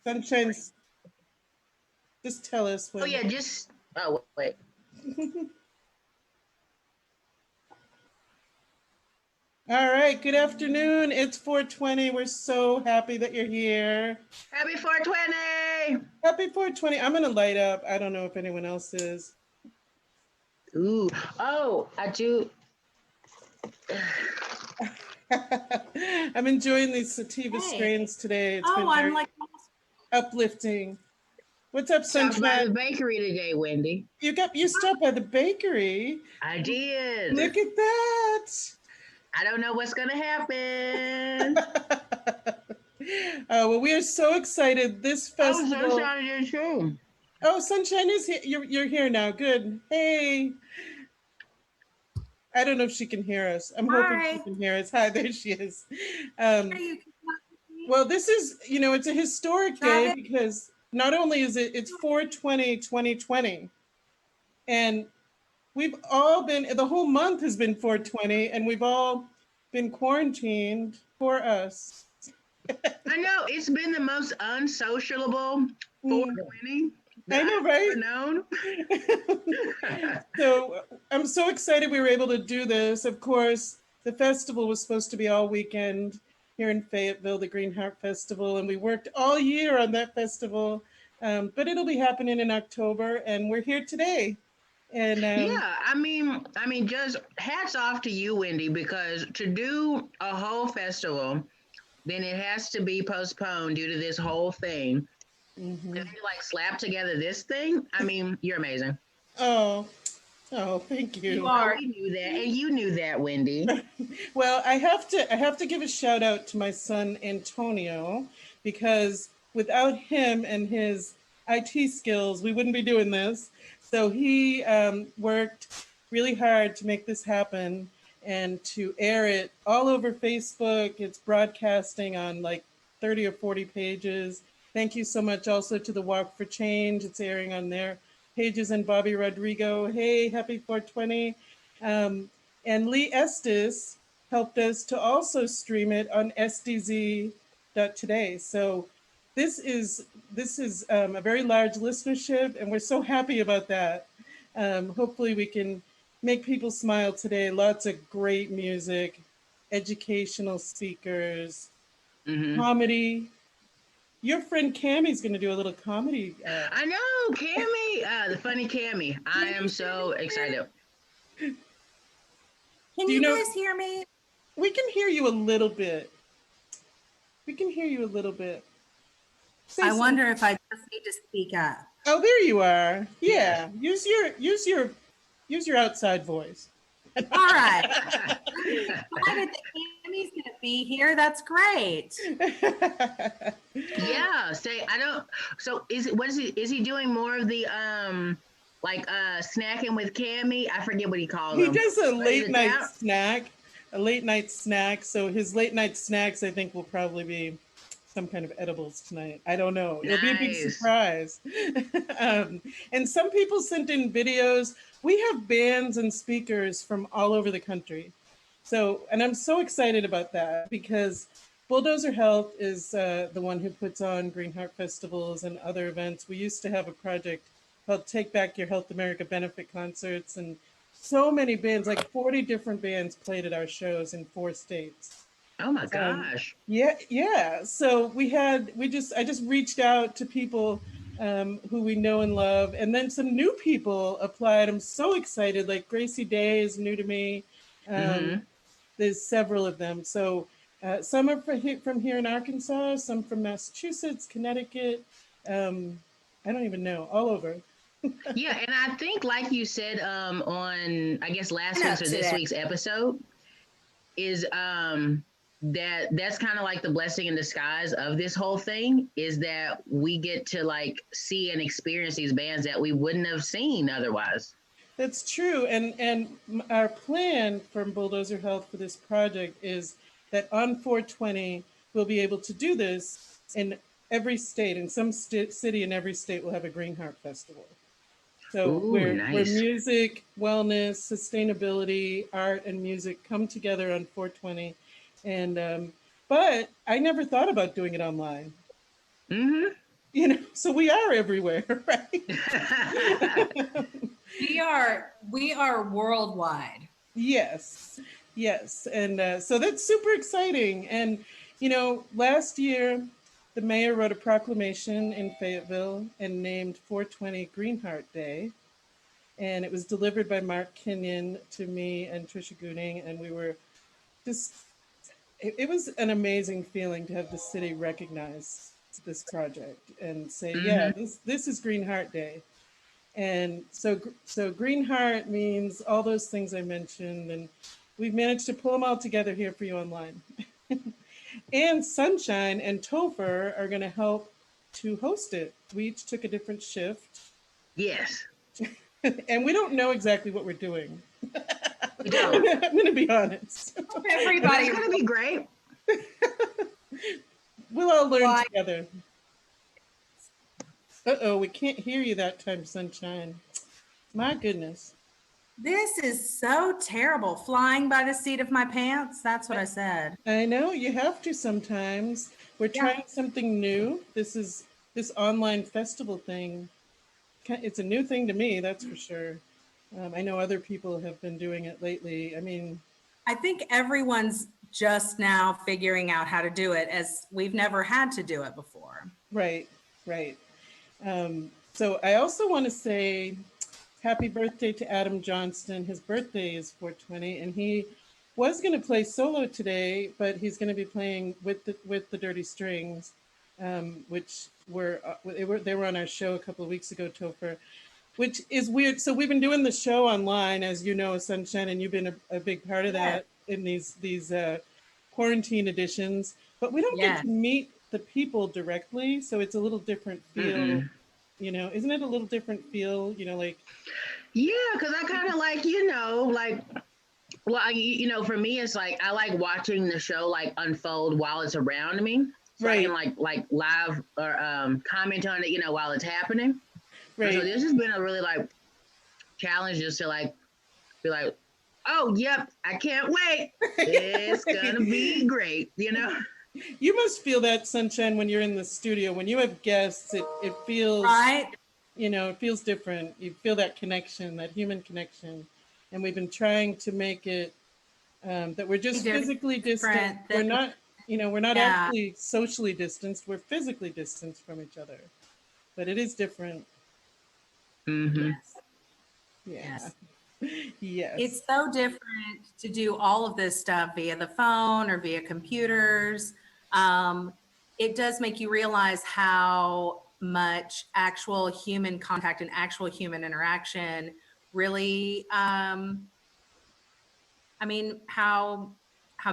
Sunshine's, just tell us Oh when. yeah, just oh wait. All right, good afternoon. It's 4:20. We're so happy that you're here. Happy 420. Happy 4:20. I'm going to light up. I don't know if anyone else is. Ooh. Oh, I do. I'm enjoying these sativa Hey. strains today. It's been Oh, I'm very like, uplifting. What's up, Stopped by Sunshine? the bakery today, Wendy. You stopped by the bakery. I did. Look at that. I don't know what's gonna happen. Well, we are so excited. This Oh, festival. sunshine did too. Oh, Sunshine is here. You're here now. Good. Hey. I don't know if she can hear us. I'm hoping she hi. can hear us. Hi, there she is. Here Um, you can me. well, this is, it's a historic day Travis. because not only is it's 4/20/2020, and we've all been, the whole month has been 4/20, and we've all been quarantined for us. I know it's been the most unsociable Mm, 420 I that know, I've right? ever known. So I'm so excited we were able to do this. Of course, the festival was supposed to be all weekend here in Fayetteville, the Green Heart Festival, and we worked all year on that festival. But it'll be happening in October, and we're here today. And Yeah, I mean, just hats off to you, Wendy, because to do a whole festival, then it has to be postponed due to this whole thing. And then mhm. you like slap together this thing. I mean, you're amazing. Oh, oh, thank You you. Oh, are. we knew that, and you knew that, Wendy. Well, I have to give a shout out to my son Antonio because without him and his IT skills, we wouldn't be doing this. So he worked really hard to make this happen and to air it all over Facebook. It's broadcasting on like 30 or 40 pages. Thank you so much also to the Walk for Change. It's airing on their pages, and Bobby Rodrigo. Hey, happy 420. Um, and Lee Estes helped us to also stream it on SDZ.today. So this is a very large listenership, and we're so happy about that. Hopefully, we can make people smile today. Lots of great music, educational speakers, Hmm. comedy. Your friend Cammie's going to do a little comedy. I know, Cammy, the funny Cammy. I Can am you so excited. can Do you you know? guys hear me? We can hear you a little bit. We can hear you a little bit. Say I something. wonder if I just need to speak up. Oh, there you are. Yes. Yeah. Use your outside voice. All right. I'm excited that Cammie's going to be here. That's great. Yeah. Say I don't. So is it? What is he? Is he doing more of the like snacking with Cammy? I forget what he calls He them. does a But is late it night that? snack, a late night snack. So his late night snacks, I think, will probably be some kind of edibles tonight. I don't know. It'll be a big Nice. surprise. um, and some people sent in videos. We have bands and speakers from all over the country. So, and I'm so excited about that because Bulldozer Health is the one who puts on Green Heart festivals and other events. We used to have a project called Take Back Your Health America benefit concerts, and so many bands, like 40 different bands, played at our shows in 4 states. Oh my Um, gosh. yeah, yeah. So I just reached out to people who we know and love, and then some new people applied. I'm so excited. Like Gracie Day is new to me. Um, Mm-hmm. there's several of them. So some are from here in Arkansas, some from Massachusetts, Connecticut. Um, I don't even know, all over. Yeah, and I think, like you said, on I guess I last know week's or this today. week's episode, is that's kind of like the blessing in disguise of this whole thing is that we get to like see and experience these bands that we wouldn't have seen otherwise. That's true. And our plan from Bulldozer Health for this project is that on 420 we'll be able to do this in every state. In some city in every state will have a Green Heart Festival. So Ooh, where nice. music, wellness, sustainability, art, and music come together on 420. And but I never thought about doing it online. Mm-hmm. So we are everywhere, right? We are worldwide. Yes, yes. And so that's super exciting. And, last year, the mayor wrote a proclamation in Fayetteville and named 420 Greenheart Day. And it was delivered by Mark Kenyon to me and Trisha Gooning. And we were just, it was an amazing feeling to have the city recognize this project and say, yeah, Mm-hmm. this is Greenheart Day. And so Green Heart means all those things I mentioned, and we've managed to pull them all together here for you online. And Sunshine and Topher are going to help to host it. We each took a different shift, Yes, and we don't know exactly what we're doing. we don't. I'm going to be honest. But Everybody, it's gonna be great. We'll all learn Why? together. Uh-oh, we can't hear you that time, Sunshine. My goodness. this is so terrible. Flying by the seat of my pants. That's what I said. I know you have to sometimes. We're Yeah. trying something new. This online festival thing. It's a new thing to me, that's for sure. I know other people have been doing it lately. I mean, I think everyone's just now figuring out how to do it, as we've never had to do it before. right, right. So I also want to say happy birthday to Adam Johnston. His birthday is 420, and he was going to play solo today, but he's going to be playing with the Dirty Strings, which they were on our show a couple of weeks ago, Topher, which is weird. So we've been doing the show online, as you know, Sunshine, and you've been a big part of that in these quarantine editions. But we don't get Yes. to meet the people directly, so it's a little different feel. Mm-mm. Isn't it a little different feel? Like Yeah, because I kind of like, well, for me, it's like I like watching the show like unfold while it's around me, so I Right. can like live or comment on it, while it's happening. And so right. this has been a really like challenge just to like be like, oh, yep, I can't wait. It's gonna be great. You must feel that, Sunshine, when you're in the studio. When you have guests, it feels Right? it feels different. You feel that connection, that human connection. And we've been trying to make it that we're just physically distant. Different We're than- not, we're not Yeah. actually socially distanced. We're physically distanced from each other. But it is different. Mm-hmm. Yeah. Yes. Yes. It's so different to do all of this stuff via the phone or via computers. It does make you realize how much actual human contact and actual human interaction really, how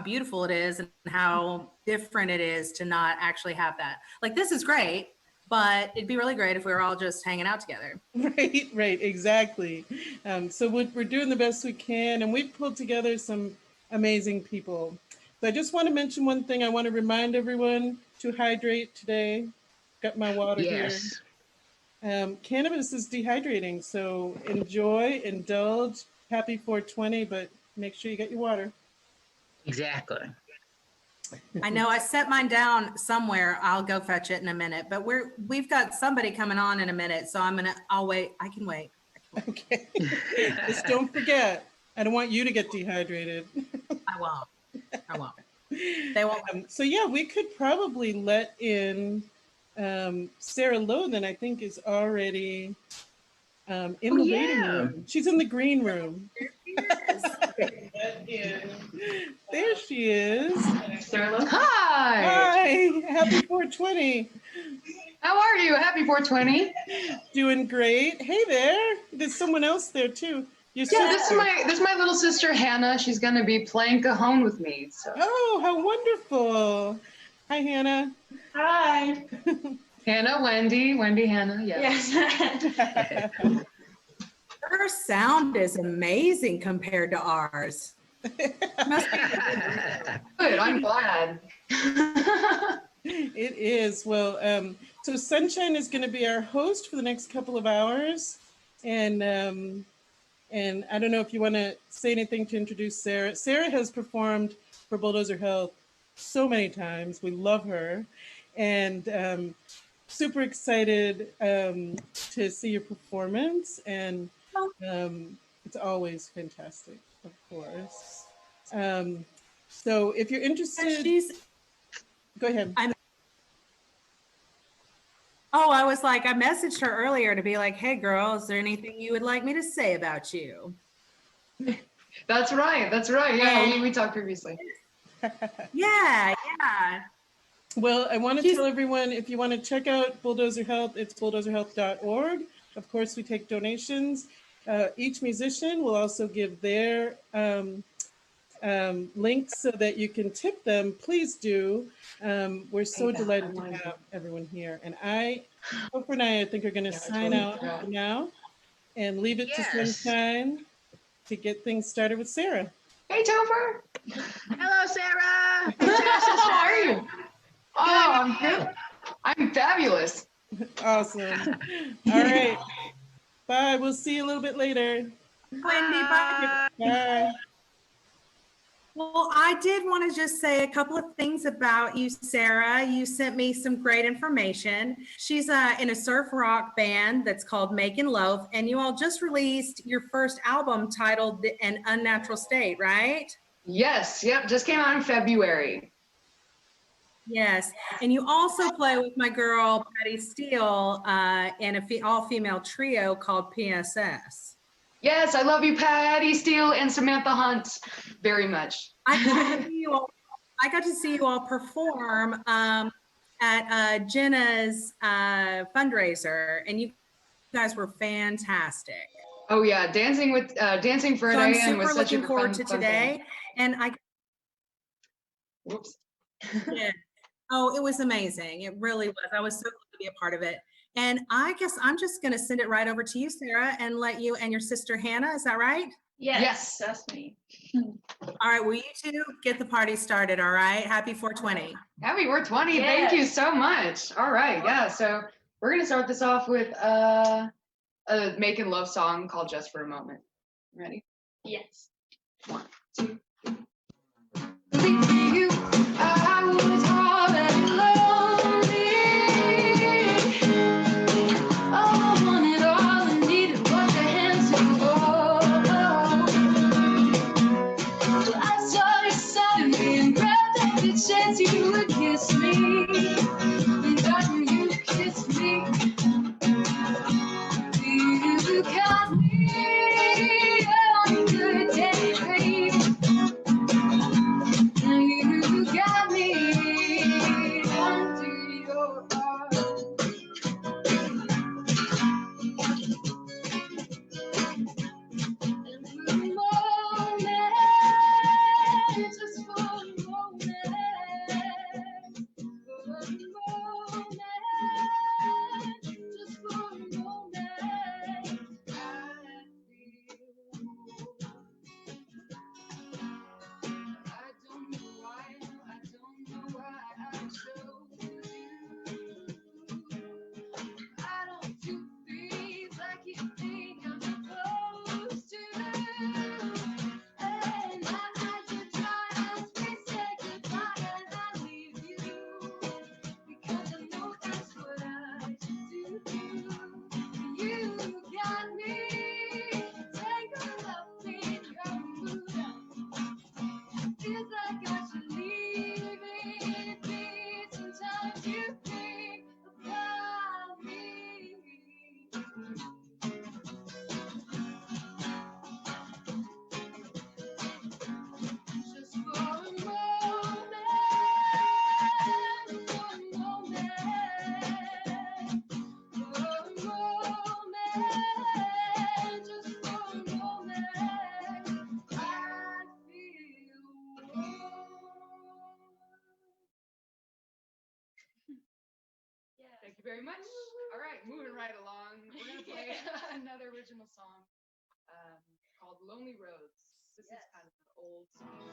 beautiful it is and how different it is to not actually have that. Like, this is great, but it'd be really great if we were all just hanging out together. Right, exactly. So we're doing the best we can, and we've pulled together some amazing people. So I just want to mention one thing. I want to remind everyone to hydrate today. Got my water Yes. here. Cannabis is dehydrating, so enjoy, indulge. Happy 420, but make sure you get your water. Exactly. I know I set mine down somewhere. I'll go fetch it in a minute, but we've got somebody coming on in a minute. So I'll wait. I can wait. Okay. Just don't forget. I don't want you to get dehydrated. I won't. They won't. So yeah, we could probably let in Sarah Lothan, I think is already in the waiting room. She's in the green room. There she is. Hi. Hi, happy 420. How are you? Happy 420. Doing great. Hey there. There's someone else there too. Your Yeah, sister. this is my little sister Hannah. She's gonna be playing cajon with me. So. Oh, how wonderful. Hi, Hannah. Hi. Hannah, Wendy, Hannah. Yes. Yes. Her sound is amazing compared to ours. Must be Good. I'm glad. It is. Well, so Sunshine is going to be our host for the next couple of hours. And I don't know if you want to say anything to introduce Sarah. Sarah has performed for Bulldozer Health so many times. We love her. and super excited to see your performance. And it's always fantastic, of course. So if you're interested, She's, go ahead. oh, I was like, I messaged her earlier to be like, hey girl, is there anything you would like me to say about you? That's right. That's right. Yeah, we talked previously. Yeah, yeah. Well, I want to She's- tell everyone, if you want to check out Bulldozer Health, it's bulldozerhealth.org. Of course, we take donations. Each musician will also give their links so that you can tip them. Please do. We're so delighted to have everyone here. And Topher and I think, are going to sign out for now and leave it to Yes. Sunshine to get things started with Sarah. Hey, Topher. Hello, Sarah. How are you? Oh, I'm good. I'm fabulous. Awesome. All right. Bye. We'll see you a little bit later. Wendy, bye. Bye. Well, I did want to just say a couple of things about you, Sarah. You sent me some great information. She's in a surf rock band that's called Making Loaf, and you all just released your first album titled An Unnatural State, right? Yes. Yep. Just came out in February. Yes, and you also play with my girl Patty Steele in a all-female trio called PSS. Yes, I love you, Patty Steele and Samantha Hunt, very much. I got to see you all perform at Jenna's fundraiser, and you guys were fantastic. Oh yeah, Dancing for So an I'm AM was super such a looking forward fun to today, and I. Whoops. Yeah. Oh, it was amazing. It really was. I was so glad to be a part of it. And I guess I'm just going to send it right over to you, Sarah, and let you and your sister Hannah. Is that right? Yes. That's me. All right. Well, you two get the party started. All right. Happy 420. Happy 420. Thank you so much. All right. Yeah. So we're gonna start this off with a Making Love song called Just for a Moment. Ready? Yes. 1, 2. You, I was already lonely. All I wanted, all I needed was a hand to hold. I saw you suddenly and grabbed every chance you would kiss me. And darling, you kissed me. You got me on a good day, babe. You got me under your arm. And for a moment, just for a moment, just for a moment, I feel. I don't know why, I chose you. I don't do things like you think I'm supposed to. And I should try as we say goodbye and I leave you. Because I know that's what I should do. You got me tangled up in your mood. Feels like I should leave it be. Sometimes you think about me. Just for a moment, for a moment, for a moment, just for a moment, I feel warm. Thank you very much. All right, moving right along. We're gonna play another original song called "Lonely Roads." This is kind of an old song.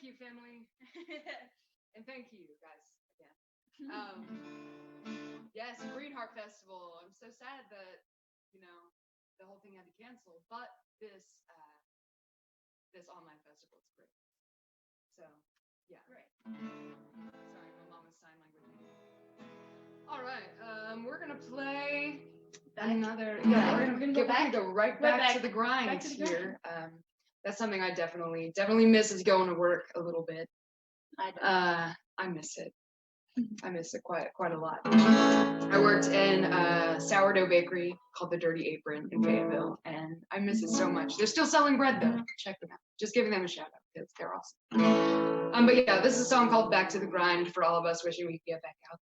thank you, family. And thank you, guys, again. Yes, Greenheart Festival. I'm so sad that, the whole thing had to cancel, but this online festival is great. So, yeah. Great. Sorry, my mom is sign language. All right, we're gonna play another. Yeah, we're gonna go back. Go right back to the grind Back to the grind. here. That's something I definitely miss is going to work a little bit. I miss it. I miss it quite a lot. I worked in a sourdough bakery called the Dirty Apron in Fayetteville, and I miss it so much. They're still selling bread though. Check them out. Just giving them a shout out because they're awesome. But yeah, this is a song called "Back to the Grind" for all of us wishing we could get back out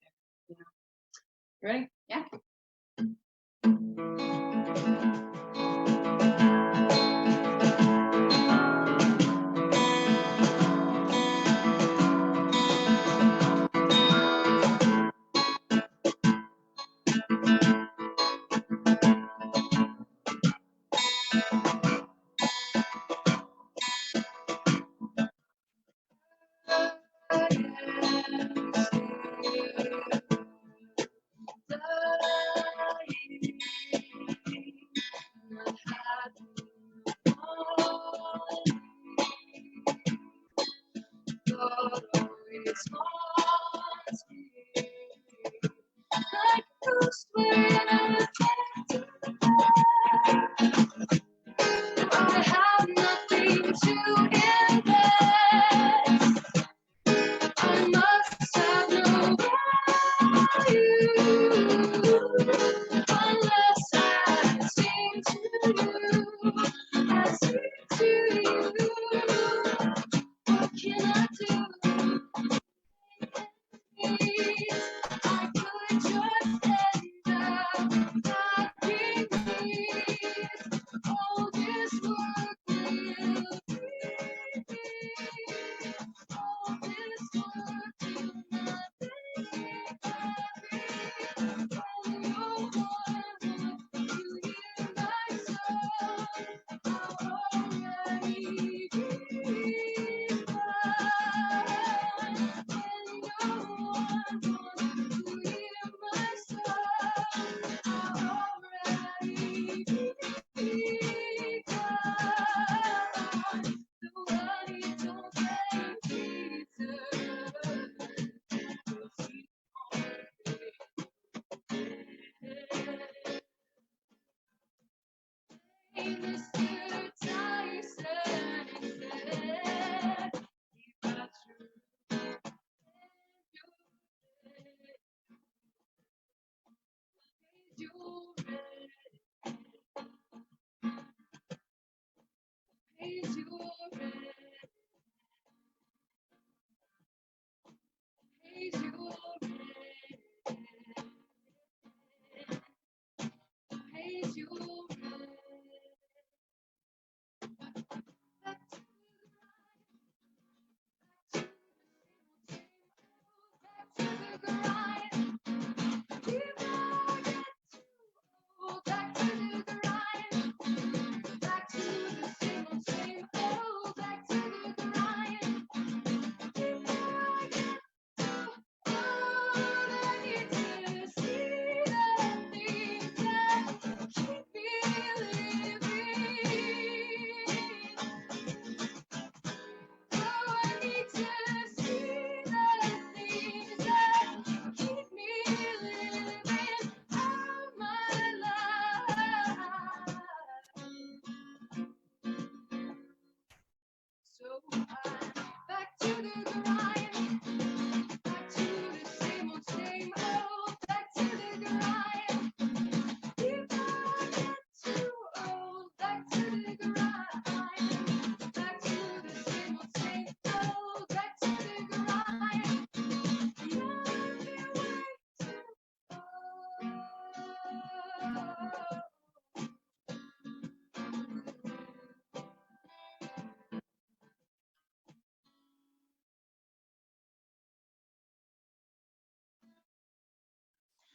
there. You ready? Yeah. I have nothing to invest. I must have no value unless I sing to you. I sing to you. What can I do? I could just end up knocking knees. All this work will be. All this work will not make me happy. When no one wants to hear my song, I'll already be fine. When no one wants to hear my song, I'll already be fine. Nobody don't blame Jesus. Hey, Mr. Tyson, he said, "You got your Pays your rent. Pays your rent. Pays your rent. Back to the grind. You know get too old. Back to the grind. Back to the same old. Back to the grind. Before I get too old, I need to see the things that keep me living. Oh, I need to see the things that keep me living out my life. So I'm back to the grind, back to the same old, back to the grind. If I get too old, back to the grind, back to the same old, back to the grind. You'll be way too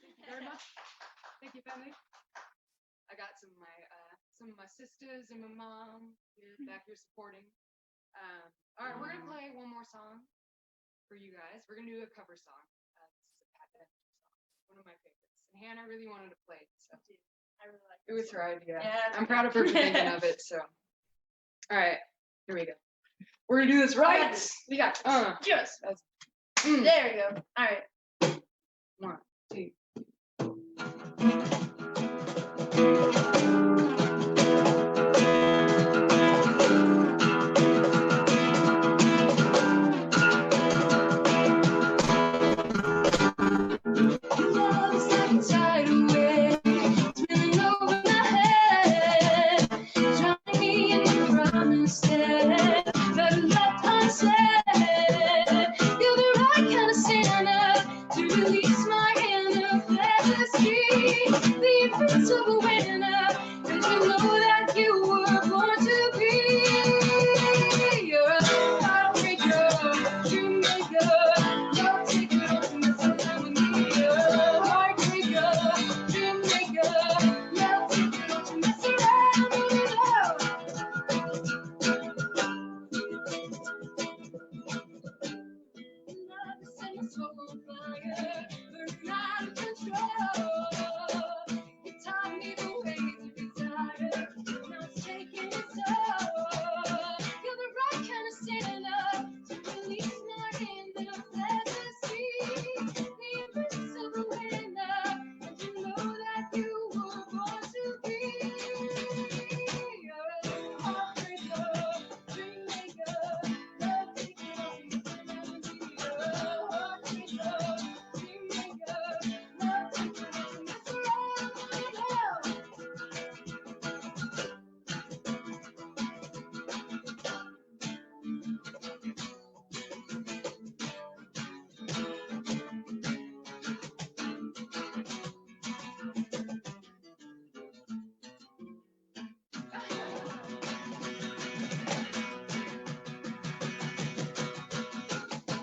Thank you very much. Thank you, family. I got some of my sisters and my mom here back here supporting. All right, we're gonna play one more song for you guys. We're gonna do a cover song. This is a Pat Benatar song, one of my favorites. And Hannah really wanted to play it, so I really like it was her idea. Yeah, I'm proud of her for thinking of it. So, all right, here we go. We're gonna do this right. We got this. Yes. There we go. All right. 1, 2. Love's like a tidal wave, spinning over my head, drowning me in your promise that I left unsaid. You're the right kind of sinner to release my inner fantasy, the invincible winner. Did you know that you were born to be? You're a heartbreaker, dream maker, love taker, don't mess around with me. You're a heartbreaker, dream maker, love taker, don't mess around with me. Love is setting my soul on fire, burning out of control. You taught me the ways of desire, now it's taking its toll. You're the right kind of sinner to release my inner fantasy, the invincible winner. And you know that you were born to be. You're a heartbreaker, dream maker, love taker, don't mess around with me. You're a heartbreaker, dream maker, love taker, don't mess around with me.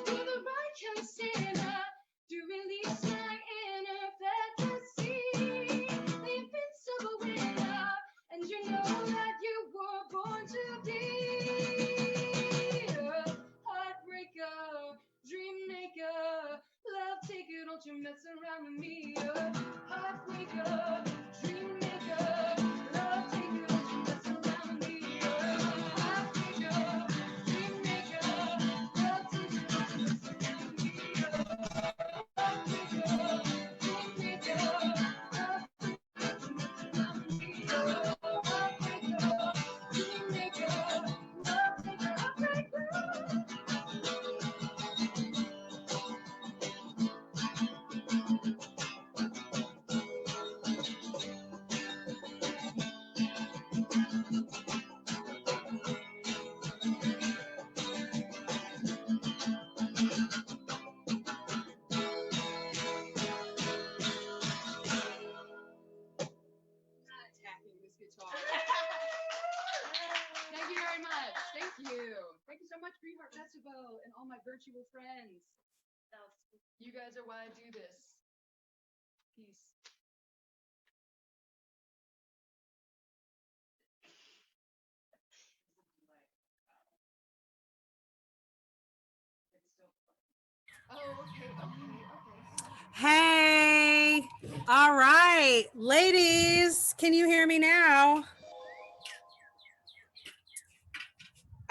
You're the right kind of sinner to release my inner fantasy, the invincible winner, and you know that you were born to be. You're a heartbreaker, dream maker, love taker, don't you mess around with me. You're a heartbreaker, dream maker, love taker, don't you mess around with me. You're a heartbreaker, dream maker, love taker, don't you mess around with me. You're a heartbreaker, dream maker, love taker, don't you mess around with me. You're a heartbreaker, dream maker, love taker, heartbreaker. Not attacking this guitar. Thank you very much. Thank you. Thank you so much, Green Heart Festival, and all my virtual friends. You guys are why I do this. Peace. Oh, okay. Hey, all right, ladies, can you hear me now?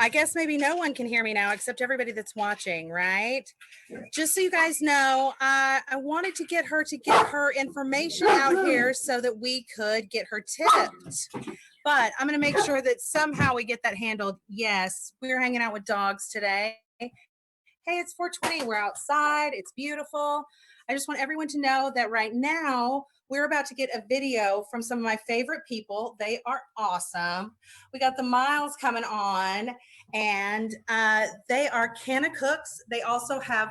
I guess maybe no one can hear me now except everybody that's watching, right? Just so you guys know, I wanted to get her information out here so that we could get her tipped. But I'm going to make sure that somehow we get that handled. Yes, we're hanging out with dogs today. Hey, it's 4:20. We're outside. It's beautiful. I just want everyone to know that right now we're about to get a video from some of my favorite people. They are awesome. We got the Miles coming on, and they are Canna Cooks. They also have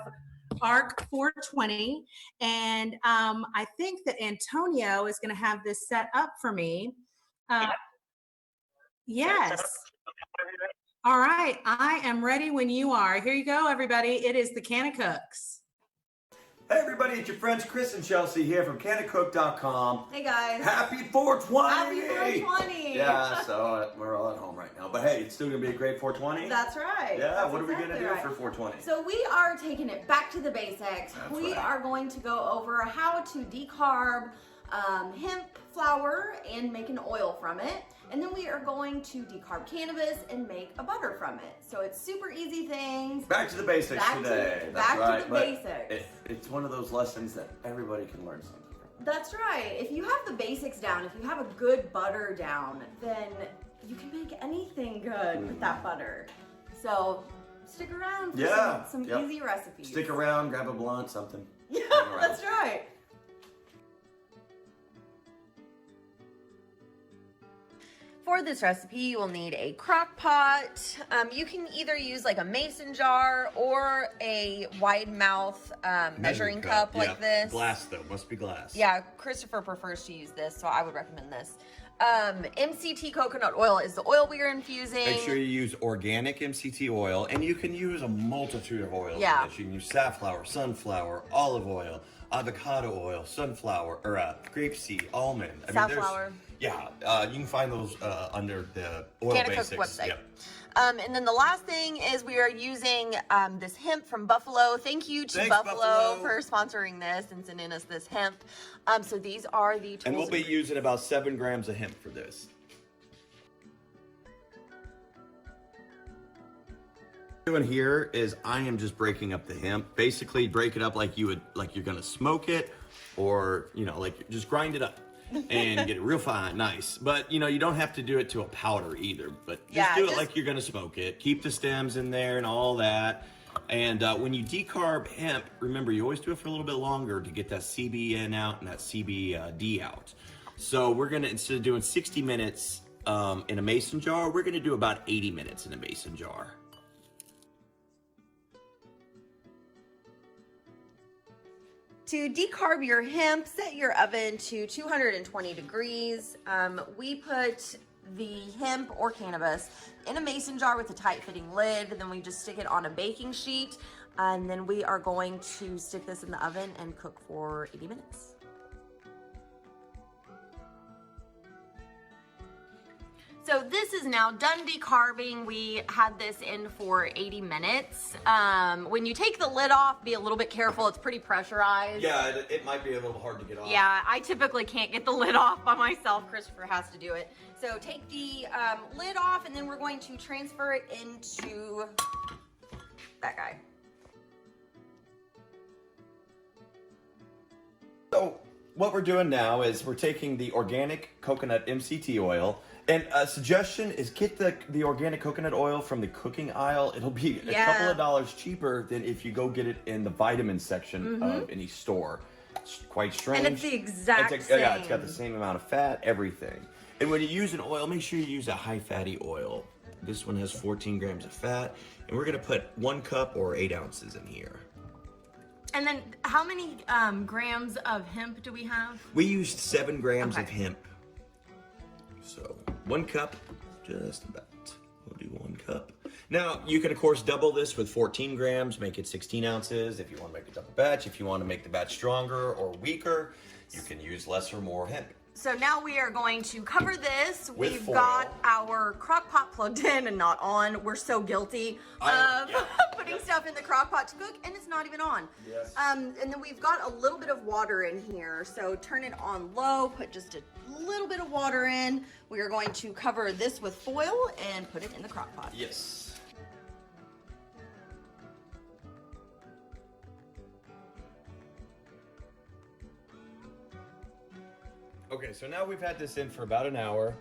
ARC 420, and I think that Antonio is going to have this set up for me. Yes. All right, I am ready when you are. Here you go, everybody. It is the Canna Cooks. Hey everybody, it's your friends Chris and Chelsea here from CanToCook.com. Hey guys. Happy 420! Happy 420! Yeah, so we're all at home right now. But hey, it's still gonna be a great 420. That's right. Yeah, That's what are we exactly gonna do right. for 420? So we are taking it back to the basics. That's We right. are going to go over how to decarb hemp flour and make an oil from it. And then we are going to decarb cannabis and make a butter from it. So it's super easy things. Back to the basics Back to- today. back to That's the right. basics. It's one of those lessons that everybody can learn something from. That's right. If you have the basics down, if you have a good butter down, then you can make anything good with that butter. So stick around for Yeah, some yep. easy recipes. Stick around, grab a blunt, something. Yeah, Hang around. that's right. For this recipe, you will need a crock pot. You can either use like a mason jar or a wide mouth measuring cup like this. Glass though, must be glass. Yeah, Christopher prefers to use this, so I would recommend this. MCT coconut oil is the oil we are infusing. Make sure you use organic MCT oil, and you can use a multitude of oils. Yeah. In this. You can use safflower, sunflower, olive oil, avocado oil, sunflower, or grapeseed, almond. I mean, Safflower. you can find those under the oil Canna Cook basics. website. Yep. And then the last thing is we are using this hemp from Buffalo. Thank you to Thanks, Buffalo Buffalo. for sponsoring this and sending us this hemp. So these are the tools. And we'll be using about 7 grams of hemp for this. Doing here is I am just breaking up the hemp. Basically, break it up like you're gonna smoke it, or like just grind it up and get it real fine, nice. But you don't have to do it to a powder either. But just do it like you're gonna smoke it. Keep the stems in there and all that. And when you decarb hemp, remember you always do it for a little bit longer to get that CBN out and that CBD out. So we're gonna, instead of doing 60 minutes in a mason jar, we're gonna do about 80 minutes in a mason jar. To decarb your hemp, set your oven to 220 degrees. We put the hemp or cannabis in a mason jar with a tight fitting lid, and then we just stick it on a baking sheet, and then we are going to stick this in the oven and cook for 80 minutes. So this is now done decarbing. We had this in for 80 minutes. When you take the lid off, be a little bit careful. It's pretty pressurized. Yeah, it might be a little hard to get off. Yeah, I typically can't get the lid off by myself. Christopher has to do it. So take the lid off, and then we're going to transfer it into that guy. So what we're doing now is we're taking the organic coconut MCT oil, and a suggestion is get the organic coconut oil from the cooking aisle. It'll be a couple of dollars cheaper than if you go get it in the vitamin section of any store. It's quite strange. And it's the exact Yeah, it's got same. the same amount of fat, everything. And when you use an oil, make sure you use a high fatty oil. This one has 14 grams of fat, and we're gonna put 1 cup or 8 ounces in here. And then how many grams of hemp do we have? We used 7 grams of Okay. hemp. So 1 cup, just about. We'll do 1 cup. Now, you can of course double this with 14 grams, make it 16 ounces. If you want to make a double batch, if you want to make the batch stronger or weaker, you can use less or more hemp. So now we are going to cover this. With We've foil. got our crock pot plugged in and not on. We're so guilty of putting stuff in the crock pot to cook, and it's not even on. Yes. And then we've got a little bit of water in here. So turn it on low, put just a little bit of water in. We are going to cover this with foil and put it in the crock pot. Yes. Okay, so now we've had this in for about an hour,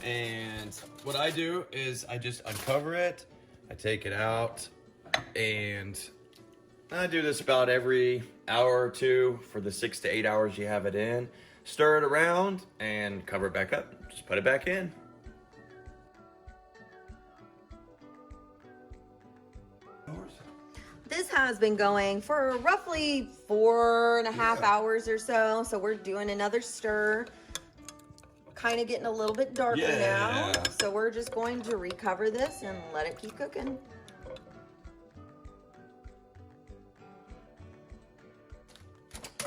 and what I do is I just uncover it, I take it out, and I do this about every hour or two for the 6 to 8 hours you have it in. Stir it around and cover it back up. Just put it back in. This has been going for roughly 4.5 hours or so. So we're doing another stir. Kind of getting a little bit darker now. So we're just going to recover this and let it keep cooking.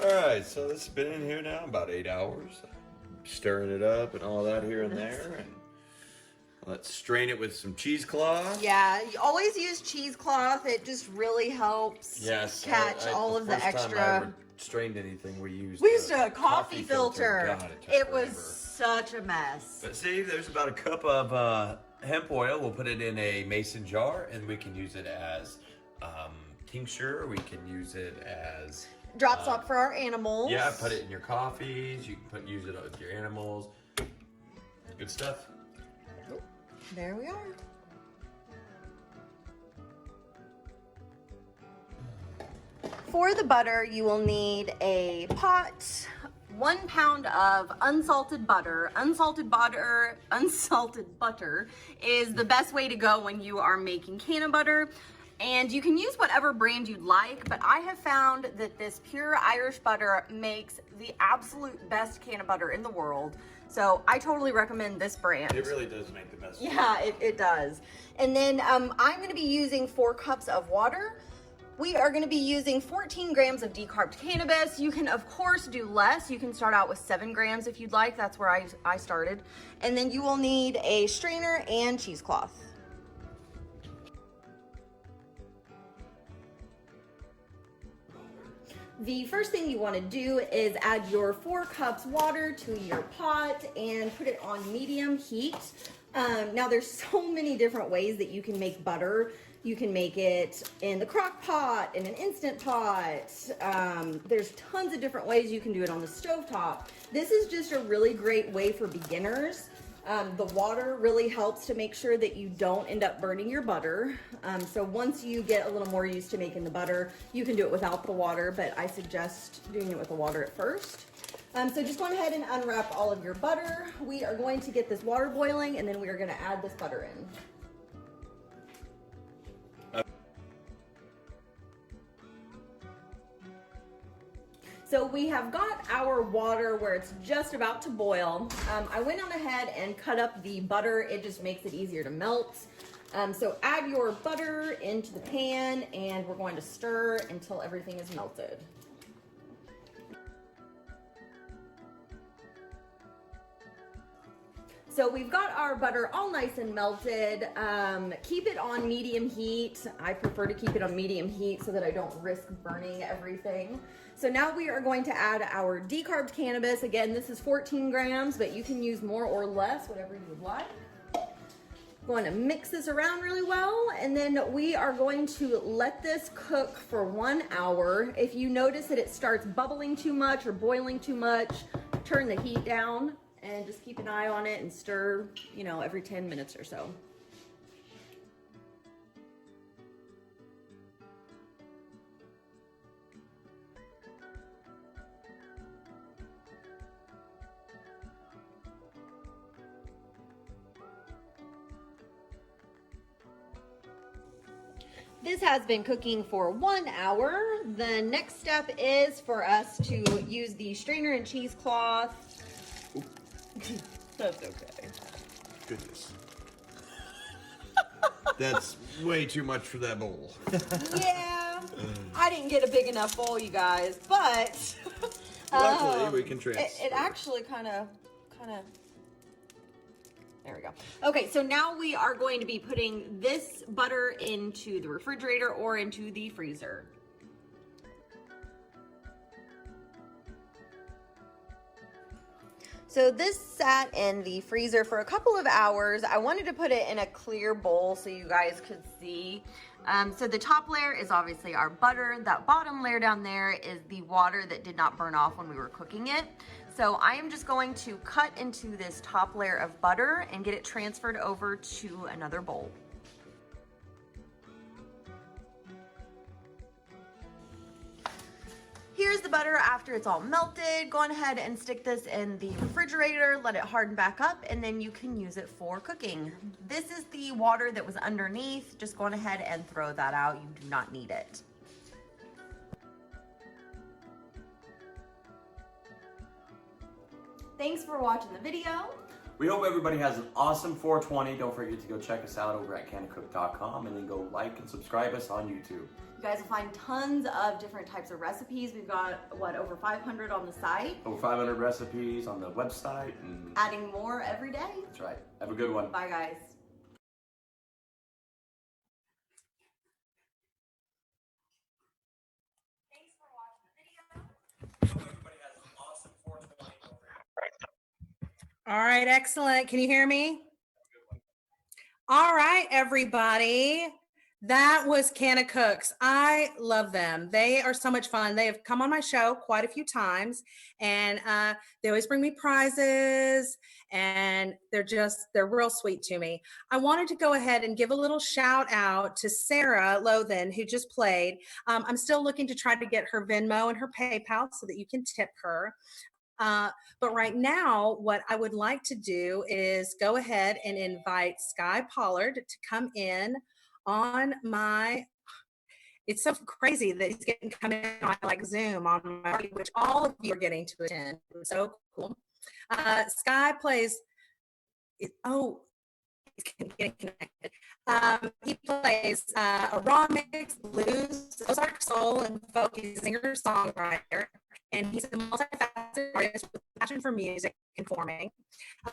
All right, so this has been in here now about 8 hours. Stirring it up and all that here and there. And let's strain it with some cheesecloth. Yeah, you always use cheesecloth. It just really helps Yes. catch all of the first time I extra. ever strained anything, we used A coffee filter. God, took It was forever. such a mess. But see, there's about a cup of hemp oil. We'll put it in a mason jar, and we can use it as tincture. We can use it as Drop stop for our animals. yeah. Put it in your coffees. You can use it with your animals. Good stuff. There we are. For the butter, you will need a pot, 1 pound of unsalted butter. Unsalted butter is the best way to go when you are making can of butter. And you can use whatever brand you'd like, but I have found that this pure Irish butter makes the absolute best can of butter in the world. So I totally recommend this brand. It really does make the best. Yeah, it does. And then I'm going to be using 4 cups of water. We are going to be using 14 grams of decarbed cannabis. You can, of course, do less. You can start out with 7 grams if you'd like. That's where I started. And then you will need a strainer and cheesecloth. The first thing you want to do is add your 4 cups water to your pot and put it on medium heat. Now there's so many different ways that you can make butter. You can make it in the crock pot, in an instant pot. There's tons of different ways you can do it on the stovetop. This is just a really great way for beginners. The water really helps to make sure that you don't end up burning your butter. So once you get a little more used to making the butter, you can do it without the water, but I suggest doing it with the water at first. So just go ahead and unwrap all of your butter. We are going to get this water boiling, and then we are going to add this butter in. So we have got our water where it's just about to boil. I went on ahead and cut up the butter. It just makes it easier to melt. So add your butter into the pan, and we're going to stir until everything is melted. So we've got our butter all nice and melted. Keep it on medium heat. I prefer to keep it on medium heat so that I don't risk burning everything. So now we are going to add our decarbed cannabis. Again, this is 14 grams, but you can use more or less, whatever you would like. Going to mix this around really well, and then we are going to let this cook for 1 hour. If you notice that it starts bubbling too much or boiling too much, turn the heat down and just keep an eye on it and stir, every 10 minutes or so. This has been cooking for 1 hour. The next step is for us to use the strainer and cheesecloth. That's okay. Goodness. That's way too much for that bowl. Yeah, I didn't get a big enough bowl, you guys, but Luckily, we can transfer. it actually kind of. There we go. Okay, so now we are going to be putting this butter into the refrigerator or into the freezer. So this sat in the freezer for a couple of hours. I wanted to put it in a clear bowl so you guys could see. So the top layer is obviously our butter. That bottom layer down there is the water that did not burn off when we were cooking it. So I am just going to cut into this top layer of butter and get it transferred over to another bowl. Here's the butter after it's all melted. Go on ahead and stick this in the refrigerator, let it harden back up, and then you can use it for cooking. This is the water that was underneath. Just go on ahead and throw that out. You do not need it. Thanks for watching the video. We hope everybody has an awesome 420. Don't forget to go check us out over at canacook.com and then go like and subscribe us on YouTube. You guys will find tons of different types of recipes. We've got, what, over 500 on the site? Over 500 recipes on the website. And Adding more every day. that's right. Have a good one. Bye, guys. All right, excellent. Can you hear me? All right, everybody. That was Canacooks. I love them. They are so much fun. They have come on my show quite a few times, and they always bring me prizes, and they're real sweet to me. I wanted to go ahead and give a little shout out to Sarah Lothan, who just played. I'm still looking to try to get her Venmo and her PayPal so that you can tip her. But right now, what I would like to do is go ahead and invite Sky Pollard to come in on my, it's so crazy that he's getting come in on like Zoom on my, which all of you are getting to attend. It's so cool. Sky plays, he's getting connected. He plays a raw mix, blues, Ozark soul, and folk. He's a singer-songwriter. And he's a multifaceted artist with a passion for music and forming.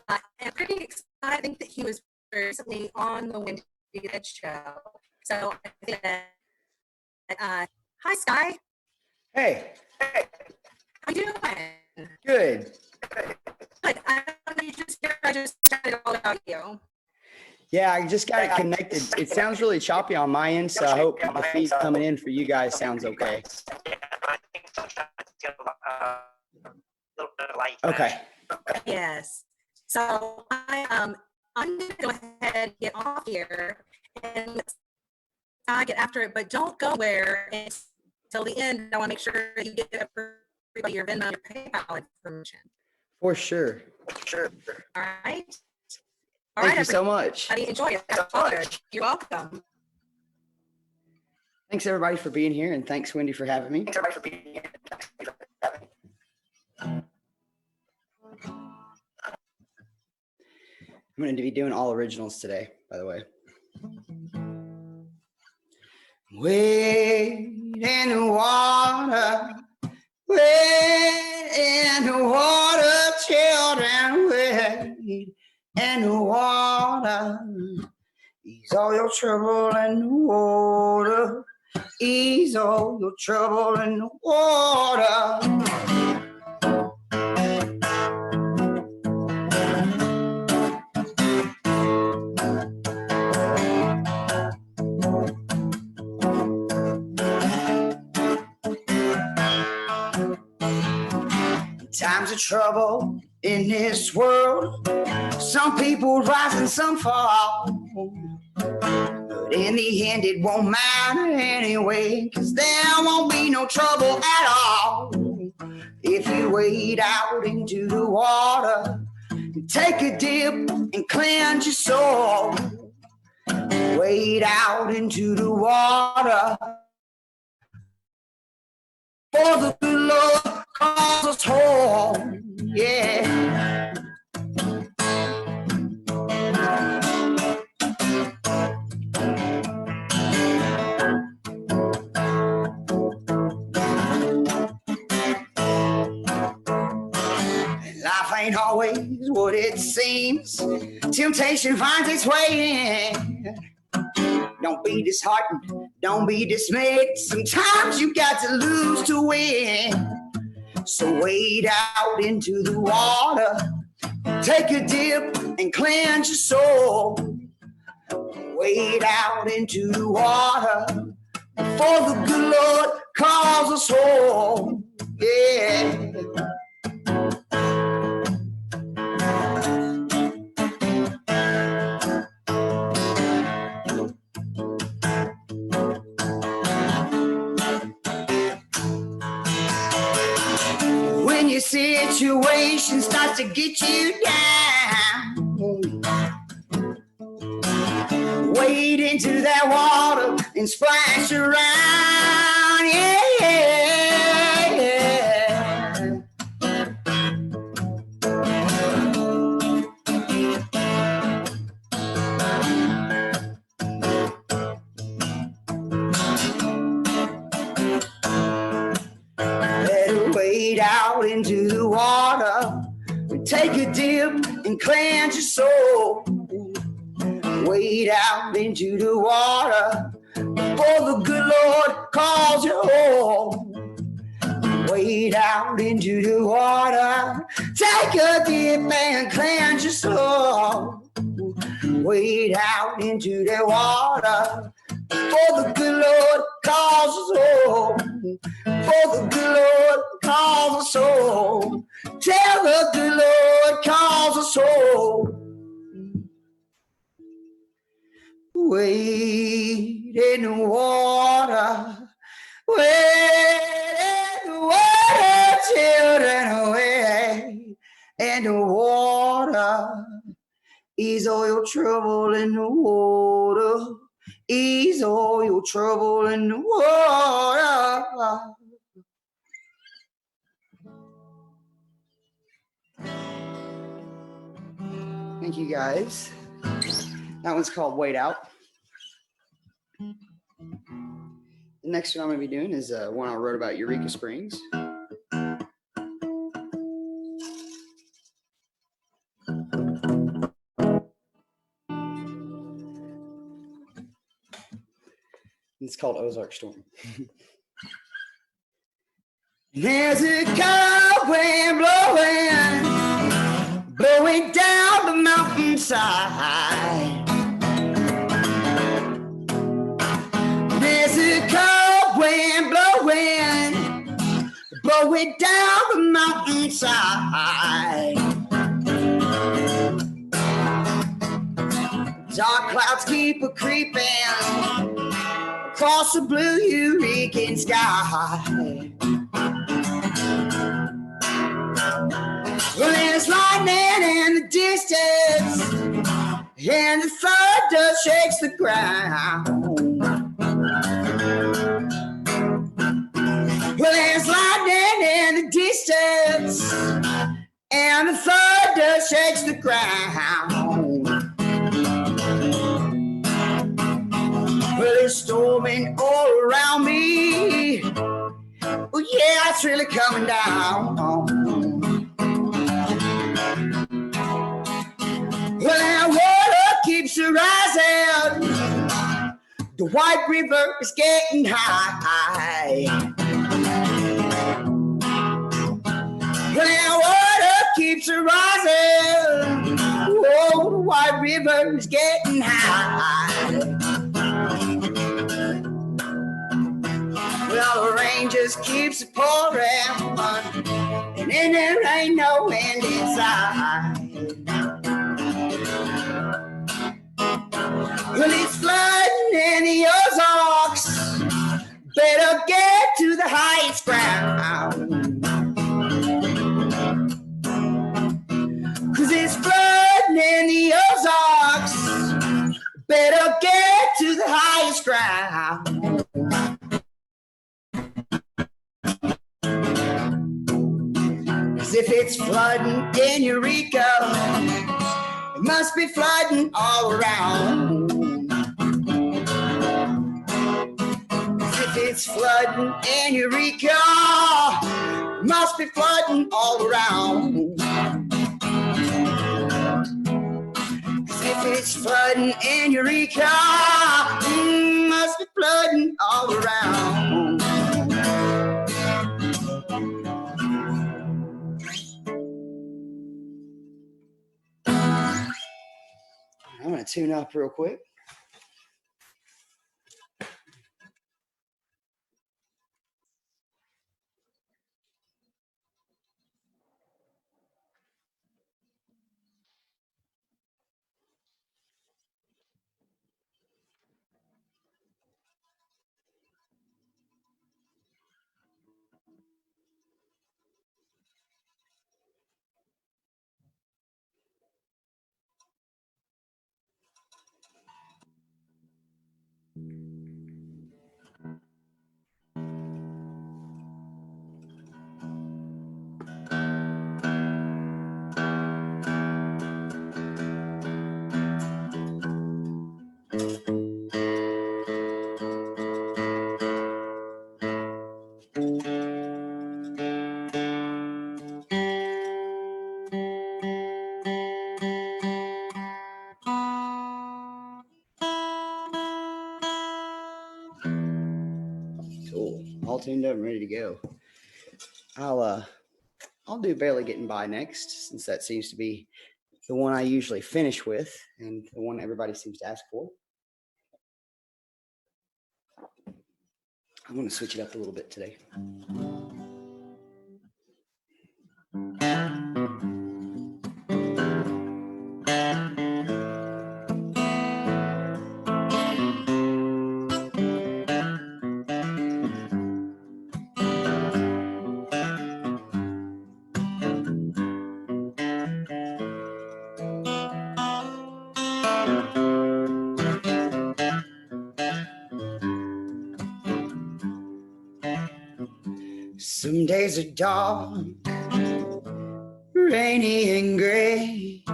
And I'm pretty excited. I think that he was recently on the Wendy Dead show. So I think that, hi, Sky. Hey. How you doing? Good. Good. I just chatted all about you. Yeah, I just got it connected. It sounds really choppy on my end, so I hope the feed coming in for you guys sounds okay. Okay. Yes. So I'm gonna go ahead and get off here and I get after it, but don't go where until the end. I want to make sure you get everybody your Venmo, your PayPal information. For sure. All right. Thank you so much. Enjoy it. You're welcome. Thanks everybody for being here, and thanks Wendy for having me. I'm going to be doing all originals today, by the way. Wade in the water, wade in the water, children, wade in the water. Ease all your trouble in the water. Ease all your trouble in the water. Times of trouble in this world. Some people rise and some fall. But in the end, it won't matter anyway, 'cause there won't be no trouble at all. If you wade out into the water, take a dip and cleanse your soul. Wade out into the water, for the good Lord calls us home. Yeah. Life ain't always what it seems. Temptation finds its way in. Don't be disheartened, don't be dismayed. Sometimes you got to lose to win. So wade out into the water, take a dip and cleanse your soul. Wade out into the water, for the good Lord calls us home. Yeah. When your situation starts to get you down, wade into that water and splash around, yeah. Take a dip and cleanse your soul. Wade out into the water before the good Lord calls you home. Wade out into the water. Take a dip and cleanse your soul. Wade out into the water before the good Lord calls us home. For the good Lord calls us home. Tell the good Lord calls us home. Wade in the water. Wade in the water, children, wade in the water. Ease all your trouble in the water. Ease all your trouble in the water. Thank you guys. That one's called Wait Out. The next one I'm going to be doing is one I wrote about Eureka Springs. It's called Ozark Storm. There's a cold wind blowing down the mountainside. There's a cold wind blowing down the mountainside. Dark clouds keep a-creeping across the blue Eureka sky. Well, there's lightning in the distance, and the thunder shakes the ground. Well, there's lightning in the distance, and the thunder shakes the ground. Well, it's storming all around me. Oh, yeah, it's really coming down. Well, that water keeps rising. The White River is getting high. Well, that water keeps rising. Oh, the White River is getting high. Well, the rain just keeps pouring, and then there ain't no end inside. Well, it's flooding in the Ozarks. Better get to the highest ground. 'Cause it's flooding in the Ozarks. Better get to the highest ground. If it's flooding in Eureka, it must be flooding all around. If it's flooding in Eureka, it must be flooding all around. If it's flooding in Eureka, it must be flooding all around. I'm going to tune up real quick. tuned up and ready to go. I'll do Barely Getting By next, since that seems to be the one I usually finish with and the one everybody seems to ask for. I'm going to switch it up a little bit today. Some days are dark, rainy and gray,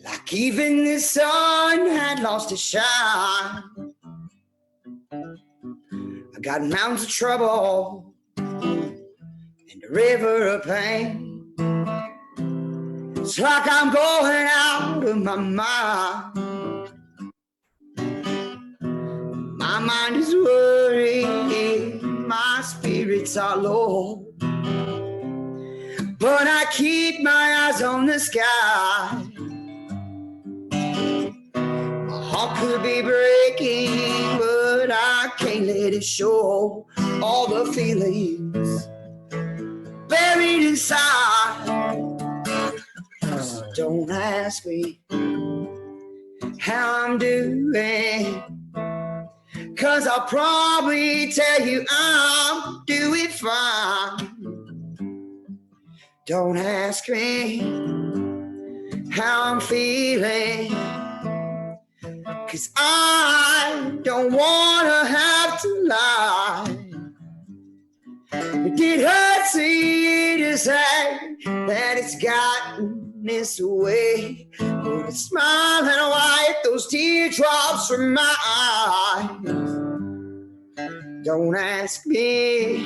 like even the sun had lost its shine. I got mountains of trouble and a river of pain. It's like I'm going out of my mind. My mind is worried, my spirits are low, but I keep my eyes on the sky. My heart could be breaking, but I can't let it show all the feelings buried inside. So don't ask me how I'm doing, 'cause I'll probably tell you I'm doing fine. Don't ask me how I'm feeling, 'cause I don't wanna have to lie. It hurts me to say that it's gotten this way, but it's smiling and wipe those teardrops from my eyes. Don't ask me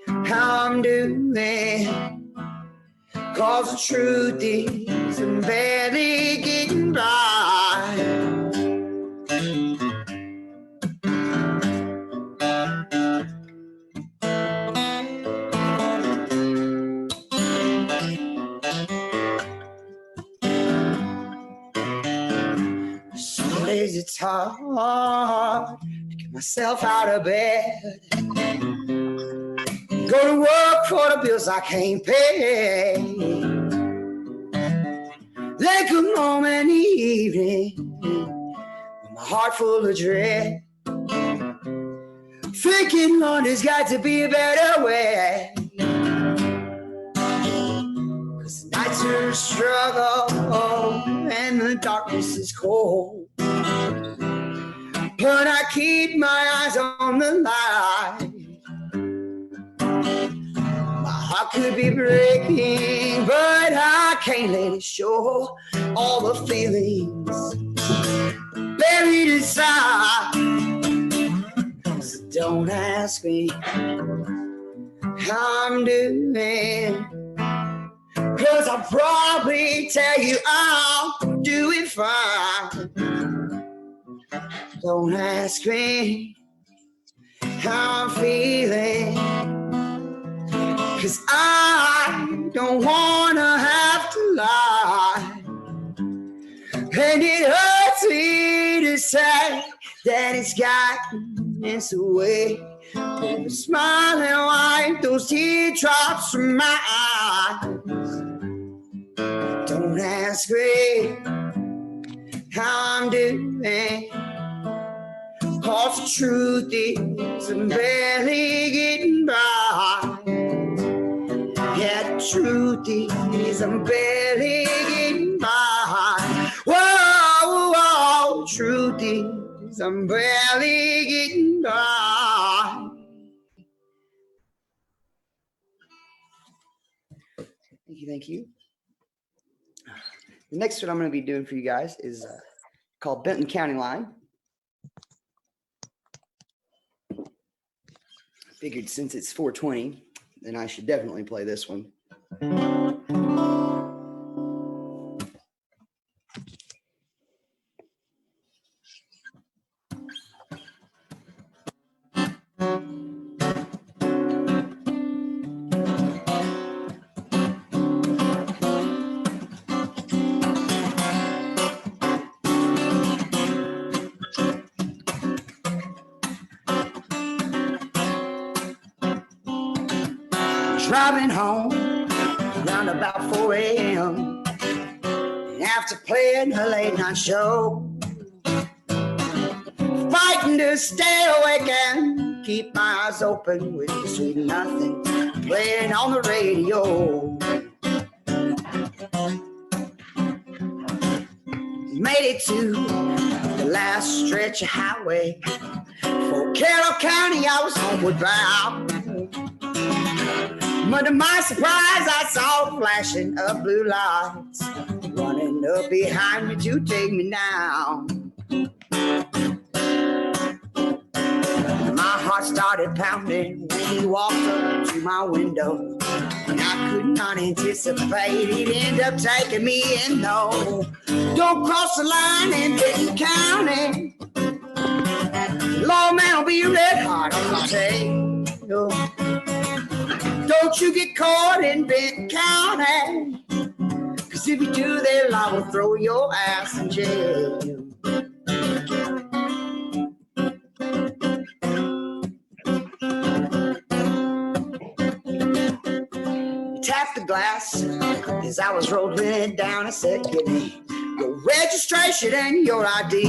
how I'm doing, 'cause the truth is I'm barely getting by. Some days it's hard to get myself out of bed, go to work for the bills I can't pay, then come home in the evening with my heart full of dread, thinking, Lord, there's got to be a better way. 'Cause the nights are a struggle and the darkness is cold, but I keep my eyes on the light. My heart could be breaking, but I can't let it show all the feelings buried inside. So don't ask me how I'm doing, 'cause I'll probably tell you I'm doing fine. Don't ask me how I'm feeling, 'cause I don't wanna have to lie. And it hurts me to say that it's gotten this way, but smile and wipe those teardrops from my eyes. Don't ask me how I'm doing, 'cause the truth is I'm barely getting by. Yeah, the truth is I'm barely getting by. Whoa, whoa, the truth is I'm barely getting by. Thank you, thank you. The next one I'm going to be doing for you guys is called Benton County Line. I figured since it's 420, then I should definitely play this one. driving home around about 4 a.m. And after playing her late night show, fighting to stay awake and keep my eyes open with the sweet nothing playing on the radio. Made it to the last stretch of highway. For Carroll County, I was homeward bound. But to my surprise, I saw flashing of blue lights running up behind me to take me down. My heart started pounding when he walked up to my window. And I could not anticipate he'd end up taking me in, no. Don't cross the line in Benton County. Lord, man, I'll be red hot on my tail. Don't you get caught in Benton County. Cause if you do, they're liable to throw your ass in jail. Tapped the glass as I was rolling down. I said, give me your registration and your ID.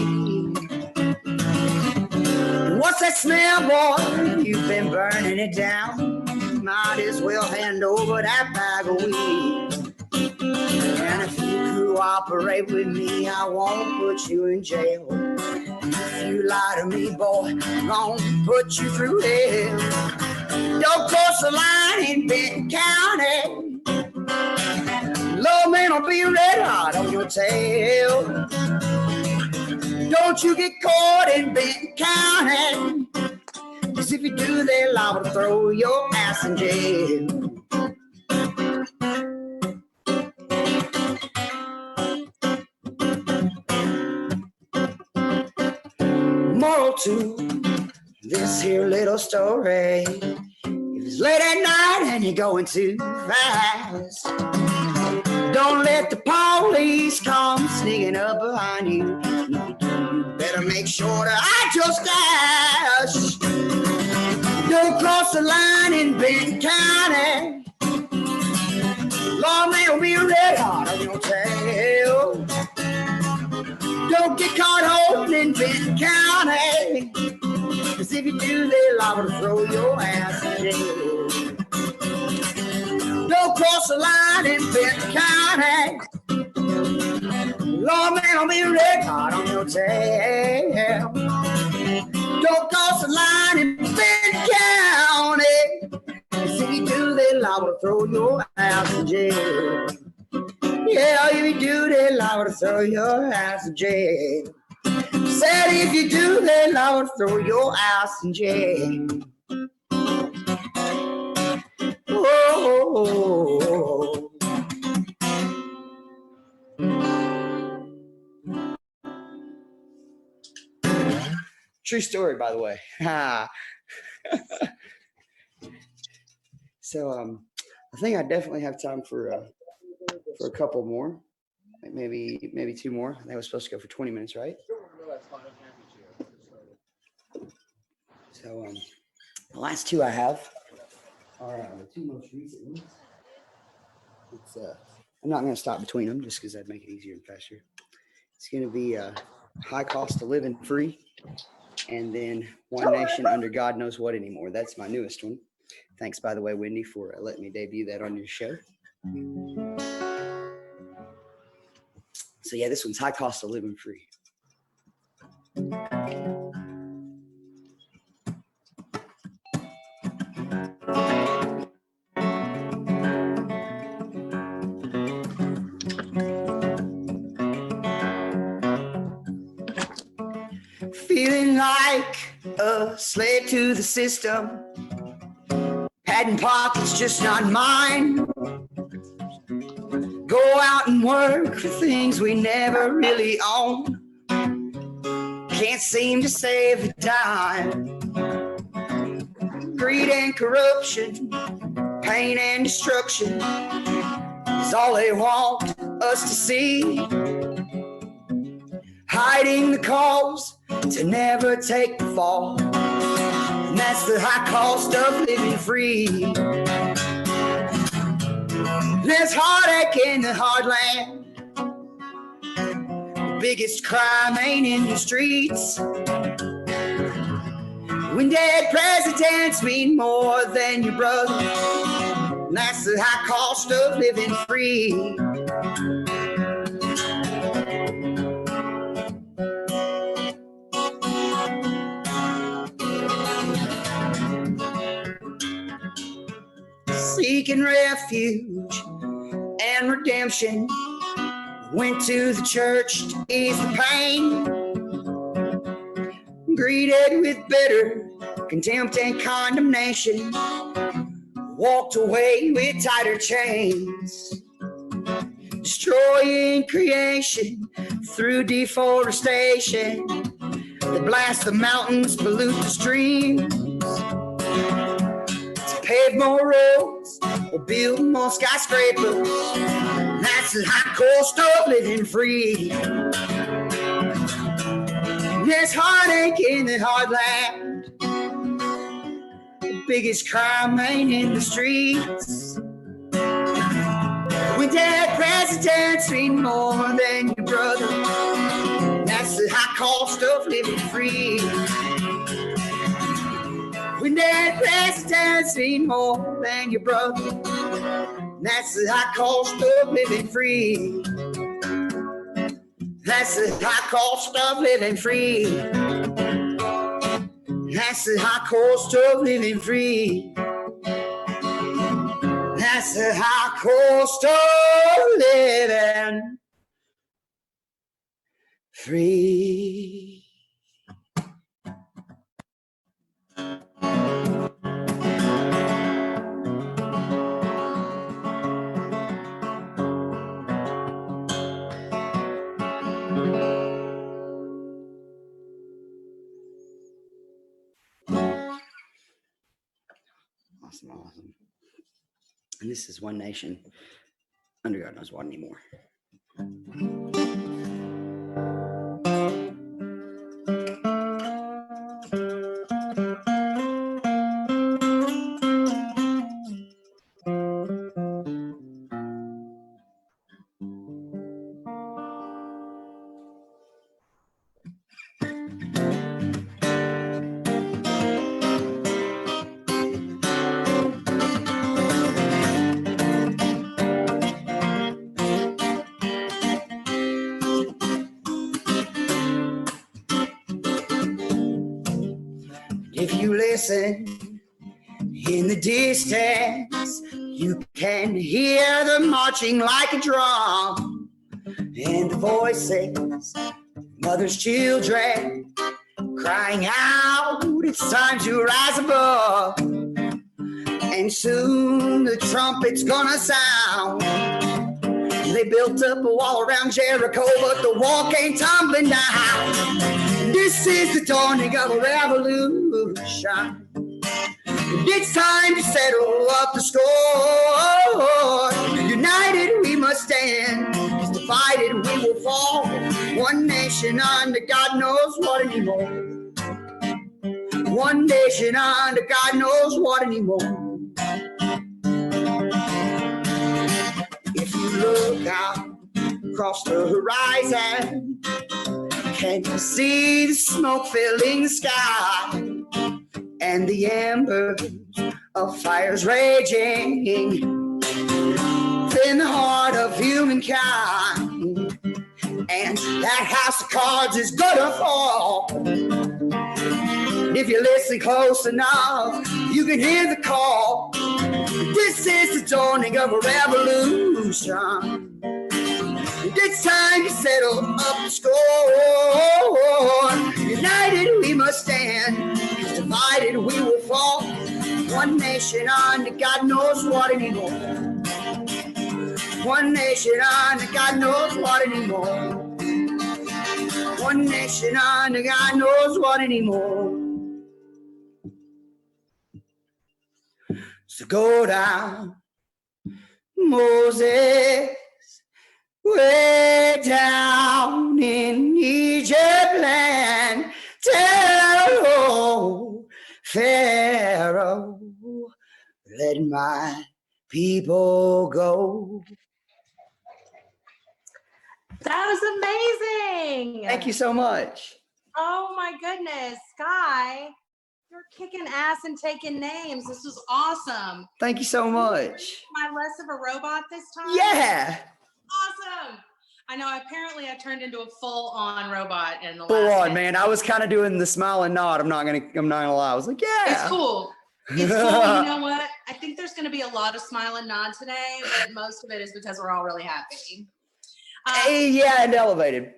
What's that smell, boy? You've been burning it down. Might as well hand over that bag of weed. And if you cooperate with me, I won't put you in jail. If you lie to me, boy, I won't put you through hell. Don't cross the line in Benton County. Lord, man, I'll be red hot on your tail. Don't you get caught in Benton County. Cause if you do, they're liable to throw your ass in jail. Moral to this here little story. If it's late at night and you're going too fast, don't let the police come sneaking up behind you. You better make sure to hide your stash. Don't cross the line in Benton County. Lord, man, will be red hot on your tail. Don't get caught holding Benton County. Cause if you do, they're liable to throw your ass in jail. Don't cross the line in Benton County. Lord, man, I'll be red hot on your tail. Don't cross the line in Benton County. Cause if you do, they're liable to throw your ass in jail. Yeah, if you do, they're liable to throw your ass in jail. Said if you do, they're liable to throw your ass in jail. Oh. True story, by the way. So I think I definitely have time for a couple more, like maybe two more. That was supposed to go for 20 minutes, right? So the last two I have are the two most recent ones. It's I'm not going to stop between them just because that'd make it easier and faster. It's going to be High Cost of Living Free, and then One Nation Under God Knows What Anymore. That's my newest one. Thanks, by the way, Wendy, for letting me debut that on your show. So yeah, this one's High Cost of Living Free. Feeling like a slave to the system. Padding pockets just not mine. Go out and work for things we never really own. Can't seem to save a dime. Greed and corruption, pain and destruction is all they want us to see. Hiding the cause to never take the fall. And that's the high cost of living free. There's heartache in the heartland. The biggest crime ain't in the streets. When dead presidents mean more than your brother, that's the high cost of living free. Seeking refuge and redemption, went to the church to ease the pain. Greeted with bitter contempt and condemnation, walked away with tighter chains. Destroying creation through deforestation that blast the mountains, pollute the streams. To pave more roads or build more skyscrapers, that's the high cost of living free. There's heartache in the heartland. The biggest crime ain't in the streets. When dead presidents mean more than your brother, that's the high cost of living free. When dead presidents mean more than your brother, that's the high cost of living free. That's the high cost of living free. That's the high cost of living free. That's the high cost of living free. Awesome. And this is One Nation under God knows what anymore. If you listen in the distance, you can hear them marching like a drum, and the voices, mothers, children, crying out, it's time to rise above. And soon the trumpet's gonna sound. They built up a wall around Jericho, but the wall came tumbling down. This is the dawning of a revolution. It's time to settle up the score. United we must stand, 'cause divided we will fall. One nation under God knows what anymore. One nation under God knows what anymore. If you look out across the horizon, can you see the smoke filling the sky and the embers of fires raging in the heart of humankind? And that house of cards is gonna fall. If you listen close enough, you can hear the call. This is the dawning of a revolution. It's time to settle up the score. United we must stand, 'cause divided we will fall. One nation under God knows what anymore. One nation under God knows what anymore. One nation under God knows what anymore. So go down, Moses, way down in Egypt land. Tell Pharaoh, let my people go. That was amazing. Thank you so much. Oh my goodness, Sky, you're kicking ass and taking names. This was awesome. Thank you so much. Am I less of a robot this time? Yeah. Awesome. I know. Apparently, I turned into a full-on robot in the Full last on, minute. man. I was kind of doing the smile and nod. I'm not gonna lie. I was like, yeah. It's cool. It's cool. You know what? I think there's going to be a lot of smile and nod today, but most of it is because we're all really happy. Hey, yeah, and elevated.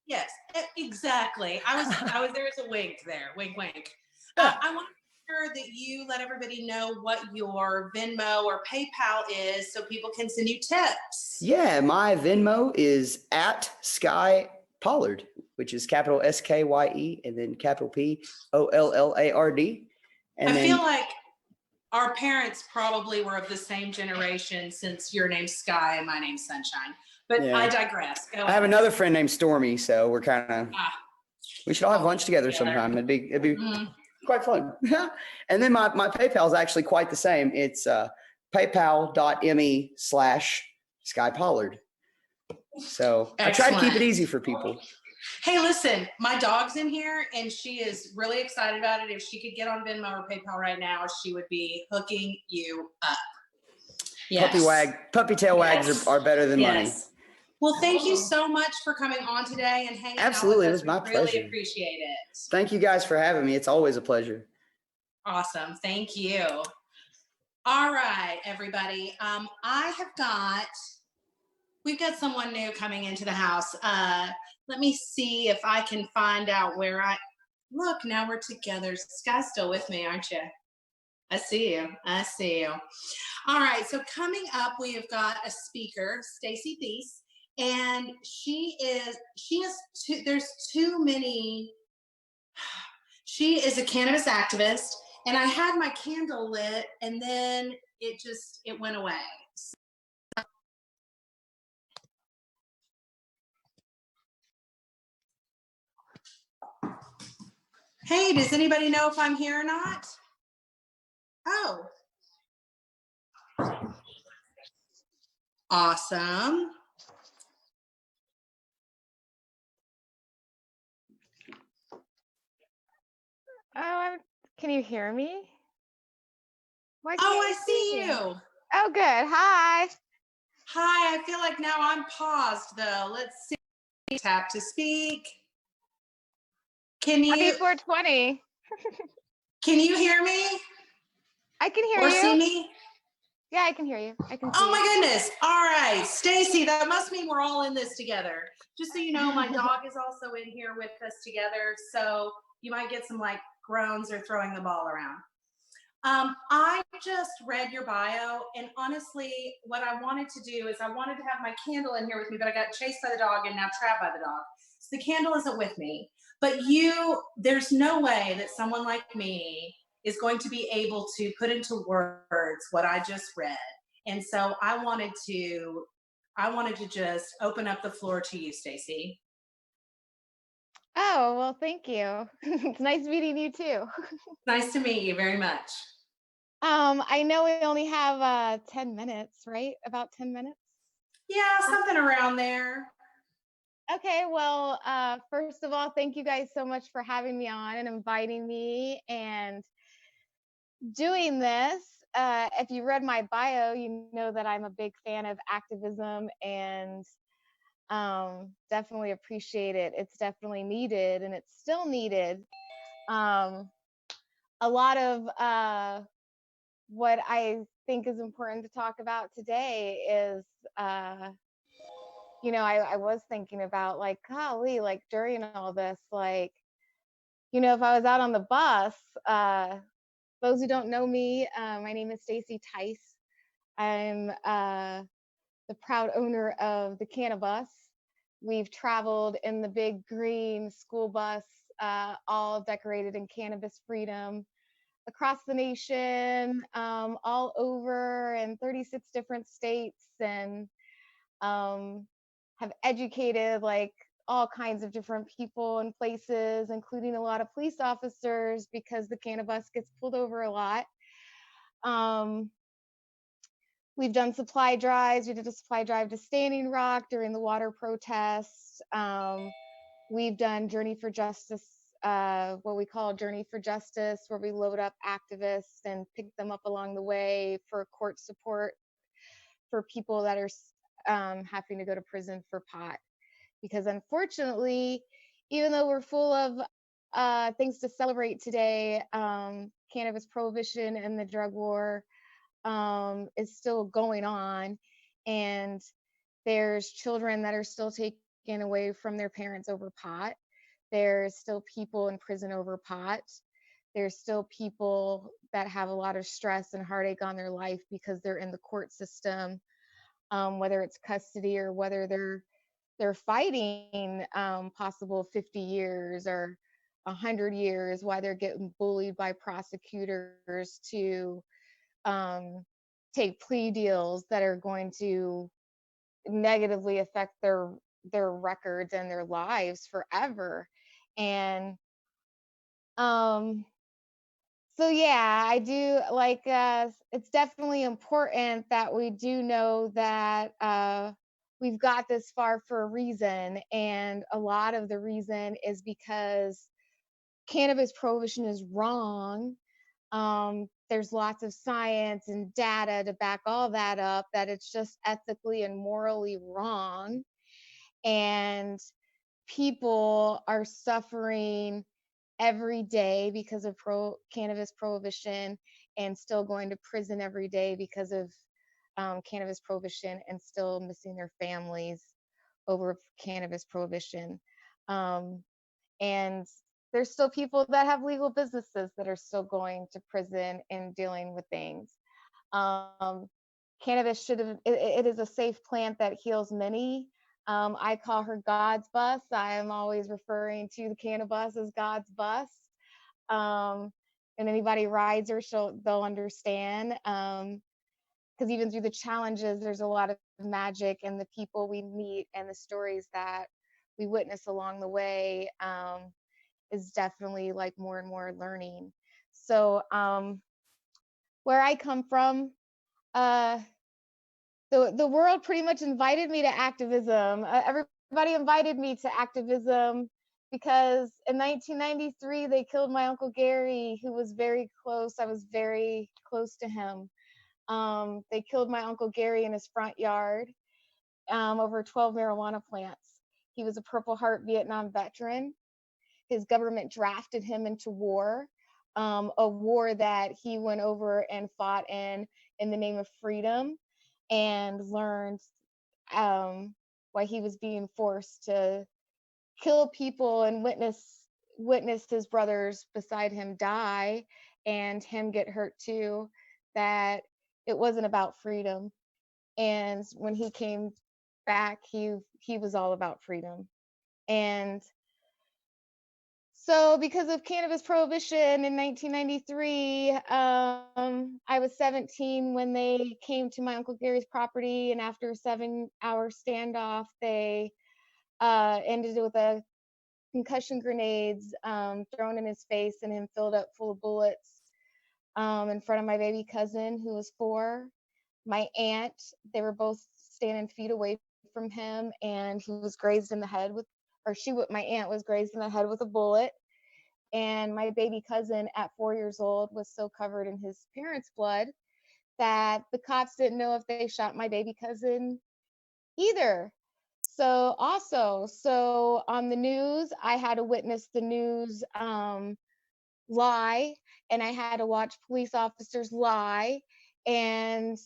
Yes, exactly. I was. There was a wink there. Wink, wink. I want to make sure that you let everybody know what your Venmo or PayPal is, so people can send you tips. Yeah, my Venmo is at Sky Pollard, which is capital SKYE and then capital POLLARD. And I then feel like our parents probably were of the same generation, since your name's Sky and my name's Sunshine. But Yeah. I digress. Go I have ahead. another friend named Stormy, so we're kind of we should all have lunch together Together. sometime. It'd be Mhm. quite fun. And then my PayPal is actually quite the same. It's paypal.me/Sky Pollard. So I try to keep it Excellent. easy for people. Hey, listen, my dog's in here and she is really excited about it. If she could get on Venmo or PayPal right now, she would be hooking you up. Yes. Puppy tail wags Yes. are better than money. Yes. Well, thank you so much for coming on today and hanging Absolutely, out it with was us. my We really pleasure. appreciate it. Thank you guys for having me. It's always a pleasure. Awesome. Thank you. All right, everybody. We've got someone new coming into the house. Let me see if I can find out look, now we're together. Sky's still with me, aren't you? I see you. I see you. All right. So coming up, we have got a speaker, Stacy Thies, and there's too many. She is a cannabis activist, and I had my candle lit, and then it went away. Hey, does anybody know if I'm here or not? Oh. Awesome. Can you hear me? Why Oh, can't I you see me? you. Oh, good. Hi. Hi, I feel like now I'm paused though. Let's see. Tap to speak. Happy 420. Can you hear me? I can hear Or you. see me? Yeah, I can hear you. I can see Oh my you. goodness. All right, Stacy, that must mean we're all in this together. Just so you know, my dog is also in here with us together. So you might get some like groans or throwing the ball around. I just read your bio, and honestly, what I wanted to do is I wanted to have my candle in here with me, but I got chased by the dog and now trapped by the dog. So the candle isn't with me. But there's no way that someone like me is going to be able to put into words what I just read. And so I wanted to just open up the floor to you, Stacy. Oh, well, thank you. It's nice meeting you too. Nice to meet you very much. I know we only have 10 minutes, right? About 10 minutes? Yeah, something around there. Okay, well, first of all, thank you guys so much for having me on and inviting me and doing this. If you read my bio, you know that I'm a big fan of activism and definitely appreciate it. It's definitely needed and it's still needed. A lot of what I think is important to talk about today is, I was thinking about like, golly, like during all this, like, if I was out on the bus, those who don't know me, my name is Stacy Thies. I'm the proud owner of the Cannabus. We've traveled in the big green school bus, all decorated in cannabis freedom, across the nation, all over in 36 different states, and have educated like all kinds of different people and places, including a lot of police officers, because the Cannabis gets pulled over a lot. We've done supply drives. We did a supply drive to Standing Rock during the water protests. We've done Journey for Justice, what we call Journey for Justice, where we load up activists and pick them up along the way for court support for people that are having to go to prison for pot. Because unfortunately, even though we're full of things to celebrate today, cannabis prohibition and the drug war is still going on. And there's children that are still taken away from their parents over pot. There's still people in prison over pot. There's still people that have a lot of stress and heartache on their life because they're in the court system, whether it's custody or whether they're fighting possible 50 years or 100 years, why they're getting bullied by prosecutors to take plea deals that are going to negatively affect their records and their lives forever. And so yeah, I do like it's definitely important that we do know that we've got this far for a reason, and a lot of the reason is because cannabis prohibition is wrong. There's lots of science and data to back all that up, that it's just ethically and morally wrong. And people are suffering every day because of cannabis prohibition, and still going to prison every day because of cannabis prohibition, and still missing their families over cannabis prohibition. And there's still people that have legal businesses that are still going to prison and dealing with things. Cannabis it is a safe plant that heals many. I call her God's bus. I am always referring to the cannabis as God's bus. And anybody rides her, they'll understand. Because even through the challenges, there's a lot of magic, and the people we meet and the stories that we witness along the way is definitely like more and more learning. So where I come from, the world pretty much invited me to activism. Everybody invited me to activism because in 1993 they killed my Uncle Gary, who was very close. I was very close to him. They killed my Uncle Gary in his front yard over 12 marijuana plants. He was a Purple Heart Vietnam veteran. His government drafted him into war, a war that he went over and fought in the name of freedom, and learned why he was being forced to kill people and witness his brothers beside him die and him get hurt too, that it wasn't about freedom. And when he came back, he was all about freedom. And so because of cannabis prohibition in 1993, I was 17 when they came to my Uncle Gary's property, and after a 7-hour standoff, they ended it with a concussion grenades thrown in his face and him filled up full of bullets in front of my baby cousin, who was 4, my aunt. They were both standing feet away from him, and he was grazed in the head with, my aunt was grazed in the head with a bullet. And my baby cousin at 4 years old was so covered in his parents' blood that the cops didn't know if they shot my baby cousin either. So on the news, I had to witness the news lie, and I had to watch police officers lie. And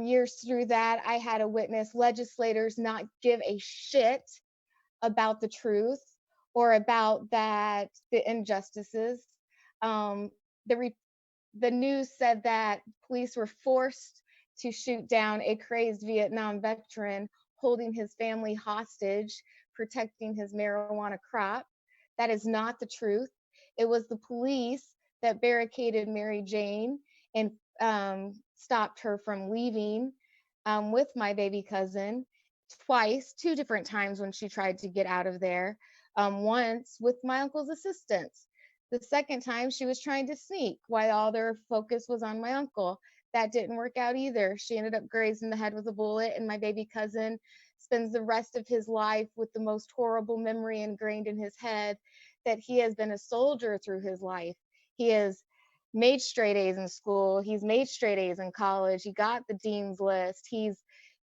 years through that, I had to witness legislators not give a shit about the truth or about the injustices. The news said that police were forced to shoot down a crazed Vietnam veteran holding his family hostage, protecting his marijuana crop. That is not the truth. It was the police that barricaded Mary Jane and stopped her from leaving with my baby cousin twice, 2 different times when she tried to get out of there. Once with my uncle's assistance. The second time she was trying to sneak while all their focus was on my uncle. that didn't work out either. She ended up grazed in the head with a bullet, and my baby cousin spends the rest of his life with the most horrible memory ingrained in his head that he has been a soldier through his life. He has made straight A's in school. He's made straight A's in college. He got the dean's list. He's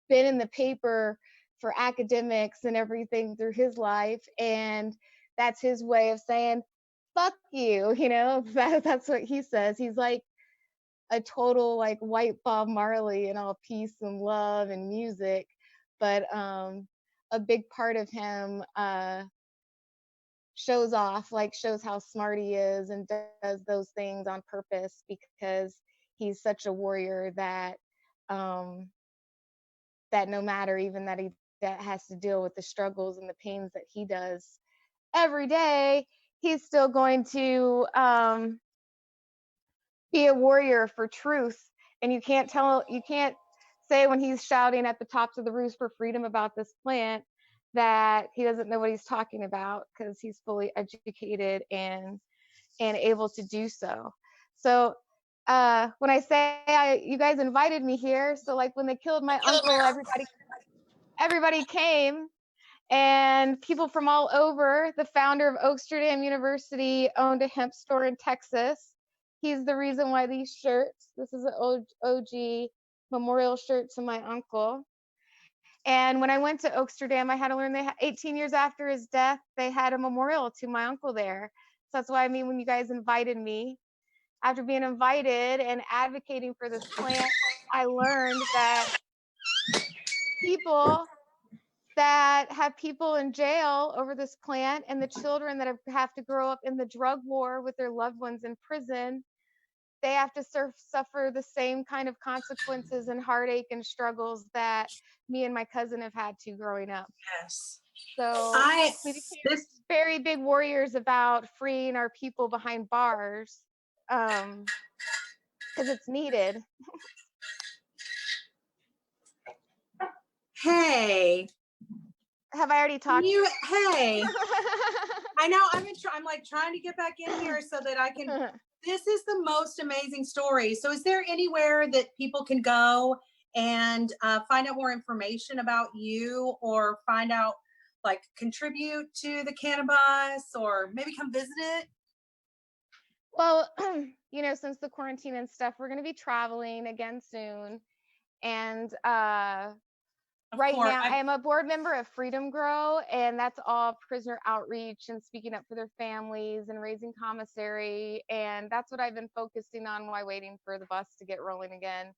been in the paper for academics and everything through his life. And that's his way of saying, fuck you, you know, that's what he says. He's like a total like white Bob Marley and all peace and love and music. But a big part of him shows off, like shows how smart he is and does those things on purpose because he's such a warrior that that no matter even that he that has to deal with the struggles and the pains that he does every day, he's still going to be a warrior for truth. And you can't say when he's shouting at the tops of the roofs for freedom about this plant that he doesn't know what he's talking about, because he's fully educated and able to do so. So when I say you guys invited me here, so like when they killed my uncle, everybody came, and people from all over. The founder of Oaksterdam University owned a hemp store in Texas. He's the reason why these shirts, this is an OG memorial shirt to my uncle. And when I went to Oaksterdam, I had to learn 18 years after his death, they had a memorial to my uncle there. So that's why I mean, when you guys invited me, after being invited and advocating for this plant, I learned that people that have people in jail over this plant and the children that have to grow up in the drug war with their loved ones in prison, they have to suffer the same kind of consequences and heartache and struggles that me and my cousin have had to growing up. Yes. So we became very big warriors about freeing our people behind bars because it's needed. Hey. Have I already talked? Hey. I know. I'm like trying to get back in here so that I can. This is the most amazing story. So is there anywhere that people can go and find out more information about you, or find out, like, contribute to the cannabis, or maybe come visit it? Well, you know, since the quarantine and stuff, we're going to be traveling again soon. And right now, I am a board member of Freedom Grow, and that's all prisoner outreach and speaking up for their families and raising commissary. And that's what I've been focusing on while waiting for the bus to get rolling again.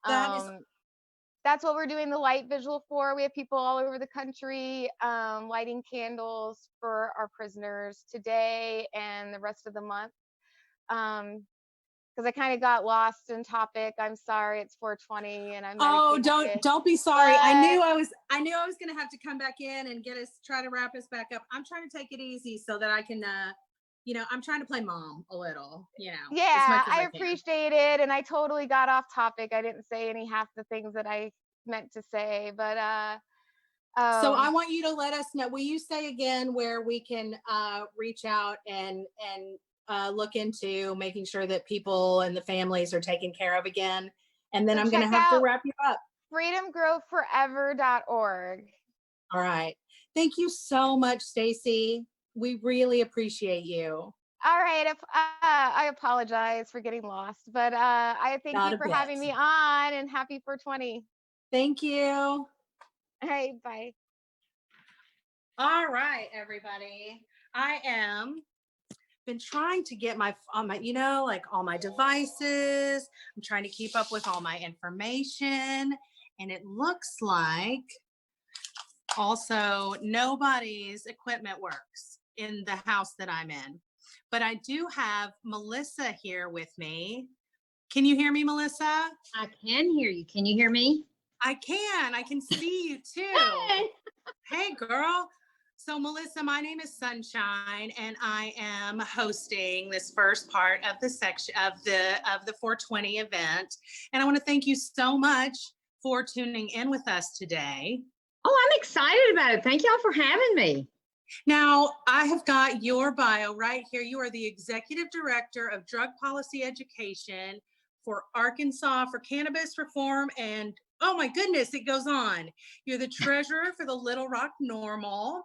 That's what we're doing the light visual for. We have people all over the country lighting candles for our prisoners today and the rest of the month. Because I kind of got lost in topic. I'm sorry, it's 420 and I'm don't be sorry. I knew I was gonna have to come back in and try to wrap us back up. I'm trying to take it easy so that I can you know, I'm trying to play mom a little, you know. Yeah, I appreciate it. And I totally got off topic. I didn't say half the things that I meant to say, but so I want you to let us know. Will you say again where we can reach out and look into making sure that people and the families are taken care of again? And then I'm going to have to wrap you up. freedomgrowforever.org. All right. Thank you so much, Stacy. We really appreciate you. All right. I apologize for getting lost, but I thank you for having me on, and happy 420. Thank you. All right. Bye. All right, everybody. I am been trying to get all my devices. I'm trying to keep up with all my information, and it looks like also nobody's equipment works in the house that I'm in. But I do have Melissa here with me. Can you hear me, Melissa? I can hear you. Can you hear me? I can see you too. Hey, girl. So Melissa, my name is Sunshine, and I am hosting this first part of the section of the 420 event. And I want to thank you so much for tuning in with us today. Oh, I'm excited about it. Thank y'all for having me. Now, I have got your bio right here. You are the Executive Director of Drug Policy Education for Arkansas for Cannabis Reform. And oh my goodness, it goes on. You're the treasurer for the Little Rock Normal.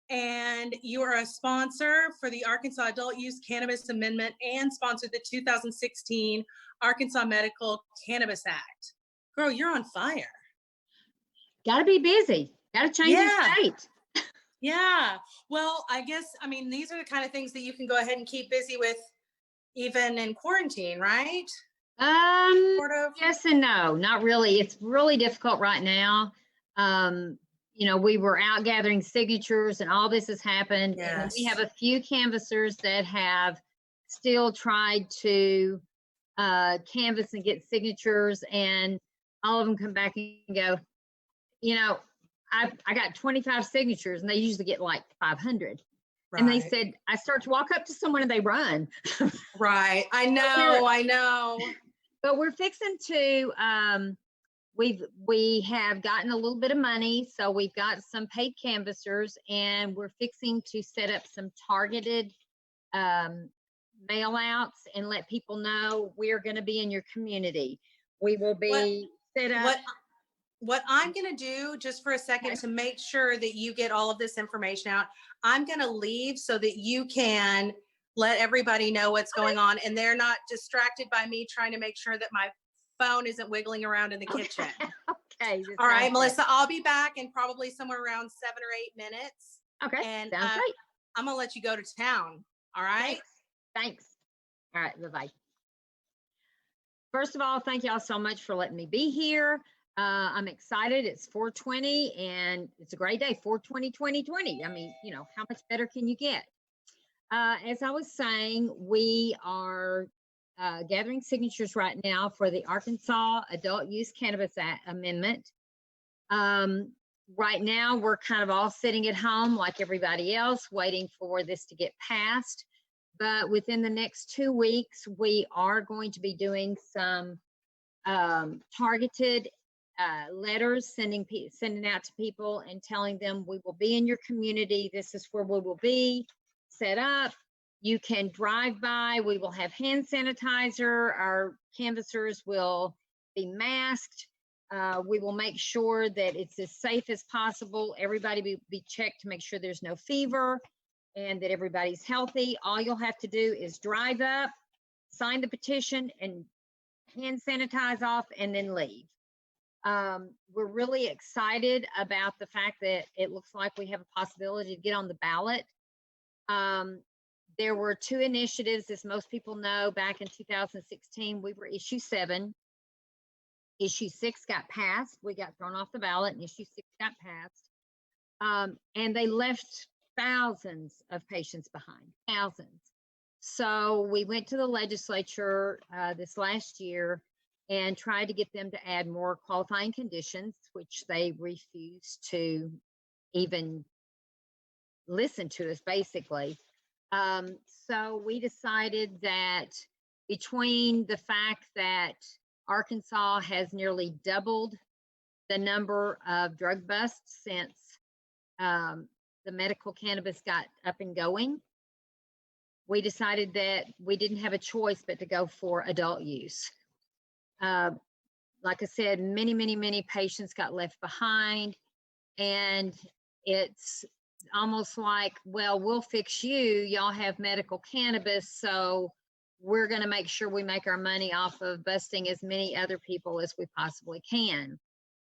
And you are a sponsor for the Arkansas Adult Use Cannabis Amendment and sponsored the 2016 Arkansas Medical Cannabis Act. Girl, you're on fire. Got to be busy. Got to change Yeah. the state. Yeah. Well, I guess, I mean, these are the kind of things that you can go ahead and keep busy with even in quarantine, right? Sort of. Yes and no, not really. It's really difficult right now. We were out gathering signatures and all this has happened. And then we Yes. have a few canvassers that have still tried to canvass and get signatures, and all of them come back and go, I got 25 signatures, and they usually get like 500. And they Right. said, I start to walk up to someone and they run. Right. I know. But we're fixing to, we have gotten a little bit of money, so we've got some paid canvassers, and we're fixing to set up some targeted mail outs and let people know we're going to be in your community. We will be set up. What I'm going to do just for a second to make sure that you get all of this information out, I'm going to leave so that you can let everybody know what's going on and they're not distracted by me trying to make sure that my phone isn't wiggling around in the kitchen. Okay. All right, Melissa, I'll be back in probably somewhere around 7 or 8 minutes. Okay. And Sounds great. I'm going to let you go to town. All right. Thanks. All right. Bye-bye. First of all, thank y'all so much for letting me be here. I'm excited. It's 420 and it's a great day. 4/20/2020. I mean, how much better can you get? As I was saying, we are gathering signatures right now for the Arkansas Adult Use Cannabis Amendment. Right now, we're kind of all sitting at home like everybody else, waiting for this to get passed. But within the next 2 weeks, we are going to be doing some targeted letters, sending out to people and telling them we will be in your community. This is where we will be set up. You can drive by. We will have hand sanitizer. Our canvassers will be masked. We will make sure that it's as safe as possible. Everybody be checked to make sure there's no fever and that everybody's healthy. All you'll have to do is drive up, sign the petition, and hand sanitize off, and then leave. We're really excited about the fact that it looks like we have a possibility to get on the ballot. There were 2 initiatives, as most people know. Back in 2016, we were issue 7. Issue 6 got passed. We got thrown off the ballot, and issue 6 got passed. And they left thousands of patients behind, thousands. So we went to the legislature this last year and tried to get them to add more qualifying conditions, which they refused to even listen to us, basically. So we decided that between the fact that Arkansas has nearly doubled the number of drug busts since the medical cannabis got up and going, we decided that we didn't have a choice but to go for adult use. Like I said, many, many, many patients got left behind, and it's almost like, well, we'll fix you. Y'all have medical cannabis, so we're going to make sure we make our money off of busting as many other people as we possibly can.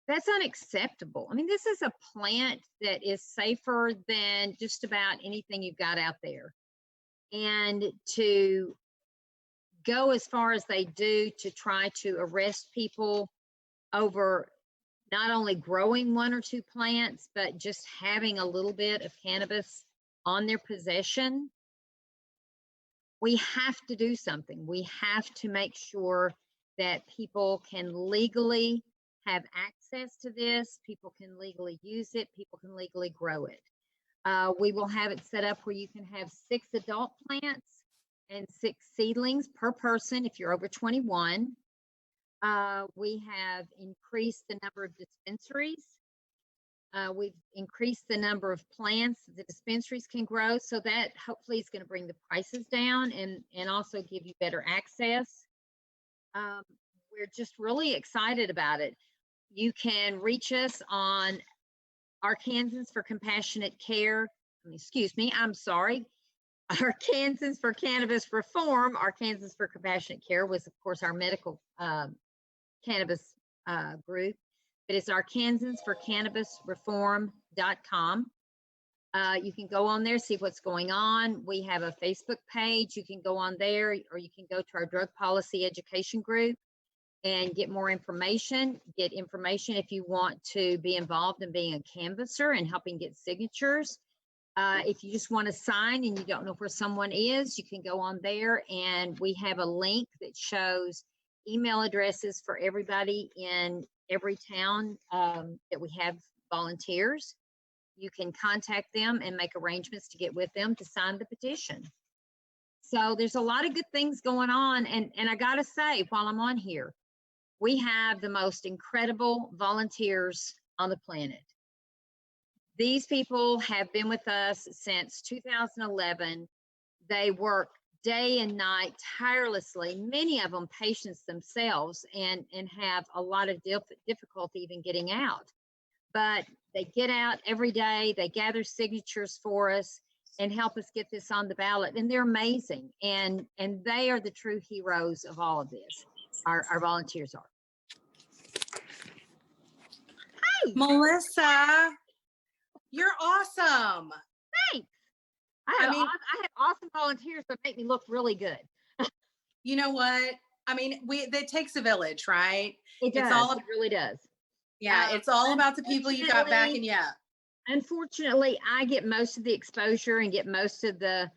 That's unacceptable. I mean, this is a plant that is safer than just about anything you've got out there. And to go as far as they do to try to arrest people over not only growing 1 or 2 plants, but just having a little bit of cannabis on their possession, we have to do something. We have to make sure that people can legally have access to this, people can legally use it, people can legally grow it. We will have it set up where you can have 6 adult plants and 6 seedlings per person if you're over 21. We have increased the number of dispensaries. We've increased the number of plants the dispensaries can grow, so that hopefully is going to bring the prices down and also give you better access. we're just really excited about it. You can reach us on Arkansans for Compassionate Care. Excuse me, I'm sorry. Arkansans for Cannabis Reform. Arkansans for Compassionate Care was, of course, our medical cannabis group, but it's arkansasforcannabisreform.com. You can go on there, see what's going on. We have a Facebook page. You can go on there, or you can go to our drug policy education group and get more information. Get information if you want to be involved in being a canvasser and helping get signatures. If you just want to sign and you don't know where someone is, you can go on there, and we have a link that shows email addresses for everybody in every town that we have volunteers. You can contact them and make arrangements to get with them to sign the petition. So there's a lot of good things going on. And I gotta say, while I'm on here, we have the most incredible volunteers on the planet. These people have been with us since 2011. They work day and night tirelessly, many of them patients themselves, and have a lot of difficulty even getting out. But they get out every day, they gather signatures for us and help us get this on the ballot. And they're amazing. And they are the true heroes of all of this. Our volunteers are. Hi, Melissa, you're awesome. Thanks. I have awesome volunteers that make me look really good. You know what? I mean, it takes a village, right? It does. It's all, it really does. Yeah, it's all about the people you got backing you up. Unfortunately, I get most of the exposure and get most of the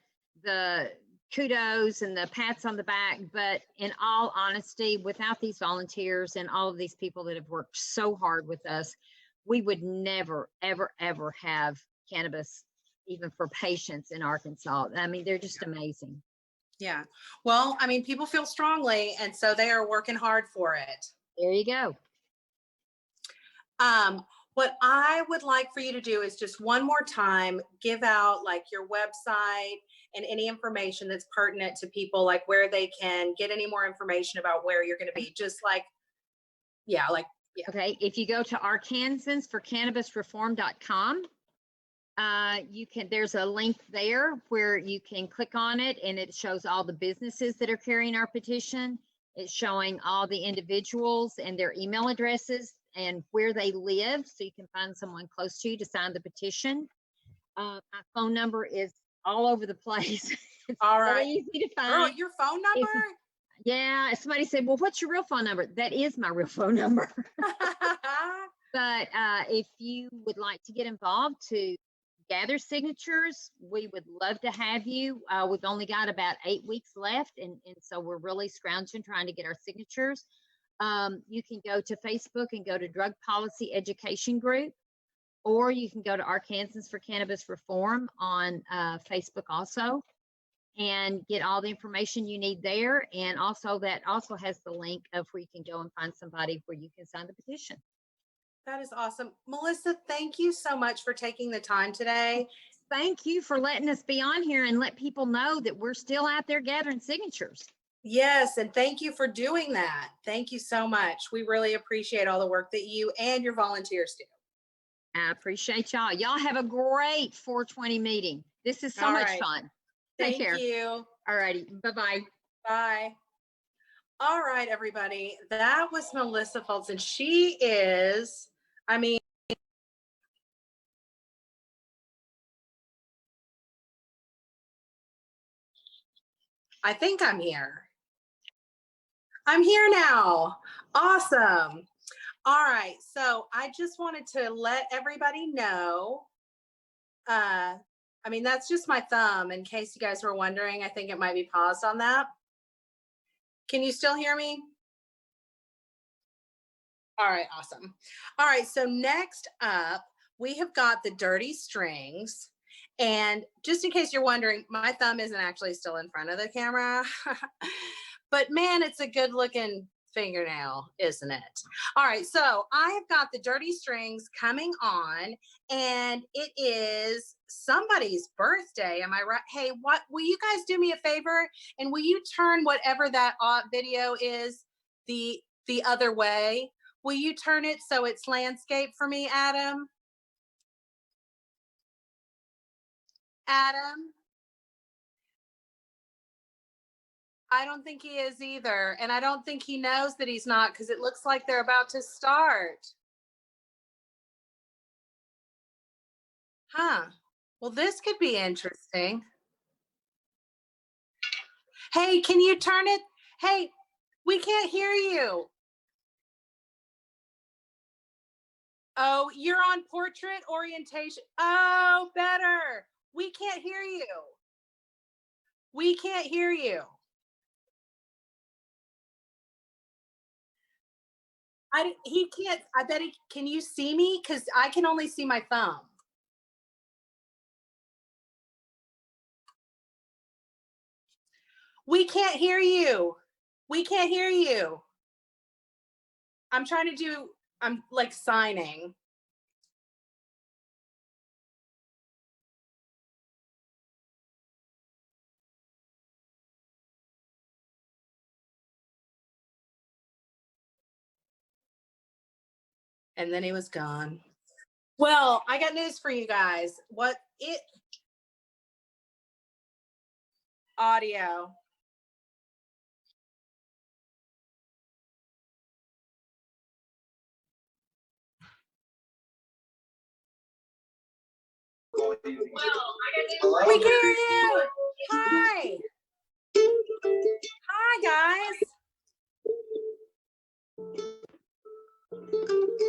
kudos and the pats on the back. But in all honesty, without these volunteers and all of these people that have worked so hard with us, we would never, ever, ever have cannabis even for patients in Arkansas. I mean, they're just amazing. Yeah. Well, I mean, people feel strongly, and so they are working hard for it. There you go. What I would like for you to do is just one more time, give out like your website and any information that's pertinent to people, like where they can get any more information about where you're going to be. Just like, yeah. Okay. If you go to arkansasforcannabisreform.com, there's a link there where you can click on it, and it shows all the businesses that are carrying our petition. It's showing all the individuals and their email addresses and where they live, so you can find someone close to you to sign the petition. My phone number is all over the place. It's all right. really easy to find. Girl, your phone number? Yeah. Somebody said, well, what's your real phone number? That is my real phone number. But if you would like to get involved to gather signatures, we would love to have you. We've only got about 8 weeks left, and so we're really scrounging trying to get our signatures. You can go to Facebook and go to Drug Policy Education Group, or you can go to Arkansans for Cannabis Reform on Facebook also, and get all the information you need there. And also that also has the link of where you can go and find somebody where you can sign the petition. That is awesome. Melissa, thank you so much for taking the time today. Thank you for letting us be on here and let people know that we're still out there gathering signatures. Yes, and thank you for doing that. Thank you so much. We really appreciate all the work that you and your volunteers do. I appreciate y'all. Y'all have a great 420 meeting. This is so much fun. Take care. Thank you. All righty. Bye-bye. Bye. All right, everybody. That was Melissa Fulton. She is, I mean, I think I'm here. I'm here now. Awesome. All right. So I just wanted to let everybody know. I mean, that's just my thumb in case you guys were wondering. I think it might be paused on that. Can you still hear me? All right. Awesome. All right. So next up, we have got the Dirty Strings. And just in case you're wondering, my thumb isn't actually still in front of the camera. But man, it's a good looking fingernail, isn't it? All right, so I have got the Dirty Strings coming on, and it is somebody's birthday. Am I right? Hey, what will you guys do me a favor, and will you turn whatever that video is the other way. Will you turn it so it's landscape for me, Adam? Adam? I don't think he is either. And I don't think he knows that he's not, because it looks like they're about to start. Huh. Well, this could be interesting. Hey, can you turn it? Hey, we can't hear you. Oh, you're on portrait orientation. Oh, better. We can't hear you. We can't hear you. He can't, I bet he, can you see me? Because I can only see my thumb. We can't hear you. We can't hear you. I'm trying to do, I'm like signing. And then he was gone. Well, I got news for you guys. Audio. We can hear you. Hi. Hi, guys.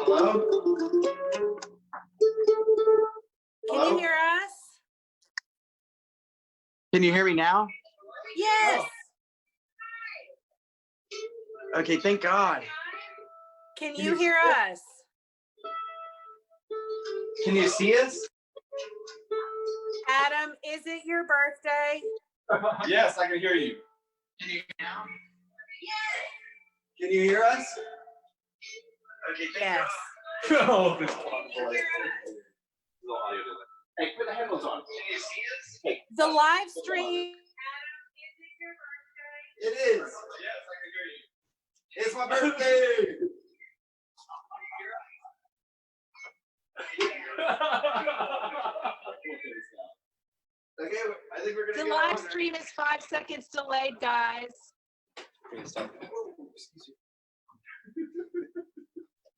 Hello? Can you hear us? Can you hear me now? Yes. Okay, thank God. Can you hear us? Can you see us? Adam, is it your birthday? Yes, I can hear you. Can you hear now? Can you hear us? Okay, thank Yes. God. Oh, this Hey, put the headphones on. Can you see us? Hey. The live stream. It is. Yes, I can hear you. It's my birthday. Okay, I think we're gonna The get live on stream is 5 seconds delayed, guys.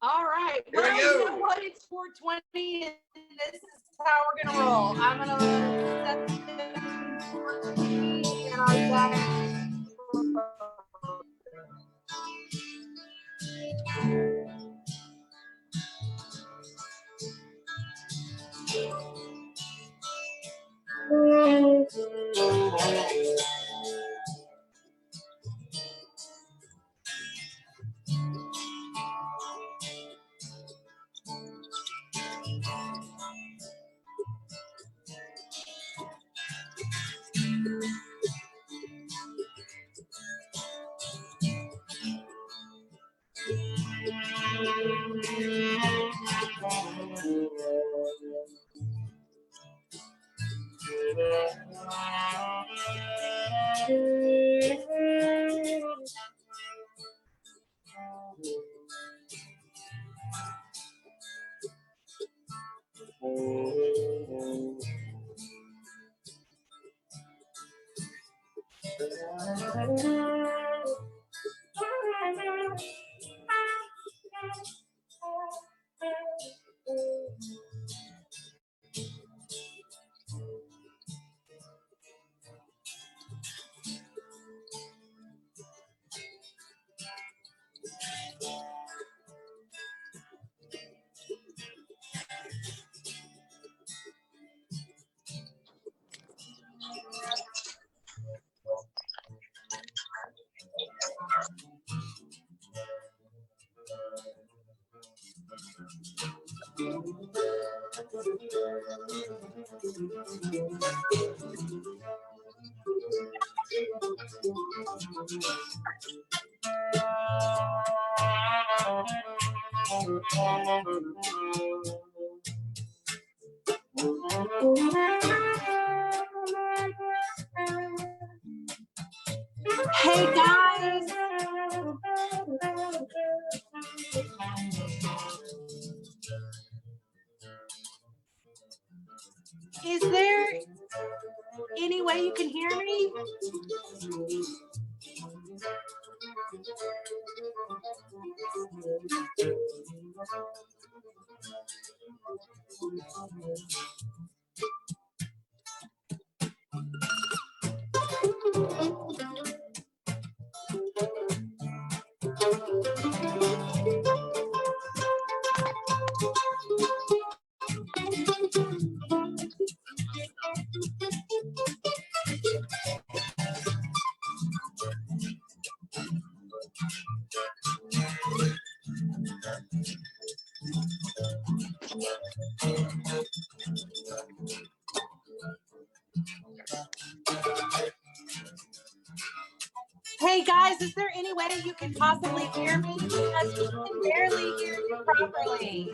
All right. Here we Well, go. you know what? It's 4:20, and this is how we're gonna roll. I'm gonna set the 4:20 and our back. Hey guys, Is there any way you can hear me? Hey guys, is there any way you can possibly hear me? Because we can barely hear you properly.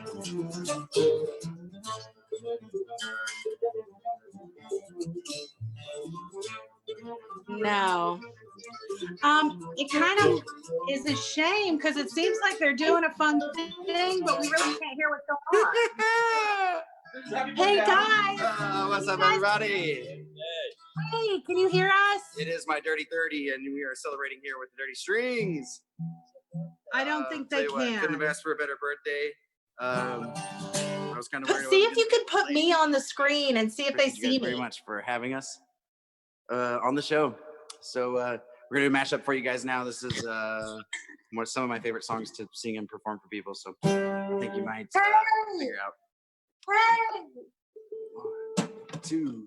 No. It kind of is a shame because it seems like they're doing a fun thing, but we really can't hear what's going on. Hey guys. What's up, Guys. everybody? Hey, can you hear us? It is my Dirty 30, and we are celebrating here with the Dirty Strings. I don't think Tell they you what, couldn't have can. asked for a better birthday. I was kind of worried. See if you could put me on the screen and see if they Thank you guys see very me. much for having us on the show. So we're gonna do a mashup for you guys now. This is some of my favorite songs to sing and perform for people. So I think you might figure out. 1, 2.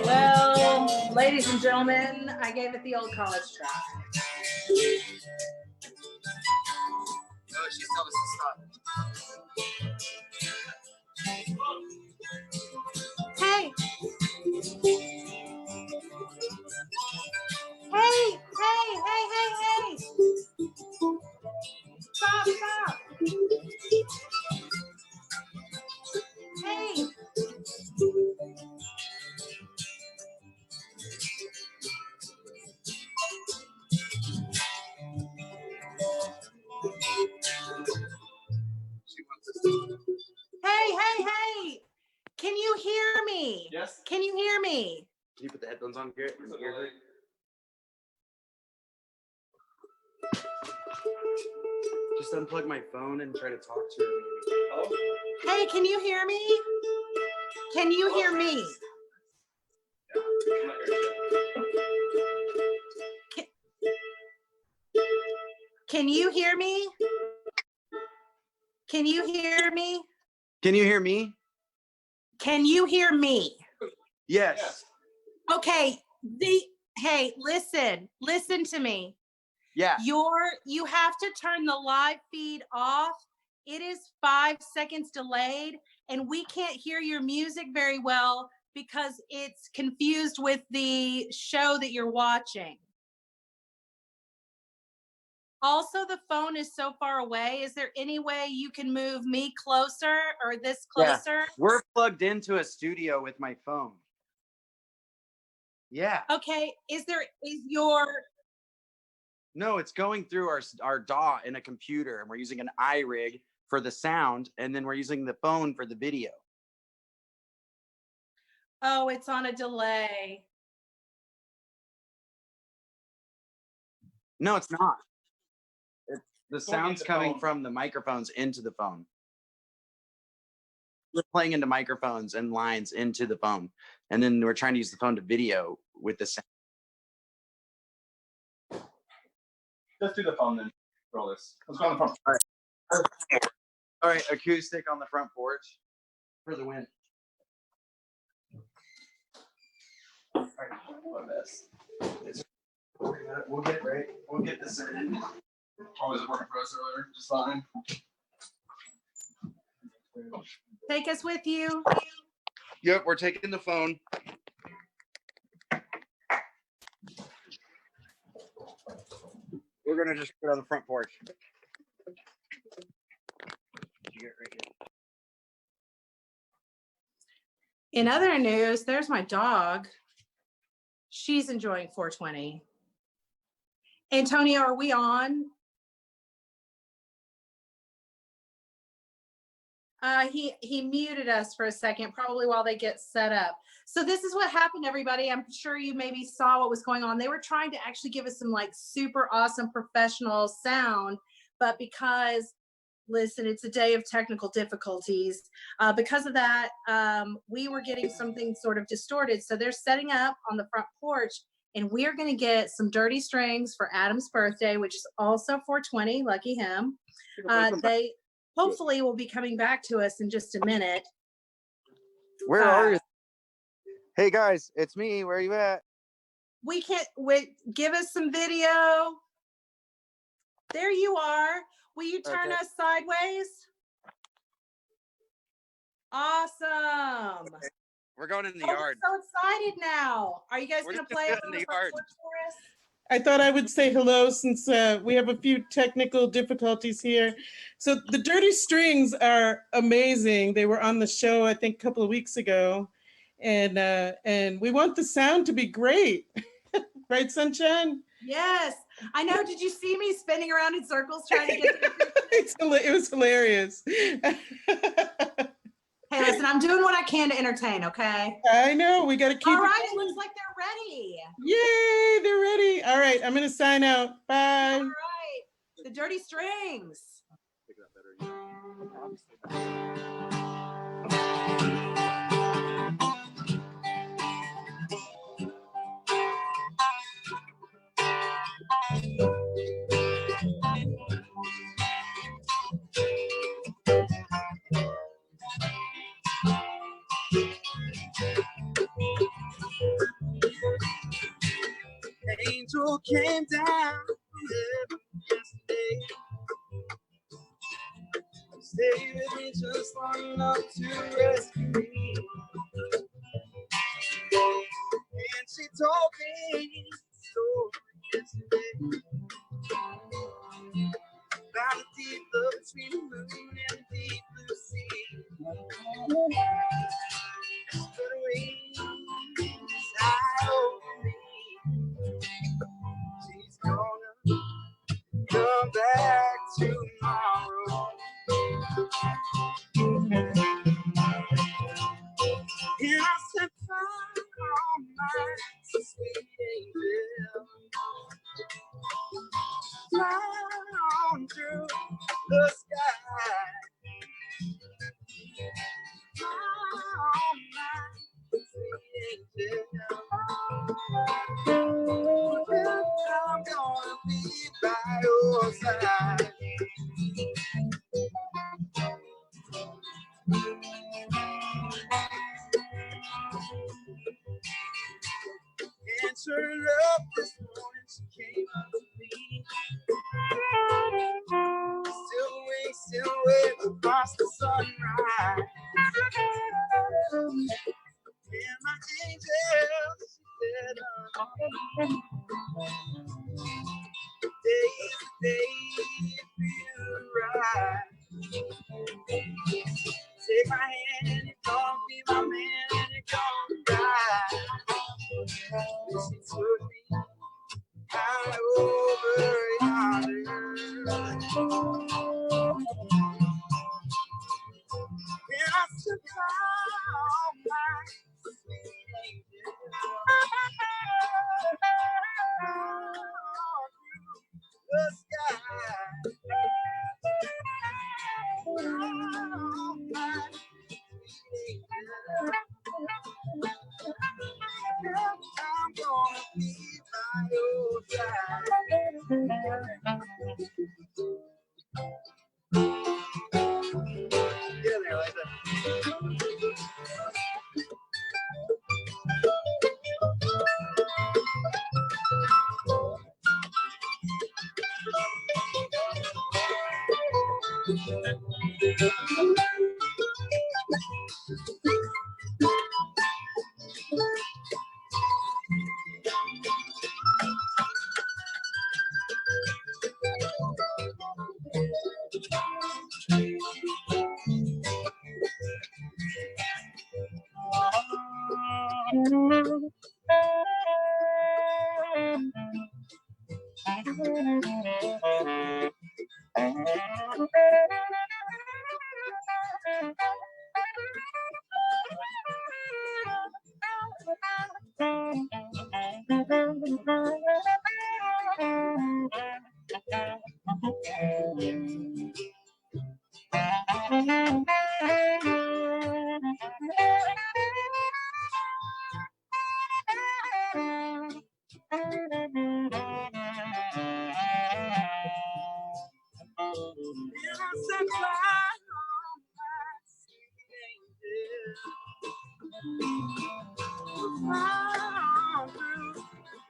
Well, ladies and gentlemen, I gave it the old college try. No, she's telling us to stop. Hey. Hey, hey, hey, hey, hey. Stop, stop. Hey. Hey, hey, hey. Can you hear me? Yes. Can you hear me? Can you put the headphones on, Garrett? Just unplug my phone and try to talk to her. Oh. Hey, can you hear me? Can you hear me? Can you hear me? Can you hear me? Can you hear me? Can you hear me? Yes. Okay, hey, listen to me. Yeah. You have to turn the live feed off. It is 5 seconds delayed and we can't hear your music very well because it's confused with the show that you're watching. Also, the phone is so far away. Is there any way you can move me closer or this closer? Yeah. We're plugged into a studio with my phone. Yeah. Okay, is your No, it's going through our DAW in a computer, and we're using an iRig for the sound, and then we're using the phone for the video. Oh, it's on a delay. No, it's not. The sound's coming from the microphones into the phone. We're playing into microphones and lines into the phone, and then we're trying to use the phone to video with the sound. Let's do the phone then. Roll this. Let's go on the front. All right. All right, acoustic on the front porch for the win. All right, my best. We'll get it right. We'll get this in. Oh, was it working for us earlier? Just fine. Take us with you. Yep, we're taking the phone. We're gonna just put it on the front porch. In other news, there's my dog. She's enjoying 420. Antonio, are we on? He muted us for a second, probably while they get set up. So this is what happened, everybody. I'm sure you maybe saw what was going on. They were trying to actually give us some like super awesome professional sound, but because, listen, it's a day of technical difficulties. Because of that, we were getting something sort of distorted. So they're setting up on the front porch, and we are going to get some Dirty Strings for Adam's birthday, which is also 420. Lucky him. They hopefully will be coming back to us in just a minute. Where are you? Hey guys, it's me. Where are you at? We can't wait. Give us some video. There you are. Will you turn us sideways? Awesome. We're going in the Oh, yard. I'm so excited now. Are you guys We're going to just play in it on the the front yard. porch for us? I thought I would say hello since we have a few technical difficulties here. So the Dirty Strings are amazing. They were on the show, I think, a couple of weeks ago. And we want the sound to be great. Right, Sunshine? Yes. I know. Did you see me spinning around in circles trying to get to the It was hilarious. Hey, listen, I'm doing what I can to entertain, okay? I know. We got to keep All it right. It going. looks like they're ready. Yay, they're ready. All right, I'm going to sign out. Bye. All right. The Dirty Strings. Angel came down yesterday. Stay with me just long enough to rescue me. And she told me so yesterday about a deep love between the moon and the deep blue sea. But wings high over me. She's gonna come back tomorrow. And I said, oh my sweet angel, fly on through the sky. Oh my sweet angel, I'm gonna be by your side. And sure enough, this morning she came up to me. Still awake across the sunrise. And my angel, she said, today's the day for you to ride. Take my hand, you're gonna be my man, and you're gonna ride. She took me high over yonder. And I said, oh my sweet angel, the sky. Oh my sweet angel, I'm gonna be by your side. Get in there, Liza.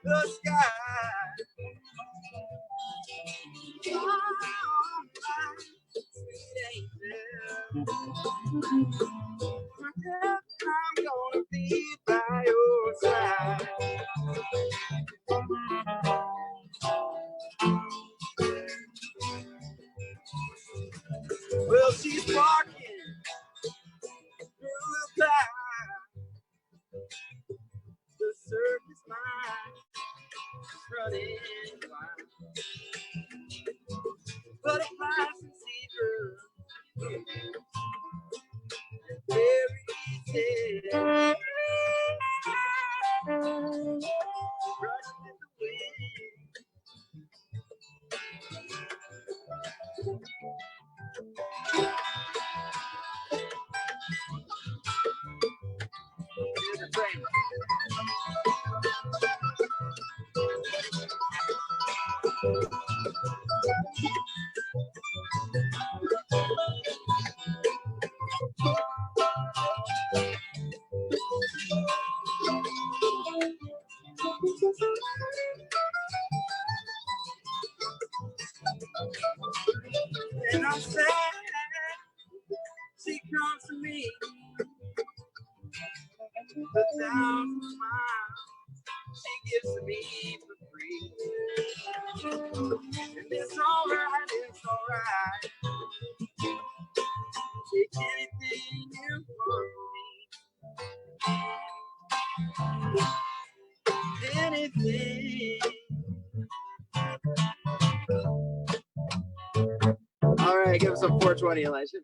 The sky. I'm gonna be by your side. Well, she's walking through the clouds. The surface line is running wild. Butterflies and zebras, fairy tales, rushing in the wind. Here's the train. And I'm sad she comes to me, the thousand miles she gives to me for free. And it's alright, it's alright. Take anything you want from me. Anything. All right, give us some 420, Elijah.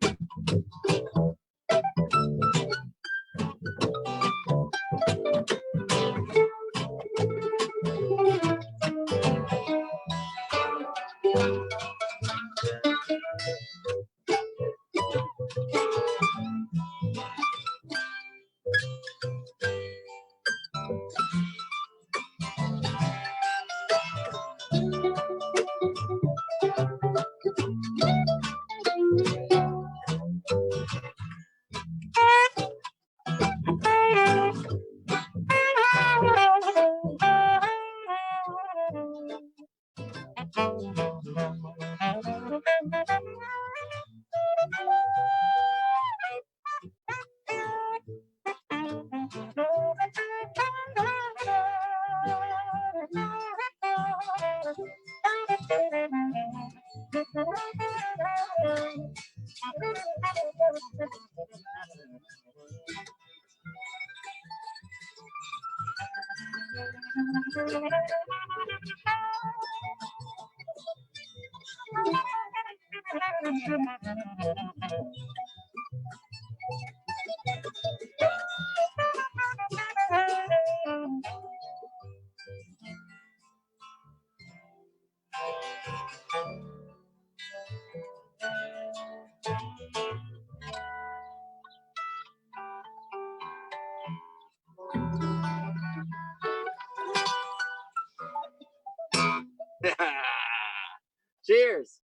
Cheers.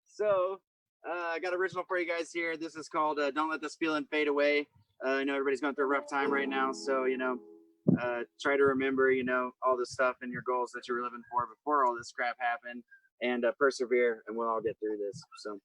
So, I got original for you guys here. This is called Don't Let This Feeling Fade Away. I know everybody's going through a rough time right now. So, try to remember, all the stuff and your goals that you were living for before all this crap happened, and persevere, and we'll all get through this. So.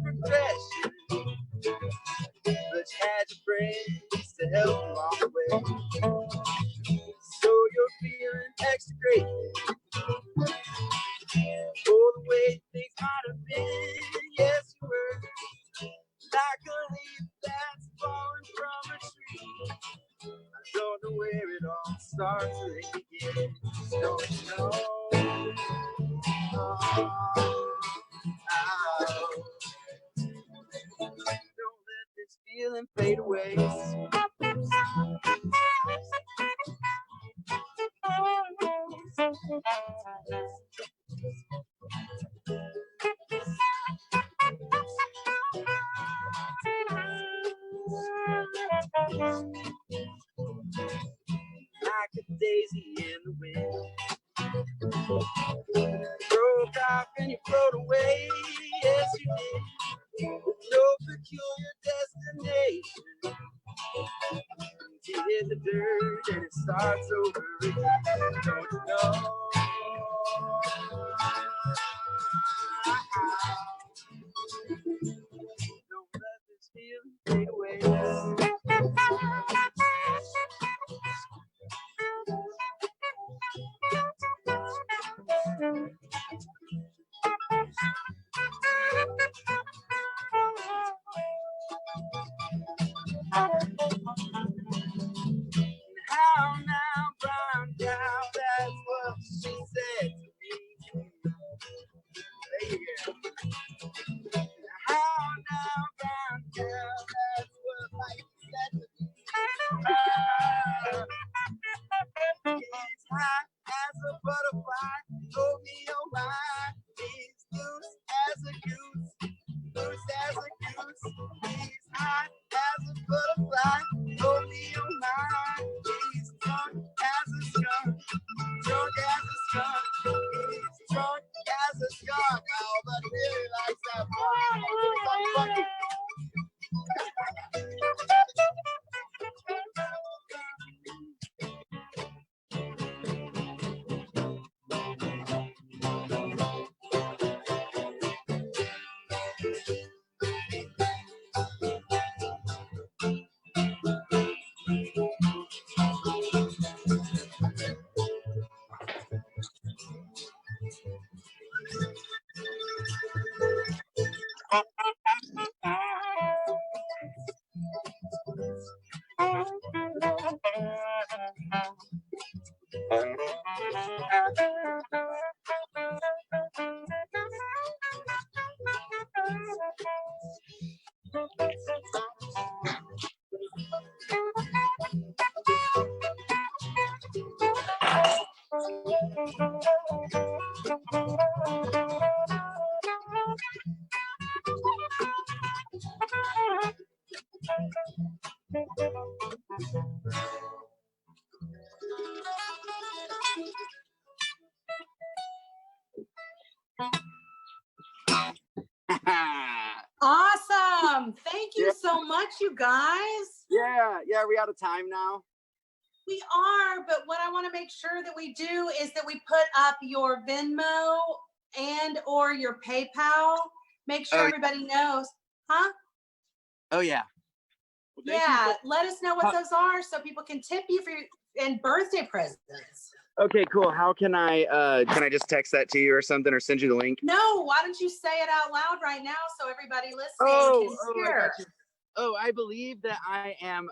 progression, but you had your friends to help along the way. So you're feeling extra great for the way things might have been. Yes, you were like a leaf that's fallen from a tree. I don't know where it all starts or it begins. Don't you know? Don't let this feeling fade away. Like a daisy in the wind, broke off and you float away. Yes, you did. With no peculiar destination, you hit the dirt and it starts over again. Don't you know? Don't let this feeling fade away. How now, brown cow, that's what she said to me. Yeah. How now, brown cow, that's what life said to me. It's hot as a butterfly, oh me, oh my. It's loose as a goose, loose as a goose. He's hot as a butterfly, oh me, oh my. He's drunk as a skunk, drunk as a skunk. He's drunk as a skunk, oh, but he really likes that fun. Awesome. Thank you so much, you guys. Yeah, we out of time now. We are, but what I want to make sure that we do is that we put up your Venmo and or your PayPal. Make sure everybody knows. Huh? Oh yeah. Yeah, let us know what those are so people can tip you for your and birthday presents. Okay, cool. How can I just text that to you or something, or send you the link? No, why don't you say it out loud right now so everybody listening can I hear? got you. Oh, I believe that I am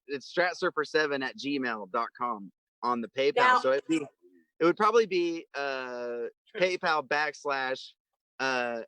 it's stratsurfer7@gmail.com on the PayPal. Now, so it would probably be PayPal /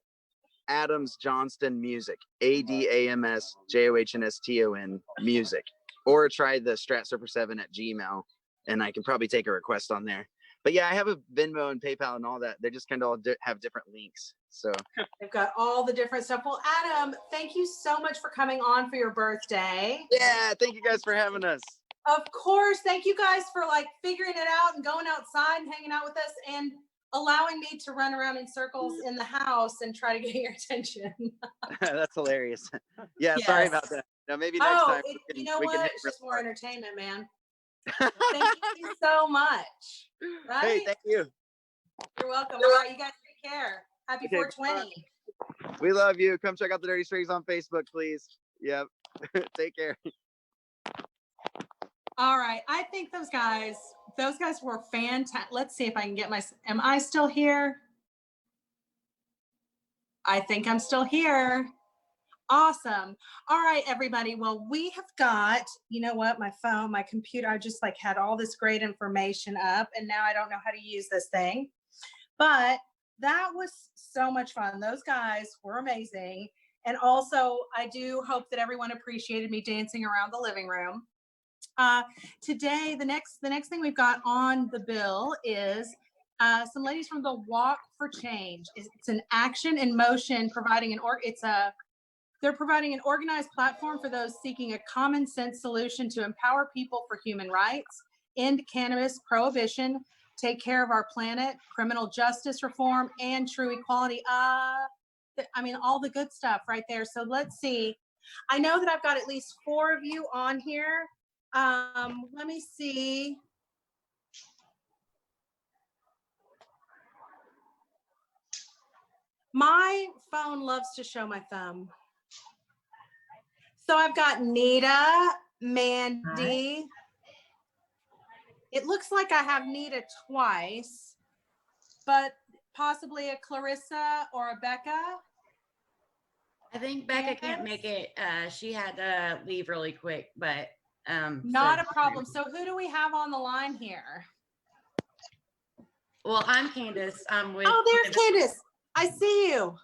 Adams Johnston Music, ADAMSJOHNSTON music, or try the stratsurfer7@gmail, and I can probably take a request on there. But yeah, I have a Venmo and PayPal and all that. They just kind of all have different links. So they've got all the different stuff. Well, Adam, thank you so much for coming on for your birthday. Yeah, thank you guys for having us. Of course, thank you guys for like figuring it out and going outside and hanging out with us and allowing me to run around in circles in the house and try to get your attention. That's hilarious. Yeah, sorry about that. No, maybe next time. You know what? It's just more entertainment, man. Thank you so much. Right? Hey, thank you. You're welcome. All right, you guys take care. Happy 420. We love you. Come check out the Dirty Strings on Facebook, please. Yep. Take care. All right. I think those guys were fantastic. Let's see if I can get am I still here? I think I'm still here. Awesome. All right, everybody. Well, we have got, you know what, my phone, my computer, I just like had all this great information up and now I don't know how to use this thing. But that was so much fun. Those guys were amazing. And also, I do hope that everyone appreciated me dancing around the living room. Today, the next thing we've got on the bill is some ladies from the Walk for Change. It's an action in motion, providing they're providing an organized platform for those seeking a common sense solution to empower people for human rights, end cannabis prohibition, take care of our planet, criminal justice reform, and true equality. I mean, all the good stuff right there. So let's see. I know that I've got at least 4 of you on here. Let me see. My phone loves to show my thumb. So I've got Nita, Mandy. It looks like I have Nita twice, but possibly a Clarissa or a Becca. I think Becca can't make it. She had to leave really quick, but not a problem. So who do we have on the line here? Well, I'm Candace. I'm with. Oh, there's Candace. I see you.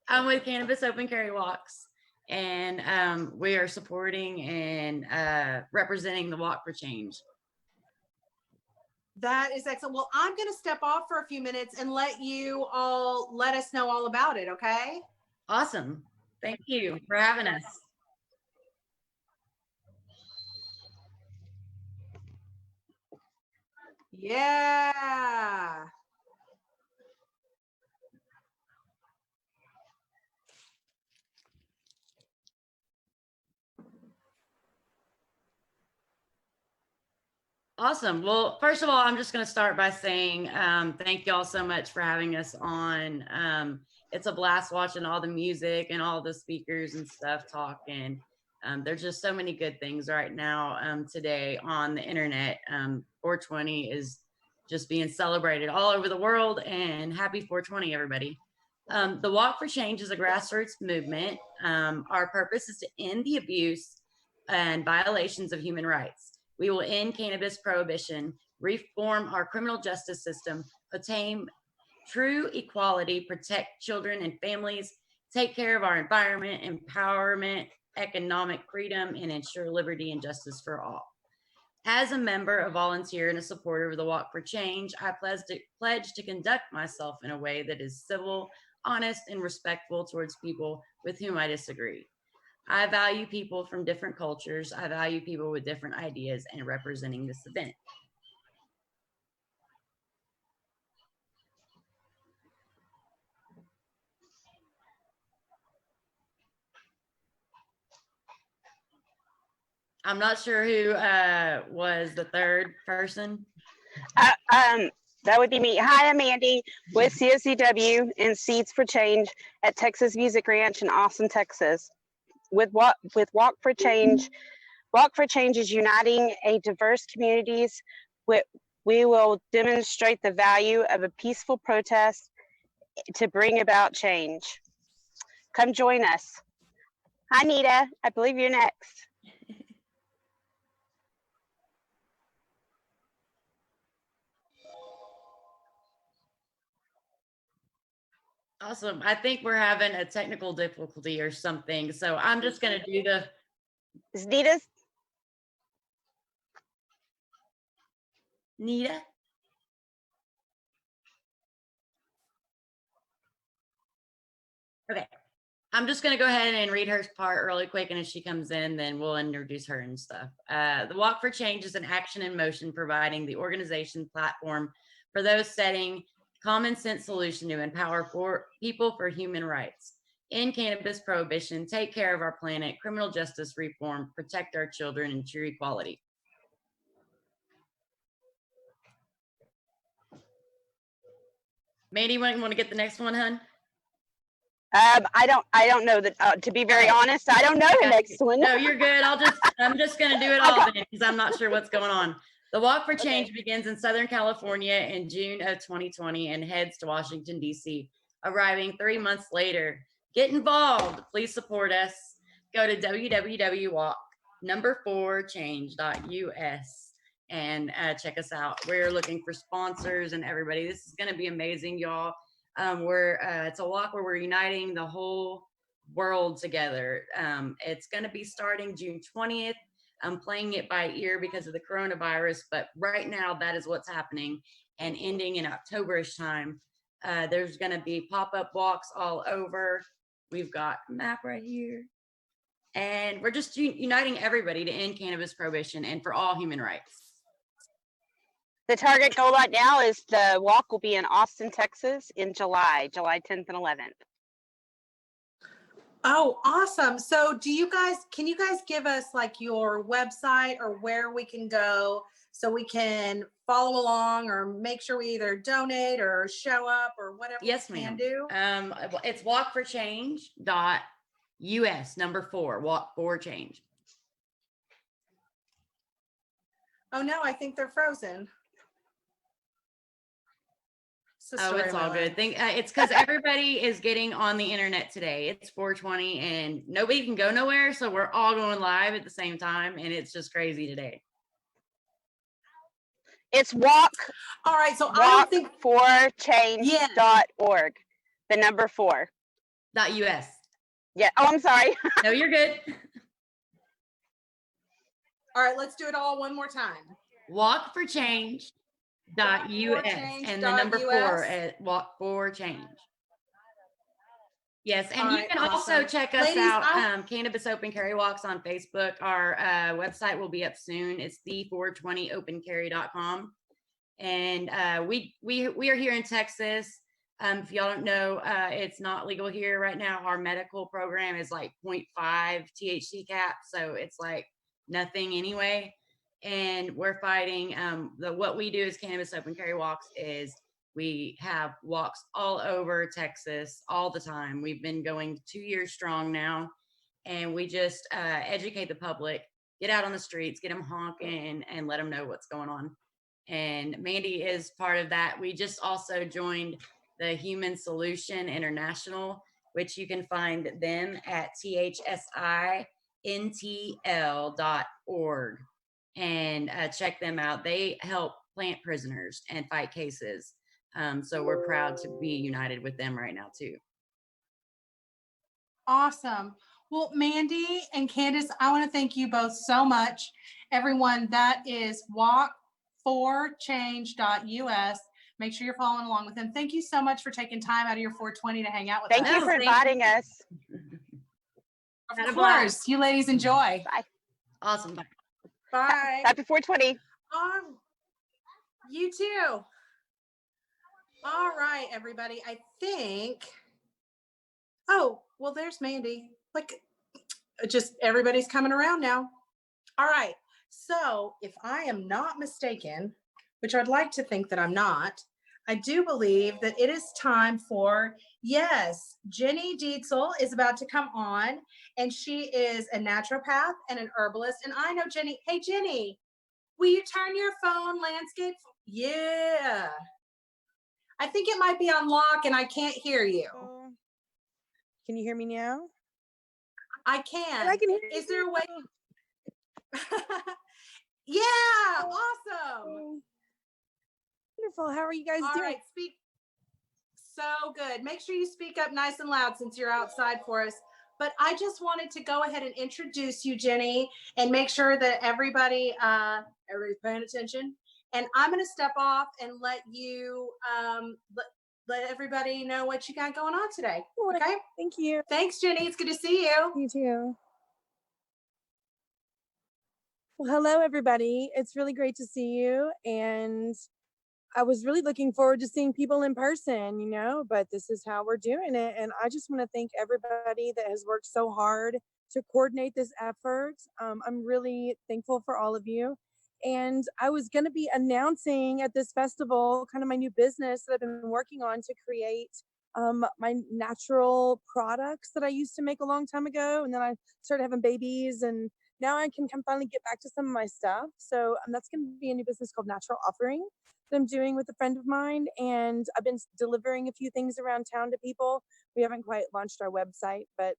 I'm with Cannabis Open Carry Walks, and we are supporting and representing the Walk for Change. That is excellent. Well, I'm going to step off for a few minutes and let us know all about it. Okay. Awesome. Thank you for having us. Yeah. Awesome. Well, first of all, I'm just going to start by saying thank y'all so much for having us on. It's a blast watching all the music and all the speakers and stuff talk. And there's just so many good things right now today on the internet. 420 is just being celebrated all over the world, and happy 420, everybody. The Walk for Change is a grassroots movement. Our purpose is to end the abuse and violations of human rights. We will end cannabis prohibition, reform our criminal justice system, attain true equality, protect children and families, take care of our environment, empowerment, economic freedom, and ensure liberty and justice for all. As a member, a volunteer, and a supporter of the Walk for Change, I pledge to conduct myself in a way that is civil, honest, and respectful towards people with whom I disagree. I value people from different cultures. I value people with different ideas and representing this event. I'm not sure who was the third person. That would be me. Hi, I'm Mandy with CSCW and Seeds for Change at Texas Music Ranch in Austin, Texas. With Walk for Change is uniting a diverse communities. We will demonstrate the value of a peaceful protest to bring about change. Come join us. Hi, Nita. I believe you're next. Awesome. I think we're having a technical difficulty or something. So I'm just going to do the. Is Nita's? Nita? Okay. I'm just going to go ahead and read her part really quick. And if she comes in, then we'll introduce her and stuff. The Walk for Change is an action in motion, providing the organization platform for those setting common sense solution to empower people for human rights, end cannabis prohibition, take care of our planet, criminal justice reform, protect our children, and true equality. Mandy, you want to get the next one, hun? I don't know that. To be very honest, I don't know the next one. No, you're good. I'm just gonna do it all then because I'm not sure what's going on. The Walk for Change begins in Southern California in June of 2020 and heads to Washington, D.C., arriving 3 months later. Get involved. Please support us. Go to www.walk4change.us and check us out. We're looking for sponsors and everybody. This is going to be amazing, y'all. It's a walk where we're uniting the whole world together. It's going to be starting June 20th. I'm playing it by ear because of the coronavirus, but right now that is what's happening, and ending in Octoberish time. There's going to be pop-up walks all over. We've got a map right here, and we're just uniting everybody to end cannabis prohibition and for all human rights. The target goal right now is the walk will be in Austin, Texas in July 10th and 11th. Oh, awesome. So can you guys give us like your website or where we can go so we can follow along or make sure we either donate or show up or whatever Yes, we can ma'am. do? It's walkforchange.us, number 4, walk for change. Oh no, I think they're frozen. Oh, it's all good. It's because everybody is getting on the internet today. It's 420 and nobody can go nowhere. So we're all going live at the same time. And it's just crazy today. It's walk. All right. So walk4change.org. The number 4. .us. Yeah. Oh, I'm sorry. No, you're good. All right. Let's do it all one more time. Walk for change. .us and the number 4 at Walk for Change. Yes, and you can also check us out. Cannabis Open Carry Walks on Facebook. Our website will be up soon. It's the420opencarry.com, and we are here in Texas. If y'all don't know, it's not legal here right now. Our medical program is like 0.5 THC cap, so it's like nothing anyway. And we're fighting. What we do as Cannabis Open Carry Walks is we have walks all over Texas all the time. We've been going 2 years strong now, and we just educate the public, get out on the streets, get them honking, and let them know what's going on. And Mandy is part of that. We just also joined the Human Solution International, which you can find them at thsintl.org. And check them out. They help plant prisoners and fight cases. So we're proud to be united with them right now too. Awesome. Well, Mandy and Candace, I want to thank you both so much. Everyone, that is walk4change.us. Make sure you're following along with them. Thank you so much for taking time out of your 420 to hang out with us. Thank you for inviting us. Of course. You ladies enjoy. Bye. Awesome. Bye. Bye. Happy 420. You too. All right, everybody. I think. Oh, well, there's Mandy. Like, just everybody's coming around now. All right. So, if I am not mistaken, which I'd like to think that I'm not, I do believe that it is time for, yes, Jenny Dietzel is about to come on, and she is a naturopath and an herbalist. And I know Jenny. Hey, Jenny, will you turn your phone landscape? Yeah. I think it might be on lock and I can't hear you. Can you hear me now? I can. I can hear Is there a way? Yeah, awesome. Wonderful. How are you guys All doing? right, speak. So good. Make sure you speak up nice and loud since you're outside for us. But I just wanted to go ahead and introduce you, Jenny, and make sure that everybody's paying attention. And I'm going to step off and let you let everybody know what you got going on today. Okay? Thank you. Thanks, Jenny. It's good to see you. You too. Well, hello, everybody. It's really great to see you. And I was really looking forward to seeing people in person, you know, but this is how we're doing it. And I just want to thank everybody that has worked so hard to coordinate this effort. I'm really thankful for all of you. And I was going to be announcing at this festival kind of my new business that I've been working on to create my natural products that I used to make a long time ago. And then I started having babies, and now I can come finally get back to some of my stuff. So that's going to be a new business called Natural Offering that I'm doing with a friend of mine. And I've been delivering a few things around town to people. We haven't quite launched our website, but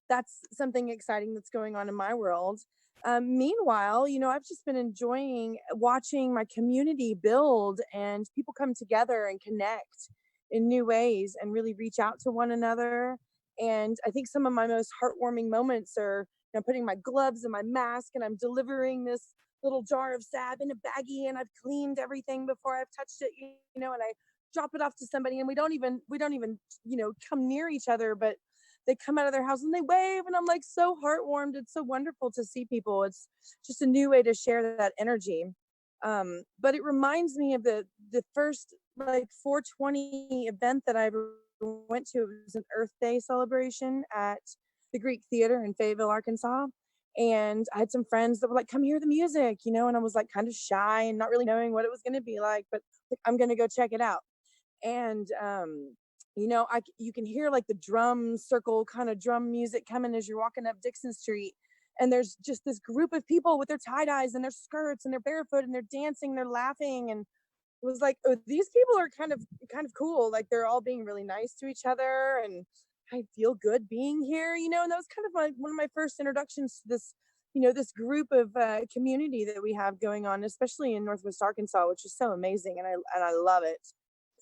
that's something exciting that's going on in my world. Meanwhile, I've just been enjoying watching my community build and people come together and connect in new ways and really reach out to one another. And I think some of my most heartwarming moments are, putting my gloves and my mask, and I'm delivering this little jar of salve in a baggie, and I've cleaned everything before I've touched it, and I drop it off to somebody, and we don't even, come near each other, but they come out of their house and they wave, and I'm like so heartwarmed. It's so wonderful to see people. It's just a new way to share that energy. But it reminds me of the first like 420 event that I went to. It was an Earth Day celebration at the Greek Theater in Fayetteville, Arkansas. And I had some friends that were like, come hear the music, and I was like kind of shy and not really knowing what it was going to be like, but like, I'm going to go check it out. And, you can hear like the drum circle kind of drum music coming as you're walking up Dixon Street. And there's just this group of people with their tie-dyes and their skirts and they're barefoot and they're dancing, they're laughing. And it was like, oh, these people are kind of cool. Like they're all being really nice to each other. And I feel good being here, and that was kind of one of my first introductions to this, this group of community that we have going on, especially in Northwest Arkansas, which is so amazing. And I love it.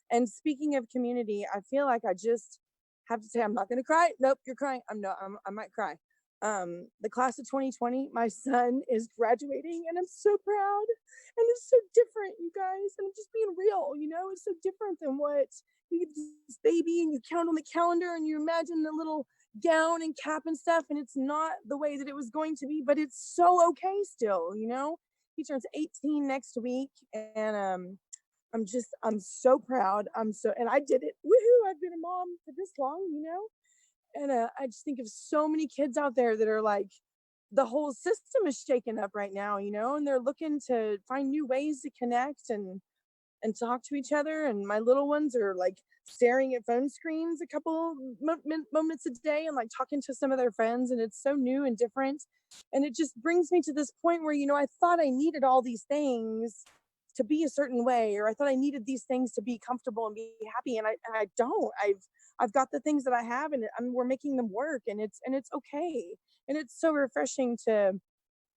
And speaking of community, I feel like I just have to say, I'm not going to cry. Nope, you're crying. I might cry. The class of 2020, my son is graduating, and I'm so proud. And it's so different, you guys. And I'm just being real, it's so different than what you get this baby and you count on the calendar and you imagine the little gown and cap and stuff. And it's not the way that it was going to be, but it's so okay still, He turns 18 next week, and I'm so proud. And I did it. Woohoo! I've been a mom for this long, And I just think of so many kids out there that are like, the whole system is shaken up right now, and they're looking to find new ways to connect and talk to each other. And my little ones are like staring at phone screens a couple moments a day and like talking to some of their friends. And it's so new and different. And it just brings me to this point where, I thought I needed all these things to be a certain way, or I thought I needed these things to be comfortable and be happy. And I don't. I've got the things that I have, and we're making them work, and it's okay. And it's so refreshing to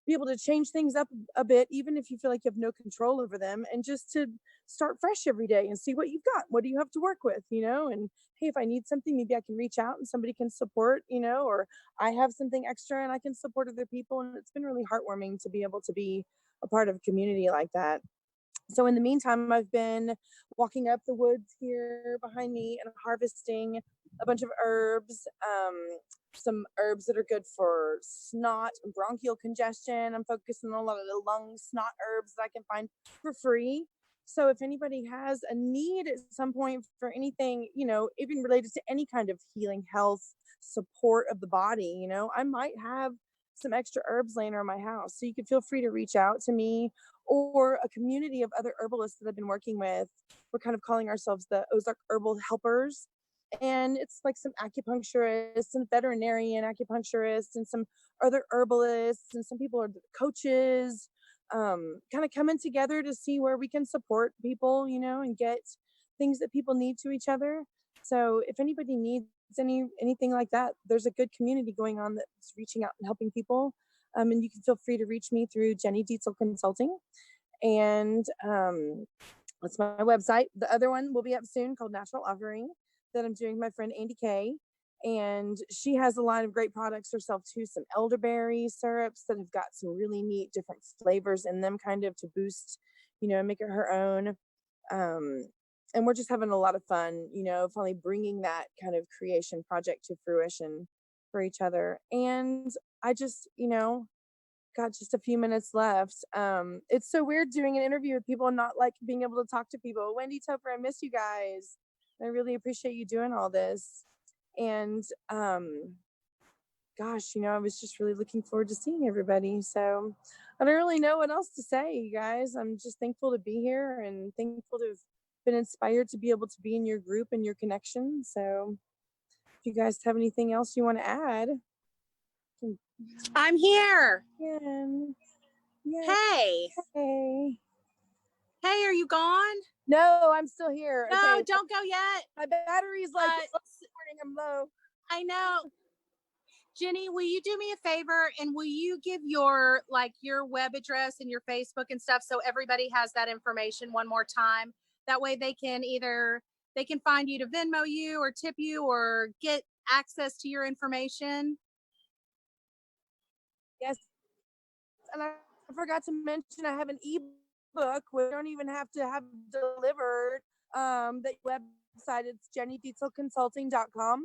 be able to change things up a bit, even if you feel like you have no control over them, and just to start fresh every day and see what you've got. What do you have to work with, and hey, if I need something, maybe I can reach out and somebody can support, or I have something extra and I can support other people. And it's been really heartwarming to be able to be a part of a community like that. So in the meantime, I've been walking up the woods here behind me and harvesting a bunch of herbs, some herbs that are good for snot and bronchial congestion. I'm focusing on a lot of the lung snot herbs that I can find for free. So if anybody has a need at some point for anything, even related to any kind of healing, health, support of the body, I might have some extra herbs laying around my house. So you can feel free to reach out to me or a community of other herbalists that I've been working with. We're kind of calling ourselves the Ozark Herbal Helpers. And it's like some acupuncturists and veterinarian acupuncturists and some other herbalists, and some people are coaches, kind of coming together to see where we can support people, and get things that people need to each other. So if anybody needs anything like that, there's a good community going on that's reaching out and helping people. And you can feel free to reach me through Jenny Dietzel Consulting. And that's my website. The other one will be up soon, called Natural Offering, that I'm doing with my friend Andy Kay. And she has a line of great products herself too, some elderberry syrups that have got some really neat different flavors in them, kind of to boost, make it her own. And we're just having a lot of fun, finally bringing that kind of creation project to fruition for each other. And I just, got just a few minutes left. It's so weird doing an interview with people and not like being able to talk to people. Wendy Topher, I miss you guys. I really appreciate you doing all this. And gosh, I was just really looking forward to seeing everybody. So I don't really know what else to say, you guys. I'm just thankful to be here and thankful to have been inspired to be able to be in your group and your connection. So if you guys have anything else you want to add. I'm here. Hey. Hey. Hey, are you gone? No, I'm still here. No, Okay. don't go yet. My battery's like morning, I'm low. I know. Jenny, will you do me a favor and will you give your web address and your Facebook and stuff so everybody has that information one more time? That way they can find you to Venmo you or tip you or get access to your information. Yes. And I forgot to mention I have an ebook where you don't even have to have delivered. The website, it's jennydieselconsulting.com.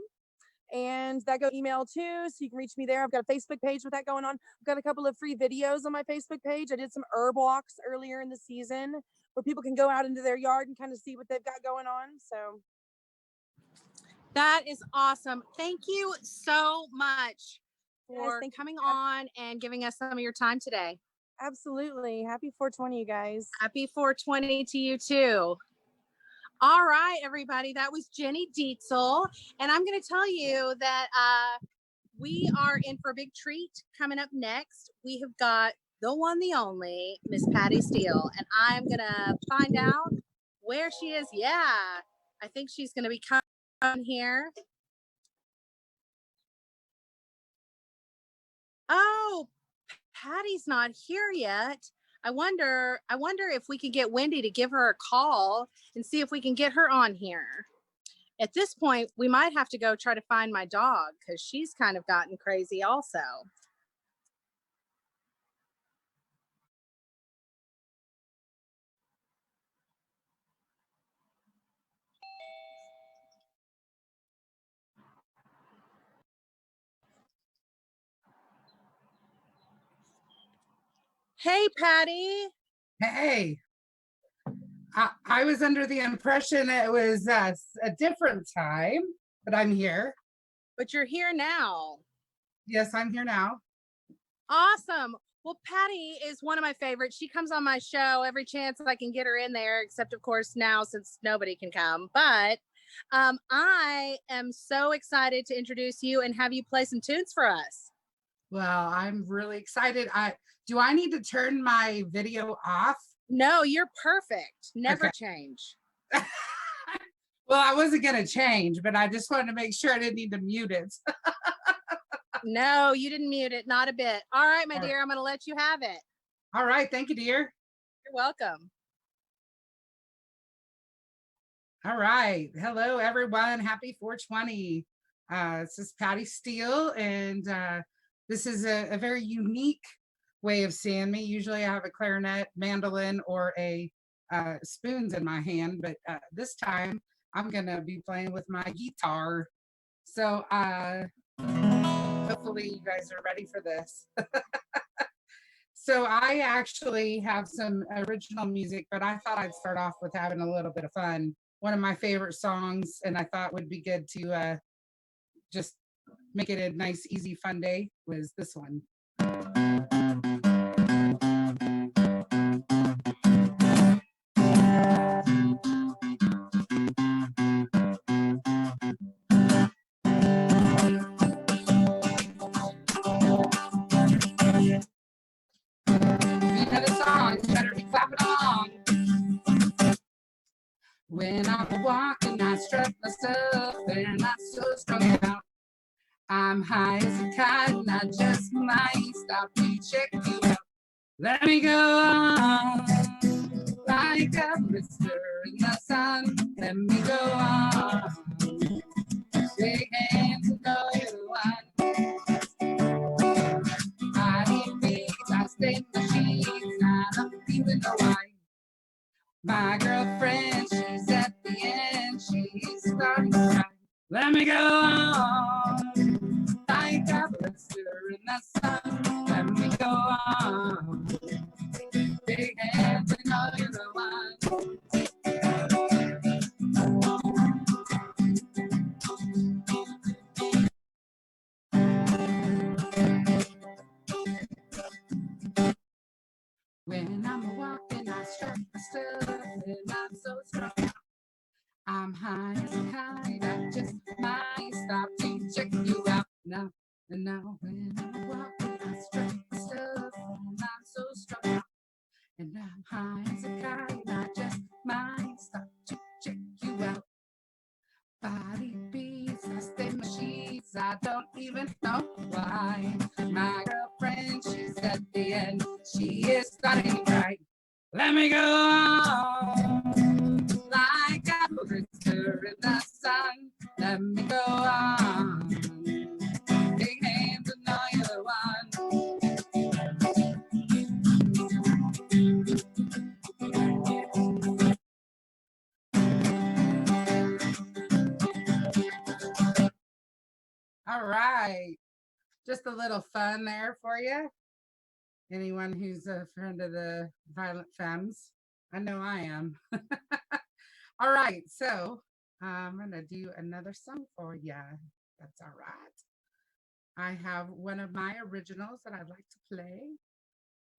And that go email too, so you can reach me there. I've got a Facebook page with that going on. I've got a couple of free videos on my Facebook page. I did some herb walks earlier in the season where people can go out into their yard and kind of see what they've got going on. So that is awesome. Thank you so much for Yes, coming on and giving us some of your time today. Absolutely. Happy 420, you guys. Happy 420 to you too. All right, everybody, that was Jenny Dietzel. And I'm going to tell you that we are in for a big treat coming up next. We have got the one, the only, Miss Patty Steele. And I'm going to find out where she is. Yeah, I think she's going to be coming here. Oh, Patty's not here yet. I wonder if we could get Wendy to give her a call and see if we can get her on here. At this point, we might have to go try to find my dog because she's kind of gotten crazy also. Hey, Patty. Hey, I was under the impression it was a different time, but I'm here. But you're here now. Yes, I'm here now. Awesome. Well, Patty is one of my favorites. She comes on my show every chance I can get her in there, except of course now since nobody can come. But I am so excited to introduce you and have you play some tunes for us. Well, I'm really excited. Do I need to turn my video off? No, you're perfect. Never Okay. change. Well, I wasn't going to change, but I just wanted to make sure I didn't need to mute it. No, you didn't mute it. Not a bit. All right, my All right. dear. I'm going to let you have it. All right. Thank you, dear. You're welcome. All right. Hello, everyone. Happy 420. This is Patty Steele, and this is a very unique way of seeing me. Usually I have a clarinet, mandolin, or a spoons in my hand, but this time I'm going to be playing with my guitar. So hopefully you guys are ready for this. So I actually have some original music, but I thought I'd start off with having a little bit of fun. One of my favorite songs, and I thought would be good to just make it a nice, easy, fun day, was this one. Better be clapping along. When I'm walking, I strut myself and I'm so strung out. I'm high as a kite and I just might stop to check you out. Let me go on like a blister in the sun. Let me go on. Shake hands and know you're the one. I need beats, I stay machines, I don't even know why. My girlfriend, she's at the end, she's starting to cry. Let me go on, like a blister in the sun. Let me go on, big hands and know you're the one. When I'm walking, I strut myself and I'm so strong. I'm high as a kite. I just might stop to check you out now. And now when I'm walking, I strike the stuff, and I'm so strung out. And I'm high as a kite. I just might stop to check you out. Body beats, I stay my sheets. I don't even know why. My girlfriend, she's at the end. She is starting to cry. Let me go on like a blister in the sun. Let me go on. Big hands and all you're one. All right. Just a little fun there for you. Anyone who's a friend of the Violent Femmes, I know I am. All right, so I'm gonna do another song for you. That's all right. I have one of my originals that I'd like to play.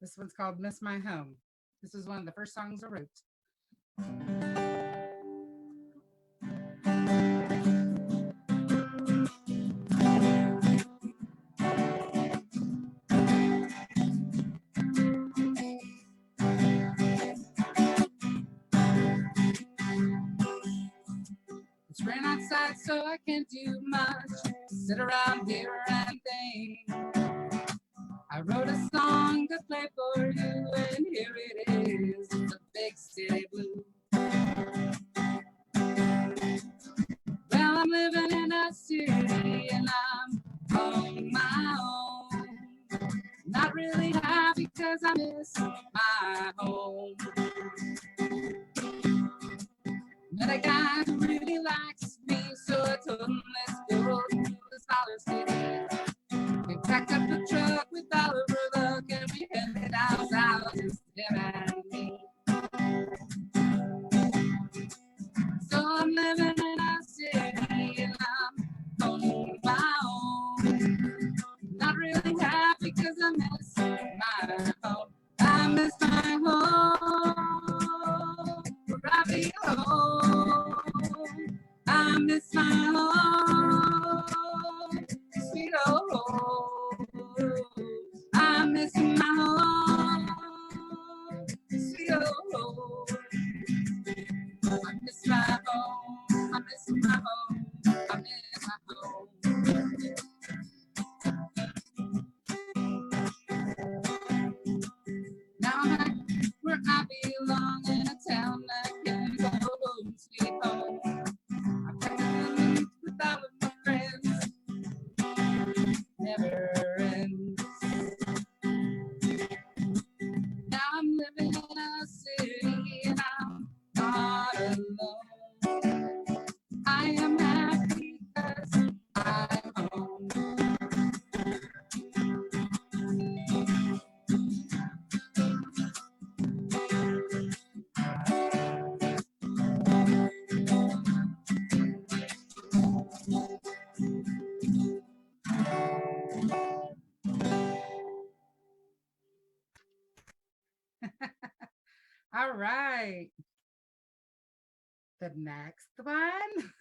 This one's called Miss My Home. This is one of the first songs I wrote. It's rain outside, so I can't do much. Sit around here and think. I wrote a song to play for you, and here it is. It's a big city blue. Well, I'm living in a city, and I'm on my own. Not really happy because I miss my home. Met a guy who really likes me, so I told him let's go to the smaller city. We packed up the truck with Oliver Luck, and we headed out south, just him and me. So I'm living in a city, and I'm on my own. Not really happy because I miss my home. I miss my home, where I belong. I miss my home, sweet home. I miss my home, sweet home. I miss my home, I miss my home, I miss my home. Now I'm back where I belong, in a town that can go home, sweet home. I'm back in the beach with all of my friends. Never ends. Now I'm living in a city and I'm not alone. I am happy because I'm home. All right. The next one.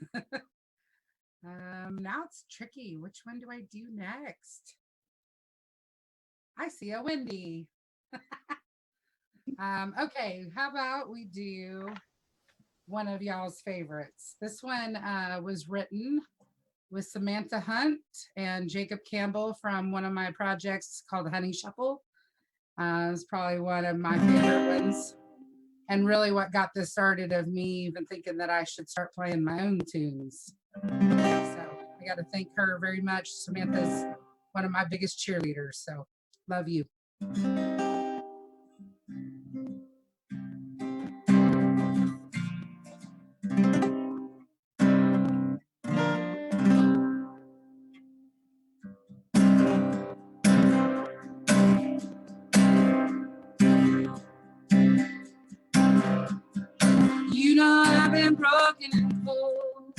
Now it's tricky. Which one do I do next? I see a Wendy. Okay, how about we do one of y'all's favorites? This one was written with Samantha Hunt and Jacob Campbell from one of my projects called Honey Shuffle. It's probably one of my favorite ones. And really what got this started of me even thinking that I should start playing my own tunes. So I got to thank her very much. Samantha's one of my biggest cheerleaders. So love you. You know I've been broken and cold,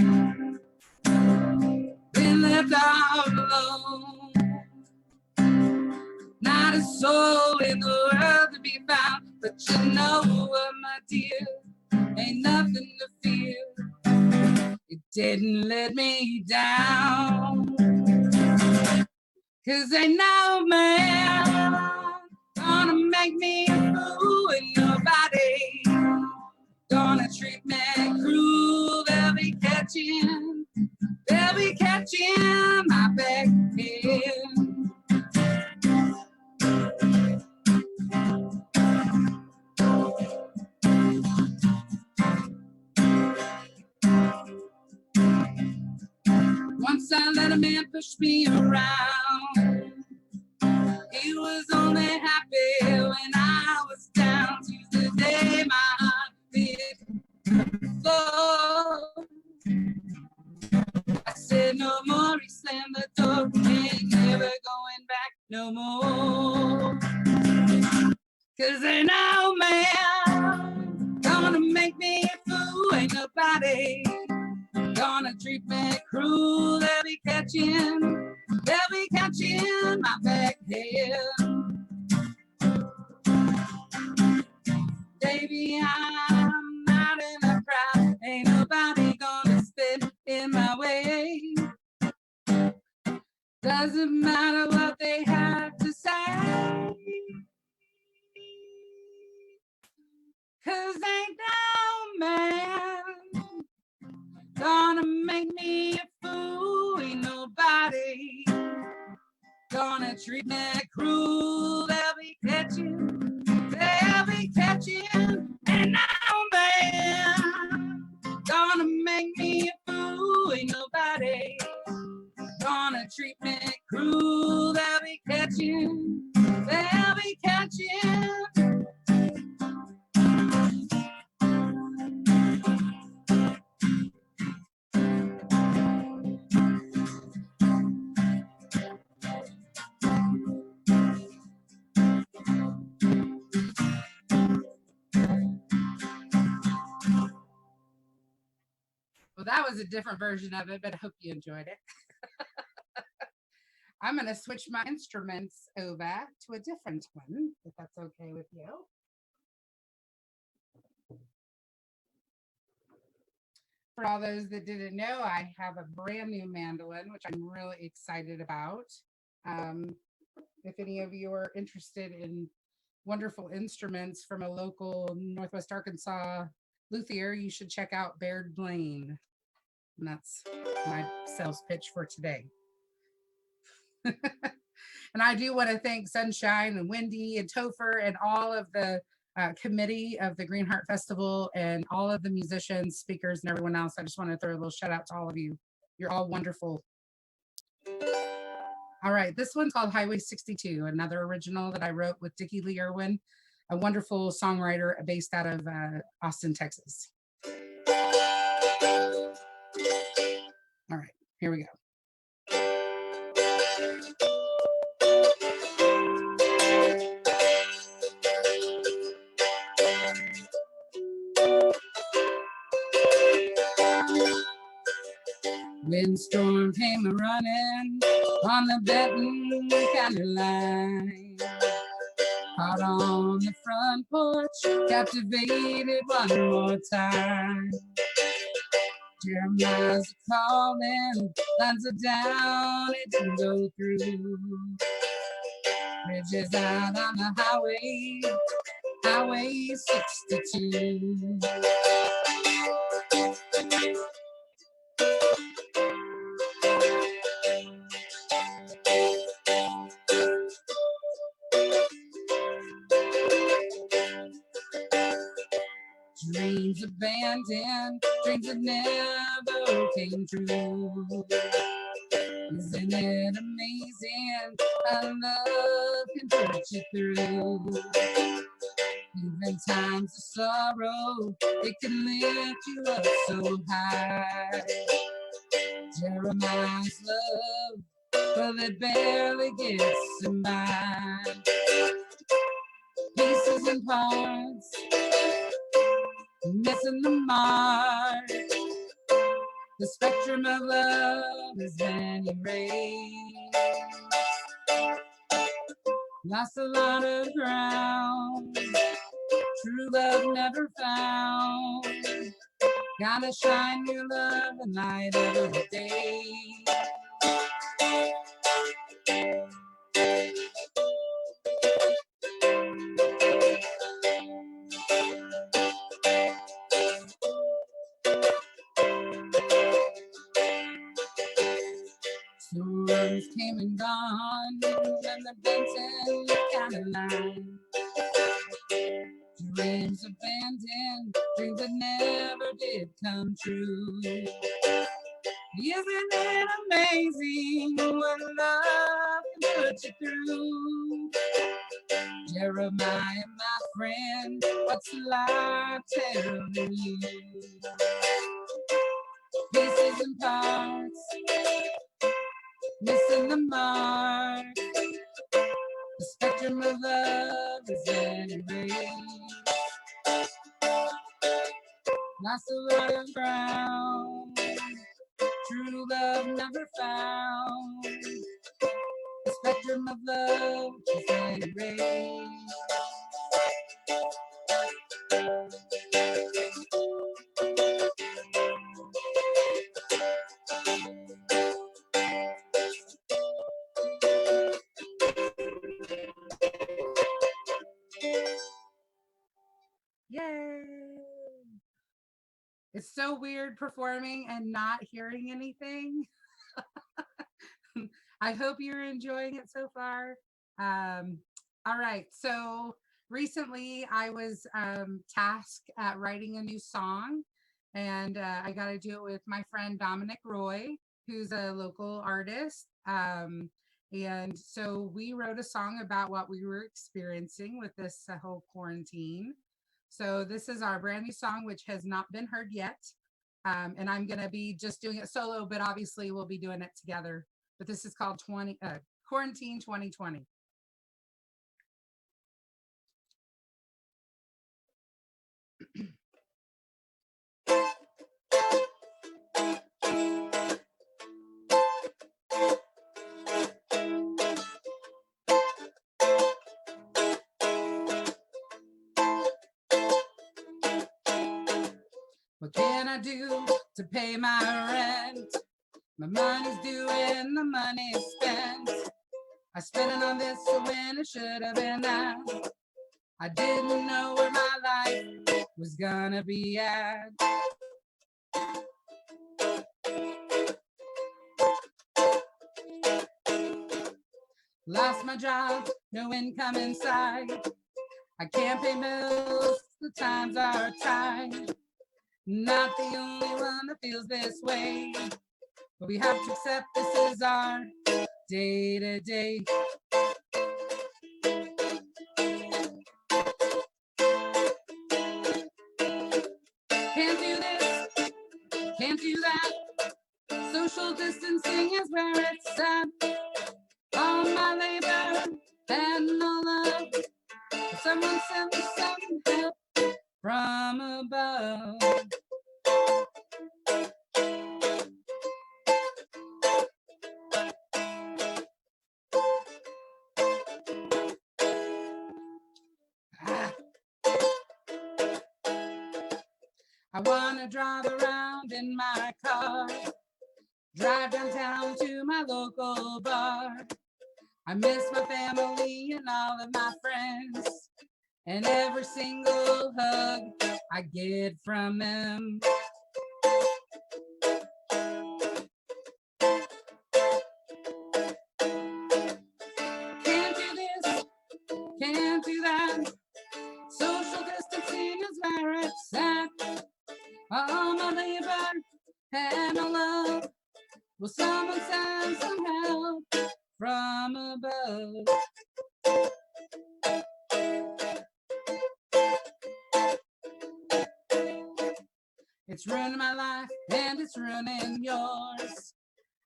been left all alone. Not a soul in the world to be found, but you know what, my dear, ain't nothing to fear. didn't let me down. 'Cause ain't no man gonna make me a fool, and nobody gonna treat me cruel. They'll be catching my back end. Once I let a man push me around. He was only happy when I was down. To the day my heart beat slow. I said no more, he slammed the door. Ain't never going back no more. 'Cause ain't no man gonna make me a fool. Ain't nobody gonna treat me cruel. They'll be catching my back end. Baby, I'm not in a crowd. Ain't nobody gonna stand in my way. Doesn't matter what they have to say. 'Cause ain't no man gonna make me a fool. Ain't nobody gonna treat me cruel. They'll be catching, and no man gonna make me a fool. Ain't nobody gonna treat me cruel. They'll be catching. Well, that was a different version of it, but I hope you enjoyed it. I'm going to switch my instruments over to a different one, if that's okay with you. For all those that didn't know, I have a brand new mandolin, which I'm really excited about. If any of you are interested in wonderful instruments from a local Northwest Arkansas luthier, you should check out Baird Blaine. And that's my sales pitch for today. And I do want to thank Sunshine and Wendy and Topher and all of the committee of the Green Heart Festival and all of the musicians, speakers, and everyone else. I just want to throw a little shout out to all of you. You're all wonderful. All right, this one's called Highway 62, another original that I wrote with Dickie Lee Irwin, a wonderful songwriter based out of Austin, Texas. All right, here we go. Windstorm came running on the Benton County line. Out on the front porch, captivated one more time. Jeremiah's calling, lines are down, it didn't go through. Bridges out on the highway 62. Dreams abandoned, dreams that never came true. Isn't it amazing how love can put you through? Even times of sorrow, it can lift you up so high. Jeremiah's love, well, it barely gets him by. Pieces and parts, missing the mark. The spectrum of love is many rays. Lost a lot of ground, true love never found. Gotta shine your love and light every day. Storms came and gone, and the Benton Caroline. Dreams abandoned, dreams that never did come true. Isn't it amazing what love can put you through? Jeremiah, my friend, what's life telling you? Pieces and parts, missing the mark. The spectrum of love is anyway. Lost a lot of ground, true love never found. The spectrum of love is anyway. Yay! It's so weird performing and not hearing anything. I hope you're enjoying it so far. All right, so recently I was tasked at writing a new song, and I got to do it with my friend Dominic Roy, who's a local artist. And so we wrote a song about what we were experiencing with this whole quarantine. So this is our brand new song, which has not been heard yet. And I'm going to be just doing it solo, but obviously we'll be doing it together. But this is called Quarantine 2020. What can I do to pay my rent? My money's due and the money's spent. I spent it on this when it should have been that. I didn't know where my life was gonna be at. Lost my job, no income inside. I can't pay bills, the times are tight. Not the only one that feels this way, but we have to accept this is our day to day. Can't do this, can't do that. Social distancing is where it's at. All my labor and no love. Someone send me some help from above. I wanna drive around in my car, drive downtown to my local bar. I miss my family and all of my friends, and every single hug I get from them. Can't do this, can't do that. Social distancing is where it's at. All my labor and no love. Will someone send some help from above? It's ruining my life and it's ruining yours.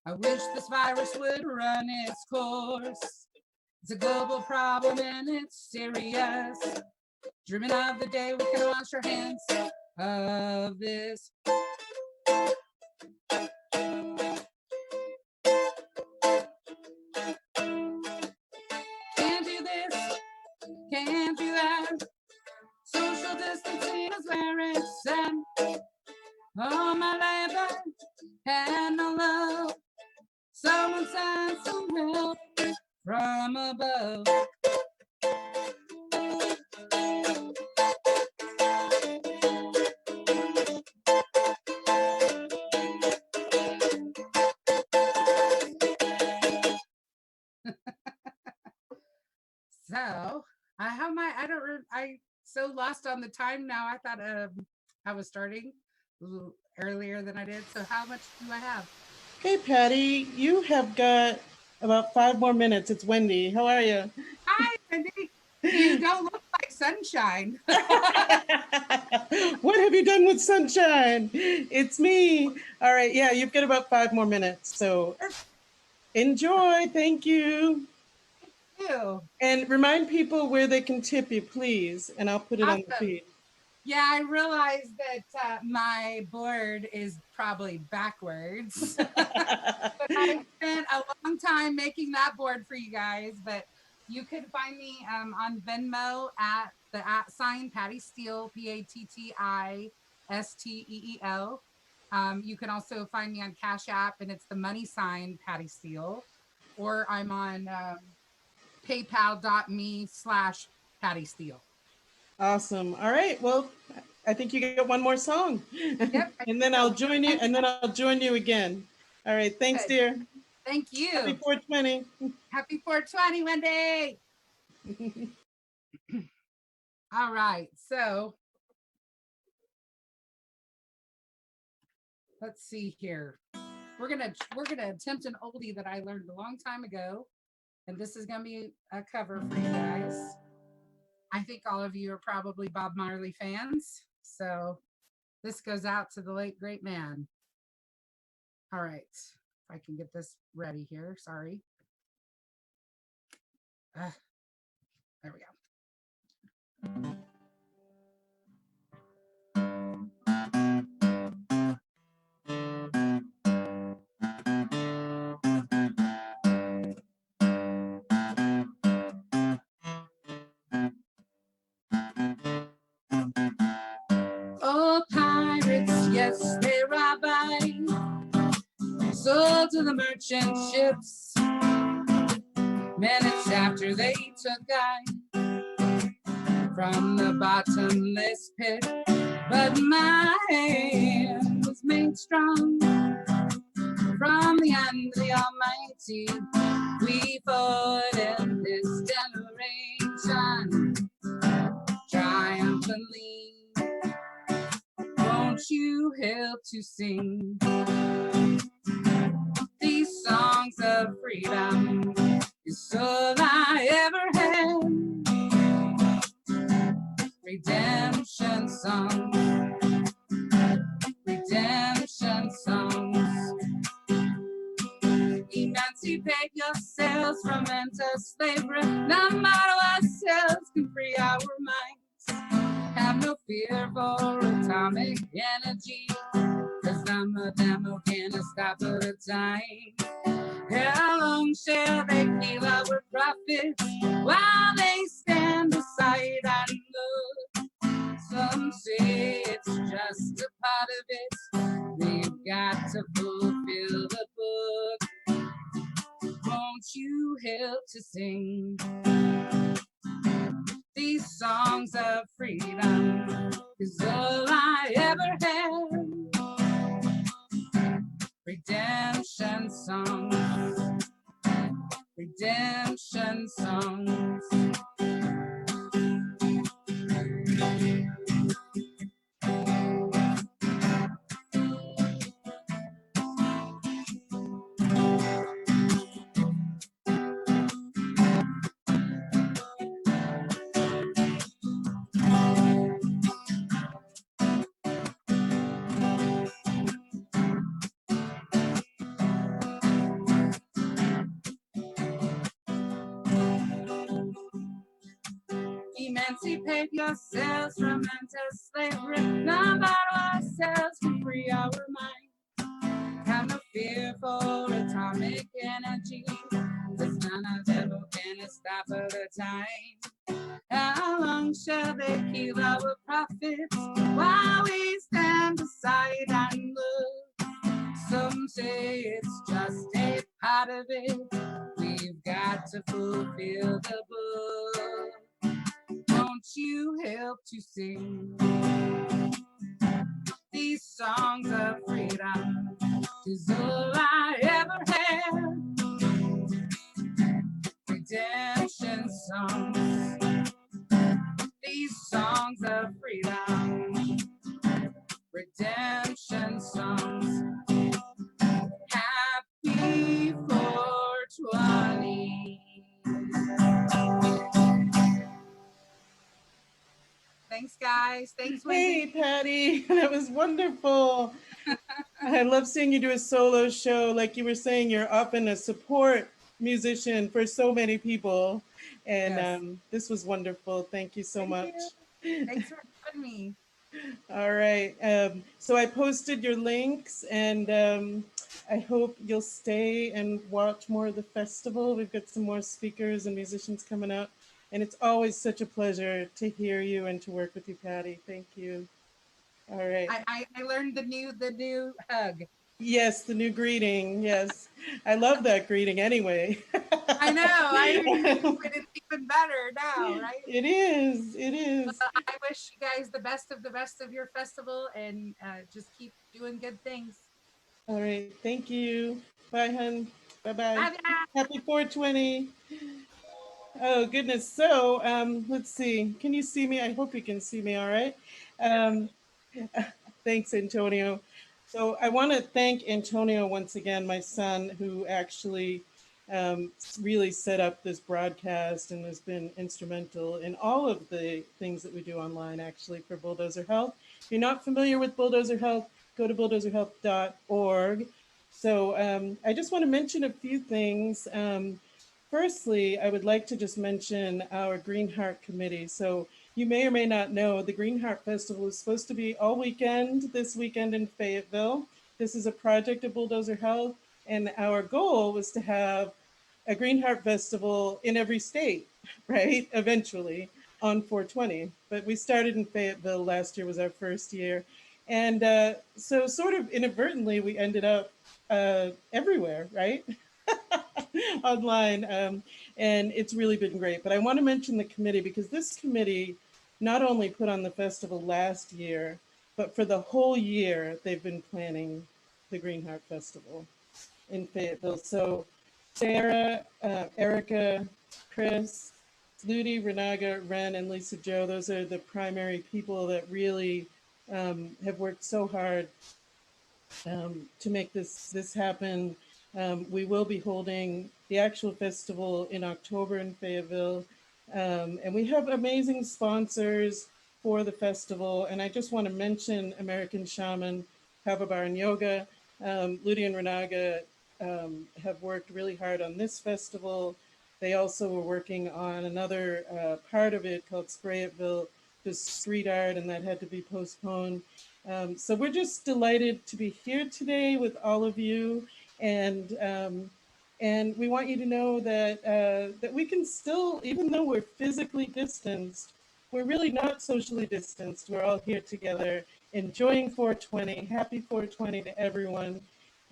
I wish this virus would run its course. It's a global problem and it's serious. Dreaming of the day we can wash our hands of this. Can't do this, can't do that. Social distancing is where it's at. All from above. So I have my, I so lost on the time now. I thought I was starting a little earlier than I did. So how much do I have? Hey, Patty, you have got about 5 more minutes. It's Wendy. How are you? Hi, Wendy. You don't look like sunshine. What have you done with sunshine? It's me. All right. Yeah, you've got about 5 more minutes. So enjoy. Thank you. Ew. And remind people where they can tip you, please. And I'll put it on the Awesome. feed. Yeah, I realized that my board is probably backwards. But I spent a long time making that board for you guys. But you can find me on Venmo at the @ Patty Steele, PATTISTEEL. You can also find me on Cash App, and it's the money sign Patty Steele. Or I'm on paypal.me/Patty Steele. Awesome. All right. Well, I think you get one more song. Yep. And then I'll join you. And then I'll join you again. All right. Thanks, Good. dear. Thank you. Happy 420. Happy 420, Wendy. All right. So let's see here. We're gonna attempt an oldie that I learned a long time ago, and this is gonna be a cover for you guys. I think all of you are probably Bob Marley fans, so this goes out to the late great man. All right, if I can get this ready here. Sorry. There we go. Oh, pirates, yes, they rob I, sold to the merchant ships. Minutes after they took I from the bottomless pit, but my hand was made strong from the hand of the Almighty. We fought in this generation triumphantly. Won't you help to sing these songs of freedom? It's all I ever had. Redemption songs, redemption songs. Emancipate yourselves from mental slavery. None of ourselves can free our minds. Have no fear for atomic energy, 'cause none of them can stop at a time. How long shall they kill our prophets while they stand aside and look? Some say it's just a part of it. They've got to fulfill the book. Won't you help to sing these songs of freedom? 'Cause all I ever had. Redemption songs, redemption songs. Emancipate yourselves from mental slavery. None but ourselves can free our minds. Have no fear for atomic energy, 'cause none of them can stop at a time. How long shall they kill our prophets while we stand aside and look? Some say it's just a part of it. We've got to fulfill the book. Won't you help to sing these songs of freedom? 'Cause all I ever had, redemption songs, these songs of freedom, redemption songs. Happy 420. Thanks, guys. Thanks, Hey, Wendy. Patty, that was wonderful. I love seeing you do a solo show. Like you were saying, you're often a support musician for so many people. And Yes. this was wonderful. Thank you so Thank much. you. Thanks for having me. All right. So I posted your links, and I hope you'll stay and watch more of the festival. We've got some more speakers and musicians coming up. And it's always such a pleasure to hear you and to work with you, Patty. Thank you. All right. I learned the new hug. Yes, the new greeting. Yes. I love that greeting anyway. I know. But it's even better now, right? It is. It is. Well, I wish you guys the best of your festival, and just keep doing good things. All right. Thank you. Bye, hun. Bye-bye. Bye-bye. Happy 420. Oh, goodness. So let's see. Can you see me? I hope you can see me all right. Um, thanks, Antonio. So I want to thank Antonio once again, my son, who actually really set up this broadcast and has been instrumental in all of the things that we do online, actually, for Bulldozer Health. If you're not familiar with Bulldozer Health, go to bulldozerhealth.org. So I just want to mention a few things. Firstly, I would like to just mention our Green Heart Committee. So you may or may not know the Green Heart Festival is supposed to be all weekend, this weekend in Fayetteville. This is a project of Bulldozer Health, and our goal was to have a Green Heart Festival in every state, right? Eventually on 420. But we started in Fayetteville last year was our first year. And so sort of inadvertently, we ended up everywhere, right? Online. And it's really been great. But I want to mention the committee because this committee not only put on the festival last year, but for the whole year, they've been planning the Green Heart Festival in Fayetteville. So Sarah, Erica, Chris, Ludi, Renaga, Ren, and Lisa Joe, those are the primary people that really have worked so hard to make this happen. We will be holding the actual festival in October in Fayetteville. And we have amazing sponsors for the festival. And I just want to mention American Shaman, Kavabar and Yoga. Ludi and Renaga have worked really hard on this festival. They also were working on another part of it called Sprayettville, just street art, and that had to be postponed. So we're just delighted to be here today with all of you. And we want you to know that that we can still, even though we're physically distanced, we're really not socially distanced. We're all here together, enjoying 420. Happy 420 to everyone.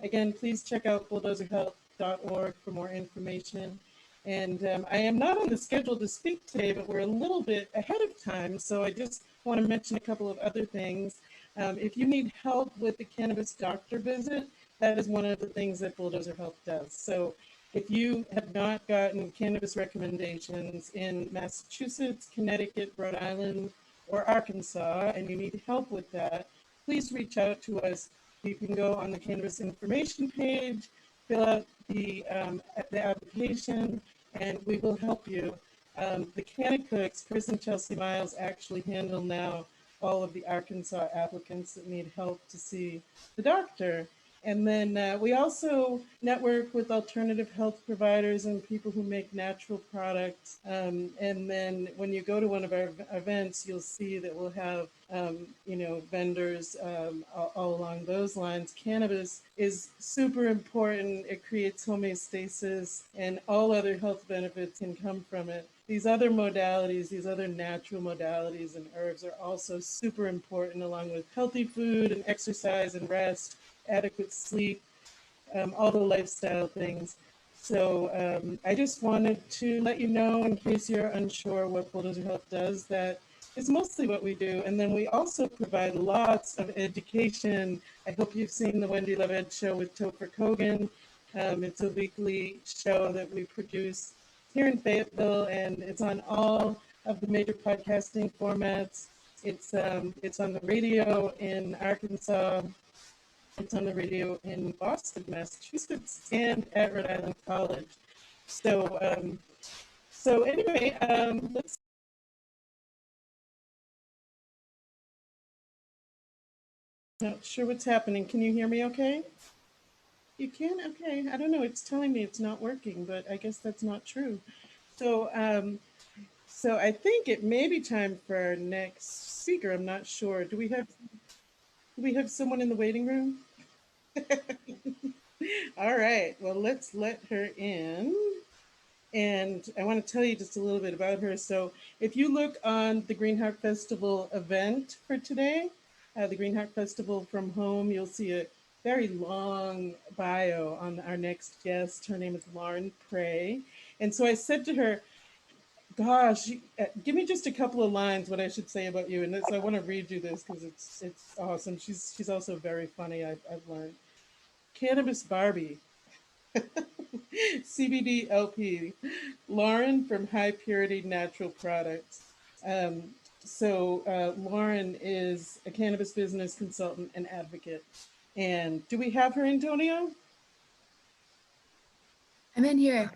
Again, please check out bulldozerhealth.org for more information. And I am not on the schedule to speak today, but we're a little bit ahead of time. So I just want to mention a couple of other things. If you need help with the cannabis doctor visit, that is one of the things that Bulldozer Health does. So if you have not gotten cannabis recommendations in Massachusetts, Connecticut, Rhode Island, or Arkansas, and you need help with that, please reach out to us. You can go on the cannabis information page, fill out the application, and we will help you. The Cannacooks, Chris and Chelsea Miles, actually handle now all of the Arkansas applicants that need help to see the doctor. And then we also network with alternative health providers and people who make natural products. And then when you go to one of our events, you'll see that we'll have, vendors all along those lines. Cannabis is super important. It creates homeostasis, and all other health benefits can come from it. These other modalities, these other natural modalities and herbs are also super important, along with healthy food and exercise and rest, adequate sleep. all the lifestyle things. So I just wanted to let you know, in case you're unsure what Bulldozer Health does, that it's mostly what we do. And then we also provide lots of education. I hope you've seen the Wendy Love Ed show with Topher Kogan. It's a weekly show that we produce here in Fayetteville, and it's on all of the major podcasting formats. It's on the radio in Arkansas. It's on the radio in Boston, Massachusetts, and at Rhode Island College. So, so anyway, let's. Not sure what's happening. Can you hear me okay? You can? Okay. I don't know. It's telling me it's not working, but I guess that's not true. So, so I think it may be time for our next speaker. I'm not sure. Do we have someone in the waiting room? All right. Well, let's let her in. And I want to tell you just a little bit about her. So if you look on the Greenheart Festival event for today, the Greenheart Festival from home, you'll see a very long bio on our next guest. Her name is Lauren Prey. And so I said to her, gosh, give me just a couple of lines what I should say about you. And this, I want to read you this because it's awesome. She's also very funny, I've learned. Cannabis Barbie. CBD LP. Lauren from High Purity Natural Products. Lauren is a cannabis business consultant and advocate. And do we have her, Antonio? I'm in here.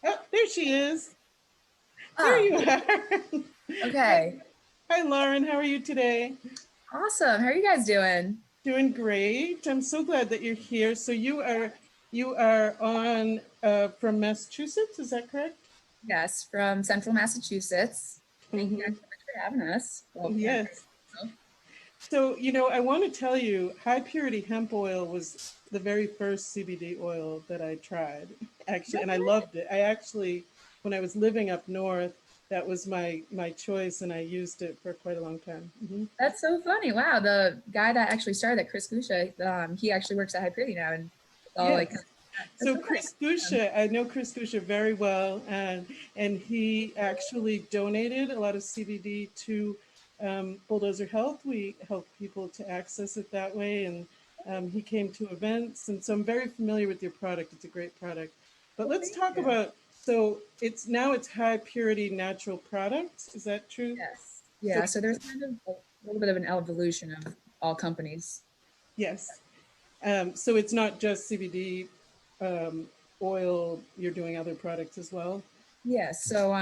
Oh, there she is. There you are. Okay. Hi, Lauren. How are you today? Awesome. How are you guys doing? Doing great. I'm so glad that you're here. So you are on from Massachusetts, is that correct? Yes, from Central Massachusetts. Thank you guys so much for having us. Yes. So, you know, I want to tell you, high purity hemp oil was the very first CBD oil that I tried, actually, and I loved it. I actually, when I was living up north, that was my choice, and I used it for quite a long time. Mm-hmm. That's so funny. Wow, the guy that actually started that, Chris Gusha, he actually works at High Purity now, and all like. So Chris Gusha, I know Chris Gusha very well, and he actually donated a lot of CBD to Bulldozer Health. We help people to access it that way, and he came to events, and so I'm very familiar with your product. It's a great product. But let's talk about, so it's high purity natural products. Is that true? Yes. Yeah. So there's kind of a little bit of an evolution of all companies. Yes. So it's not just CBD oil. You're doing other products as well. Yes. So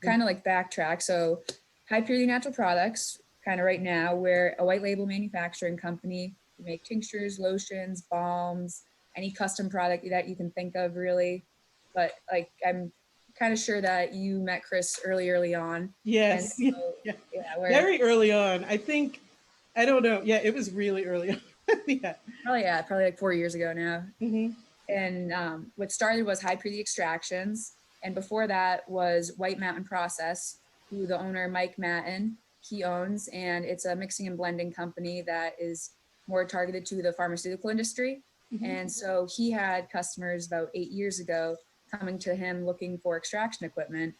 kind of like backtrack. So High Purity Natural Products, kind of right now, we're a white label manufacturing company. We make tinctures, lotions, balms, any custom product that you can think of, really. But like, I'm kind of sure that you met Chris early on. Yes. So, yeah. Very early on. I think, I don't know. Yeah, it was really early on. Yeah. Probably like 4 years ago now. Mm-hmm. And what started was High Purity Extractions. And before that was White Mountain Process, who the owner, Mike Matten, he owns. And it's a mixing and blending company that is more targeted to the pharmaceutical industry. Mm-hmm. And so he had customers about 8 years ago coming to him looking for extraction equipment.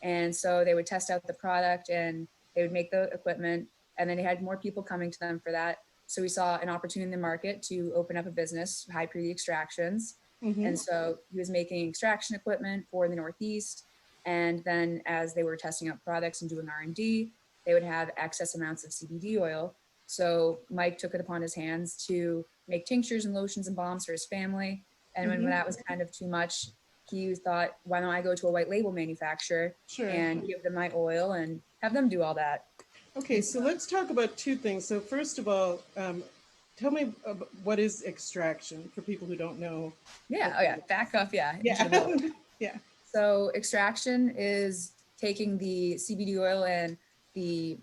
And so they would test out the product and they would make the equipment. And then they had more people coming to them for that. So we saw an opportunity in the market to open up a business, High Purity Extractions. Mm-hmm. And so he was making extraction equipment for the Northeast. And then as they were testing out products and doing R&D, they would have excess amounts of CBD oil. So Mike took it upon his hands to make tinctures and lotions and balms for his family. And when that was kind of too much, he thought, why don't I go to a white label manufacturer and give them my oil and have them do all that. Okay, so let's talk about two things. So first of all, tell me what is extraction for people who don't know? Yeah, oh yeah, back up, yeah. Yeah, yeah. So extraction is taking the CBD oil and the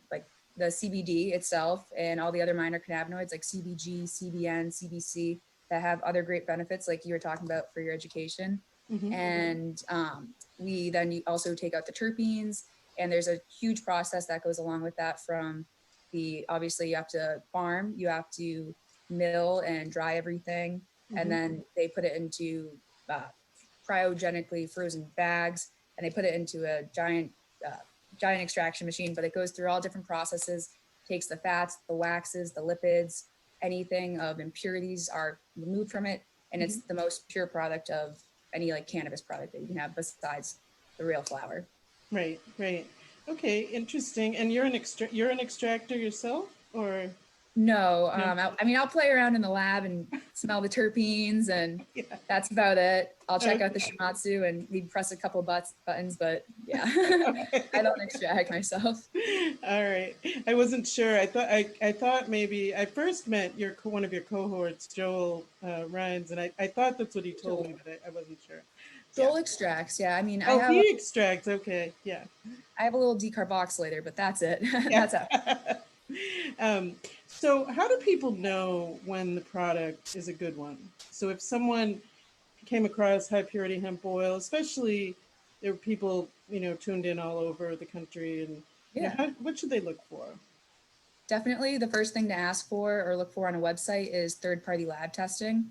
CBD itself and all the other minor cannabinoids like CBG, CBN, CBC that have other great benefits like you were talking about for your education. Mm-hmm. And we then also take out the terpenes, and there's a huge process that goes along with that from obviously you have to farm, you have to mill and dry everything. and then they put it into cryogenically frozen bags, and they put it into a giant extraction machine. But it goes through all different processes, takes the fats, the waxes, the lipids, anything of impurities are removed from it, and it's the most pure product of any like cannabis product that you can have besides the real flower. Right, right. Okay, interesting. And you're an extractor yourself, or? No, No? I mean, I'll play around in the lab and smell the terpenes, and that's about it. I'll check out the shimatsu and maybe press a couple buttons, but yeah, I don't extract myself. All right. I wasn't sure. I thought maybe I first met one of your cohorts, Joel Rhines, and I thought that's what he told me, but I wasn't sure. Joel extracts, yeah. I mean, I Oh, have he extracts. Okay, yeah. I have a little decarboxylator, but that's it. That's it. So how do people know when the product is a good one? So if someone came across high purity hemp oil, especially there are people, tuned in all over the country, and what should they look for? Definitely the first thing to ask for or look for on a website is third-party lab testing.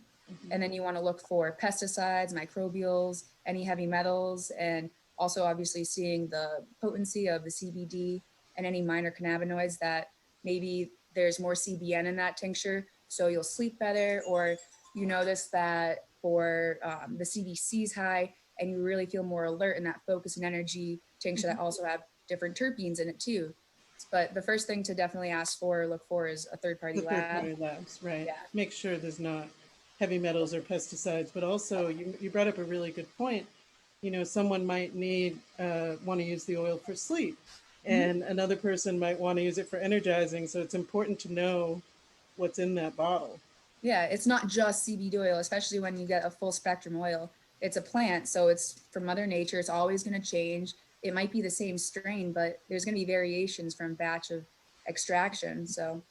And then you want to look for pesticides, microbials, any heavy metals, and also obviously seeing the potency of the CBD and any minor cannabinoids that maybe there's more CBN in that tincture, so you'll sleep better, or you notice that for the CBC is high and you really feel more alert in that focus and energy tincture that also have different terpenes in it too. But the first thing to definitely ask for or look for is a third-party The lab. third-party labs, right? Yeah. Make sure there's not heavy metals or pesticides, but also you brought up a really good point. Someone might want to use the oil for sleep, and another person might want to use it for energizing. So it's important to know what's in that bottle. Yeah, it's not just CBD oil, especially when you get a full spectrum oil. It's a plant, so it's from Mother Nature. It's always going to change. It might be the same strain, but there's going to be variations from batch of extraction. So,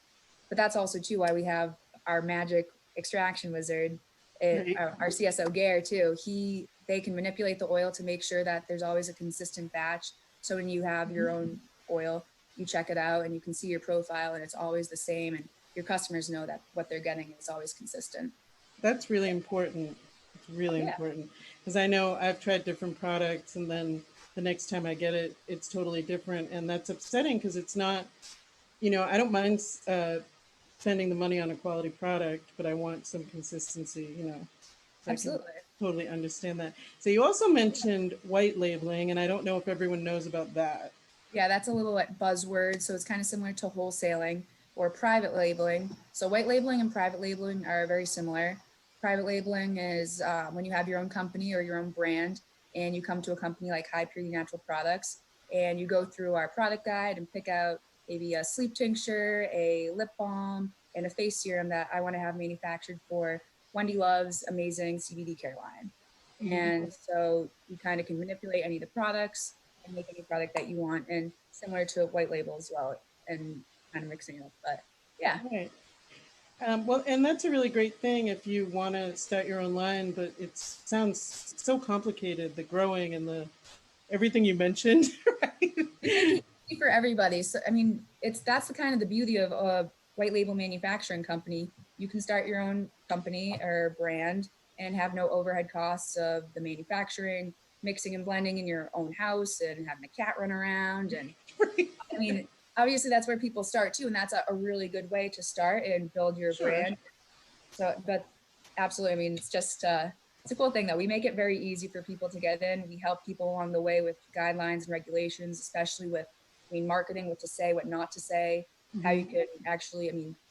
but that's also too why we have our magic extraction wizard, our CSO Gare too. They can manipulate the oil to make sure that there's always a consistent batch. So when you have your own oil, you check it out and you can see your profile and it's always the same, and your customers know that what they're getting is always consistent. That's really important. It's really important, because I know I've tried different products, and then the next time I get it, it's totally different, and that's upsetting because it's not. I don't mind spending the money on a quality product, but I want some consistency. So Absolutely. I can totally understand that. So you also mentioned white labeling, and I don't know if everyone knows about that. Yeah, that's a little like buzzword. So it's kind of similar to wholesaling or private labeling. So white labeling and private labeling are very similar. Private labeling is when you have your own company or your own brand and you come to a company like High Purity Natural Products and you go through our product guide and pick out maybe a sleep tincture, a lip balm, and a face serum that I want to have manufactured for Wendy Love's amazing CBD care line. And so you kind of can manipulate any of the products and make any product that you want, and similar to a white label as well, and kind of mixing it up. But yeah. Right. Well, and that's a really great thing if you want to start your own line, but it sounds so complicated, the growing and the everything you mentioned. It's easy for everybody. So I mean, that's the kind of the beauty of a white label manufacturing company. You can start your own company or brand and have no overhead costs of the manufacturing, mixing and blending in your own house and having a cat run around. And I mean, obviously that's where people start too. And that's a really good way to start and build your brand. So, but absolutely. I mean, it's just, it's a cool thing that we make it very easy for people to get in. We help people along the way with guidelines and regulations, especially with, marketing, what to say, what not to say, how you can actually,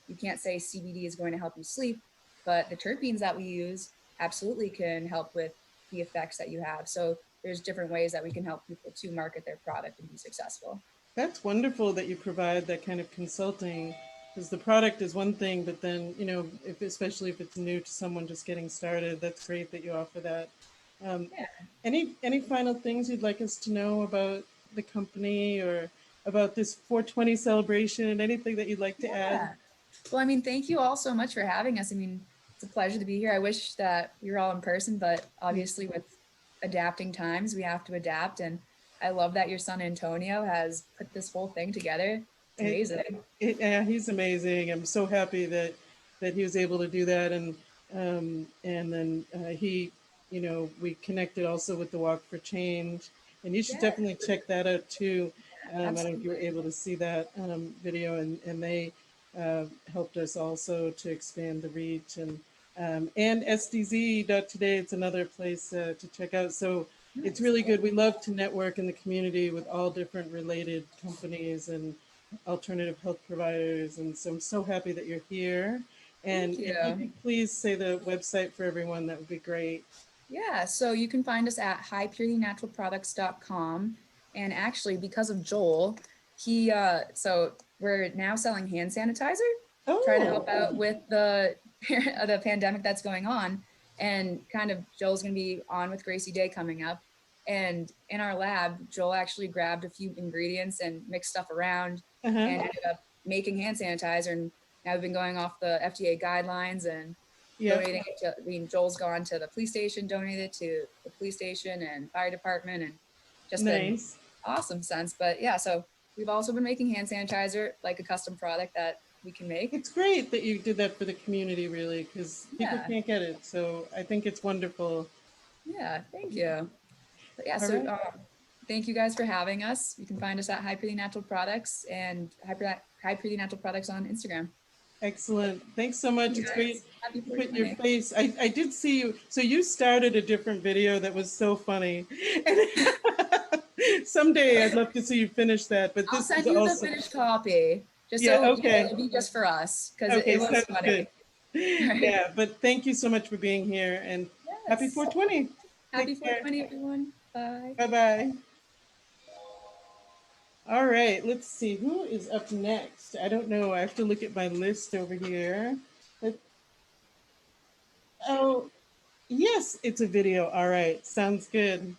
you can't say CBD is going to help you sleep, but the terpenes that we use absolutely can help with the effects that you have. So there's different ways that we can help people to market their product and be successful. That's wonderful that you provide that kind of consulting, because the product is one thing, but then, especially if it's new to someone just getting started, that's great that you offer that. Any final things you'd like us to know about the company or about this 420 celebration? Anything that you'd like to add? Well, thank you all so much for having us. It's a pleasure to be here. I wish that we were all in person, but obviously with adapting times, we have to adapt. And I love that your son Antonio has put this whole thing together. It's amazing. Yeah, he's amazing. I'm so happy that he was able to do that. And And then we connected also with the Walk for Change, and you should definitely check that out too. I don't know if you were able to see that video, and they helped us also to expand the reach, and SDZ.today, it's another place to check out. So it's really good. We love to network in the community with all different related companies and alternative health providers, and so I'm so happy that you're here. And Thank if you. you could please say the website for everyone, that would be great. Yeah, so you can find us at highpuritynaturalproducts.com. And actually, because of Joel, so we're now selling hand sanitizer, trying to help out with the the pandemic that's going on. And kind of Joel's going to be on with Gracie Day coming up. And in our lab, Joel actually grabbed a few ingredients and mixed stuff around and ended up making hand sanitizer. And now we've been going off the FDA guidelines and donating it to, Joel's gone to the police station, donated to the police station and fire department, and just been awesome since. But yeah, so we've also been making hand sanitizer, like a custom product that we can make. It's great that you did that for the community, really, because people can't get it. So I think it's wonderful. Yeah, thank you. But yeah, All so right. thank you guys for having us. You can find us at High Purity Natural Products and High Purity Natural Products on Instagram. Excellent. Thanks so much. It's great Happy to put your 420. face. I did see you. So you started a different video that was so funny. And someday I'd love to see you finish that. But I'll this send is you also the finished copy. Just Yeah, so okay. it'll be just for us because Okay, it was sounds funny. good. Yeah, but thank you so much for being here, and happy 420. Happy Take care. 420, everyone. Bye. Bye-bye. All right, let's see who is up next. I don't know. I have to look at my list over here. Oh, yes, it's a video. All right, sounds good.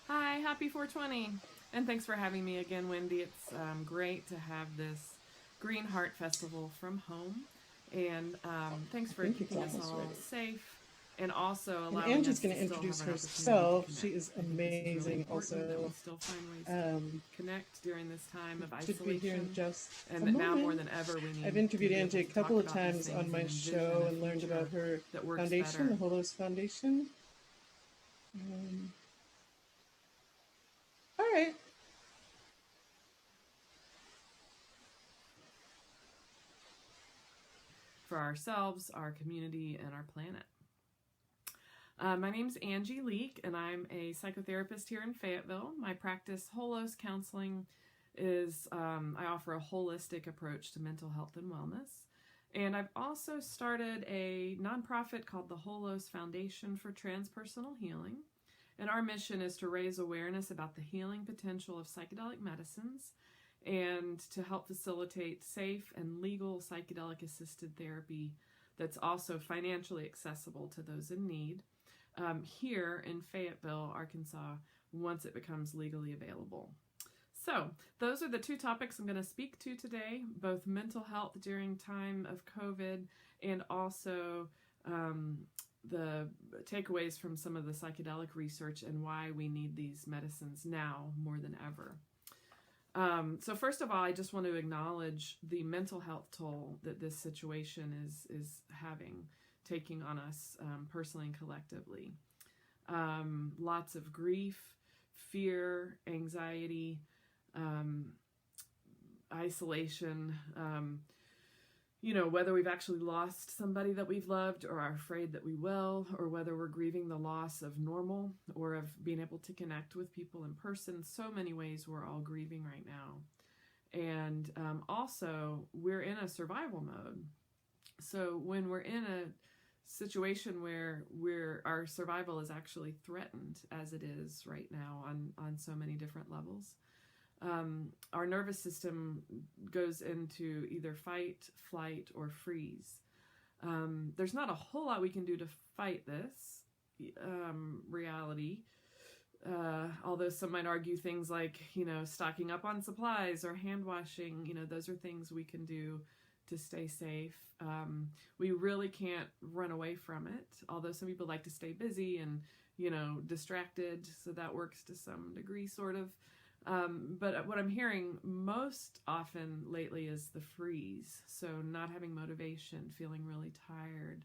Hi, happy 420. And thanks for having me again, Wendy. It's great to have this Green Heart Festival from home. And thanks for think it's keeping us almost all ready. safe and also And allowing Angie's us going to to still introduce have an opportunity to herself. connect. She is I think this is really amazing. important that we Also, still find ways to connect during this time of should be here in isolation. just And a that now more moment. than ever we need I've to interviewed be able Angie a to talk couple of about these times things on and my envision show a and learned future about her that works foundation, better. the Holos Foundation. All right. For ourselves, our community, and our planet. My name's Angie Leek, and I'm a psychotherapist here in Fayetteville. My practice, Holos Counseling, is I offer a holistic approach to mental health and wellness. And I've also started a nonprofit called the Holos Foundation for Transpersonal Healing. And our mission is to raise awareness about the healing potential of psychedelic medicines and to help facilitate safe and legal psychedelic assisted therapy that's also financially accessible to those in need here in Fayetteville, Arkansas, once it becomes legally available. So those are the two topics I'm going to speak to today, both mental health during time of COVID and also the takeaways from some of the psychedelic research and why we need these medicines now more than ever. So first of all, I just want to acknowledge the mental health toll that this situation is taking on us personally and collectively. Lots of grief, fear, anxiety, isolation, whether we've actually lost somebody that we've loved or are afraid that we will, or whether we're grieving the loss of normal or of being able to connect with people in person. So many ways we're all grieving right now. And also, we're in a survival mode. So when we're in a situation where our survival is actually threatened, as it is right now on so many different levels, our nervous system goes into either fight, flight, or freeze. There's not a whole lot we can do to fight this reality, although some might argue things like, stocking up on supplies or hand washing, those are things we can do to stay safe. We really can't run away from it, although some people like to stay busy and, distracted, so that works to some degree, sort of. But what I'm hearing most often lately is the freeze. So not having motivation, feeling really tired,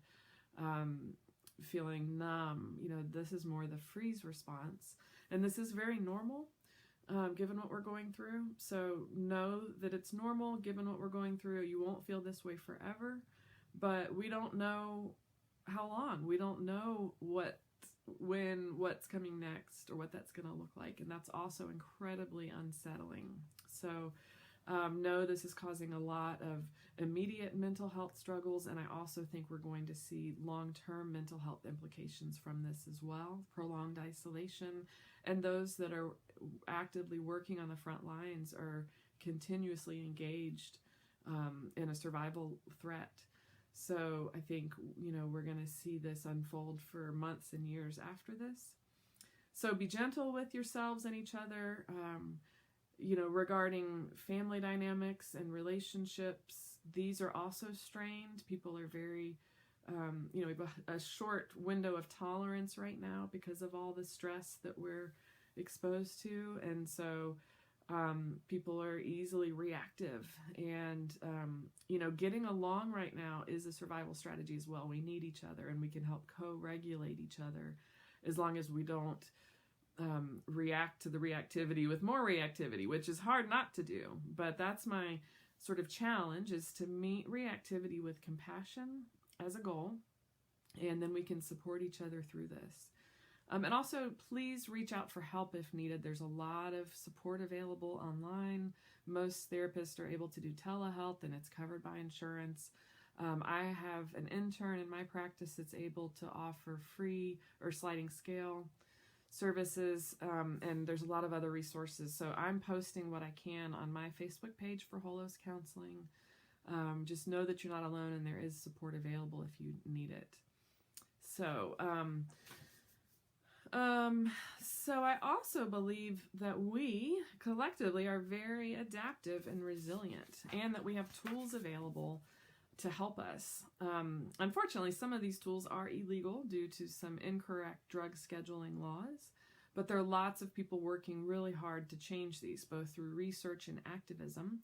feeling numb. This is more the freeze response. And this is very normal, given what we're going through. So know that it's normal, given what we're going through. You won't feel this way forever, but we don't know how long. We don't know what's coming next or what that's going to look like. And that's also incredibly unsettling. So know this is causing a lot of immediate mental health struggles. And I also think we're going to see long-term mental health implications from this as well. Prolonged isolation. And those that are actively working on the front lines are continuously engaged in a survival threat. So I think, we're going to see this unfold for months and years after this. So be gentle with yourselves and each other, regarding family dynamics and relationships. These are also strained. People are very, we have a short window of tolerance right now because of all the stress that we're exposed to. And so people are easily reactive, and getting along right now is a survival strategy as well. We need each other, and we can help co-regulate each other as long as we don't react to the reactivity with more reactivity, which is hard not to do. But that's my sort of challenge, is to meet reactivity with compassion as a goal, and then we can support each other through this. And also, please reach out for help if needed. There's a lot of support available online. Most therapists are able to do telehealth, and it's covered by insurance. I have an intern in my practice that's able to offer free or sliding scale services, and there's a lot of other resources. So I'm posting what I can on my Facebook page for Holos Counseling. Just know that you're not alone, and there is support available if you need it. So I also believe that we collectively are very adaptive and resilient, and that we have tools available to help us. Unfortunately, some of these tools are illegal due to some incorrect drug scheduling laws, but there are lots of people working really hard to change these, both through research and activism.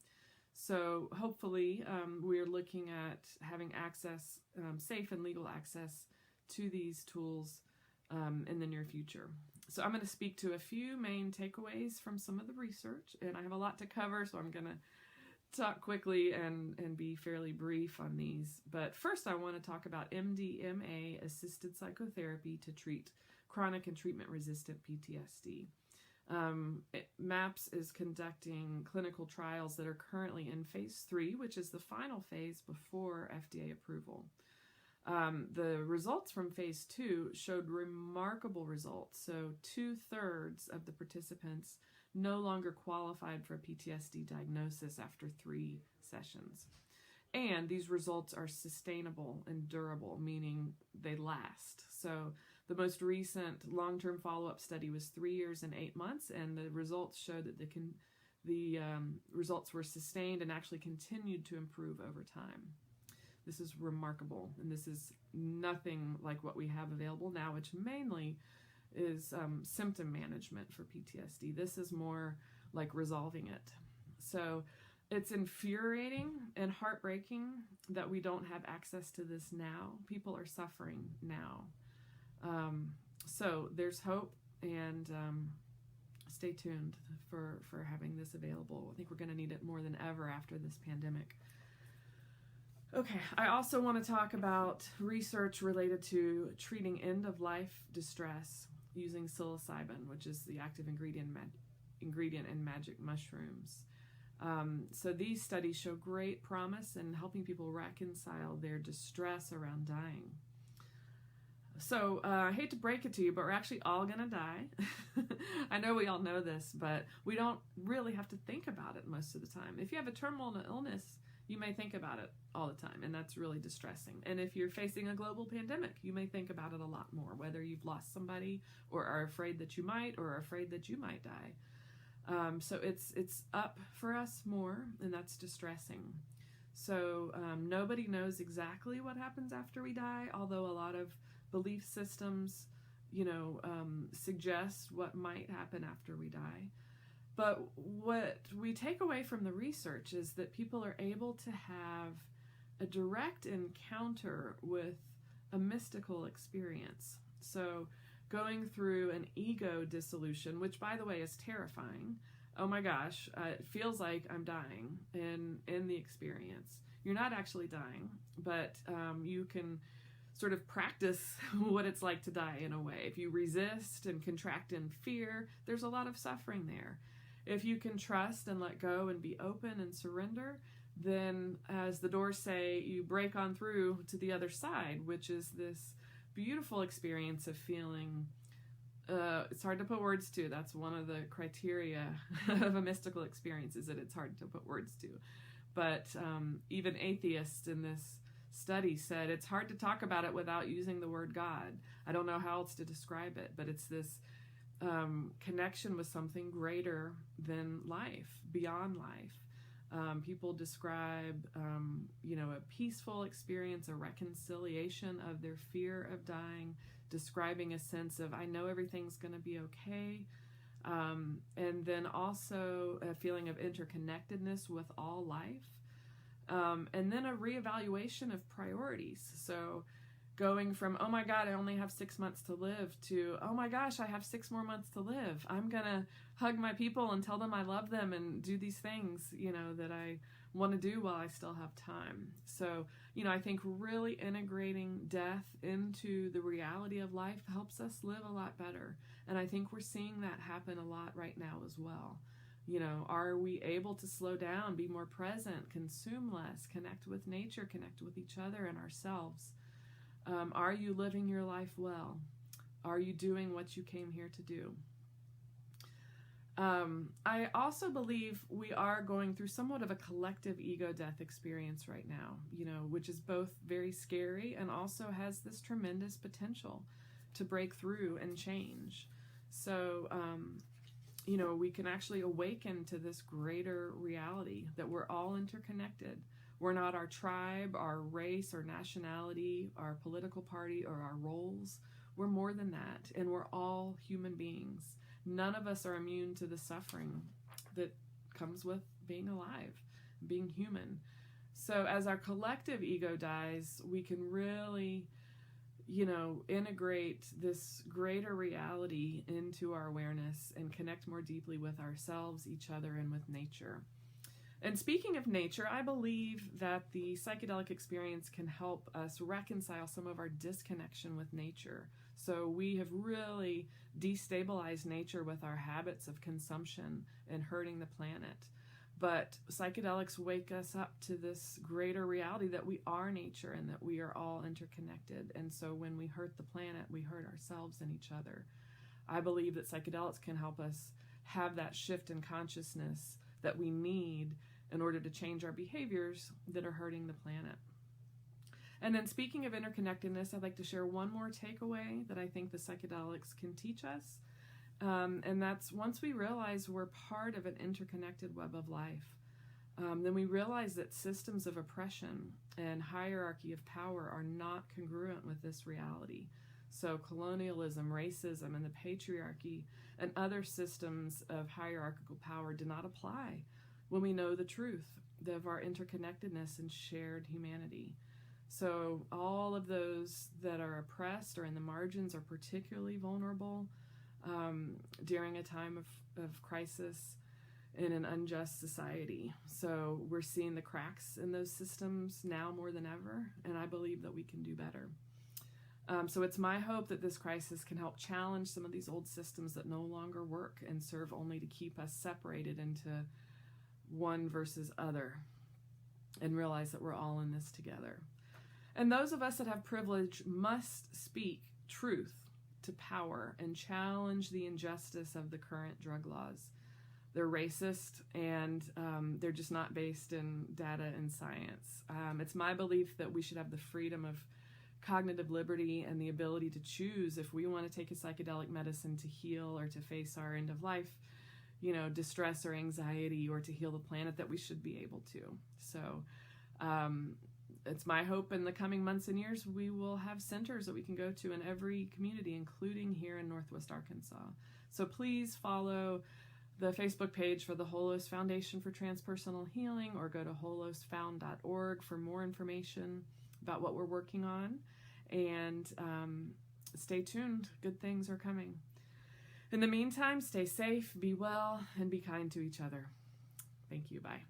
So hopefully we're looking at having access, safe and legal access to these tools in the near future. So I'm going to speak to a few main takeaways from some of the research, and I have a lot to cover, so I'm going to talk quickly and be fairly brief on these. But first, I want to talk about MDMA assisted psychotherapy to treat chronic and treatment-resistant PTSD. MAPS is conducting clinical trials that are currently in phase 3, which is the final phase before FDA approval. The results from phase 2 showed remarkable results. So 2/3 of the participants no longer qualified for a PTSD diagnosis after 3 sessions. And these results are sustainable and durable, meaning they last. So the most recent long-term follow-up study was 3 years and 8 months, and the results showed that the results were sustained and actually continued to improve over time. This is remarkable, and this is nothing like what we have available now, which mainly is symptom management for PTSD. This is more like resolving it. So it's infuriating and heartbreaking that we don't have access to this now. People are suffering now. So there's hope, and stay tuned for having this available. I think we're going to need it more than ever after this pandemic. Okay, I also want to talk about research related to treating end-of-life distress using psilocybin, which is the active ingredient in magic mushrooms. So these studies show great promise in helping people reconcile their distress around dying. So I hate to break it to you, but we're actually all going to die. I know we all know this, but we don't really have to think about it most of the time. If you have a terminal illness, you may think about it all the time, and that's really distressing. And if you're facing a global pandemic, you may think about it a lot more, whether you've lost somebody or are afraid that you might, or are afraid that you might die. So it's up for us more, and that's distressing. So nobody knows exactly what happens after we die, although a lot of belief systems, suggest what might happen after we die. But what we take away from the research is that people are able to have a direct encounter with a mystical experience. So going through an ego dissolution, which by the way is terrifying. Oh my gosh, it feels like I'm dying in the experience. You're not actually dying, but you can sort of practice what it's like to die in a way. If you resist and contract in fear, there's a lot of suffering there. If you can trust and let go and be open and surrender, then as the doors say, you break on through to the other side, which is this beautiful experience of feeling, it's hard to put words to. That's one of the criteria of a mystical experience, is that it's hard to put words to. But even atheists in this study said it's hard to talk about it without using the word God. I don't know how else to describe it, but it's this connection with something greater than life, beyond life. People describe, a peaceful experience, a reconciliation of their fear of dying, describing a sense of, I know everything's going to be okay. And then also a feeling of interconnectedness with all life. And then a reevaluation of priorities. So going from, oh my God, I only have 6 months to live, to, oh my gosh, I have 6 more months to live. I'm going to hug my people and tell them I love them and do these things, that I want to do while I still have time. So, I think really integrating death into the reality of life helps us live a lot better. And I think we're seeing that happen a lot right now as well. Are we able to slow down, be more present, consume less, connect with nature, connect with each other and ourselves? Are you living your life well? Are you doing what you came here to do? I also believe we are going through somewhat of a collective ego death experience right now, which is both very scary and also has this tremendous potential to break through and change. So, we can actually awaken to this greater reality that we're all interconnected. We're not our tribe, our race, or nationality, our political party, or our roles. We're more than that, and we're all human beings. None of us are immune to the suffering that comes with being alive, being human. So as our collective ego dies, we can really, integrate this greater reality into our awareness and connect more deeply with ourselves, each other, and with nature. And speaking of nature, I believe that the psychedelic experience can help us reconcile some of our disconnection with nature. So we have really destabilized nature with our habits of consumption and hurting the planet. But psychedelics wake us up to this greater reality that we are nature and that we are all interconnected. And so when we hurt the planet, we hurt ourselves and each other. I believe that psychedelics can help us have that shift in consciousness that we need in order to change our behaviors that are hurting the planet. And then speaking of interconnectedness, I'd like to share one more takeaway that I think the psychedelics can teach us. And that's once we realize we're part of an interconnected web of life, then we realize that systems of oppression and hierarchy of power are not congruent with this reality. So colonialism, racism, and the patriarchy and other systems of hierarchical power do not apply when we know the truth of our interconnectedness and shared humanity. So all of those that are oppressed or in the margins are particularly vulnerable during a time of crisis in an unjust society. So we're seeing the cracks in those systems now more than ever, and I believe that we can do better. So it's my hope that this crisis can help challenge some of these old systems that no longer work and serve only to keep us separated into one versus other, and realize that we're all in this together. And those of us that have privilege must speak truth to power and challenge the injustice of the current drug laws. They're racist, and they're just not based in data and science. It's my belief that we should have the freedom of cognitive liberty and the ability to choose if we want to take a psychedelic medicine to heal or to face our end of life, distress or anxiety, or to heal the planet, that we should be able to. So it's my hope in the coming months and years we will have centers that we can go to in every community, including here in Northwest Arkansas. So please follow the Facebook page for the Holos Foundation for Transpersonal Healing, or go to holosfound.org for more information about what we're working on. And stay tuned. Good things are coming. In the meantime, stay safe, be well, and be kind to each other. Thank you. Bye.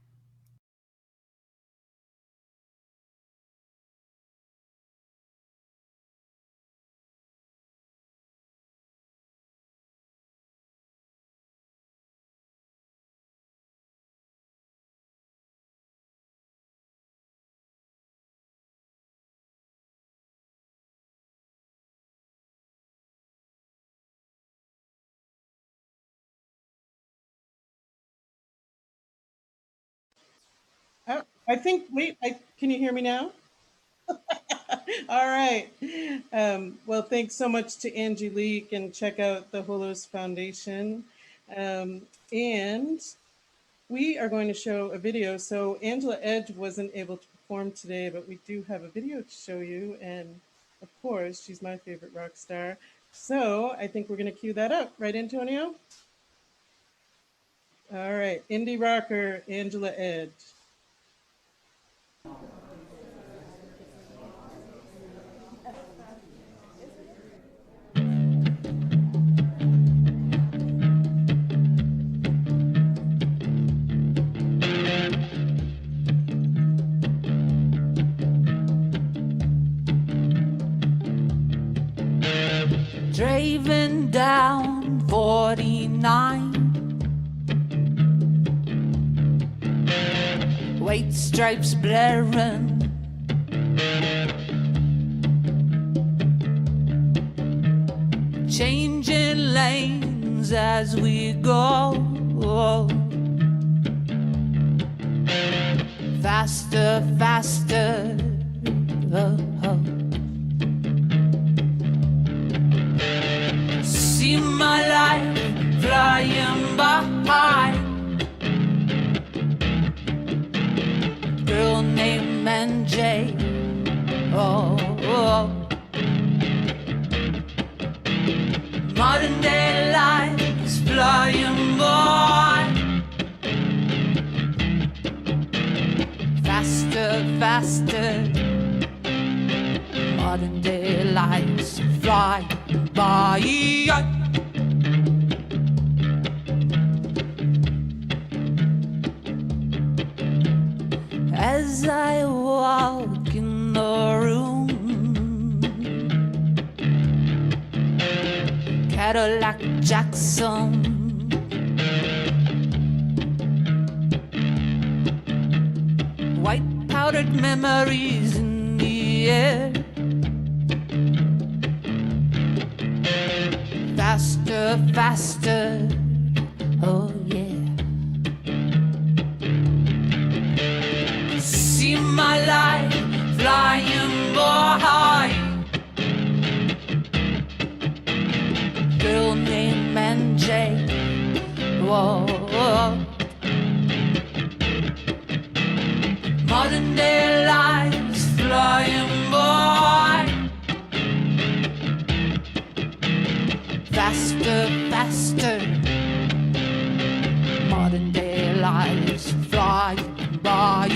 I think, wait, can you hear me now? All right. Well, thanks so much to Angie Leek, and check out the Holos Foundation. And we are going to show a video. So Angela Edge wasn't able to perform today, but we do have a video to show you. And of course, she's my favorite rock star. So I think we're going to cue that up. Right, Antonio? All right. Indie rocker Angela Edge. Driving down 49, white stripes blaring, changing lanes as we go, faster, faster, See my life flying by, girl named MJ, modern day life is flying by, faster, faster, modern day lives fly by. As I walk in the room, Cadillac Jackson, white powdered memories in the air, faster, faster, oh yeah. See my life flying by, girl named MJ, whoa, modern day lives flying by, faster, faster, modern day lives flying by.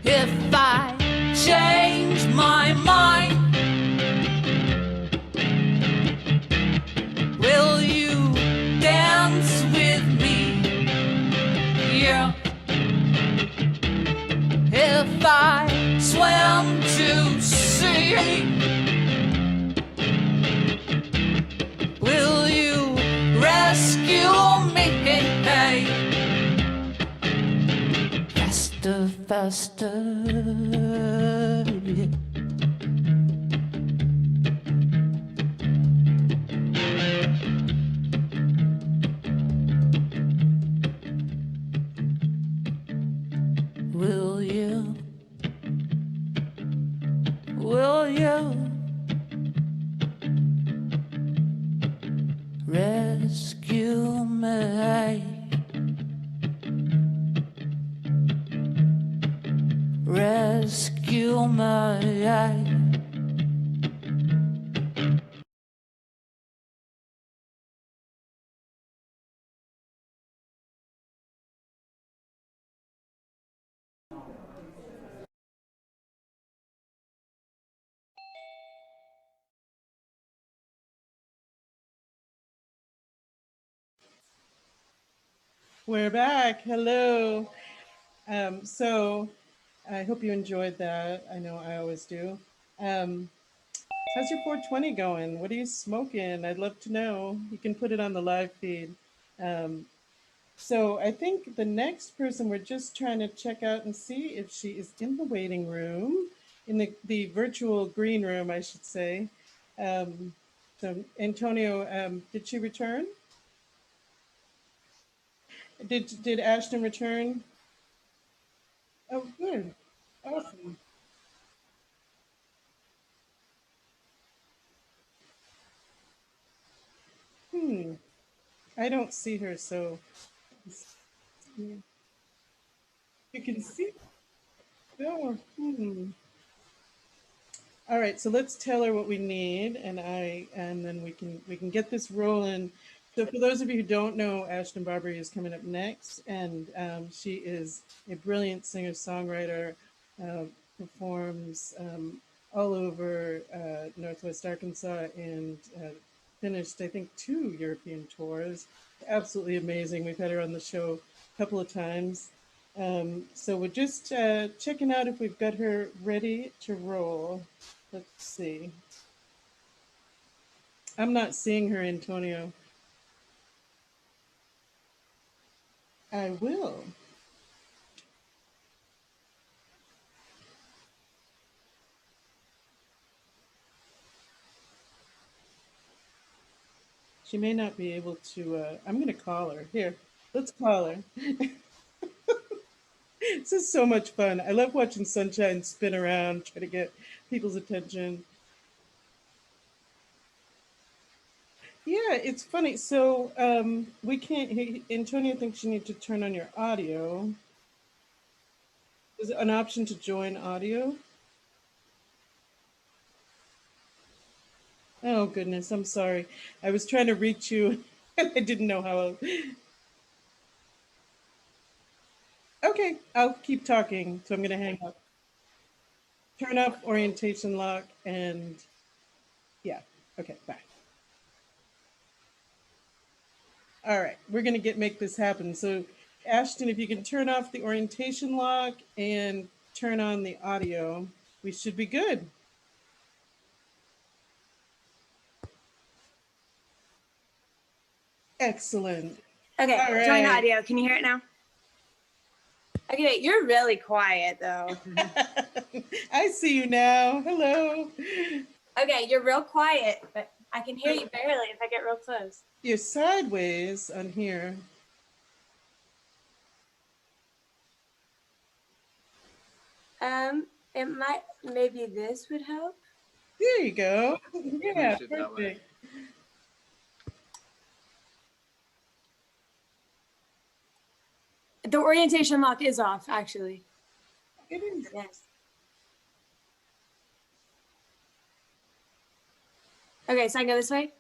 If I change my mind, will you dance with me? Yeah. If I swim to sea, will you rescue me? Faster, faster, yeah. Will you rescue me? Rescue me. We're back. Hello. So I hope you enjoyed that. I know I always do. How's your 420 going? What are you smoking? I'd love to know. You can put it on the live feed. So I think the next person, we're just trying to check out and see if she is in the waiting room, in the virtual green room, I should say. So Antonio, did she return? Did Ashton return? Oh, good. Awesome. I don't see her, so yeah. You can see. Oh, All right, so let's tell her what we need, and then we can get this rolling. So for those of you who don't know, Ashton Barbary is coming up next, and she is a brilliant singer-songwriter, performs all over Northwest Arkansas, and finished, I think, 2 European tours. Absolutely amazing. We've had her on the show a couple of times. So we're just checking out if we've got her ready to roll. Let's see. I'm not seeing her, Antonio. I will. She may not be able to. I'm going to call her. Here, let's call her. This is so much fun. I love watching Sunshine spin around, try to get people's attention. Yeah, it's funny. So we can't. Antonio thinks you need to turn on your audio. Is it an option to join audio? Oh goodness, I'm sorry. I was trying to reach you and I didn't know how. Okay, I'll keep talking. So I'm going to hang up. Turn off orientation lock and yeah. Okay, bye. All right, we're going to make this happen. So Ashton, if you can turn off the orientation lock and turn on the audio, we should be good. Excellent. Okay, All join right. audio. Can you hear it now? Okay, wait, you're really quiet though. I see you now. Hello. Okay, you're real quiet, but I can hear you barely if I get real close. You're sideways on here. It might, maybe this would help. There you go. Yeah, perfect. The orientation lock is off, actually. It is. Yes. Okay, so I go this way?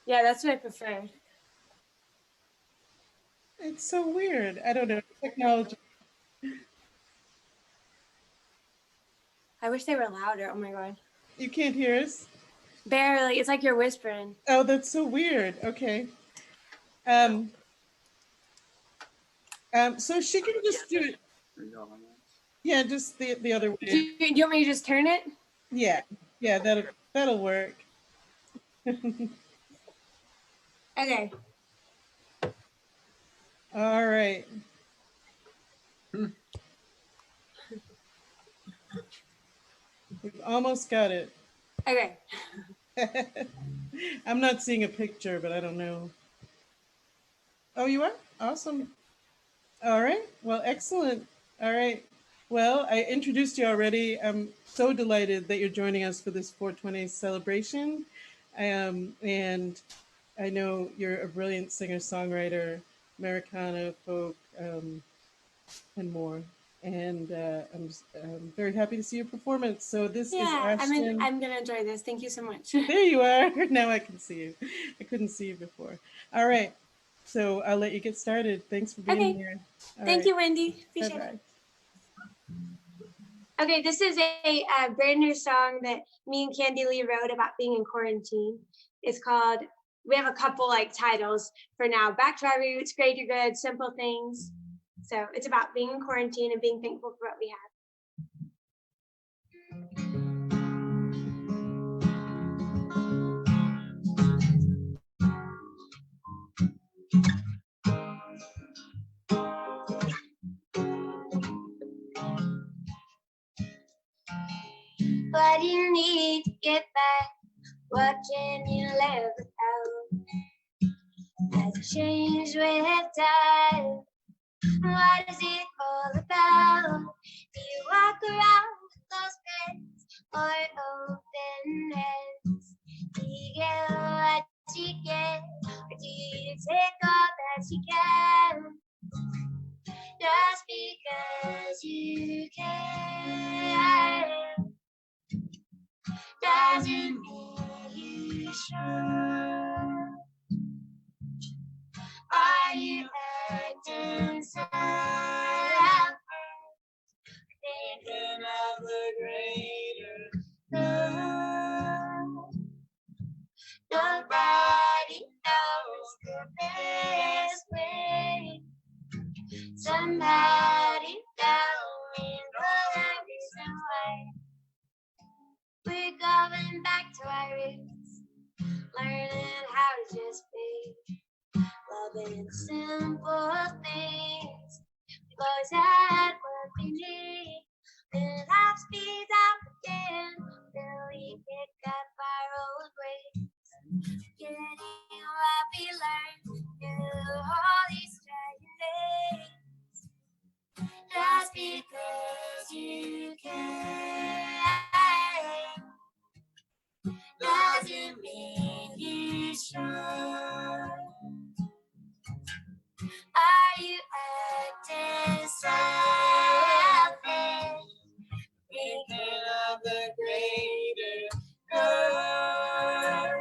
Yeah, that's what I prefer. It's so weird. I don't know. Technology. I wish they were louder. Oh my God. You can't hear us? Barely. It's like you're whispering. Oh, that's so weird. Okay. So she can just do it. Yeah, just the other way. Do you want me to just turn it? Yeah. Yeah, that'll work. Okay. All right. We've almost got it. Okay. I'm not seeing a picture, but I don't know. Oh, you are? Awesome. All right. Well, excellent. All right. Well, I introduced you already. I'm so delighted that you're joining us for this 420 celebration. And I know you're a brilliant singer-songwriter, Americana, folk, and more. And I'm very happy to see your performance. So this is Ashton. I'm gonna enjoy this. Thank you so much. There you are. Now I can see you. I couldn't see you before. All right. So I'll let you get started. Thanks for being here. All Thank right. you, Wendy. Appreciate Bye-bye. it. Okay, this is a brand new song that me and Candy Lee wrote about being in quarantine. It's called we have a couple like titles for now. Back to our roots, greater good, simple things. So it's about being in quarantine and being thankful for what we have. What do you need to get back? What can you live without? Has it changed with time? What is it all about? Do you walk around with closed friends or open hands? Do you get what you get, or do you take all that you can? Just because you can doesn't mean you should. Are you acting selfish? Thinking of the greater good. Nobody knows the best way. Somebody down in the reason why. We're going back to our roots, learning how to just be, loving simple things. We've always had what we need, and life speeds up again till we pick up our old ways. Getting what we learned through all these trying days. Just because you can doesn't mean you should. Are you acting selfish? Thinking of the greater good.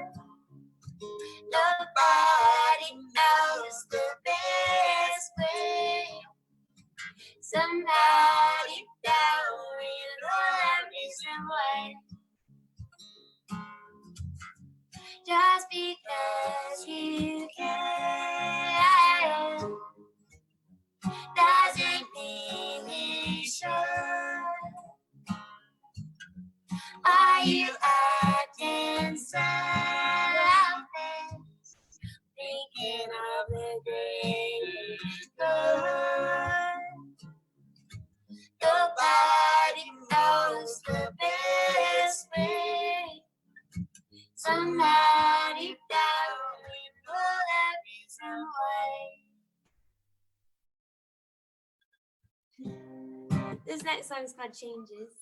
Nobody knows the best way. Somebody down in the reason why. Just because you can doesn't mean you should. Are you acting selfish? Thinking of the greater good. Nobody knows the best way. Somebody down in the reason why. This next song is called Changes.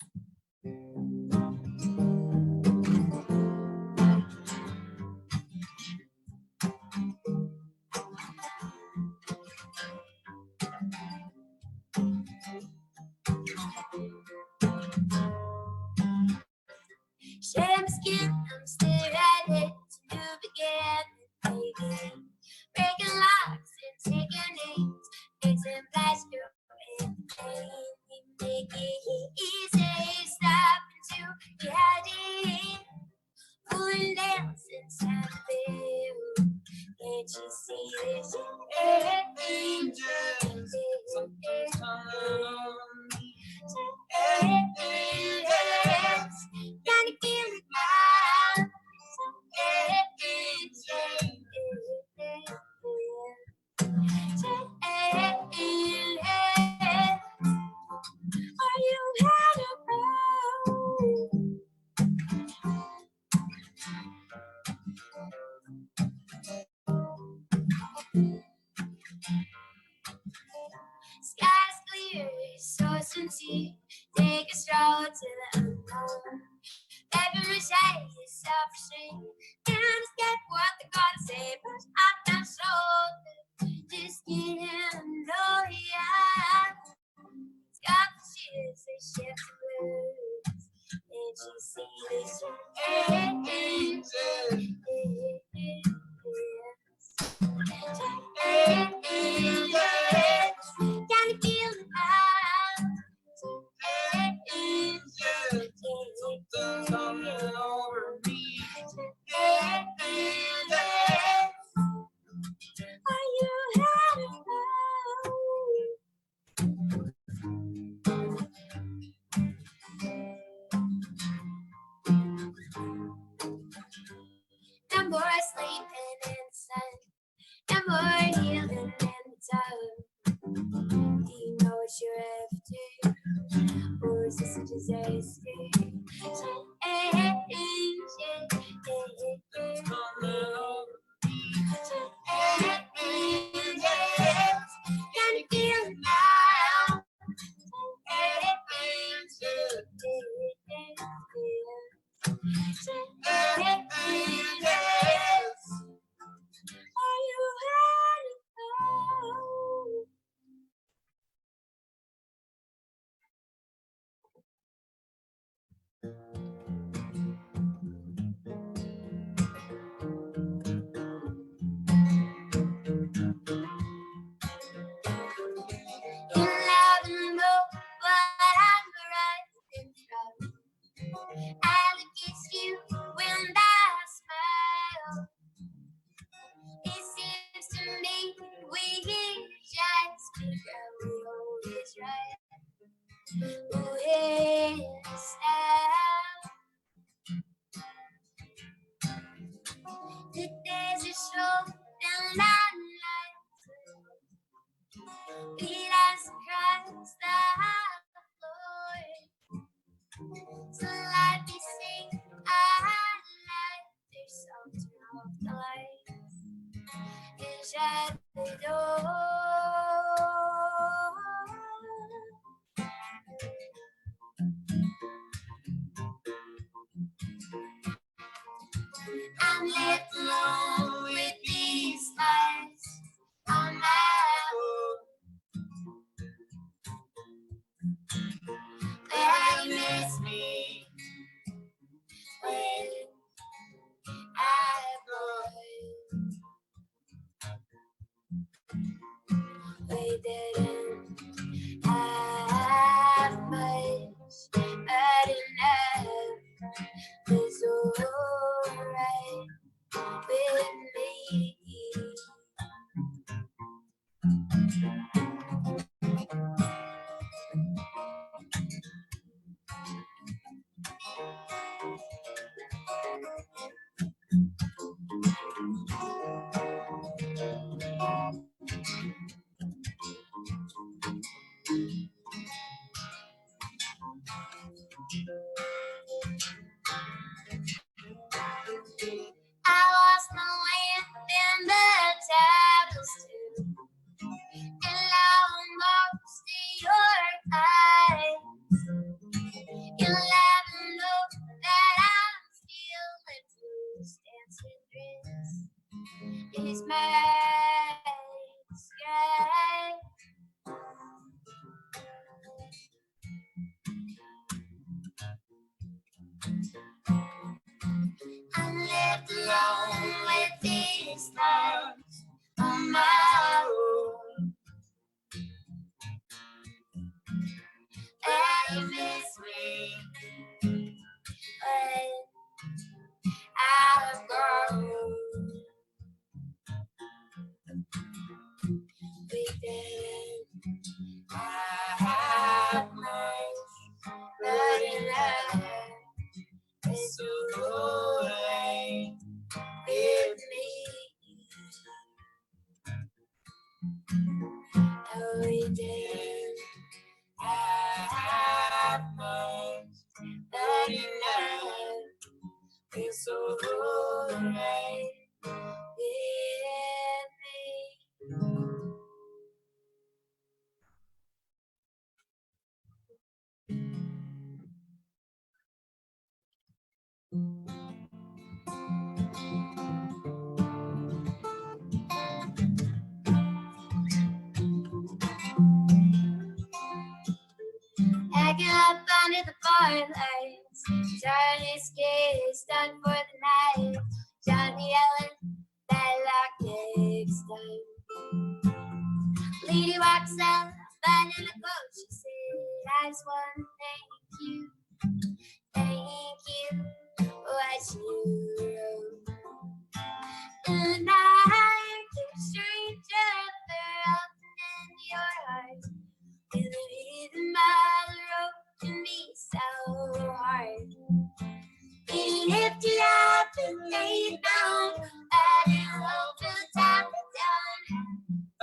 Share my skin, I'm still ready to begin, baby. Breaking locks and taking names, fixing plaster and pain. Make it easy, stop into reality. Pulling nails inside the bill. Can't you see this? Angels, something's coming on me. Can you feel it now? Are you out Sky's clear, so sincere. Take a stroll to the unknown. Baby, my shade is self-restrained. Can't escape what they gotta say, but I'm not so just getting to know ya. Got the shears, they shift the words. Can't you see this? Can you feel the vibe? Something's coming over me. more sleeping in the sun, and more healing in the tub. Do you know what you're after? Or is this a disaster? Can you feel it now? Are you ready? You never know what I'm running from. I look at you when I smile. It seems to me we just because we always right. Oh, yes, the days are short and not light. We dance across the floor. So let me sing our light. There's something off the lights and shut the door. I'm left alone with these thoughts on my own. But you miss me when I'm gone. We didn't have much, but enough was alright with me. I lost my lamp in the tables too, and almost in your eyes. You'll never know that I'm still in loose dancing dress. It's my sky. I'm left alone with these thoughts on my own. And you miss me when I'm gone. We didn't have much, but enough is alright with me. No, we didn't have much, but enough is alright with me. Hanging up under the firelights, Johnny's kids done for the night. Johnny yelling that lock next time. Lady walks out, finding a coat. She said, I just want to thank you for what you wrote. And I keep stranger for opening your heart. With a rhythm of the road to me so hard. We lift it up and lay down. I didn't hope to top it down.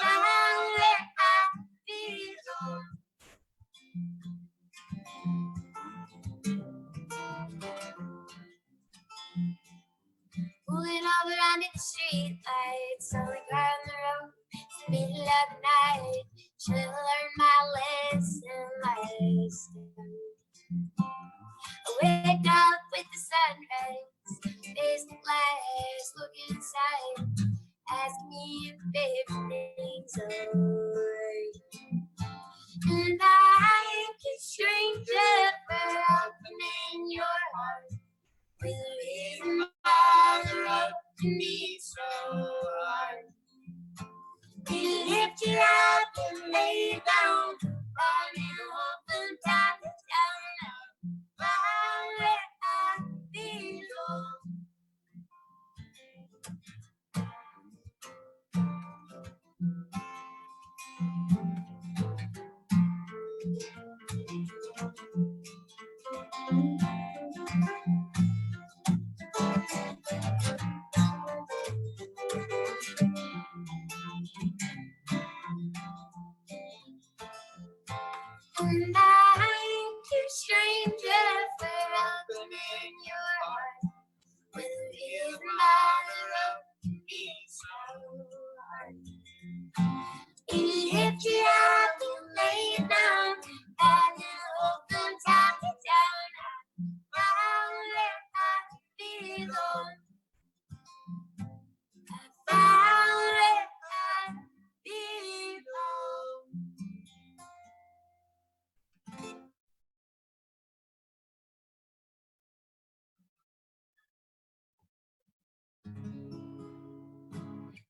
Down where I belong. Pulling over under the street lights, slowly driving the road. It's the middle of the night. Should've learned my lesson last time. I wake up with the sunrise, face the glass, looking inside, asking me if everything's alright. And I thank a stranger for opening your heart. With a reason why the road can be so hard. We lift you up and lay you down, on your open top it down, down where I belong. And I ain't too stranger for opening your heart. With a reason why the road can be so hard. You lift you up and lay you down, and you open top it down, down where I belong. Down where I belong.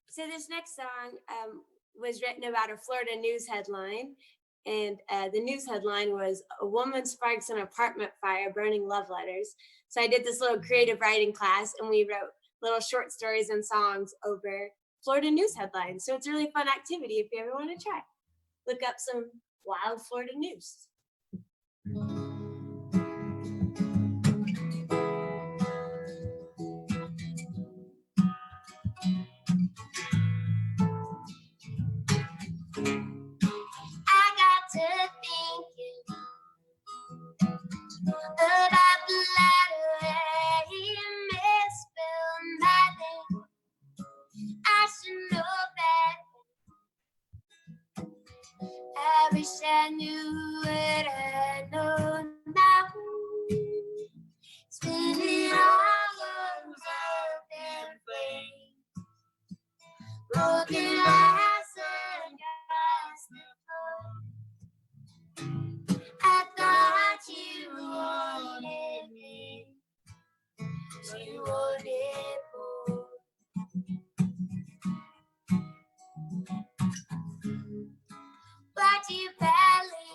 So this next song was written about a Florida news headline, and the news headline was "A woman sparks an apartment fire, burning love letters." So I did this little creative writing class, and we wrote little short stories and songs over Florida news headlines. So it's a really fun activity if you ever want to try. Look up some wild Florida news. I got to thinking about the letter where he misspelled my name. I should know better. I wish I knew what I know now. Spinning all those up and frame. Broken glass and glass the floor. I thought you wanted me. You wanted more. But you barely.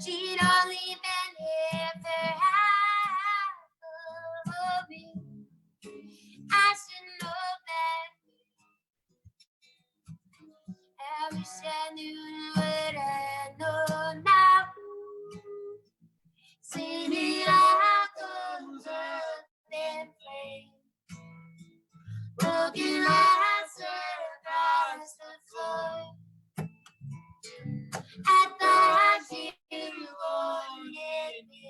She'd only been here for half of me. I should know better. I wish I knew what I know now. Singing all goes up in flames. Broken glass across the floor. I thought you wanted me.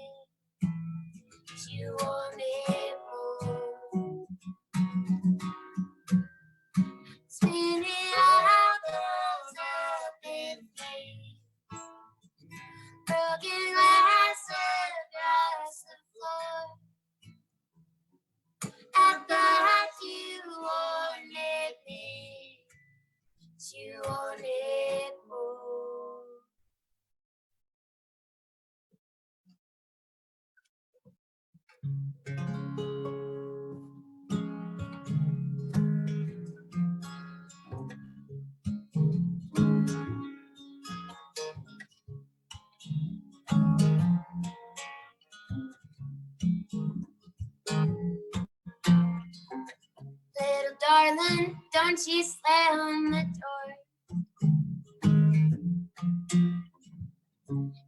You wanted more. Spinning all goes up in flames. Broken glass across the floor. I thought you wanted me. You wanted more. Little darling, don't you slam the door.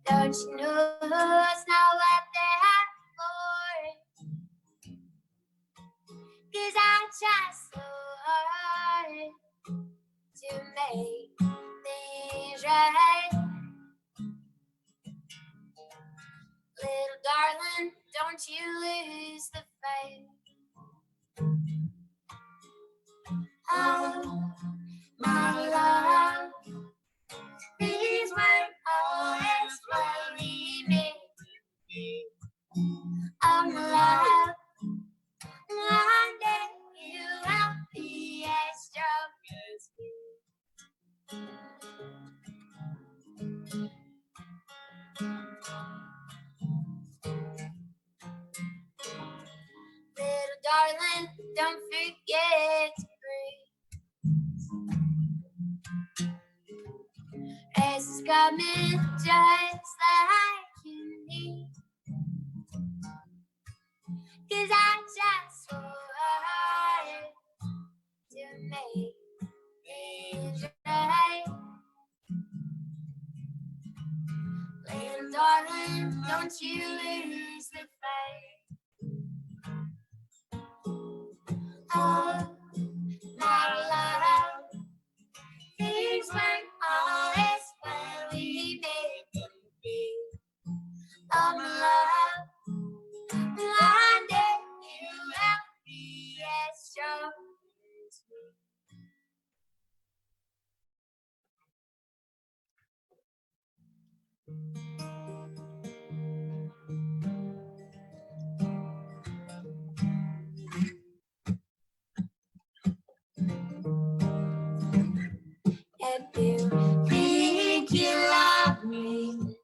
Don't you know it's not what they're for? don't you lose the fight. Oh, my love, these weren't always what we made. Oh, my love, one day you will be as strong as me. Little darling, don't forget to breathe. Race is coming just like you need. 'Cause I just want to make things right. Little darling, don't you lose the fight. Oh, my love, things weren't always what we made them be. Oh, my love, one day you will be as strong as me. If you think you love me,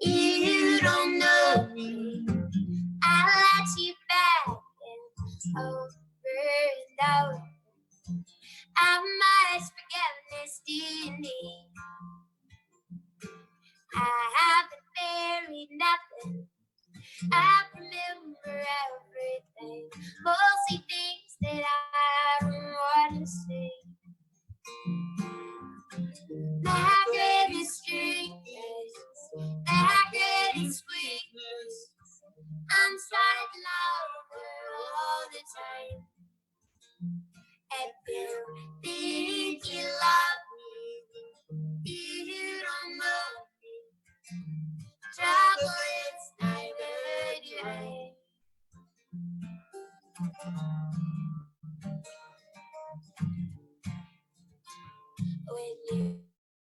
you don't know me. I let you back and over and over. How much forgiveness do you need? I haven't buried nothing. I remember everything, mostly things that I don't want to see. My greatest strength is my greatest weakness. I'm starting over all the time. If you think you love me, you don't know me. Trouble is never do I. When you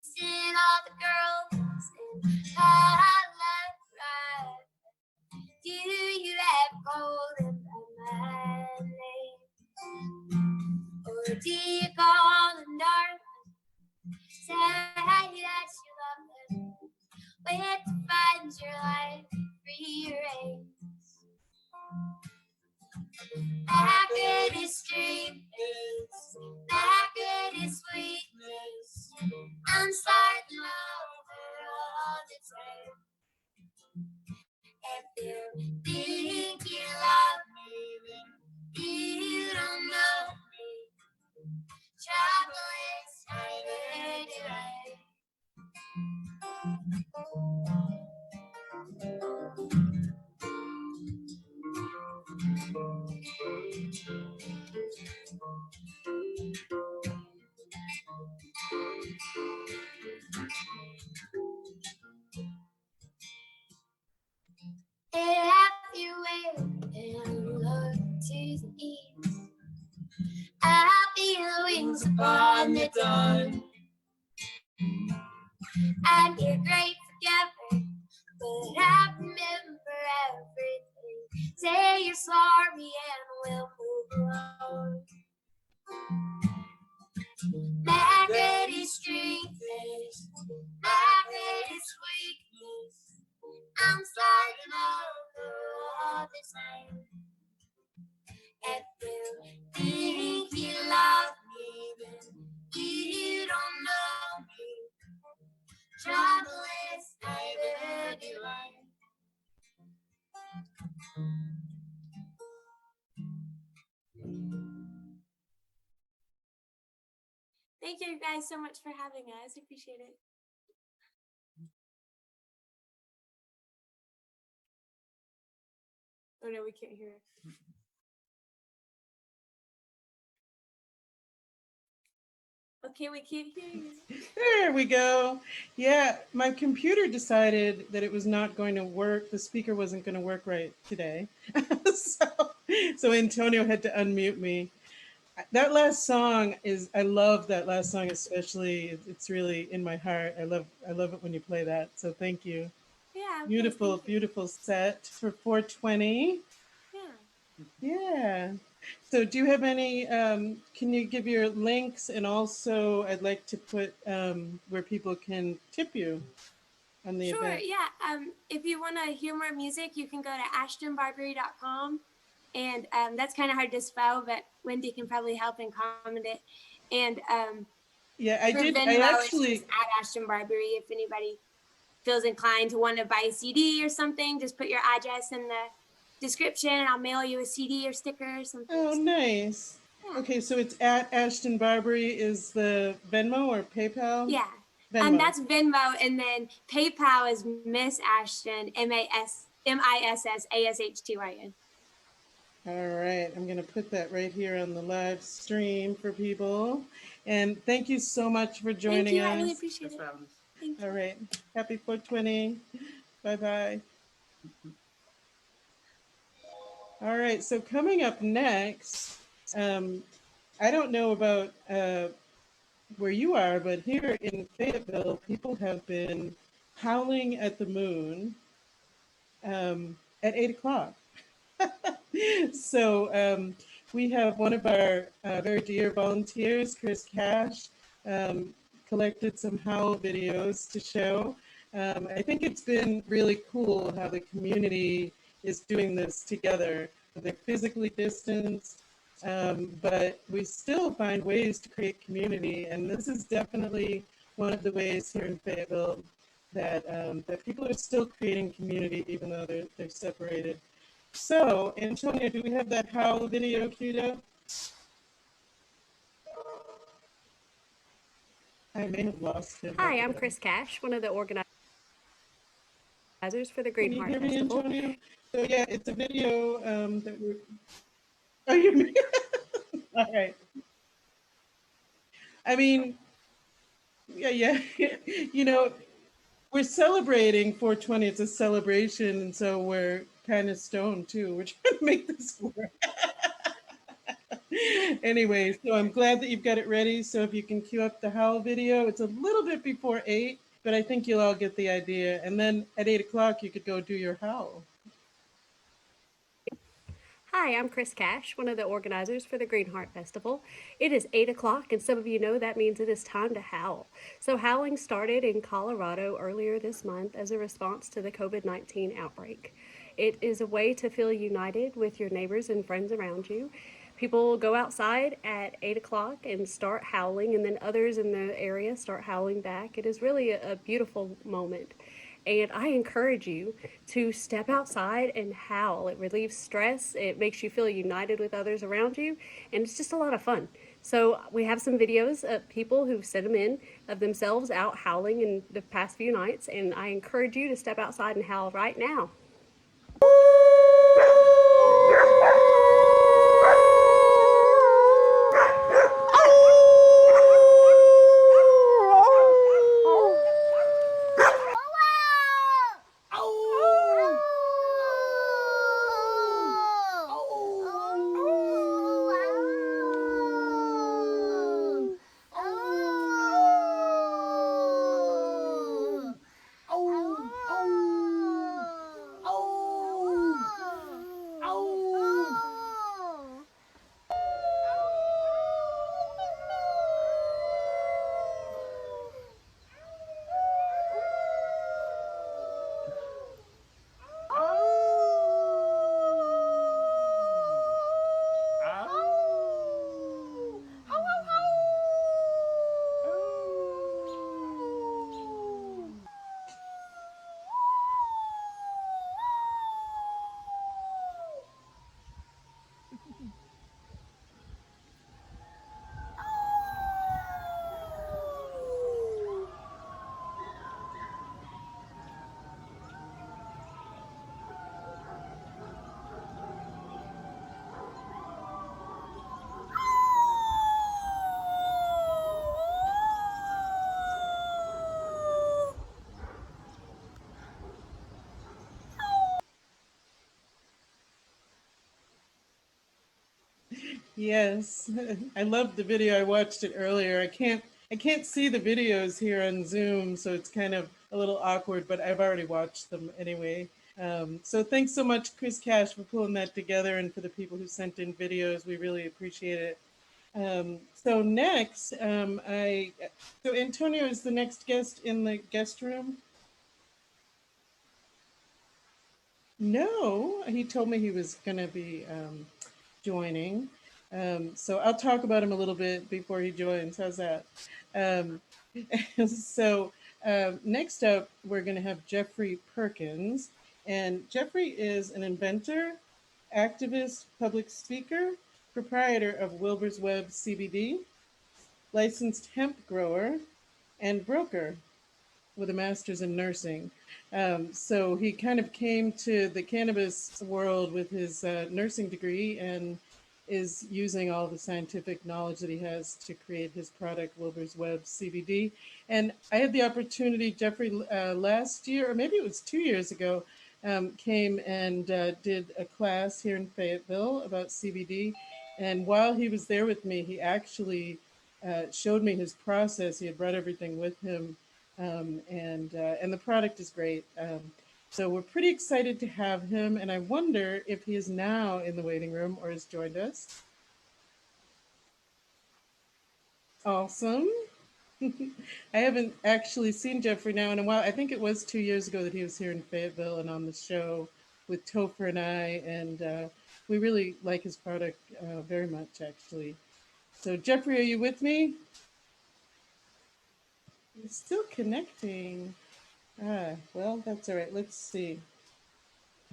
seen all the girls in Holland Drive, do you ever call them by my name? Or do you call them darling? Say that you love them. Wait to find your life rearranged. My greatest dream is my greatest weakness. I'm starting over all the time. If you think you love me, you don't know me. Trouble is never do right. If you wait and look to the east, I'll be the wings upon the dawn. And you're great together, but I remember everything. Say you're sorry and we'll move on. My greatest strength is my greatest weakness. I'm starting over all the time. If you think you love me, then you don't know me. Trouble is never do right. Thank you guys so much for having us. Appreciate it. Oh no, we can't hear it. Let's Okay, we can't hear you. There we go. Yeah, my computer decided that it was not going to work. The speaker wasn't going to work right today. so Antonio had to unmute me. That last song is, I love that last song especially. It's really in my heart. I love it when you play that. So thank you. Yeah. Beautiful, beautiful set for 420. Yeah. Yeah. So do you have any, can you give your links? And also I'd like to put where people can tip you on the Sure, event. yeah. If you want to hear more music, you can go to ashtonbarbary.com. And that's kind of hard to spell, but Wendy can probably help and comment it. And Yeah, I for did. Venmo, I it's actually, just at Ashton Barbary. If anybody feels inclined to want to buy a CD or something, just put your address in the description and I'll mail you a CD or sticker or something. oh, nice. Okay, so it's at Ashton Barbary is the Venmo or PayPal? Yeah. Venmo. That's Venmo, and then PayPal is Miss Ashton, MISSASHTYN. All right, I'm going to put that right here on the live stream for people. And thank you so much for joining Thank you. us. I really appreciate it. Thank you. All right, happy 420. Bye-bye. All right, so coming up next, I don't know about where you are, but here in Fayetteville, people have been howling at the moon at 8 o'clock. So we have one of our very dear volunteers, Chris Cash, collected some howl videos to show. I think it's been really cool how the community is doing this together. They're physically distanced, but we still find ways to create community. And this is definitely one of the ways here in Fayetteville that, that people are still creating community even though they're separated. So, Antonia, do we have that howl video queued up? I may have lost him. Hi, I'm Chris Cash, one of the organizers for the Green Can you Heart hear me, Festival. Antonio? So yeah, it's a video that we're. Oh, you mean? All right. I mean, yeah. You know, we're celebrating 420. It's a celebration, and so we're kind of stoned too. We're trying to make this work. Anyway, so I'm glad that you've got it ready. So if you can cue up the howl video, it's a little bit before 8, but I think you'll all get the idea. And then at 8 o'clock, you could go do your howl. Hi, I'm Chris Cash, one of the organizers for the Green Heart Festival. It is 8 o'clock, and some of you know that means it is time to howl. So howling started in Colorado earlier this month as a response to the COVID-19 outbreak. It is a way to feel united with your neighbors and friends around you. People go outside at 8 o'clock and start howling, and then others in the area start howling back. It is really a beautiful moment. And I encourage you to step outside and howl. It relieves stress. It makes you feel united with others around you. And it's just a lot of fun. So we have some videos of people who've sent them in of themselves out howling in the past few nights. And I encourage you to step outside and howl right now. Yes, I loved the video. I watched it earlier. I can't see the videos here on Zoom, so it's kind of a little awkward, but I've already watched them anyway. So thanks so much, Chris Cash, for pulling that together, and for the people who sent in videos. We really appreciate it. So next, so Antonio is the next guest in the guest room. No, he told me he was going to be joining. So I'll talk about him a little bit before he joins. How's that? Um, so next up, we're going to have Jeffrey Perkins. And Jeffrey is an inventor, activist, public speaker, proprietor of Wilbur's Web CBD, licensed hemp grower, and broker with a master's in nursing. So he kind of came to the cannabis world with his nursing degree and is using all the scientific knowledge that he has to create his product, Wilbur's Web CBD. And I had the opportunity, Jeffrey, last year, or maybe it was 2 years ago, came and did a class here in Fayetteville about CBD. And while he was there with me, he actually showed me his process. He had brought everything with him. And the product is great. So we're pretty excited to have him, and I wonder if he is now in the waiting room or has joined us. Awesome. I haven't actually seen Jeffrey now in a while. I think it was 2 years ago that he was here in Fayetteville and on the show with Topher and I, and we really like his product very much, actually. So Jeffrey, are you with me? You're still connecting. Well, that's all right. Let's see.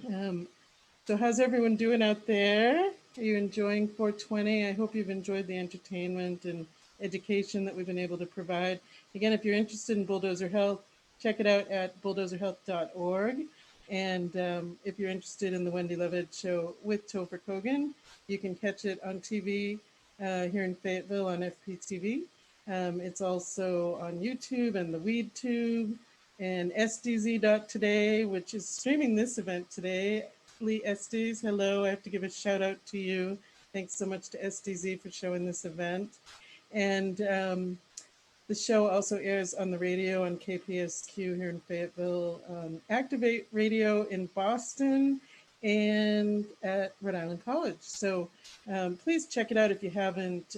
So how's everyone doing out there? Are you enjoying 420? I hope you've enjoyed the entertainment and education that we've been able to provide. Again, if you're interested in Bulldozer Health, check it out at bulldozerhealth.org. And if you're interested in the Wendy Levitt Show with Topher Kogan, you can catch it on TV here in Fayetteville on FPTV. It's also on YouTube and the WeedTube and SDZ.today, which is streaming this event today. Lee Estes, hello. I have to give a shout out to you. Thanks so much to SDZ for showing this event. And the show also airs on the radio on KPSQ here in Fayetteville, Activate Radio in Boston, and at Rhode Island College. So please check it out if you haven't.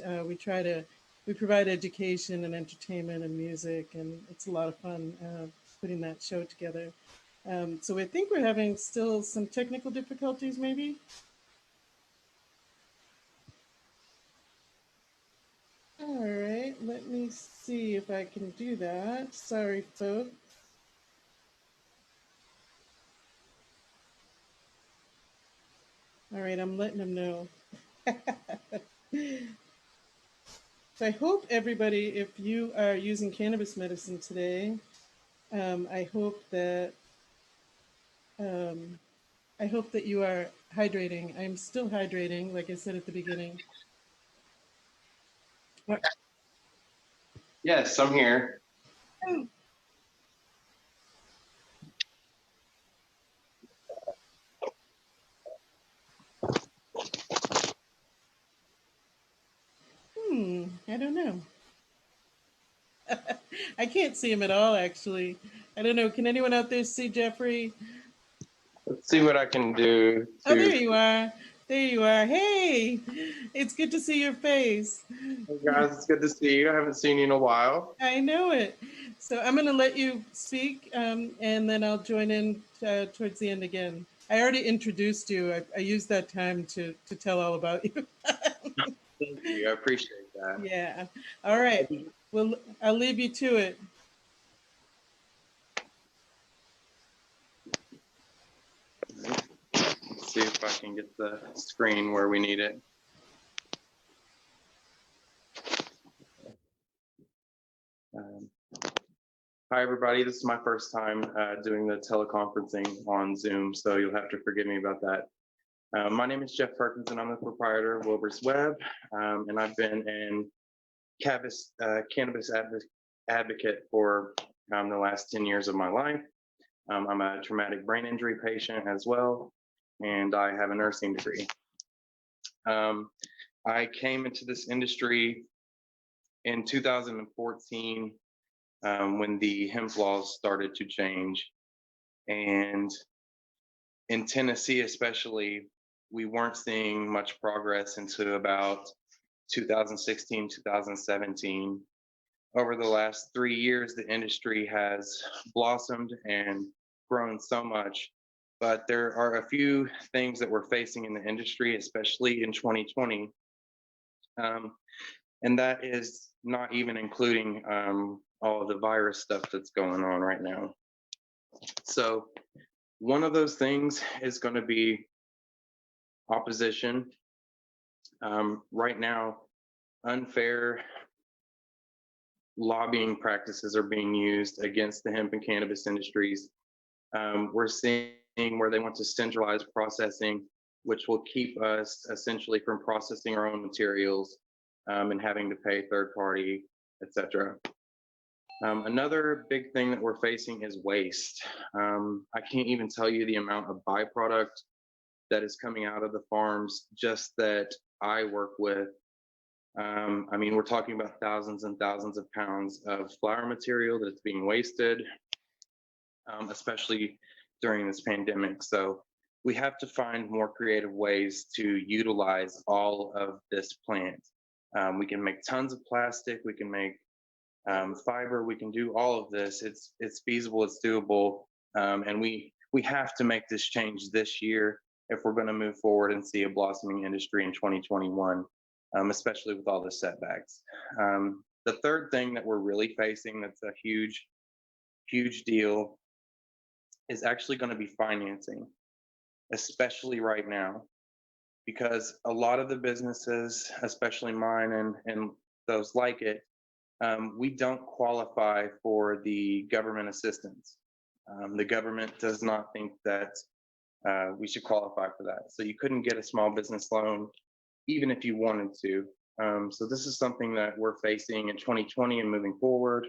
We provide education and entertainment and music, and it's a lot of fun putting that show together. So I think we're having still some technical difficulties, maybe. All right, let me see if I can do that. Sorry, folks. All right, I'm letting them know. So I hope everybody, if you are using cannabis medicine today, I hope that you are hydrating. I'm still hydrating, like I said at the beginning. Yes, I'm here. I don't know. I can't see him at all, actually. I don't know. Can anyone out there see Jeffrey? Let's see what I can do. Oh, there you are. There you are. Hey, it's good to see your face. Hey guys, it's good to see you. I haven't seen you in a while. I know it. So I'm going to let you speak, and then I'll join in towards the end again. I already introduced you. I used that time to tell all about you. Thank you. I appreciate that. Yeah. All right. Well, I'll leave you to it. Let's see if I can get the screen where we need it. Hi, everybody. This is my first time doing the teleconferencing on Zoom, so you'll have to forgive me about that. My name is Jeff Perkins, and I'm the proprietor of Wilbur's Web, and I've been in cannabis advocate for the last 10 years of my life. I'm a traumatic brain injury patient as well, and I have a nursing degree. I came into this industry in 2014 when the hemp laws started to change. And in Tennessee, especially, we weren't seeing much progress until about 2016, 2017. Over the last 3 years, the industry has blossomed and grown so much, but there are a few things that we're facing in the industry, especially in 2020. And that is not even including all of the virus stuff that's going on right now. So one of those things is going to be opposition. Right now, unfair lobbying practices are being used against the hemp and cannabis industries. We're seeing where they want to centralize processing, which will keep us essentially from processing our own materials and having to pay third party, etc. Another big thing that we're facing is waste. I can't even tell you the amount of byproduct that is coming out of the farms just that I work with. I mean, we're talking about thousands and thousands of pounds of flower material that's being wasted, especially during this pandemic. So we have to find more creative ways to utilize all of this plant. We can make tons of plastic, we can make fiber, we can do all of this. It's feasible, it's doable, and we have to make this change this year if we're going to move forward and see a blossoming industry in 2021, especially with all the setbacks. The third thing that we're really facing that's a huge, huge deal is actually going to be financing, especially right now, because a lot of the businesses, especially mine and those like it, we don't qualify for the government assistance. The government does not think that we should qualify for that. So you couldn't get a small business loan, even if you wanted to. So this is something that we're facing in 2020 and moving forward.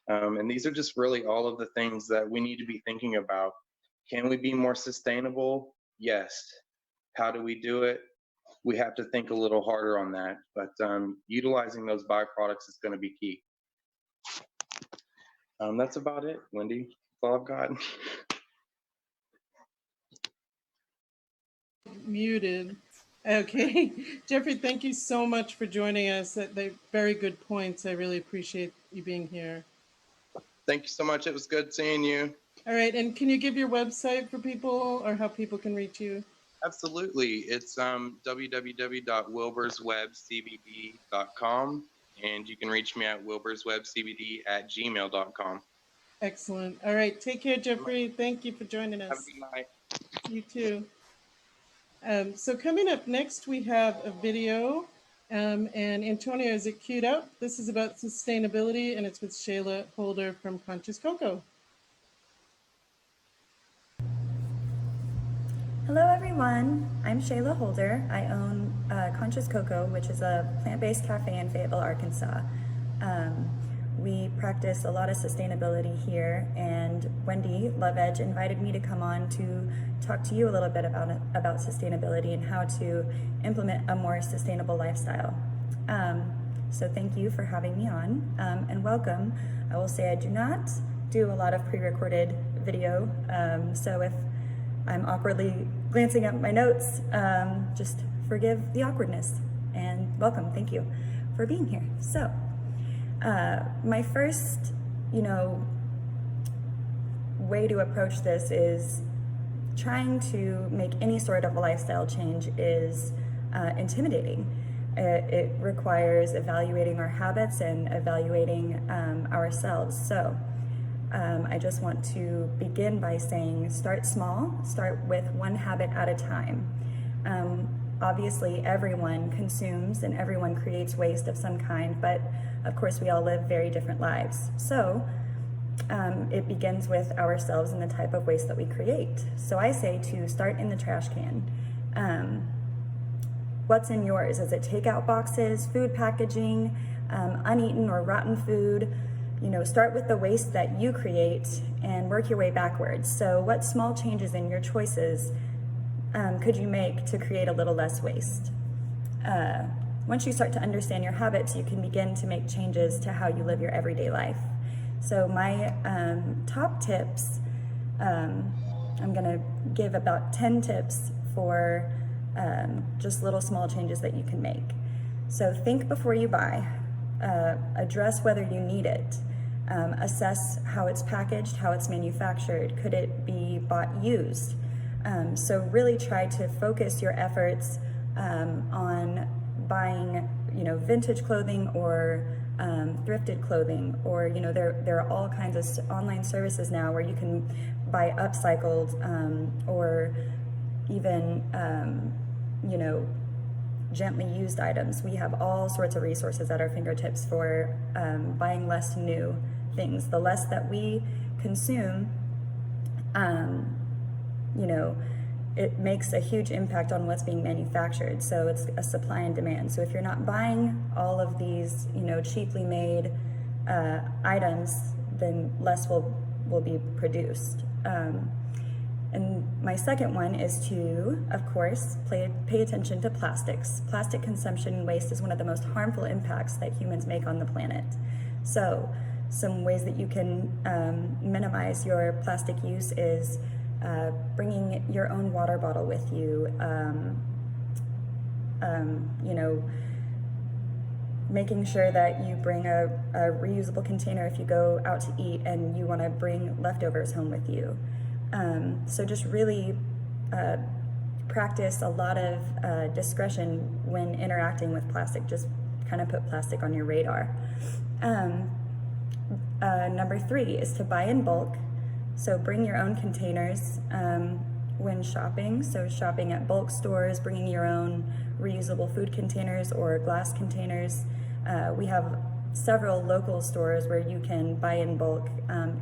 And these are just really all of the things that we need to be thinking about. Can we be more sustainable? Yes. How do we do it? We have to think a little harder on that, but utilizing those byproducts is going to be key. That's about it, Wendy. That's all I've got. Muted. Okay. Jeffrey, thank you so much for joining us. They're very good points. I really appreciate you being here. Thank you so much. It was good seeing you. All right. And can you give your website for people or how people can reach you? Absolutely. It's www.wilburswebcbd.com, and you can reach me at wilburswebcbd@gmail.com. Excellent. All right. Take care, Jeffrey. Thank you for joining us. Have a good night. You too. So coming up next, we have a video, and Antonio, is it queued up? This is about sustainability, and it's with Shayla Holder from Conscious Cocoa. Hello everyone, I'm Shayla Holder. I own Conscious Cocoa, which is a plant-based cafe in Fayetteville, Arkansas. We practice a lot of sustainability here, and Wendy Lovedge invited me to come on to talk to you a little bit about sustainability and how to implement a more sustainable lifestyle. So thank you for having me on, and welcome. I will say I do not do a lot of pre-recorded video, so if I'm awkwardly glancing at my notes, just forgive the awkwardness, and welcome. Thank you for being here. So my first, way to approach this is trying to make any sort of a lifestyle change is intimidating. It requires evaluating our habits and evaluating ourselves. So I just want to begin by saying start small, start with one habit at a time. Obviously, everyone consumes and everyone creates waste of some kind, but of course, we all live very different lives. So it begins with ourselves and the type of waste that we create. So I say to start in the trash can. What's in yours? Is it takeout boxes, food packaging, uneaten or rotten food? Start with the waste that you create and work your way backwards. So what small changes in your choices could you make to create a little less waste? once you start to understand your habits, you can begin to make changes to how you live your everyday life. So my top tips, I'm gonna give about 10 tips for just little small changes that you can make. So think before you buy, address whether you need it, assess how it's packaged, how it's manufactured, could it be bought used? So really try to focus your efforts on buying, vintage clothing or thrifted clothing, or there are all kinds of online services now where you can buy upcycled or even gently used items. We have all sorts of resources at our fingertips for buying less new things. The less that we consume, it makes a huge impact on what's being manufactured. So it's a supply and demand. So if you're not buying all of these, cheaply made items, then less will be produced. And my second one is to, of course, pay attention to plastics. Plastic consumption and waste is one of the most harmful impacts that humans make on the planet. So some ways that you can minimize your plastic use is bringing your own water bottle with you, making sure that you bring a reusable container if you go out to eat and you want to bring leftovers home with you. So just really practice a lot of discretion when interacting with plastic. Just kind of put plastic on your radar. Number 3 is to buy in bulk. So bring your own containers when shopping. So shopping at bulk stores, bringing your own reusable food containers or glass containers. We have several local stores where you can buy in bulk,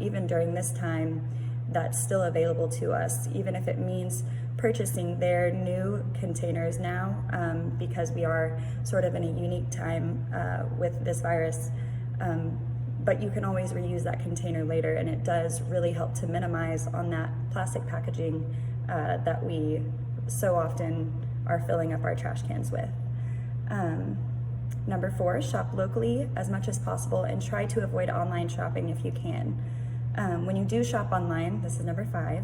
even during this time. That's still available to us, even if it means purchasing their new containers now, because we are sort of in a unique time with this virus. But you can always reuse that container later, and it does really help to minimize on that plastic packaging that we so often are filling up our trash cans with. Number 4, shop locally as much as possible and try to avoid online shopping if you can. When you do shop online, this is number 5,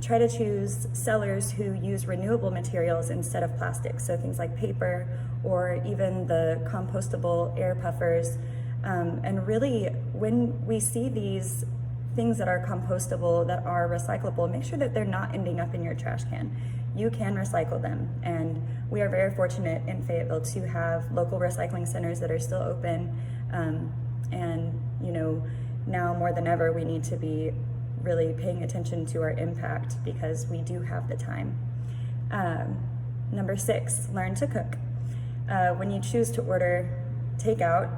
try to choose sellers who use renewable materials instead of plastic. So things like paper or even the compostable air puffers. And really, when we see these things that are compostable, that are recyclable, make sure that they're not ending up in your trash can. You can recycle them. And we are very fortunate in Fayetteville to have local recycling centers that are still open. And, now more than ever, we need to be really paying attention to our impact because we do have the time. Number 6, learn to cook. When you choose to order takeout,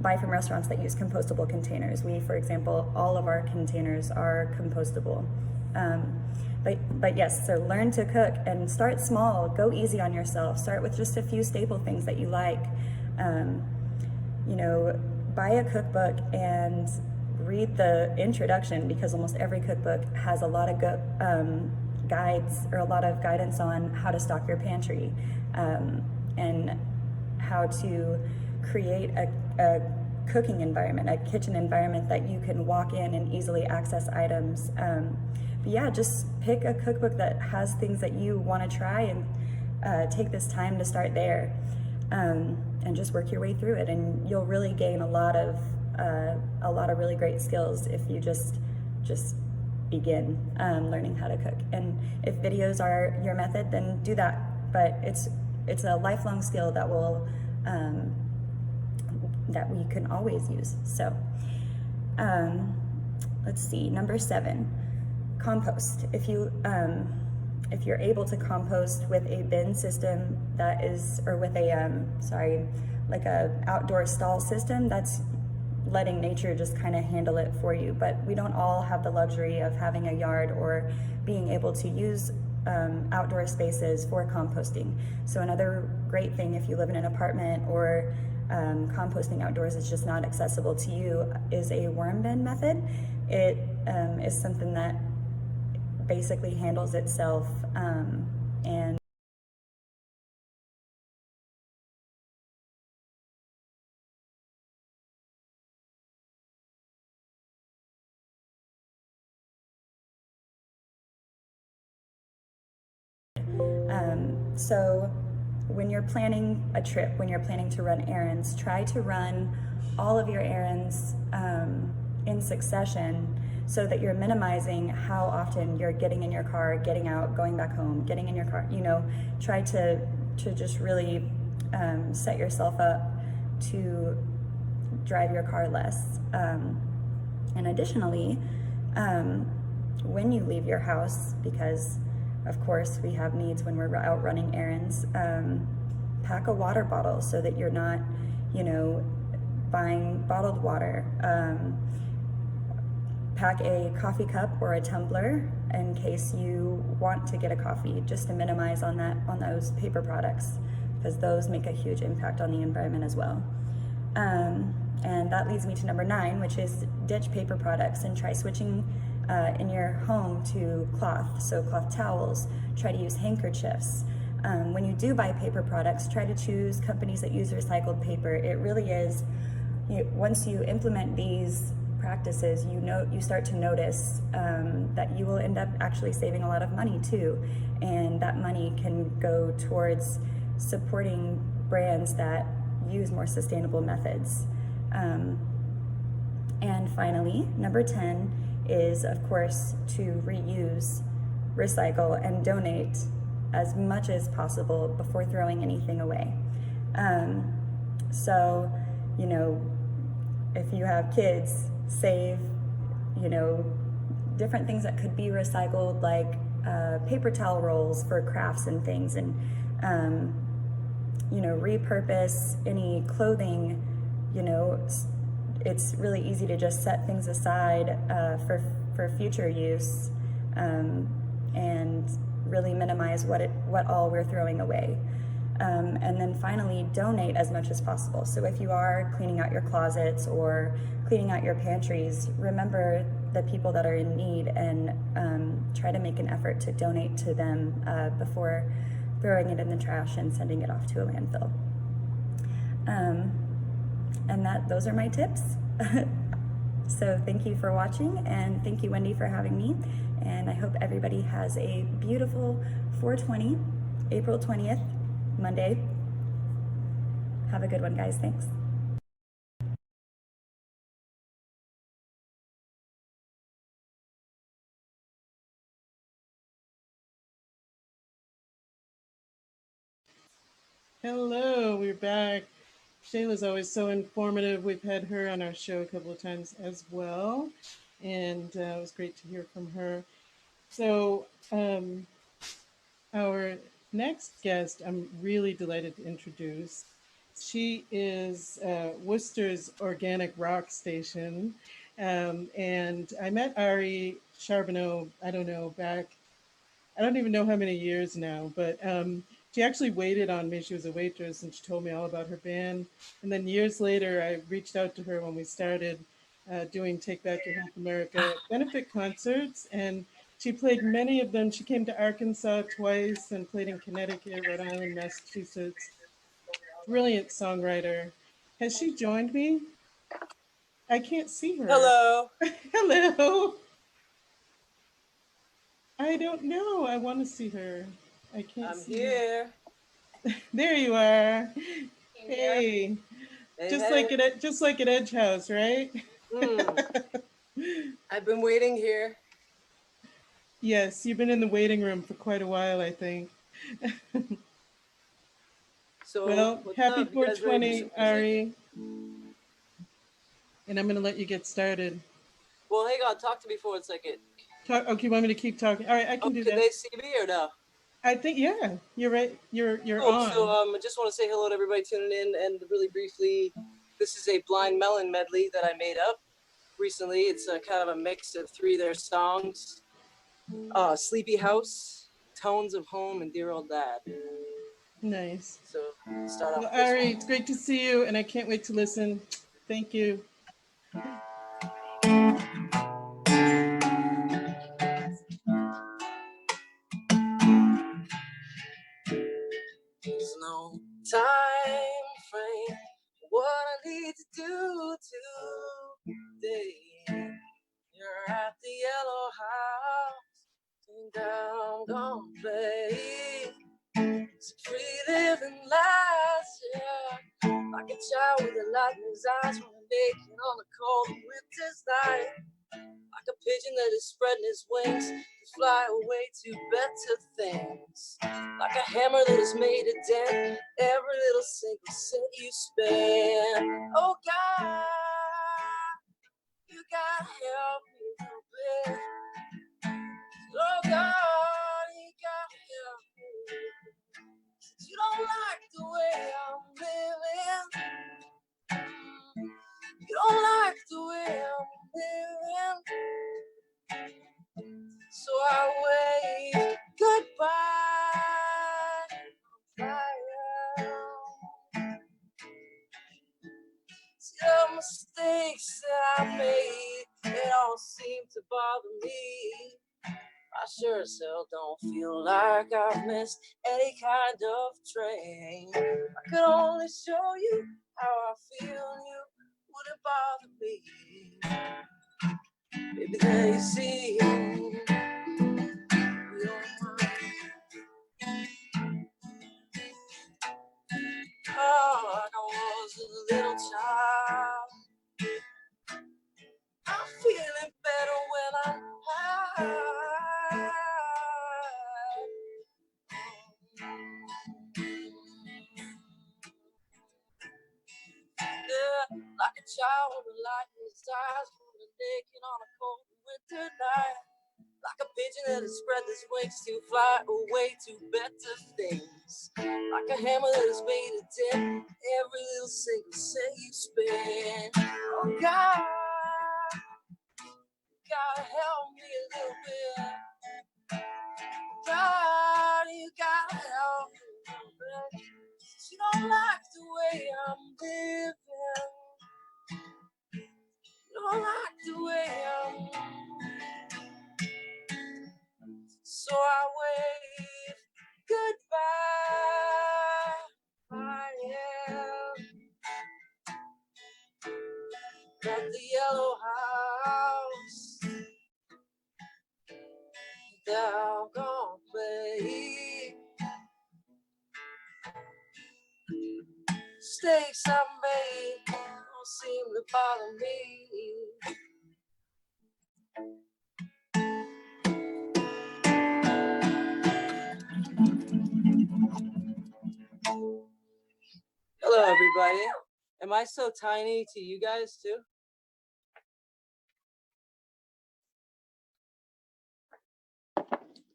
buy from restaurants that use compostable containers. We, for example, all of our containers are compostable. But yes, so learn to cook and start small. Go easy on yourself. Start with just a few staple things that you like. Buy a cookbook and read the introduction, because almost every cookbook has a lot of guides or a lot of guidance on how to stock your pantry and how to create a cooking environment, a kitchen environment that you can walk in and easily access items. But yeah, just pick a cookbook that has things that you want to try and take this time to start there. And just work your way through it, and you'll really gain a lot of really great skills if you just begin learning how to cook. And if videos are your method, then do that. But it's a lifelong skill that will that we can always use. So let's see, number 7, compost. If you're able to compost with a bin system that is, or with a, like a outdoor stall system, that's letting nature just kind of handle it for you. But we don't all have the luxury of having a yard or being able to use outdoor spaces for composting. So another great thing, if you live in an apartment or composting outdoors is just not accessible to you, is a worm bin method. It is something that basically handles itself and So when you're planning a trip, when you're planning to run errands, try to run all of your errands in succession so that you're minimizing how often you're getting in your car, getting out, going back home, getting in your car. You know, try to just really set yourself up to drive your car less. And additionally, when you leave your house, because of course we have needs when we're out running errands, pack a water bottle so that you're not, you know, buying bottled water. Pack a coffee cup or a tumbler in case you want to get a coffee, just to minimize on those paper products, because those make a huge impact on the environment as well. And that leads me to number 9, which is ditch paper products and try switching in your home to cloth. So cloth towels, try to use handkerchiefs. When you do buy paper products, try to choose companies that use recycled paper. It really is, once you implement these practices, you start to notice that you will end up actually saving a lot of money too. And that money can go towards supporting brands that use more sustainable methods. And finally, number 10 is, of course, to reuse, recycle, and donate as much as possible before throwing anything away. So, you know, if you have kids, save, you know, different things that could be recycled, like paper towel rolls for crafts and things, and you know, repurpose any clothing. You know, it's really easy to just set things aside for future use, and really minimize what all we're throwing away. And then finally, donate as much as possible. So if you are cleaning out your closets or cleaning out your pantries, remember the people that are in need, and try to make an effort to donate to them before throwing it in the trash and sending it off to a landfill. And those are my tips. So thank you for watching, and thank you, Wendy, for having me. And I hope everybody has a beautiful 420, April 20th, Monday. Have a good one, guys. Thanks. Hello, we're back. Shayla's always so informative. We've had her on our show a couple of times as well, and it was great to hear from her. So our next guest, I'm really delighted to introduce. She is Worcester's organic rock station, and I met Ari Charbonneau, I don't even know how many years now, but she actually waited on me. She was a waitress, and she told me all about her band. And then years later, I reached out to her when we started doing Take Back Your Health America benefit concerts, and she played many of them. She came to Arkansas twice and played in Connecticut, Rhode Island, Massachusetts. Brilliant songwriter. Has she joined me? I can't see her. Hello. Hello. I don't know. I want to see her. I can't I'm see here. her. There you are. Hey. Hey, Just hey. like at Edge House, right? I've been waiting here. Yes, you've been in the waiting room for quite a while, I think. So Well, what's happy up? You guys ready to do 420, some music? Ari. And I'm going to let you get started. Well, hang on. Talk to me for 1 second. Okay, you want me to keep talking? All right, I can do Can that. they see me or no? I think, yeah, you're right. You're Cool. on. So I just want to say hello to everybody tuning in, and really briefly, this is a Blind Melon medley that I made up recently. It's a kind of a mix of 3 of their songs: Sleepy House, Tones of Home, and Dear Old Dad. Nice. So start off Well, with this Ari, one. it's great to see you, and I can't wait to listen. Thank you. There's no time frame for what I need to do today. You're at the yellow house, and I'm gonna play free living lies, yeah. Like a child with a light in his eyes, running naked on a cold winter's night. Like a pigeon that is spreading his wings to fly away to better things. Like a hammer that has made a dent every little single cent you spend. Oh God, you gotta help me a little bit. Oh God, you gotta help me. You don't like the way I'm living. You don't like the way I'm living. So I wave goodbye. The mistakes that I made, they all seem to bother me. I sure as hell don't feel like I've missed any kind of train. I could only show you how I feel, you wouldn't bother me. Maybe then you see, oh, like I was a little child. I'm feeling better when I'm high. Yeah, like a child with a light in his eyes, running naked on a cold winter night. Like a pigeon that has spread his wings to fly away to better things. Like a hammer that has made a dent every little single cent you spend. Oh God, you gotta help me a little bit. God, you gotta help me a little bit. You don't like the way I'm living. You don't like the way I'm living. So I wave goodbye. I am at the yellow house. Doggone play. Mistakes I made don't seem to bother me. Hello, everybody. Am I so tiny to you guys too?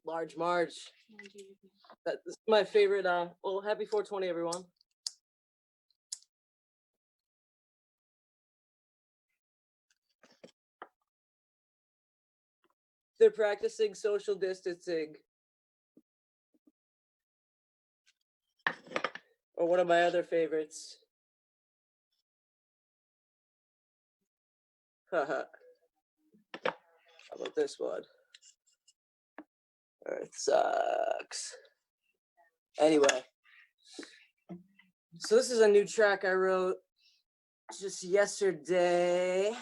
Large Marge. That's my favorite. Well, happy 420, everyone. They're practicing social distancing. Or one of my other favorites. Haha. How about this one? Earth sucks. Anyway. So this is a new track I wrote just yesterday.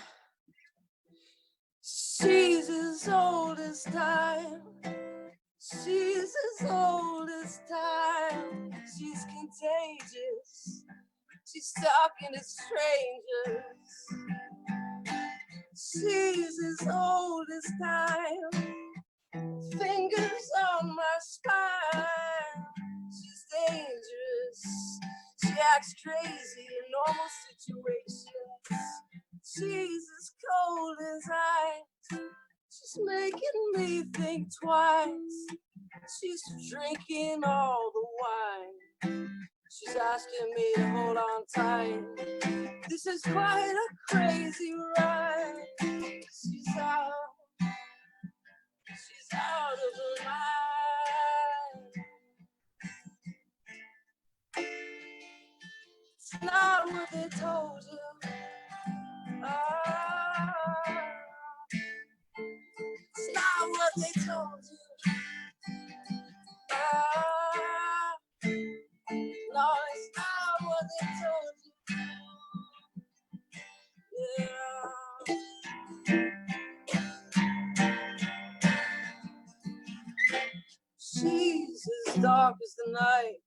She's as old as time. She's as old as time. She's contagious. She's talking to strangers. She's as old as time. Fingers on my spine. She's dangerous. She acts crazy in normal situations. She's as cold as ice. She's making me think twice. She's drinking all the wine. She's asking me to hold on tight. This is quite a crazy ride. She's out of her mind. It's not what they told you. It's not what they told you. No, it's not what they told you. Yeah. She's as dark as the night.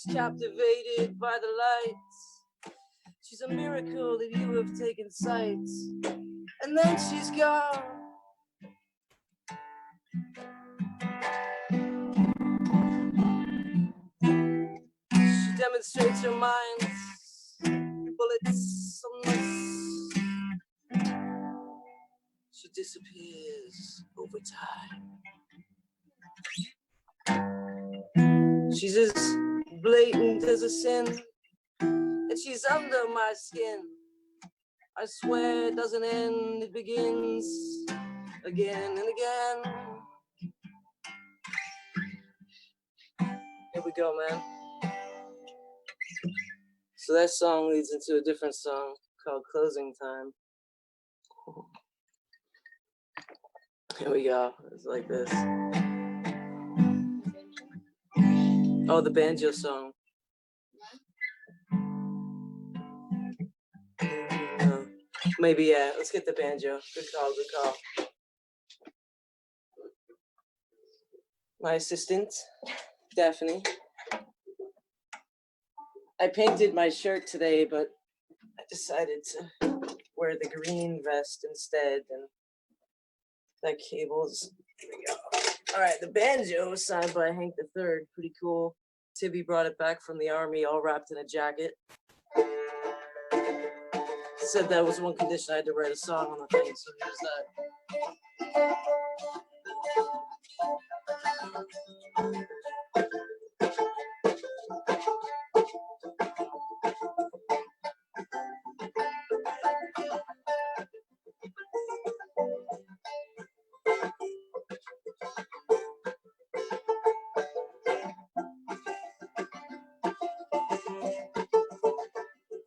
She's captivated by the lights. She's a miracle that you have taken sight. And then she's gone. She demonstrates her mind's bullets on this. She disappears over time. She's as blatant as a sin, and she's under my skin. I swear it doesn't end, it begins again and again. Here we go, man. So that song leads into a different song called Closing Time. Here we go. It's like this. Oh, the banjo song. Maybe, yeah. Let's get the banjo. Good call, good call. My assistant, Daphne. I painted my shirt today, but I decided to wear the green vest instead, and that cable's, here we go. All right, the banjo signed by Hank III, pretty cool. Tibby brought it back from the army, all wrapped in a jacket. Said that was one condition I had to write a song on the thing, so here's that.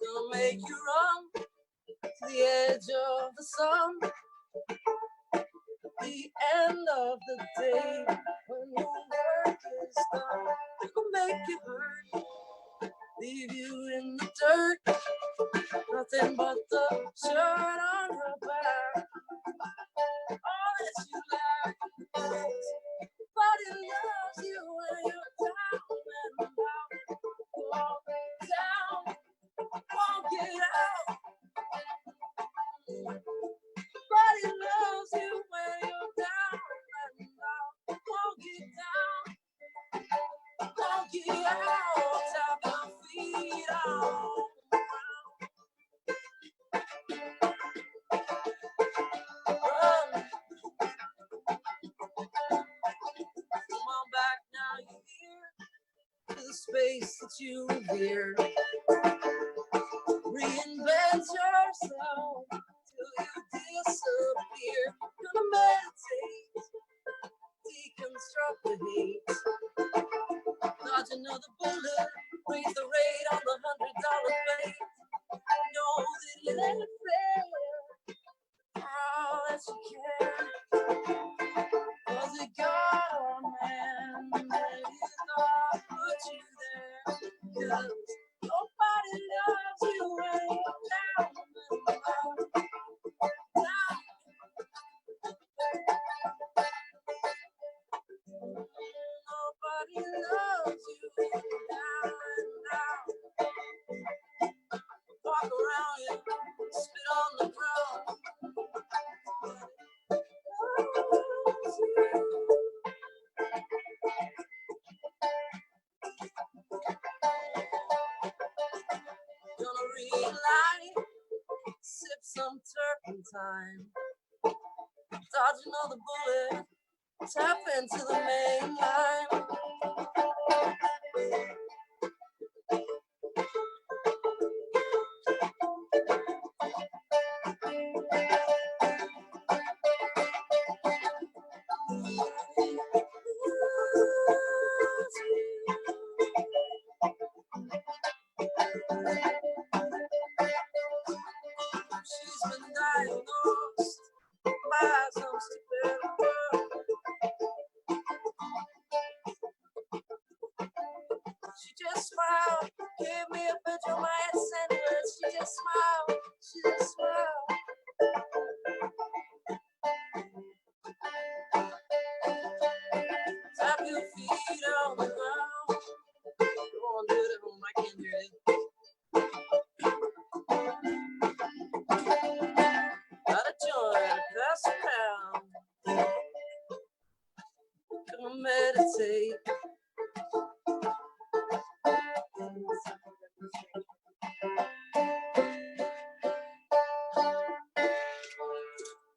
Gonna make you run to the edge of the sun, the end of the day when your work is done. Gonna make you hurt, leave you in the dirt, nothing but the shirt on her back. All that you lack, but it loves you when you're down and out. Walk down, won't get out. But it loves you when you're down and out. Won't get down, won't get out. Tap your feet on. Run. Come on back now, you hear? To the space that you revere. Reinvent yourself till you disappear. Gonna meditate, deconstruct the hate. Dodge another bullet, raise the rate on the $100 fate. Know that it ain't fair for all that you care. Was it God or man that you thought put you there? 'Cause nobody loves you when you're down and out. Down. Nobody loves you when you're down and out. Walk around you, spit on the ground. Loves you. Gonna relight, sip some turpentine, dodge another bullet, tap into the main line. She's been diagnosed by some stupid girl. She just smiled, gave me a Vegemite sandwich. She just smiled, she just smiled. Tap your feet on the ground. Go on, do it meditate.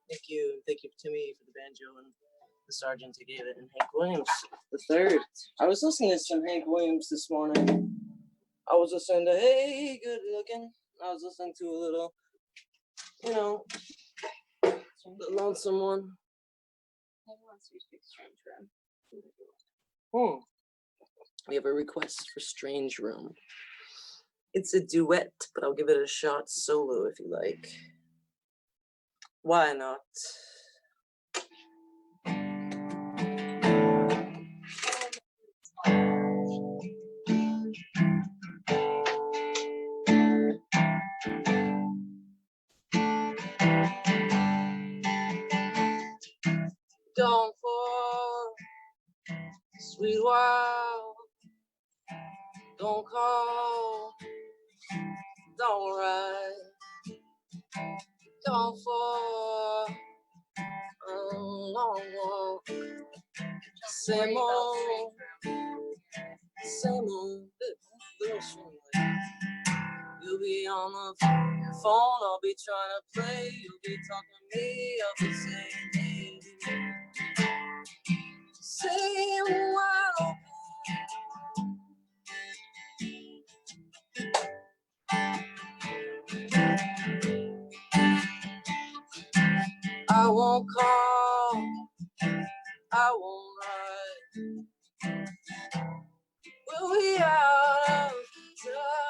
Thank you. Thank you, Timmy, for the banjo and the sergeant who gave it, and Hank Williams the third. I was listening to some Hank Williams this morning. I was listening to Hey Good Looking. I was listening to a little, you know, the lonesome one. We have a request for Strange Room. It's a duet, but I'll give it a shot solo if you like. Why not? Don't fall, sweet wild. Don't call, don't ride. Don't fall, a long walk. Same old, little swing. You'll be on the phone, I'll be trying to play. You'll be talking to me, I'll be saying, hey. Same wild. I won't call, I won't write. We'll be out of touch.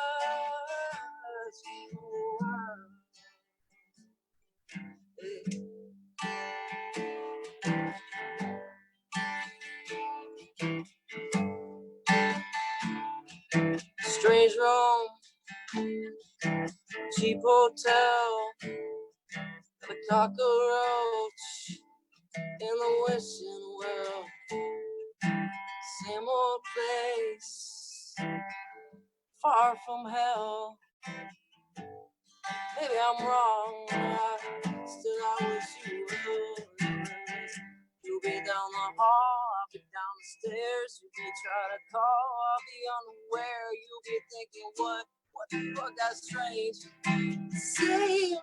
Strange room, cheap hotel, the cockroach in the wishing well. Same old place, far from hell. Maybe I'm wrong, still I wish you would. You'll be down the hall, I'll be down the stairs. You'll be trying to call, I'll be unaware. You'll be thinking, what the fuck, that's strange. Same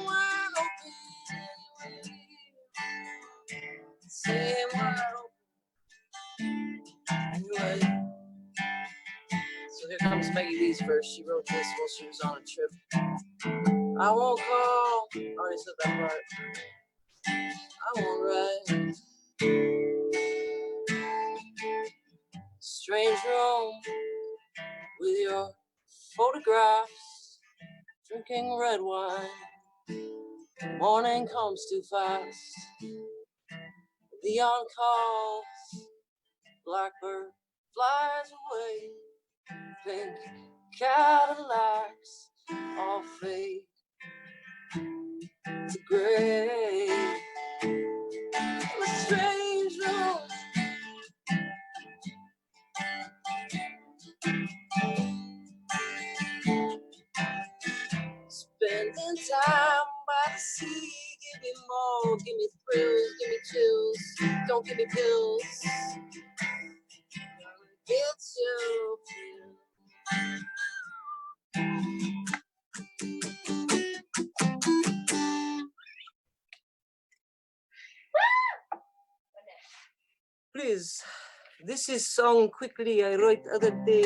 wide open. Same wide open. Anyway, so here comes Maggie Lee's verse. She wrote this while she was on a trip. I won't call, I already said that part. I won't write. Strange room with your photographs, drinking red wine. Morning comes too fast. Leon calls, blackbird flies away. Pink Cadillacs all fade to gray. A strange room. Spending time by the sea. Give me more, give me thrills, give me chills. Don't give me pills. It's you. Please, this is song quickly I wrote the other day.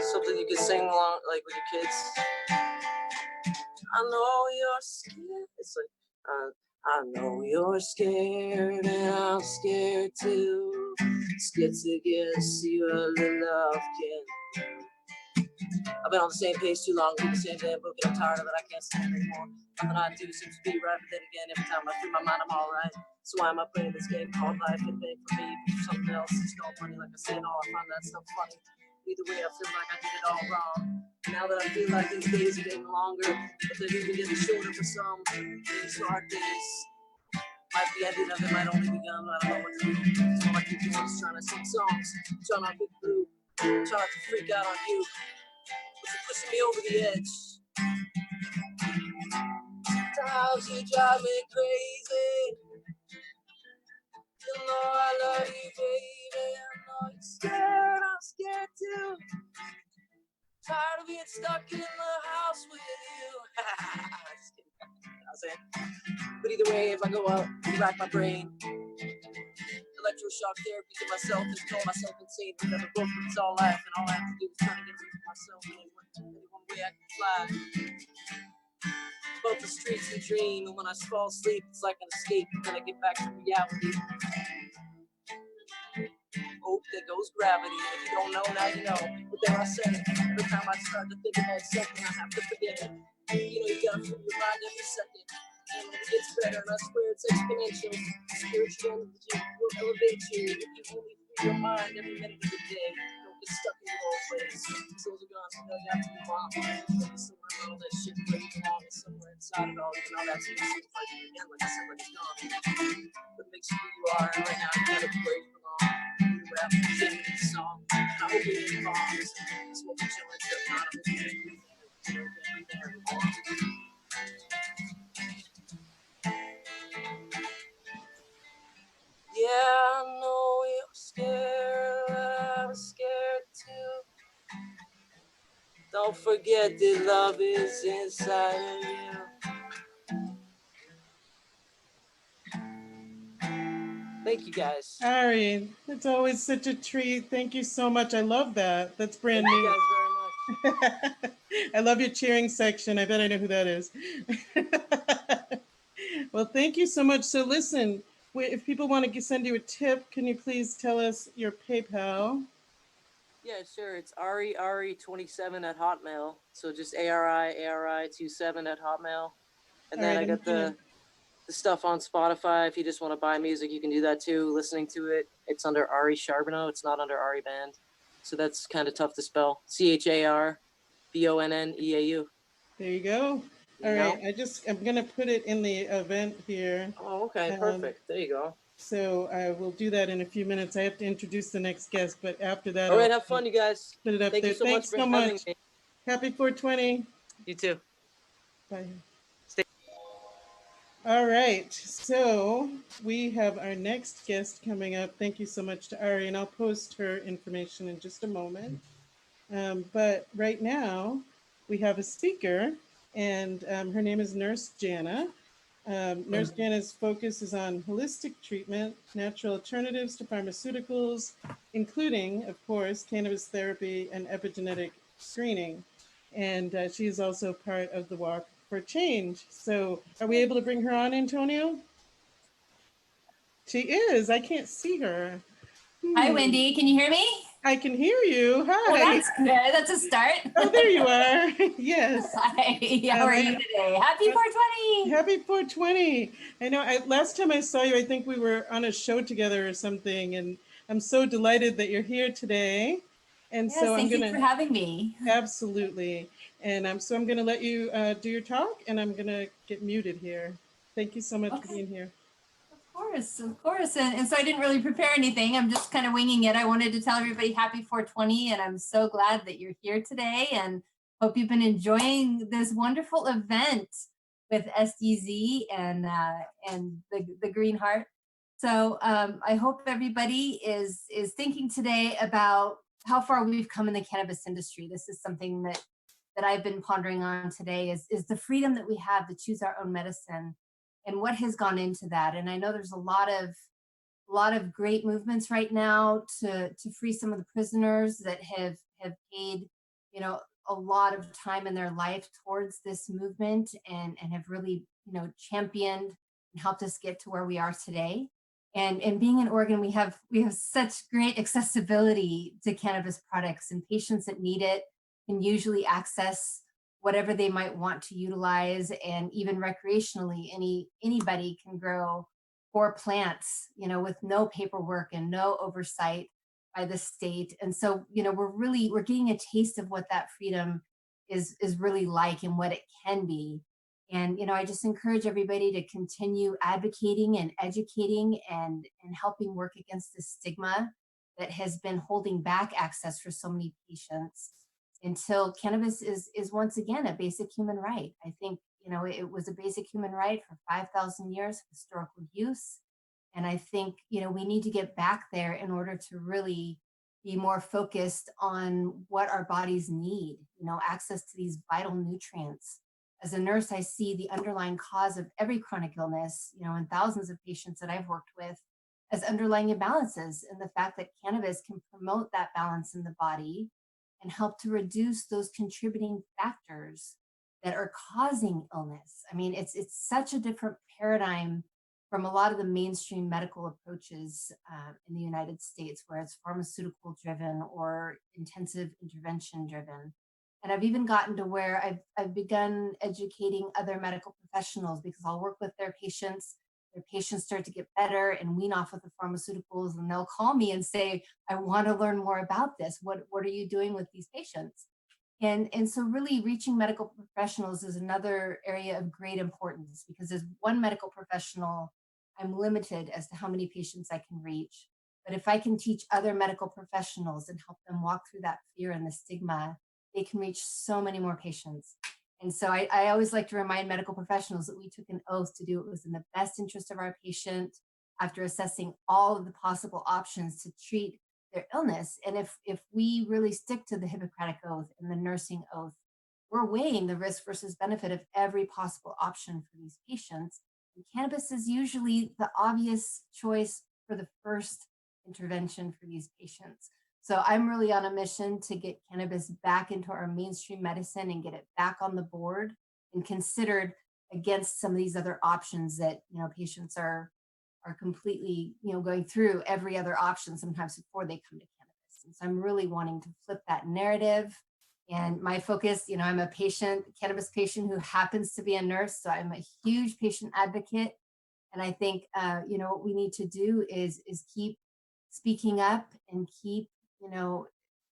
Something you can sing along like with your kids. I know you're scared. It's like, I know you're scared and I'm scared too. Scared to get see what love can do. I've been on the same page too long, read the same damn book, and I'm tired of it, I can't stand it anymore. Nothing I do seems to be right, but then again, every time I free my mind, I'm alright. So why am I playing this game called life and paying for me for something else? It's no money, like I said, I find that stuff funny. Either way, I feel like I did it all wrong. Now that I feel like these days are getting longer, but they're even getting shorter for some. These hard days might be ending, of it might only begun, but I don't know what to do. So all I keep doing is trying to sing songs, trying not to get through, trying not to freak out on you. But you're pushing me over the edge. house, you drive me crazy. You know I love you, baby. I know you're scared, I'm scared too. Tired of being stuck in the house with you. Just kidding. I was saying. But either way, if I go out, you rack my brain. Electroshock therapy to myself is told myself insane. But never broke, but it's all life, and all I have to do is try to get rid of myself. And any one way I can fly. Both the streets and dream, and when I fall asleep, it's like an escape. And then I get back to reality. Oh, there goes gravity. And if you don't know, now you know. But there I said it. Every time I start to think about something, I have to forget it. You know, you gotta free your mind every second. And when it gets better, and I swear it's exponential. Spiritual energy will elevate you. If you only free your mind every minute of the day, don't get stuck in your old ways. Souls are gone, so now you have to move on. Somewhere around all that shit where you belong is somewhere inside it all. Even all that seems like you again, like I said, like it's gone. What makes you who you are, and right now you gotta be where you belong. You rap, sing this song, and I hope you ain't bombs. That's what we're chilling to. I hope you ain't yeah, I know you're scared, I was scared too. Don't forget that love is inside of you. Thank you guys. Ari, it's always such a treat. Thank you so much. I love that. That's brand Thank new. you guys very much. I love your cheering section. I bet I know who that is. Well, thank you so much. So listen, if people want to send you a tip, can you please tell us your PayPal? Yeah, sure. It's Ari27 at Hotmail. So just Ari27 at Hotmail. And then All right, I got the stuff on Spotify. If you just want to buy music, you can do that too. Listening to it, it's under Ari Charbonneau. It's not under Ari Band. So that's kind of tough to spell. CHARBONNEAU. There you go. All right, I'm gonna put it in the event here. Oh, okay, perfect. There you go. So I will do that in a few minutes. I have to introduce the next guest, but after that, All right, I'll have fun, you guys. put it up Thank there. you so Thanks much so for having much. me. Happy 420. You too. Bye. Stay. All right, so we have our next guest coming up. Thank you so much to Ari, and I'll post her information in just a moment. But right now, we have a speaker, and her name is Nurse Jana. Nurse Jana's focus is on holistic treatment, natural alternatives to pharmaceuticals, including, of course, cannabis therapy and epigenetic screening. And she is also part of the Walk for Change. So are we able to bring her on, Antonio? She is. I can't see her. Hi, Wendy. Can you hear me? I can hear you. Hi. Well, that's good. That's a start. Oh, there you are. Yes. Hi. How are you today? Happy 420. Happy 420. I know. Last time I saw you, I think we were on a show together or something, and I'm so delighted that you're here today. And Yes, so I'm thank you gonna for having me. absolutely. And so I'm gonna let you do your talk, and I'm gonna get muted here. Thank you so much for being here. Of course. And so I didn't really prepare anything. I'm just kind of winging it. I wanted to tell everybody happy 420, and I'm so glad that you're here today, and hope you've been enjoying this wonderful event with SDZ and the Green Heart. So I hope everybody is thinking today about how far we've come in the cannabis industry. This is something that I've been pondering on today is the freedom that we have to choose our own medicine and what has gone into that. And I know there's a lot of great movements right now to free some of the prisoners that have paid, a lot of time in their life towards this movement and have really, championed and helped us get to where we are today. And being in Oregon, we have such great accessibility to cannabis products, and patients that need it can usually access whatever they might want to utilize, and even recreationally, anybody can grow 4 plants, with no paperwork and no oversight by the state. And so, we're getting a taste of what that freedom is really like and what it can be. And, I just encourage everybody to continue advocating and educating and helping work against the stigma that has been holding back access for so many patients until cannabis is once again a basic human right. I think, You know, it was a basic human right for 5,000 years of historical use. And I think, you know, we need to get back there in order to really be more focused on what our bodies need, you know, access to these vital nutrients. As a nurse, I see the underlying cause of every chronic illness, you know, in thousands of patients that I've worked with as underlying imbalances, and the fact that cannabis can promote that balance in the body and help to reduce those contributing factors that are causing illness. I mean, it's such a different paradigm from a lot of the mainstream medical approaches in the United States, where it's pharmaceutical driven or intensive intervention driven. And I've even gotten to where I've begun educating other medical professionals, because I'll work with their patients start to get better and wean off of the pharmaceuticals, and they'll call me and say, I want to learn more about this. What are you doing with these patients? And so really reaching medical professionals is another area of great importance, because as one medical professional, I'm limited as to how many patients I can reach. But if I can teach other medical professionals and help them walk through that fear and the stigma, they can reach so many more patients. And so I always like to remind medical professionals that we took an oath to do what was in the best interest of our patient after assessing all of the possible options to treat their illness. And if we really stick to the Hippocratic Oath and the nursing oath, we're weighing the risk versus benefit of every possible option for these patients. And cannabis is usually the obvious choice for the first intervention for these patients. So I'm really on a mission to get cannabis back into our mainstream medicine and get it back on the board and considered against some of these other options that, you know, patients are completely, you know, going through every other option sometimes before they come to cannabis. And so I'm really wanting to flip that narrative. And my focus, you know, I'm a cannabis patient who happens to be a nurse. So I'm a huge patient advocate. And I think, you know, what we need to do is keep speaking up and keep, you know,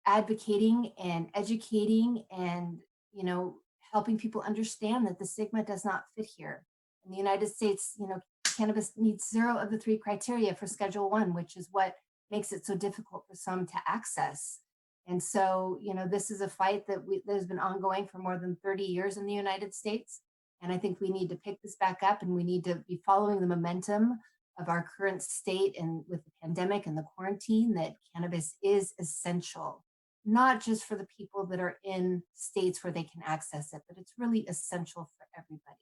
advocating and educating and, you know, helping people understand that the stigma does not fit here. In the United States, you know, cannabis meets 0 of the 3 criteria for Schedule 1, which is what makes it so difficult for some to access. And so, you know, this is a fight that has been ongoing for more than 30 years in the United States. And I think we need to pick this back up, and we need to be following the momentum of our current state and with the pandemic and the quarantine, that cannabis is essential, not just for the people that are in states where they can access it, but it's really essential for everybody.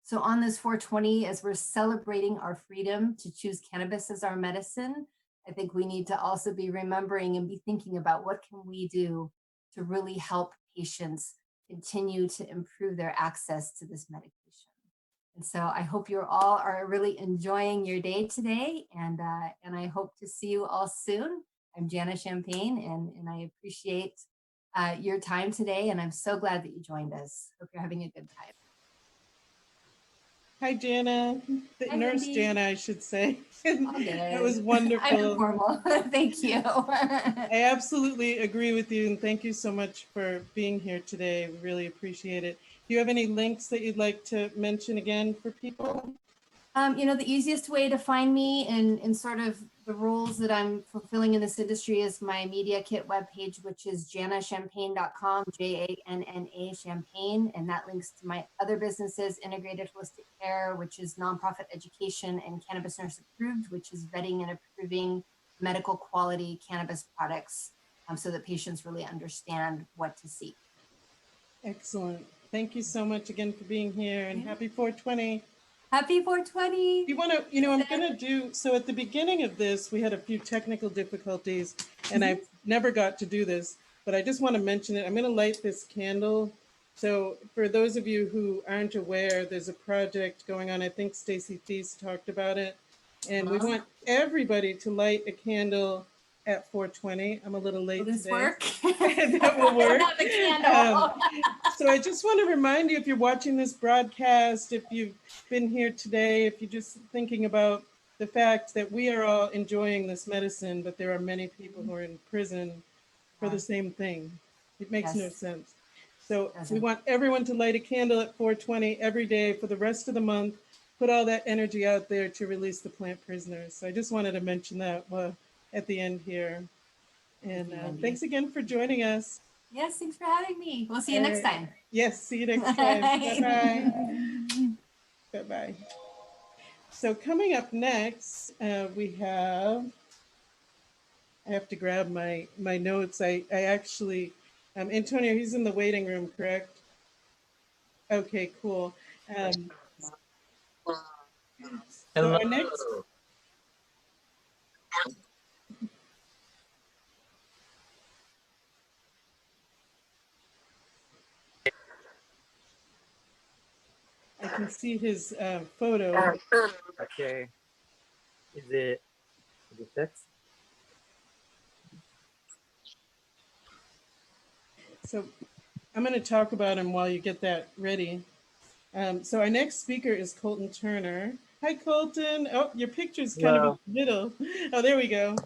So on this 420, as we're celebrating our freedom to choose cannabis as our medicine, I think we need to also be remembering and be thinking about what can we do to really help patients continue to improve their access to this medication. And so I hope you all are really enjoying your day today, and I hope to see you all soon. I'm Jana Champagne, and I appreciate your time today, and I'm so glad that you joined us. Hope you're having a good time. Hi, Jana. Hi, Nurse Wendy. Jana, I should say. Okay. That was wonderful. I'm informal. Thank you. I absolutely agree with you, and thank you so much for being here today. We really appreciate it. Do you have any links that you'd like to mention again for people? You know, the easiest way to find me in sort of the roles that I'm fulfilling in this industry is my Media Kit webpage, which is janachampagne.com, Janna Champagne. And that links to my other businesses, Integrated Holistic Care, which is nonprofit education, and Cannabis Nurse Approved, which is vetting and approving medical quality cannabis products so that patients really understand what to seek. Excellent. Thank you so much again for being here, and happy 420. Happy 420. You want to, you know, I'm going to do, so at the beginning of this, we had a few technical difficulties, and I never got to do this, but I just want to mention it. I'm going to light this candle. So for those of you who aren't aware, there's a project going on. I think Stacy Thies talked about it. And we want everybody to light a candle at 420. I'm a little late Will this today. work? That will work. Not the candle. So I just want to remind you, if you're watching this broadcast, if you've been here today, if you're just thinking about the fact that we are all enjoying this medicine, but there are many people who are in prison for the same thing. It makes no sense. So we want everyone to light a candle at 420 every day for the rest of the month, put all that energy out there to release the plant prisoners. So I just wanted to mention that at the end here. And thanks again for joining us. Yes, thanks for having me. We'll see you next time. Yes, see you next time. Bye-bye. Bye-bye. So coming up next, we have, I have to grab my notes. I actually, Antonio, he's in the waiting room, correct? Okay, cool. So Hello. our next, I can see his photo. Okay. Is it fixed? So I'm going to talk about him while you get that ready. So our next speaker is Colton Turner. Hi, Colton. Oh, your picture's kind of in Hello. the middle. Oh, there we go.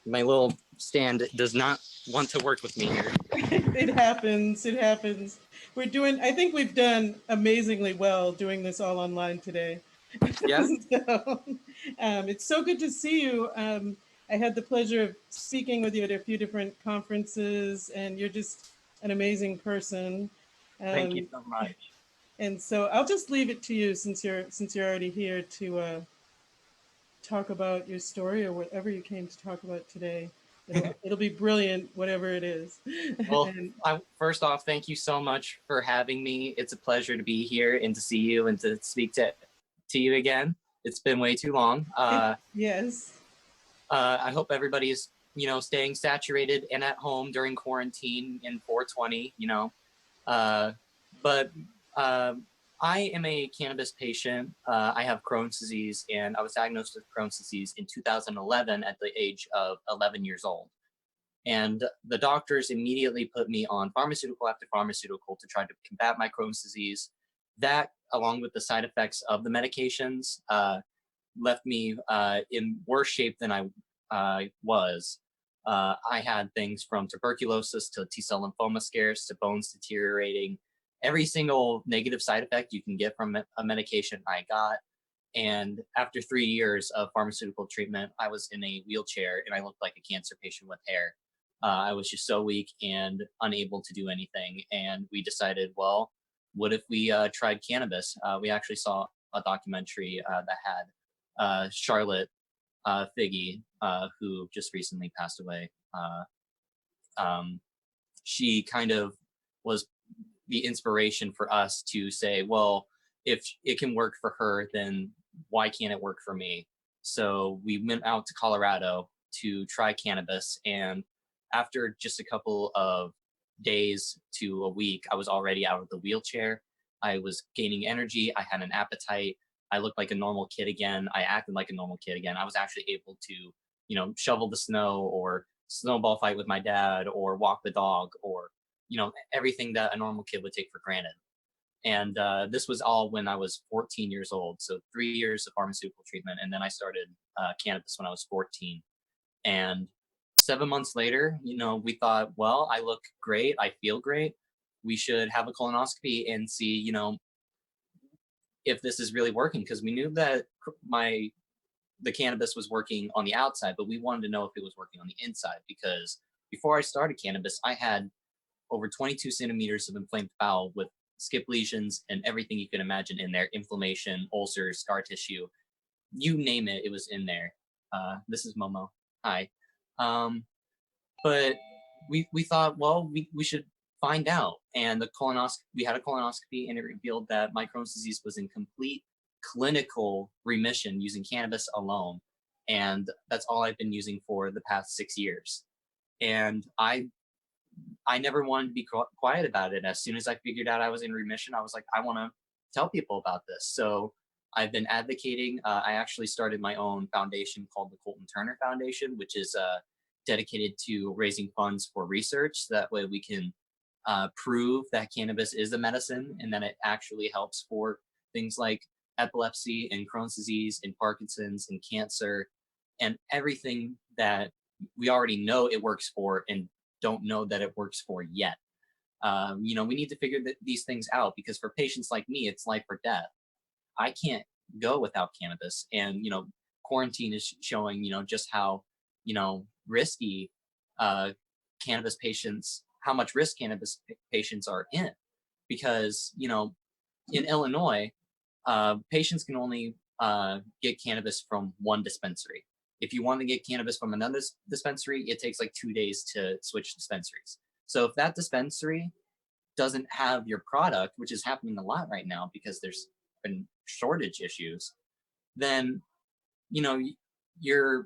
My little stand does not want to work with me here. It happens. It happens. We're doing, I think we've done amazingly well doing this all online today. Yeah. So, it's so good to see you. I had the pleasure of speaking with you at a few different conferences, and you're just an amazing person. Thank you so much. And so I'll just leave it to you, since you're already here, to talk about your story or whatever you came to talk about today. It'll be brilliant, whatever it is. Well, And first off, thank you so much for having me. It's a pleasure to be here and to see you and to speak to you again. It's been way too long. yes. I hope everybody's, staying saturated and at home during quarantine in 420, But I am a cannabis patient. I have Crohn's disease, and I was diagnosed with Crohn's disease in 2011 at the age of 11 years old. And the doctors immediately put me on pharmaceutical after pharmaceutical to try to combat my Crohn's disease. That, along with the side effects of the medications, left me in worse shape than I was. I had things from tuberculosis to T-cell lymphoma scares to bones deteriorating. Every single negative side effect you can get from a medication I got. And after 3 years of pharmaceutical treatment, I was in a wheelchair and I looked like a cancer patient with hair. I was just so weak and unable to do anything. And we decided, well, what if we tried cannabis? We actually saw a documentary that had Charlotte Figge, who just recently passed away. She kind of was the inspiration for us to say, well, if it can work for her, then why can't it work for me? So we went out to Colorado to try cannabis, and after just a couple of days to a week, I was already out of the wheelchair. I was gaining energy. I had an appetite. I looked like a normal kid again. I acted like a normal kid again. I was actually able to, shovel the snow or snowball fight with my dad or walk the dog or, everything that a normal kid would take for granted. And this was all when I was 14 years old. So 3 years of pharmaceutical treatment. And then I started cannabis when I was 14. And 7 months later, we thought, well, I look great. I feel great. We should have a colonoscopy and see, if this is really working. Because we knew that the cannabis was working on the outside, but we wanted to know if it was working on the inside. Because before I started cannabis, I had over 22 centimeters of inflamed bowel with skip lesions and everything you can imagine in there, inflammation, ulcers, scar tissue, you name it, it was in there. This is Momo. Hi. But we thought, well, we should find out. And we had a colonoscopy, and it revealed that my Crohn's disease was in complete clinical remission using cannabis alone. And that's all I've been using for the past 6 years. And I never wanted to be quiet about it. As soon as I figured out I was in remission, I was like, I want to tell people about this. So I've been advocating. I actually started my own foundation called the Colton Turner Foundation, which is dedicated to raising funds for research. So that way we can prove that cannabis is a medicine and that it actually helps for things like epilepsy and Crohn's disease and Parkinson's and cancer and everything that we already know it works for and don't know that it works for yet. We need to figure these things out, because for patients like me, it's life or death. I can't go without cannabis. And, quarantine is showing, just how, risky cannabis patients how much risk cannabis patients are in, because in Illinois, patients can only get cannabis from one dispensary. If you want to get cannabis from another dispensary, it takes like 2 days to switch dispensaries. So if that dispensary doesn't have your product, which is happening a lot right now because there's been shortage issues, then you're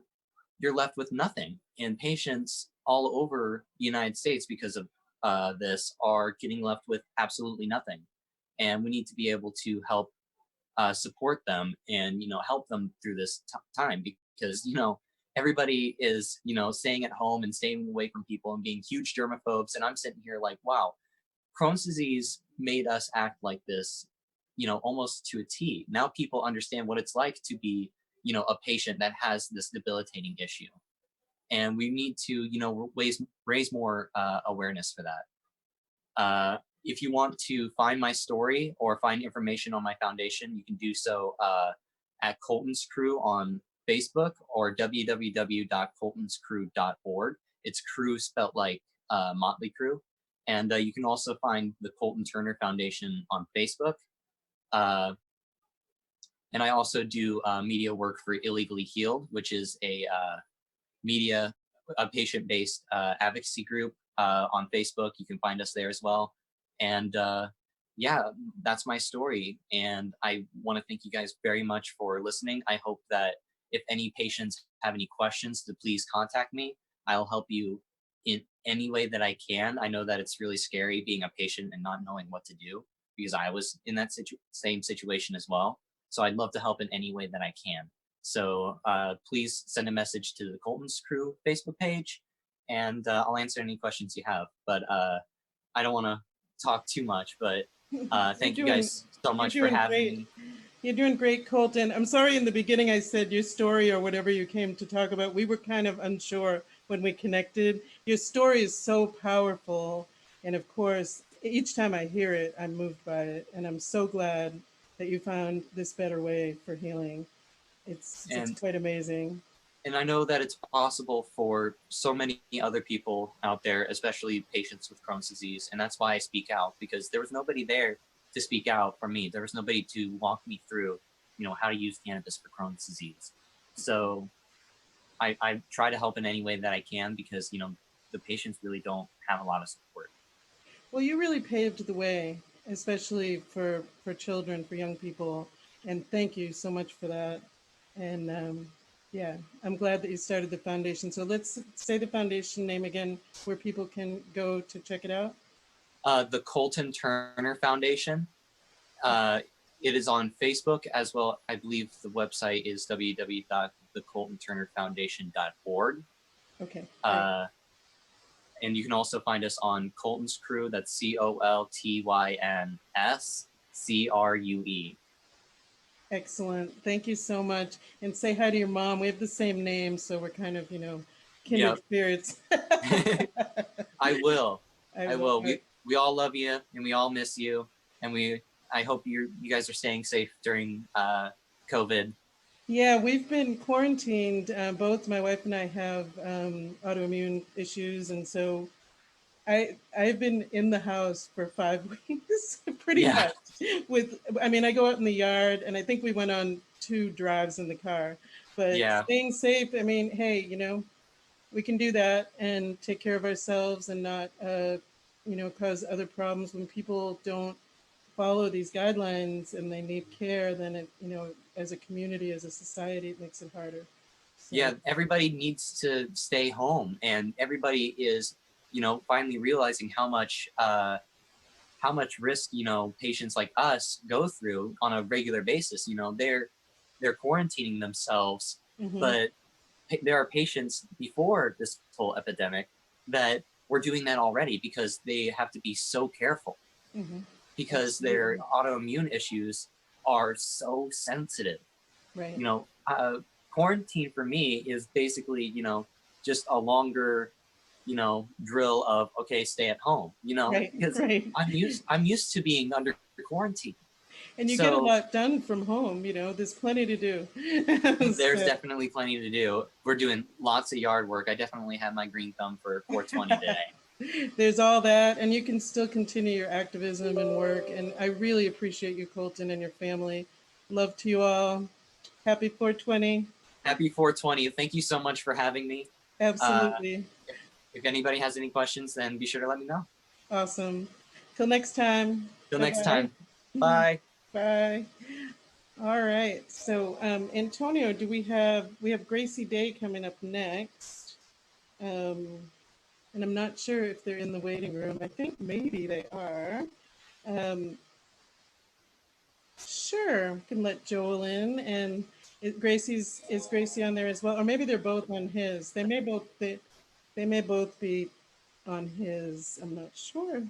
left with nothing. And patients all over the United States, because of this, are getting left with absolutely nothing. And we need to be able to help support them and help them through this time, because everybody is staying at home and staying away from people and being huge germaphobes. And I'm sitting here like, wow, Crohn's disease made us act like this almost to a T. Now people understand what it's like to be a patient that has this debilitating issue, and we need to raise more awareness for that. If you want to find my story or find information on my foundation, you can do so at Colton's Crew on Facebook, or www.coltonscrew.org. It's crew spelled like Motley Crue. And you can also find the Colton Turner Foundation on Facebook. And I also do media work for Illegally Healed, which is a patient-based advocacy group on Facebook. You can find us there as well. And yeah, that's my story. And I want to thank you guys very much for listening. I hope that if any patients have any questions, to please contact me. I'll help you in any way that I can. I know that it's really scary being a patient and not knowing what to do, because I was in that same situation as well. So I'd love to help in any way that I can. So please send a message to the Colton's Crew Facebook page, and I'll answer any questions you have. But I don't want to talk too much, but thank you guys so much for having me. You're doing great, Colton. I'm sorry in the beginning I said your story or whatever you came to talk about. We were kind of unsure when we connected. Your story is so powerful. And of course, each time I hear it, I'm moved by it. And I'm so glad that you found this better way for healing. It's quite amazing. And I know that it's possible for so many other people out there, especially patients with Crohn's disease. And that's why I speak out, because there was nobody there to speak out for me. There was nobody to walk me through, how to use cannabis for Crohn's disease. So I try to help in any way that I can, because, the patients really don't have a lot of support. Well, you really paved the way, especially for children, for young people. And thank you so much for that. And yeah, I'm glad that you started the foundation. So let's say the foundation name again, where people can go to check it out. The Colton Turner Foundation. It is on Facebook as well. I believe the website is www.thecoltonturnerfoundation.org. Okay. And you can also find us on Colton's Crew. That's COLTYNSCRUE. Excellent. Thank you so much. And say hi to your mom. We have the same name, so we're kind of, kindred spirits. I will. I will. We all love you, and we all miss you, and I hope you guys are staying safe during COVID. Yeah, we've been quarantined. Both my wife and I have autoimmune issues, and so I've been in the house for 5 weeks, pretty much. I go out in the yard, and I think we went on 2 drives in the car. But staying safe. Hey, we can do that and take care of ourselves and not, cause other problems. When people don't follow these guidelines and they need care, then it, as a community, as a society, it makes it harder. So. Yeah, everybody needs to stay home, and everybody is, finally realizing how much risk, patients like us go through on a regular basis. They're quarantining themselves, but there are patients before this whole epidemic that were doing that already, because they have to be so careful, because their autoimmune issues are so sensitive. Right. Quarantine for me is basically, just a longer, drill of, okay, stay at home, because I'm used to being under quarantine. And you get a lot done from home, there's plenty to do. There's definitely plenty to do. We're doing lots of yard work. I definitely have my green thumb for 420 today. there's all that, and you can still continue your activism and work. And I really appreciate you, Colton, and your family. Love to you all. Happy 420. Happy 420. Thank you so much for having me. Absolutely. If anybody has any questions, then be sure to let me know. Awesome. Till next time. Till next Bye-bye. time. Bye. Bye. All right. So, Antonio, we have Gracie Day coming up next. And I'm not sure if they're in the waiting room. I think maybe they are. Sure, we can let Joel in. And is Gracie on there as well? Or maybe they're both on his. They may both be on his. I'm not sure.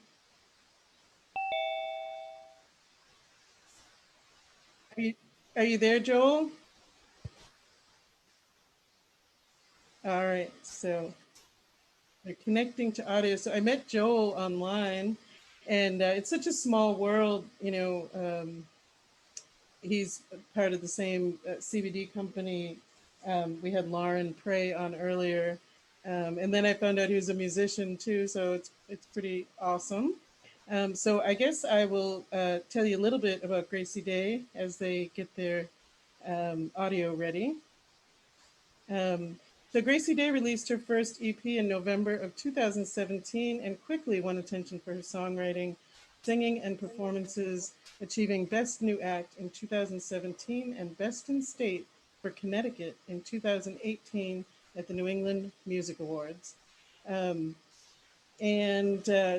Are you there, Joel? All right, so they're connecting to audio. So I met Joel online, and it's such a small world, you know. He's part of the same CBD company. We had Lauren Prey on earlier, and then I found out he was a musician too. So it's pretty awesome. So I guess I will tell you a little bit about Gracie Day as they get their audio ready. So Gracie Day released her first EP in November of 2017 and quickly won attention for her songwriting, singing, and performances, achieving Best New Act in 2017 and Best in State for Connecticut in 2018 at the New England Music Awards. And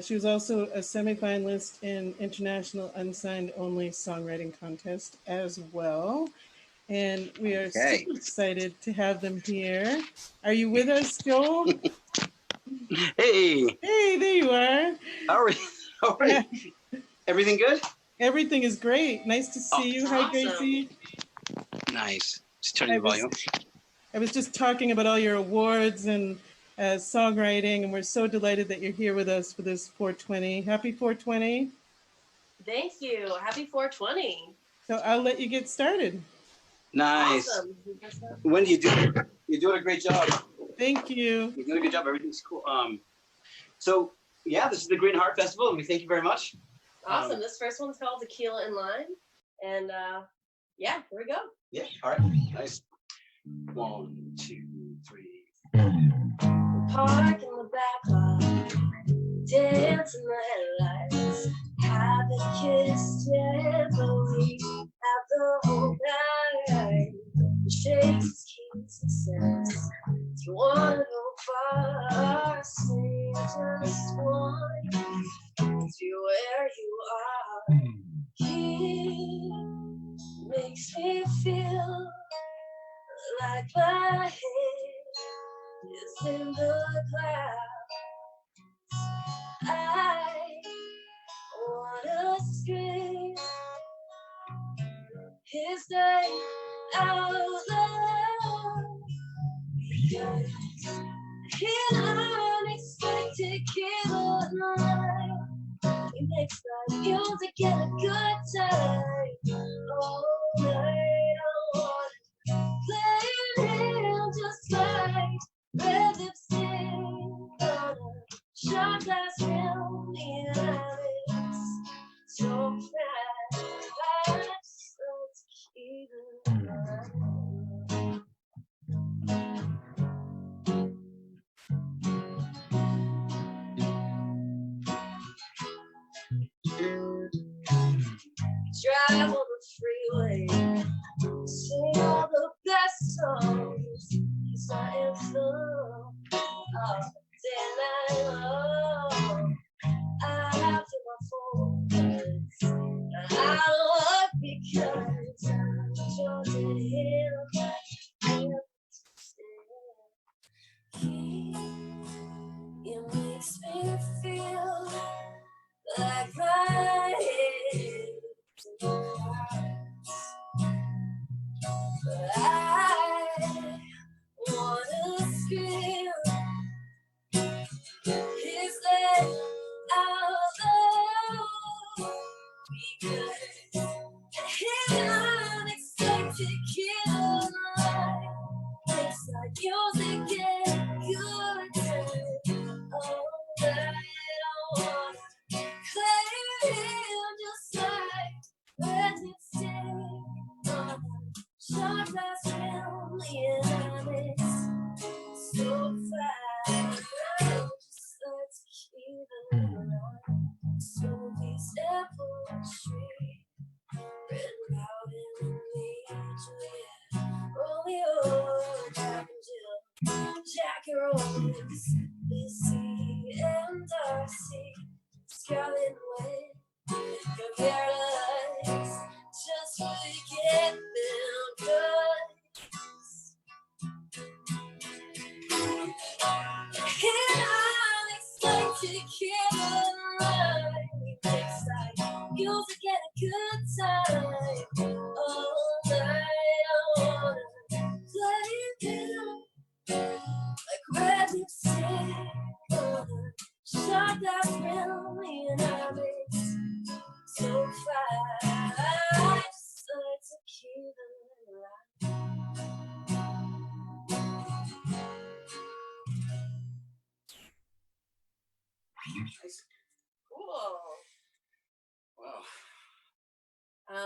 she was also a semifinalist in International Unsigned Only Songwriting Contest as well. And we are super excited to have them here. Are you with us, Joel? Hey. Hey, there you are. How are you? How are you? Everything good? Everything is great. Nice to see you. Hi, Gracie. Nice. Just turn the volume. I was just talking about all your awards and songwriting, and we're so delighted that you're here with us for this 420. Happy 420. Thank you. Happy 420. So I'll let you get started. Nice. Awesome. Wendy, you're doing a great job. Thank you. You're doing a good job. Everything's cool. So yeah, this is the Green Heart Festival, and we thank you very much. Awesome. This first one's called Tequila in Line. And yeah, here we go. Yeah, all right. Nice. 1, 2, 3. Park in the back lot, dance in the headlights, have a kiss gently at the whole night. Shakes his keys and says, "Do you wanna go far? Say I just want to be where you are." He makes me feel like my head is in the clouds. I wanna scream his name out loud because an unexpected killer night. He makes my music and a good time. All night I wanna play him just like red lipstick on a shot glass rim. And it's so fast, so tequila. Drive on the freeway, sing all the best songs. He's my anthem all day long. I have to my phone words. I love because I'm chosen him. It makes me feel like my head. But I wanna scream his name out loud because his unexpected killer night makes our music get good time. Oh, Shot glass dynamics so fast. Just like tequila line. So these apple tree. Written out in me, Juliet, Romeo, Jack and Jill, Jack and Rose, Lizzie and Darcy, Scarlet and Wayne, your paradise, just so we get them good. And unexpected Caroline, next time you'll get a good time. All night I wanna play it down like red lipstick on a shot glass million habits. So fine, just like tequila. Cool. Wow.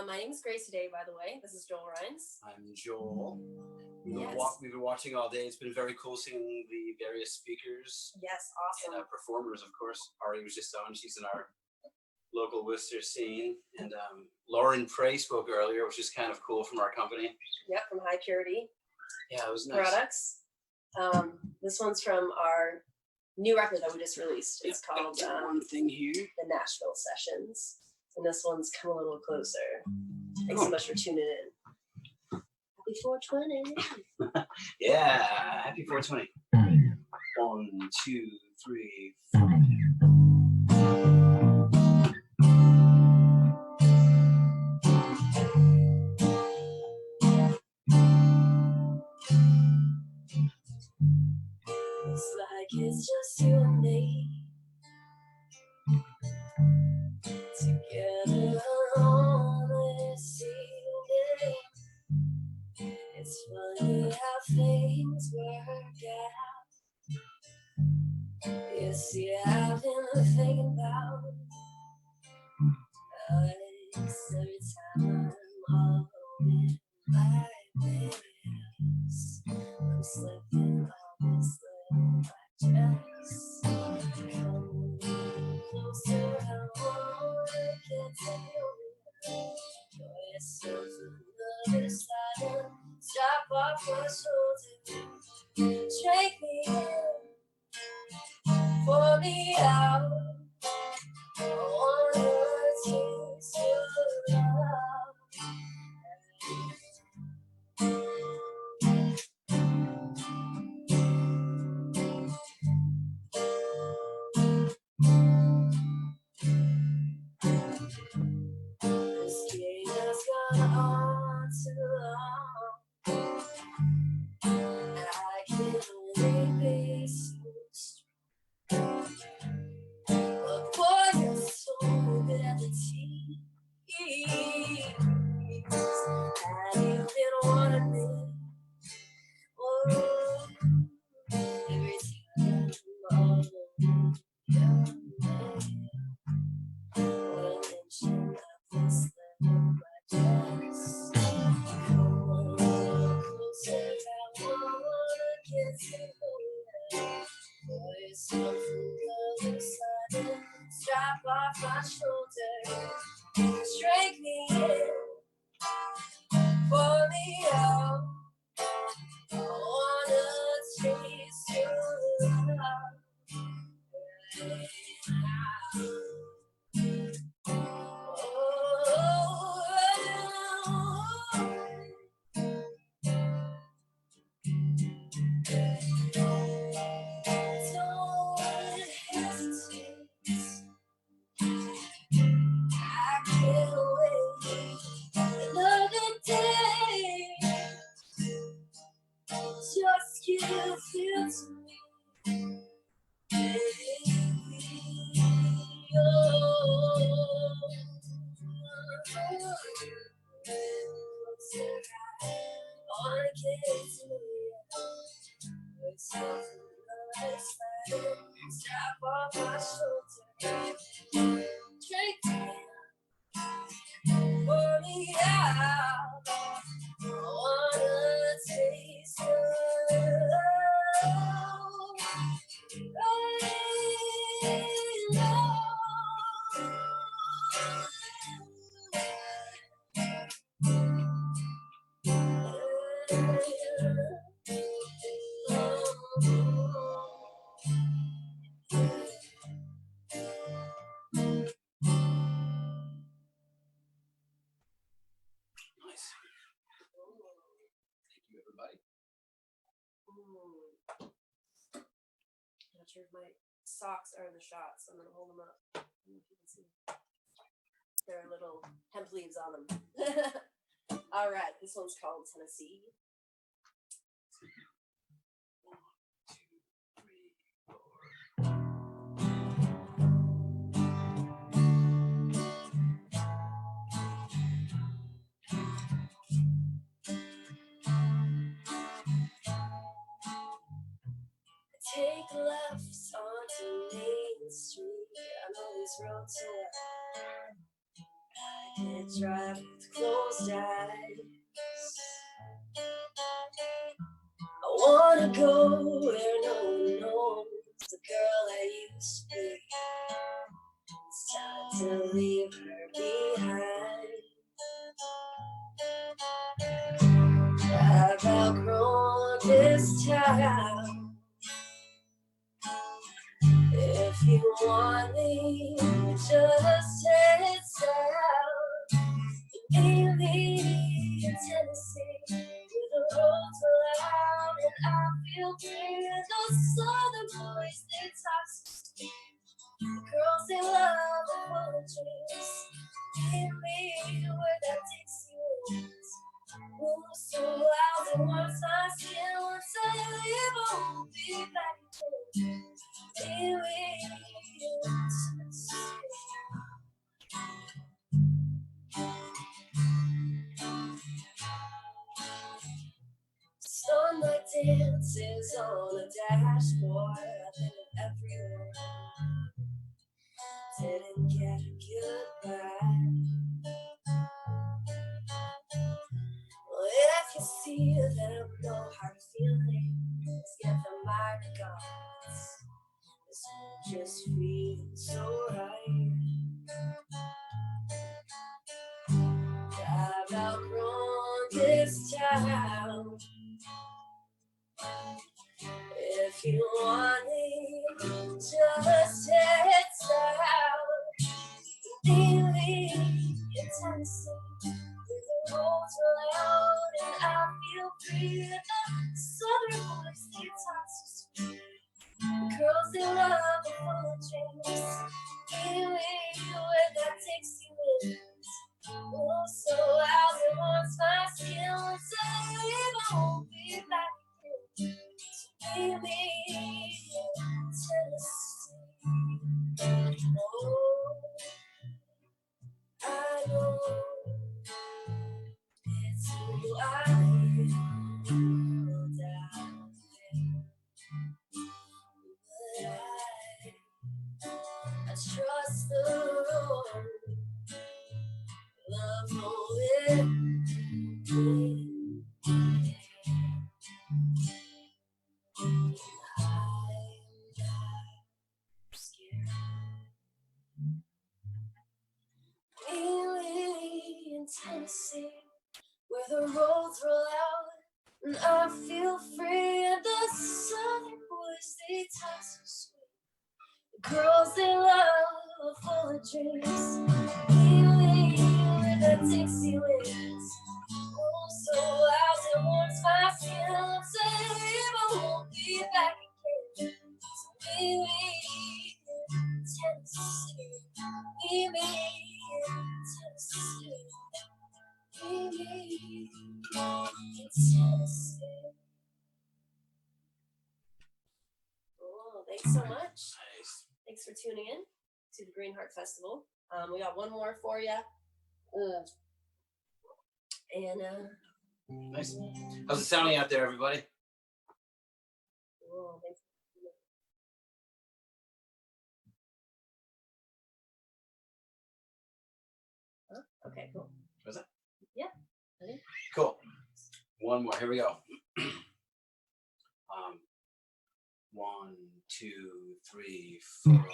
My name is Gracie Day, by the way. This is Joel Rhines. I'm Joel. Yes. We've been watching all day. It's been very cool seeing the various speakers Yes, awesome. and performers, of course. Ari was just on. She's in our local Worcester scene. And Lauren Prey spoke earlier, which is kind of cool from our company. Yep, from High Purity Yeah, it was nice. Products. This one's from our new record that we just released. It's called one thing here. The Nashville Sessions. And this one's Come a Little Closer. Thanks so much for tuning in. Happy 420. Yeah, happy 420. 1, 2, 3, 4. Looks like it's just you and me together on this evening. It's funny how things work out. You see, I've been thinking about us every time I'm holding my lips. I'm slipping on this little black dress. Come closer, I wanna get to you. Pour yourself another side. Stop off my shoulder. Drag me in. Pour me out. I wanna taste your love. This game has gone on too long. I can only be so strong. But boy, you're so good at the tease. Have you been wanting me? Oh, every time I'm all alone, your name. Well, mention of this little black dress. Come a little closer, I wanna get to know you. Pour yourself another side and strap off my shoulder. Drag me in, pour me out. I wanna taste your love right now. Don't hesitate. I can't wait another day. Just give it to me, baby. Oh, closer, I wanna get to you. It's off another side. Strap off my shoulder. Drink down, pour me out. I everybody. Not sure if my socks are the shots. I'm gonna hold them up. I don't know if you can see. There are little hemp leaves on them. All right, this one's called Tennessee. Take lefts onto Main Street. I know these roads so well. I can't drive with closed eyes. I wanna go where no one knows the girl I used to be. It's time to leave her behind. I've outgrown this town. If you want me, just head south. Maybe in Tennessee, where the roads are loud and I feel free. And those southern boys, they talk so sweet. The girls, they love the full of dreams. Meet me where that Dixie is. Move so loud and once my skin, once I leave, I won't be back again. Sunlight dances on the dashboard. I've been everywhere. Didn't get a goodbye. Well, if you see them, no hard feelings. Give them my regards. Just feels so right. I've outgrown this town. If you want me, just head south. Maybe in Tennessee, where the roads are loud and I feel free. The southern boys, they talk so sweet. The girls, they love the full of dreams. Maybe where that Dixie wins. Oh, so loud it wants my skin. Once I leave, I won't be back again. So maybe in Tennessee. Oh, I know it's who I am down there. I trust the Lord, love holding me. I'm not scared. Really in Tennessee, where the roads roll out and I feel free, and the southern boys, they talk so sweet. Girls, they love full of dreams. Really, where that Dixie wins. Oh, so loud it warms my skin. Say, I won't be back again. So maybe in Tennessee, maybe in Tennessee, maybe in Tennessee. Oh, thanks so much. Thanks for tuning in to the Green Heart Festival. We got one more for you. Nice. How's it sounding out there, everybody? Oh, thanks. Huh? Okay, cool. Was it? Yeah. Ready? Cool. One more. Here we go. 1, 2, 3, 4.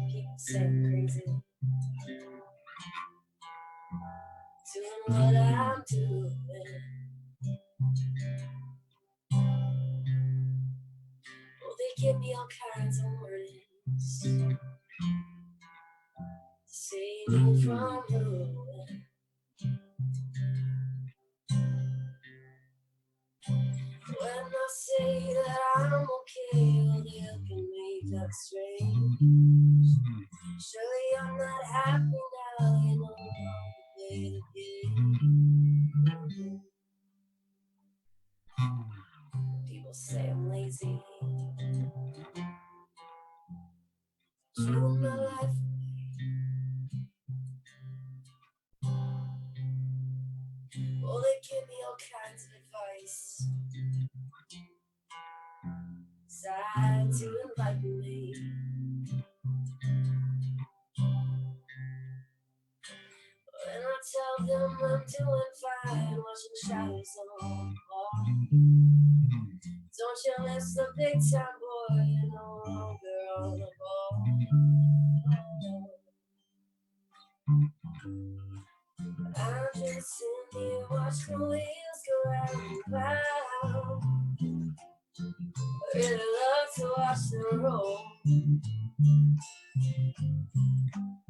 People say I'm crazy. Doing what I'm doing. give me all kinds of warnings, save me from ruin. When I say that I'm okay, will you can make that straight? Surely I'm not happy now, you no longer play the game. People say I'm lazy, chewing my life away. Oh, they give me all kinds of advice, decide to enlighten me. When I tell them I'm doing fine, watching shadows on the wall. Don't you miss the big time, boy? You're no longer on the ball. I'm just sitting here watching the wheels go round and round. I really love to watch them roll.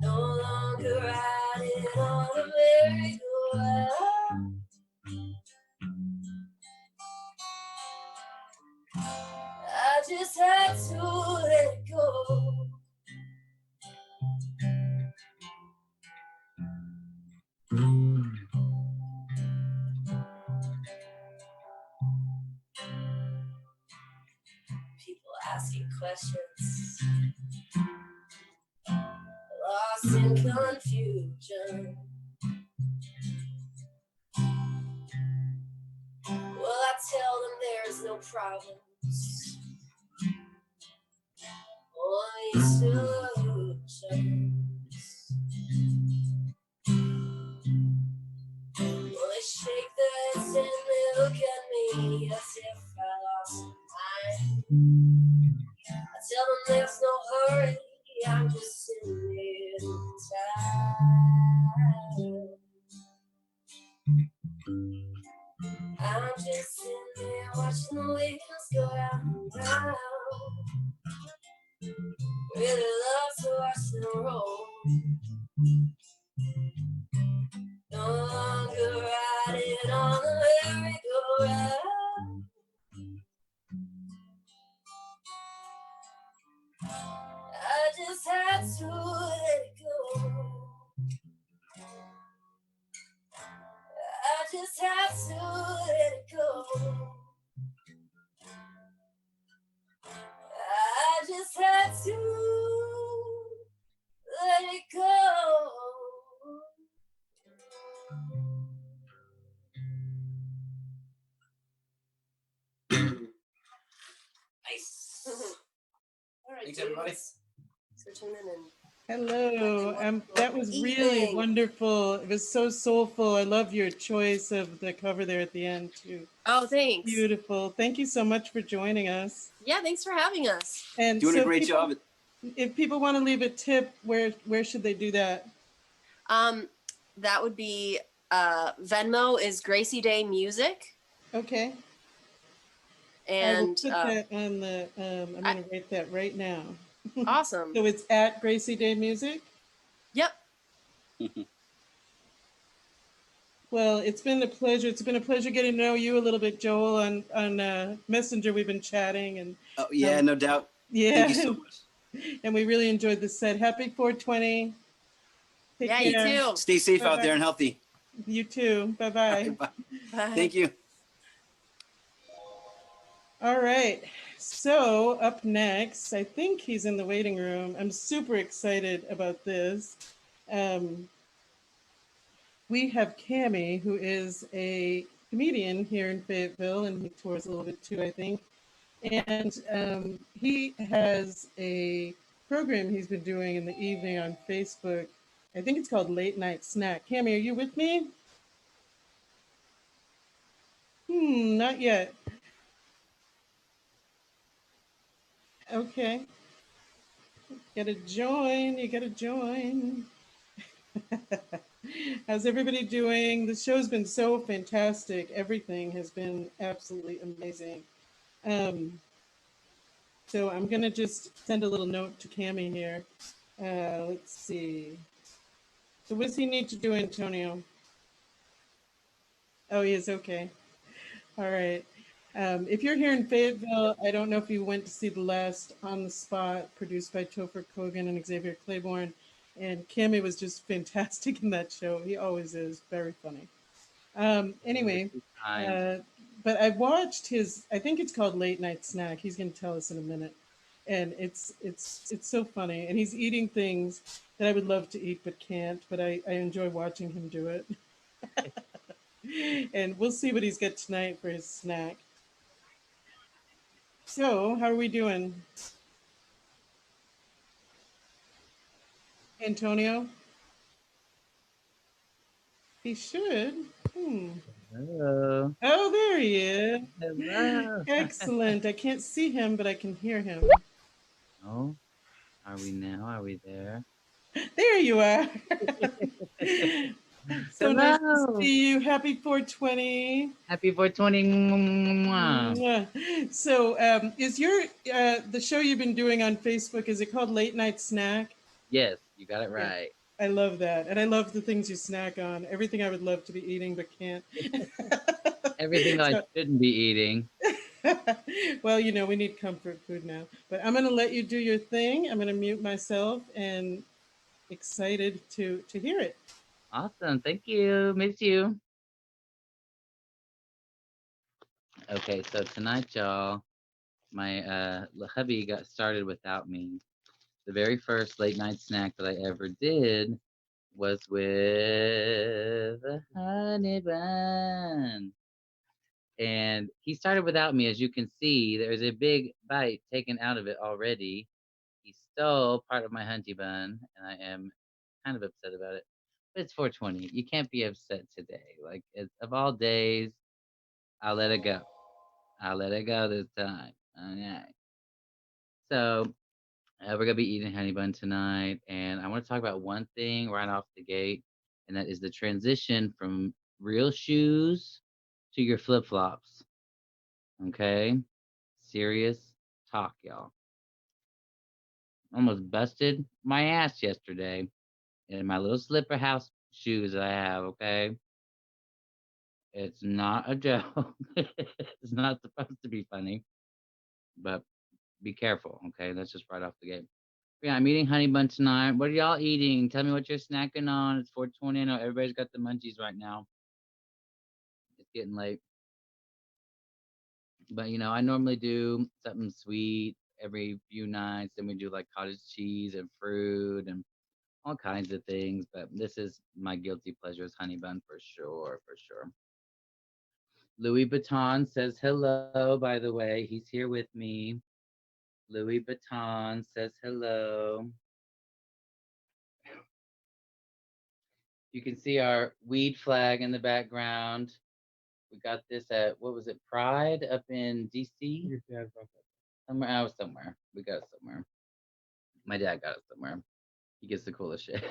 No longer riding on a merry-go-round. I just had to let it go. People asking questions, lost in confusion. Well, I tell them there's no problems, only solutions. Well, they shake their heads and they look at me as if I lost my mind. I tell them there's no hurry, I'm just sitting here in time. I'm just sitting there watching the wheels go round and round. Really love to watch them roll. No longer riding on the merry-go-round. I just had to let it go. I just had to let it go. I just had to let it go. Nice. All right, Thanks, everybody. dudes. So tune in and Hello. That was really evening. wonderful. It was so soulful. I love your choice of the cover there at the end too. Oh, thanks. Beautiful. Thank you so much for joining us. Yeah, thanks for having us. And Doing so a great people- job. If people want to leave a tip, where should they do that? That would be Venmo is Gracie Day Music. Okay. I will And put that on the. I'm going to write that right now. awesome. So it's at Gracie Day Music. Yep. Well, it's been a pleasure. It's been a pleasure getting to know you a little bit, Joel. On Messenger, we've been chatting, and Oh yeah, no doubt. yeah, Thank you so much. and we really enjoyed the set. Happy 420. Take Yeah, care. you too. Stay safe out Bye-bye. there and healthy. You too. Bye-bye. Bye. Bye. Thank you. All right. So up next, I think he's in the waiting room. I'm super excited about this. We have Cami, who is a comedian here in Fayetteville, and he tours a little bit too, I think. And he has a program he's been doing in the evening on Facebook. I think it's called Late Night Snack. Cami, are you with me? Not yet. Okay. Gotta join. You gotta join. How's everybody doing? The show's been so fantastic. Everything has been absolutely amazing. So I'm gonna just send a little note to Cami here. Let's see. So what does he need to do, Antonio? Oh, he is okay. All right. If you're here in Fayetteville, I don't know if you went to see the last On the Spot produced by Topher Kogan and Xavier Claiborne. And Cami was just fantastic in that show. He always is very funny. Anyway, but I watched his, I think it's called Late Night Snack. He's going to tell us in a minute. And it's so funny. And he's eating things that I would love to eat but can't, but I enjoy watching him do it. And we'll see what he's got tonight for his snack. So, how are we doing? Antonio? He should. Hello. Oh, there he is. Hello. Excellent. I can't see him, but I can hear him. Oh, are we now? Are we there? There you are. So nice to Hello. see you. Happy 420. Happy 420. Mwah. Mwah. So, is your the show you've been doing on Facebook? Is it called Late Night Snack? Yes, you got it right. I love that, and I love the things you snack on. Everything I would love to be eating but can't. Everything that I So- shouldn't be eating. Well, you know, we need comfort food now. But I'm going to let you do your thing. I'm going to mute myself and excited to hear it. Awesome. Thank you. Miss you. Okay, so tonight, y'all, my hubby got started without me. The very first late night snack that I ever did was with a honey bun. And he started without me. As you can see, there's a big bite taken out of it already. He stole part of my honey bun, and I am kind of upset about it. But it's 420. You can't be upset today. Like, of all days, I'll let it go. I'll let it go this time. Okay. So, we're going to be eating honey bun tonight. And I want to talk about one thing right off the gate, and that is the transition from real shoes to your flip flops. Okay? Serious talk, y'all. Almost busted my ass yesterday in my little slipper house shoes that I have, okay? It's not a joke. It's not supposed to be funny, but be careful, okay? That's just right off the gate. Yeah, I'm eating honey bun tonight. What are y'all eating? Tell me what you're snacking on. It's 420. I know everybody's got the munchies right now. It's getting late. But, you know, I normally do something sweet every few nights. Then we do like cottage cheese and fruit and all kinds of things. But this is my guilty pleasure is honey bun for sure, for sure. Louis Vuitton says hello, by the way. He's here with me. Louis Vuitton says hello. You can see our weed flag in the background. We got this at, what was it, Pride up in DC? Somewhere, I was somewhere. We got it somewhere. My dad got it somewhere. He gets the coolest shit.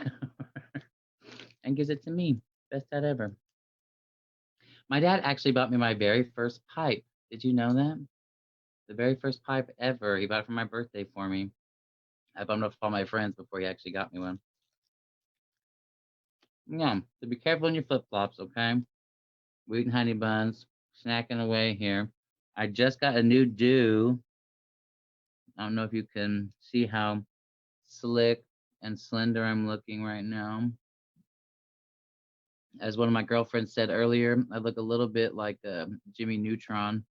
And gives it to me. Best dad ever. My dad actually bought me my very first pipe. Did you know that? The very first pipe ever. He bought it for my birthday for me. I bumped up all my friends before he actually got me one. Yeah, so be careful in your flip-flops, okay? Weed and honey buns, snacking away here. I just got a new do. I don't know if you can see how slick and slender I'm looking right now. As one of my girlfriends said earlier, I look a little bit like Jimmy Neutron.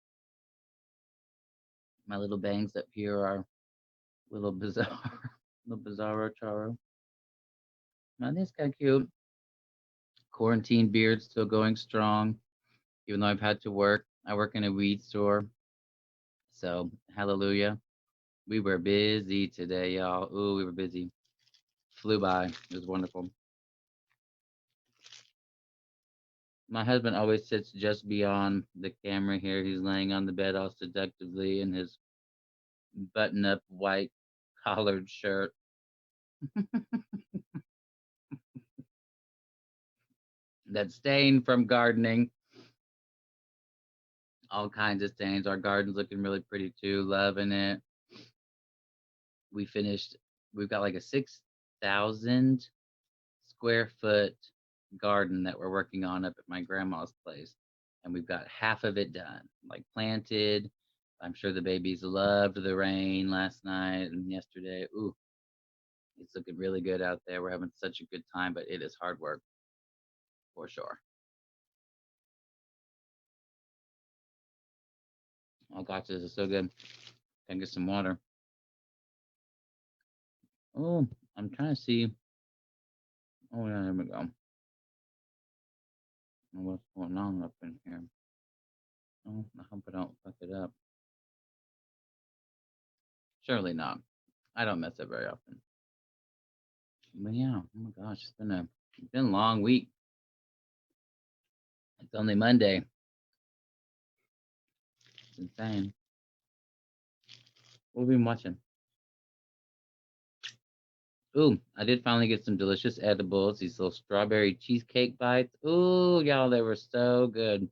My little bangs up here are a little bizarre, little bizarro charo. I think it's kind of cute. Quarantine beard still going strong, even though I've had to work. I work in a weed store. So, hallelujah. We were busy today, y'all. Ooh, we were busy. Flew by. It was wonderful. My husband always sits just beyond the camera here. He's laying on the bed all seductively in his button-up white collared shirt. That stain from gardening. All kinds of stains. Our garden's looking really pretty too. Loving it. we've got like a 6,000 square foot garden that we're working on up at my grandma's place. And we've got half of it done, like planted. I'm sure the babies loved the rain last night and yesterday. Ooh, it's looking really good out there. We're having such a good time, but it is hard work for sure. Oh gosh, this is so good. Can I get some water? Oh, I'm trying to see. Oh yeah, there we go. What's going on up in here? Oh, I hope I don't fuck it up. Surely not. I don't mess up very often. But yeah, oh my gosh, it's been a long week. It's only Monday. It's insane. What have we been watching? Ooh, I did finally get some delicious edibles. These little strawberry cheesecake bites. Ooh, y'all, they were so good. It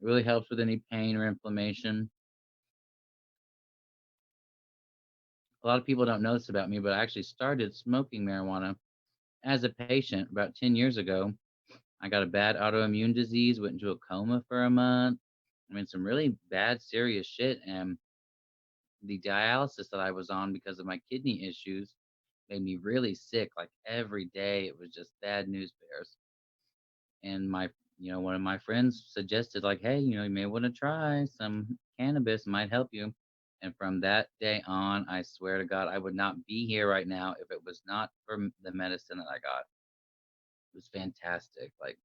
really helps with any pain or inflammation. A lot of people don't know this about me, but I actually started smoking marijuana as a patient about 10 years ago. I got a bad autoimmune disease, went into a coma for a month. I mean, some really bad, serious shit. And the dialysis that I was on because of my kidney issues made me really sick. Like every day, it was just bad news bears. And one of my friends suggested, like, hey, you may want to try some cannabis, it might help you. And from that day on, I swear to God, I would not be here right now if it was not for the medicine that I got. It was fantastic. Like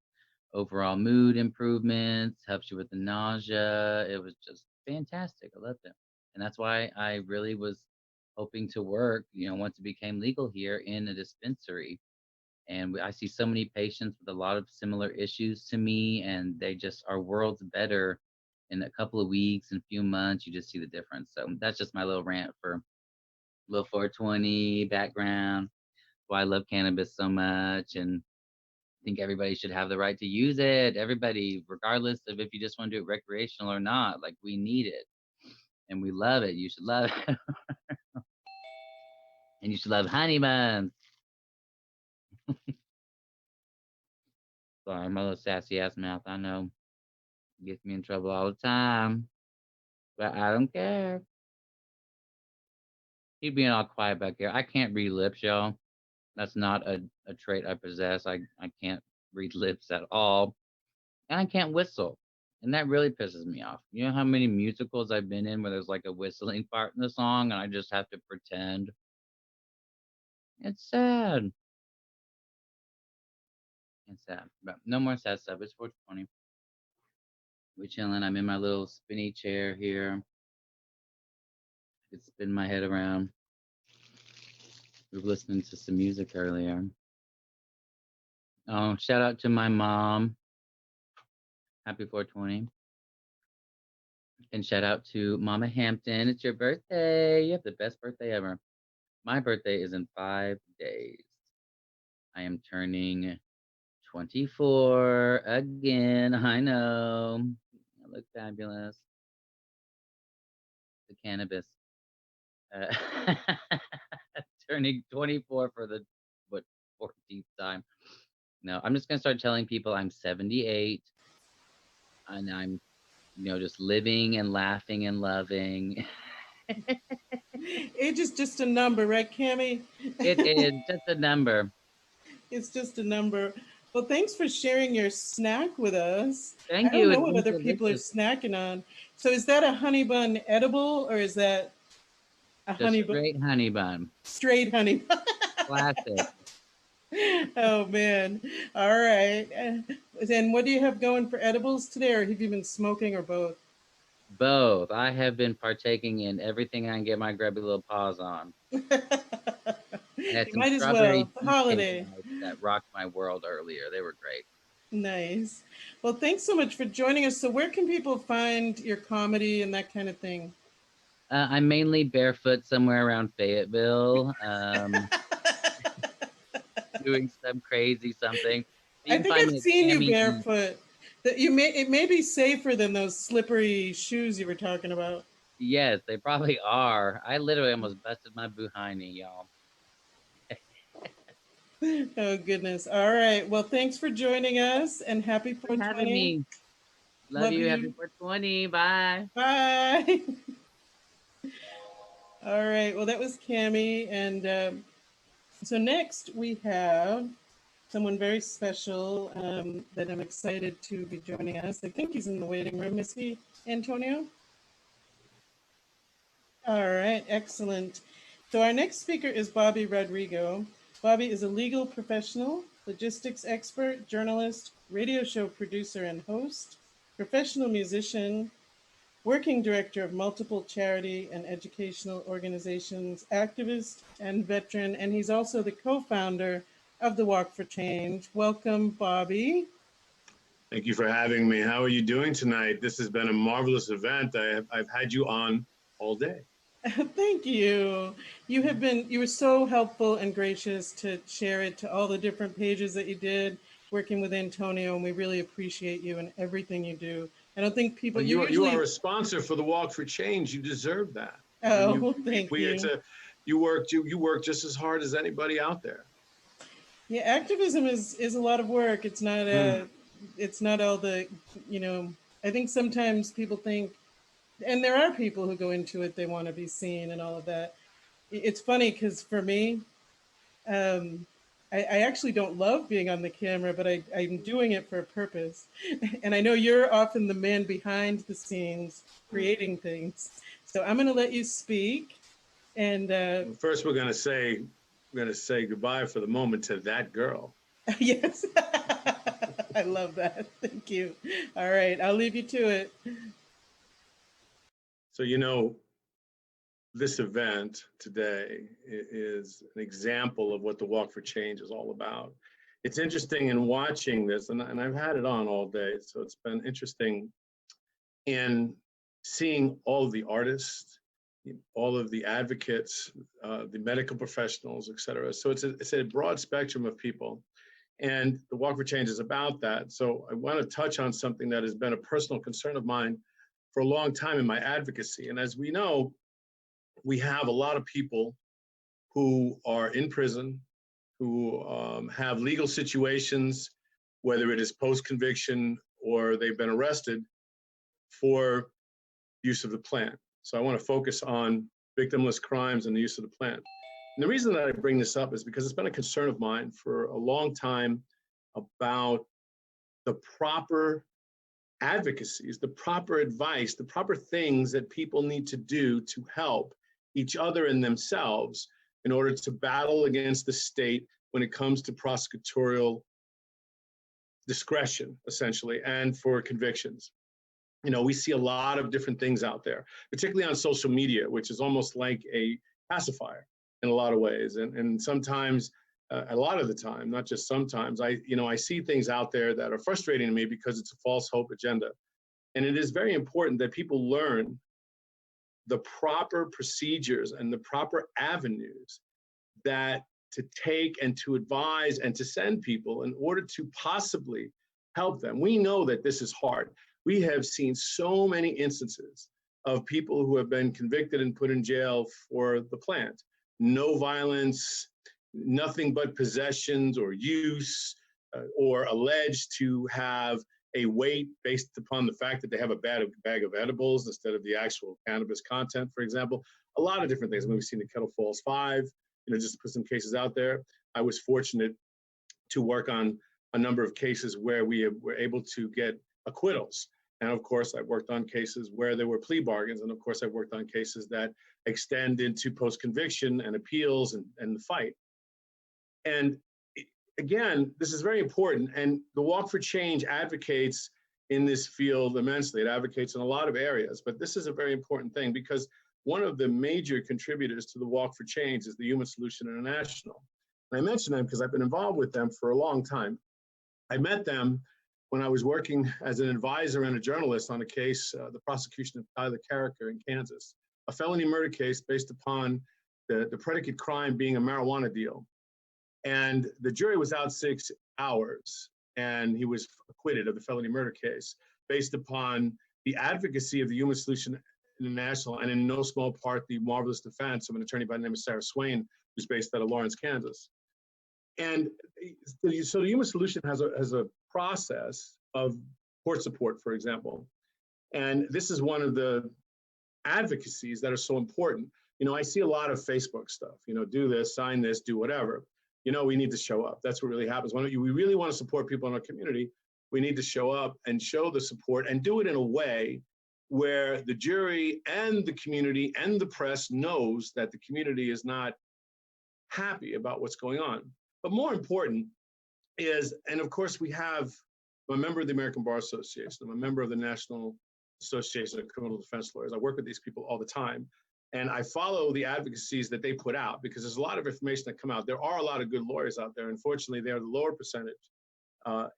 overall mood improvements, helps you with the nausea. It was just fantastic. I loved it. And that's why I really was hoping to work, once it became legal here in a dispensary. And I see so many patients with a lot of similar issues to me, and they just are worlds better in a couple of weeks and few months. You just see the difference. So that's just my little rant for little 420 background. Why I love cannabis so much, and think everybody should have the right to use it. Everybody, regardless of if you just want to do it recreational or not, like we need it and we love it. You should love it. And you should love honey buns. Sorry, my little sassy ass mouth, I know, gets me in trouble all the time, but I don't care. Keep being all quiet back here. I can't read lips, y'all. That's not a trait I possess. I can't read lips at all. And I can't whistle. And that really pisses me off. You know how many musicals I've been in where there's like a whistling part in the song and I just have to pretend? It's sad. It's sad. But no more sad stuff. It's 420. We're chilling. I'm in my little spinny chair here. I could spin my head around. We were listening to some music earlier. Oh, shout out to my mom. Happy 420. And shout out to Mama Hampton. It's your birthday. You have the best birthday ever. My birthday is in 5 days. I am turning 24 again. I know. I look fabulous. The cannabis. Turning 24 for the 14th time. No, I'm just gonna start telling people I'm 78 and I'm just living and laughing and loving. Age is just a number, right, Cammie? It is just a number. It's just a number. Well, thanks for sharing your snack with us. Thank I you. don't know It what was other people are delicious. snacking on. So is that a honey bun edible or is that a Just honey bun? straight honey bun. Straight honey bun. Classic. Oh man. All right. Then what do you have going for edibles today, or have you been smoking, or both? Both. I have been partaking in everything I can get my grubby little paws on. I had You some might as strawberry well. The holiday. cheesecake bites that rocked my world earlier. They were great. Nice. Well, thanks so much for joining us. So where can people find your comedy and that kind of thing? I'm mainly barefoot somewhere around Fayetteville, doing some crazy something. You I can think find I've me at seen you Cammie E. barefoot. That it may be safer than those slippery shoes you were talking about. Yes, they probably are. I literally almost busted my buhini, y'all. Oh, goodness. All right. Well, thanks for joining us and happy For having 420. me. Love you. Happy 420. Bye. Bye. All right. Well, that was Cammie. And so next we have someone very special that I'm excited to be joining us. I think he's in the waiting room. Is he, Antonio? All right, excellent. So our next speaker is Bobby Rodrigo. Bobby is a legal professional, logistics expert, journalist, radio show producer and host, professional musician, working director of multiple charity and educational organizations, activist and veteran, and he's also the co-founder of the Walk for Change. Welcome, Bobby. Thank you for having me. How are you doing tonight? This has been a marvelous event. I've had you on all day. Thank you. You were so helpful and gracious to share it to all the different pages that you did working with Antonio, and we really appreciate you and everything you do. I don't think people, Well, you are a sponsor for the Walk for Change. You deserve that. Oh, thank you. You work just as hard as anybody out there. Yeah, activism is a lot of work. It's not it's not all the, I think sometimes people think, and there are people who go into it, they want to be seen and all of that. It's funny because for me, I actually don't love being on the camera, but I'm doing it for a purpose. And I know you're often the man behind the scenes creating things. So I'm going to let you speak. And first, we're going to say goodbye for the moment to that girl. Yes, I love that. Thank you. All right, I'll leave you to it. So, this event today is an example of what the Walk for Change is all about. It's interesting in watching this, and I've had it on all day, so it's been interesting in seeing all of the artists, all of the advocates, the medical professionals, et cetera. So it's a broad spectrum of people. And the Walk for Change is about that. So I want to touch on something that has been a personal concern of mine for a long time in my advocacy. And as we know, we have a lot of people who are in prison, who have legal situations, whether it is post-conviction or they've been arrested for use of the plant. So I want to focus on victimless crimes and the use of the plant. And the reason that I bring this up is because it's been a concern of mine for a long time about the proper advocacies, the proper advice, the proper things that people need to do to help each other and themselves in order to battle against the state when it comes to prosecutorial discretion, essentially, and for convictions. We see a lot of different things out there, particularly on social media, which is almost like a pacifier in a lot of ways. And sometimes, a lot of the time, not just sometimes, I see things out there that are frustrating to me because it's a false hope agenda. And it is very important that people learn the proper procedures and the proper avenues that to take and to advise and to send people in order to possibly help them. We know that this is hard. We have seen so many instances of people who have been convicted and put in jail for the plant. No violence, nothing but possessions or use, or alleged to have a weight based upon the fact that they have a bag of edibles instead of the actual cannabis content, for example. A lot of different things. I mean, we've seen the Kettle Falls 5, just to put some cases out there. I was fortunate to work on a number of cases where we were able to get acquittals. And of course, I've worked on cases where there were plea bargains. And of course, I've worked on cases that extend into post-conviction and appeals and the fight. And again, this is very important. And the Walk for Change advocates in this field immensely. It advocates in a lot of areas, but this is a very important thing because one of the major contributors to the Walk for Change is the Human Solution International. And I mention them because I've been involved with them for a long time. I met them when I was working as an advisor and a journalist on a case, the prosecution of Tyler Carricker in Kansas, a felony murder case based upon the predicate crime being a marijuana deal. And the jury was out 6 hours, and he was acquitted of the felony murder case based upon the advocacy of the Human Solution International, and in no small part, the marvelous defense of an attorney by the name of Sarah Swain, who's based out of Lawrence, Kansas. And so the Human Solution has a process of court support, for example. And this is one of the advocacies that are so important. You know, I see a lot of Facebook stuff, you know, do this, sign this, do whatever. You know, we need to show up. That's what really happens. When we really want to support people in our community, we need to show up and show the support and do it in a way where the jury and the community and the press knows that the community is not happy about what's going on. But more important is, and of course I'm a member of the American Bar Association. I'm a member of the National Association of Criminal Defense Lawyers. I work with these people all the time. And I follow the advocacies that they put out because there's a lot of information that come out. There are a lot of good lawyers out there. Unfortunately, they are the lower percentage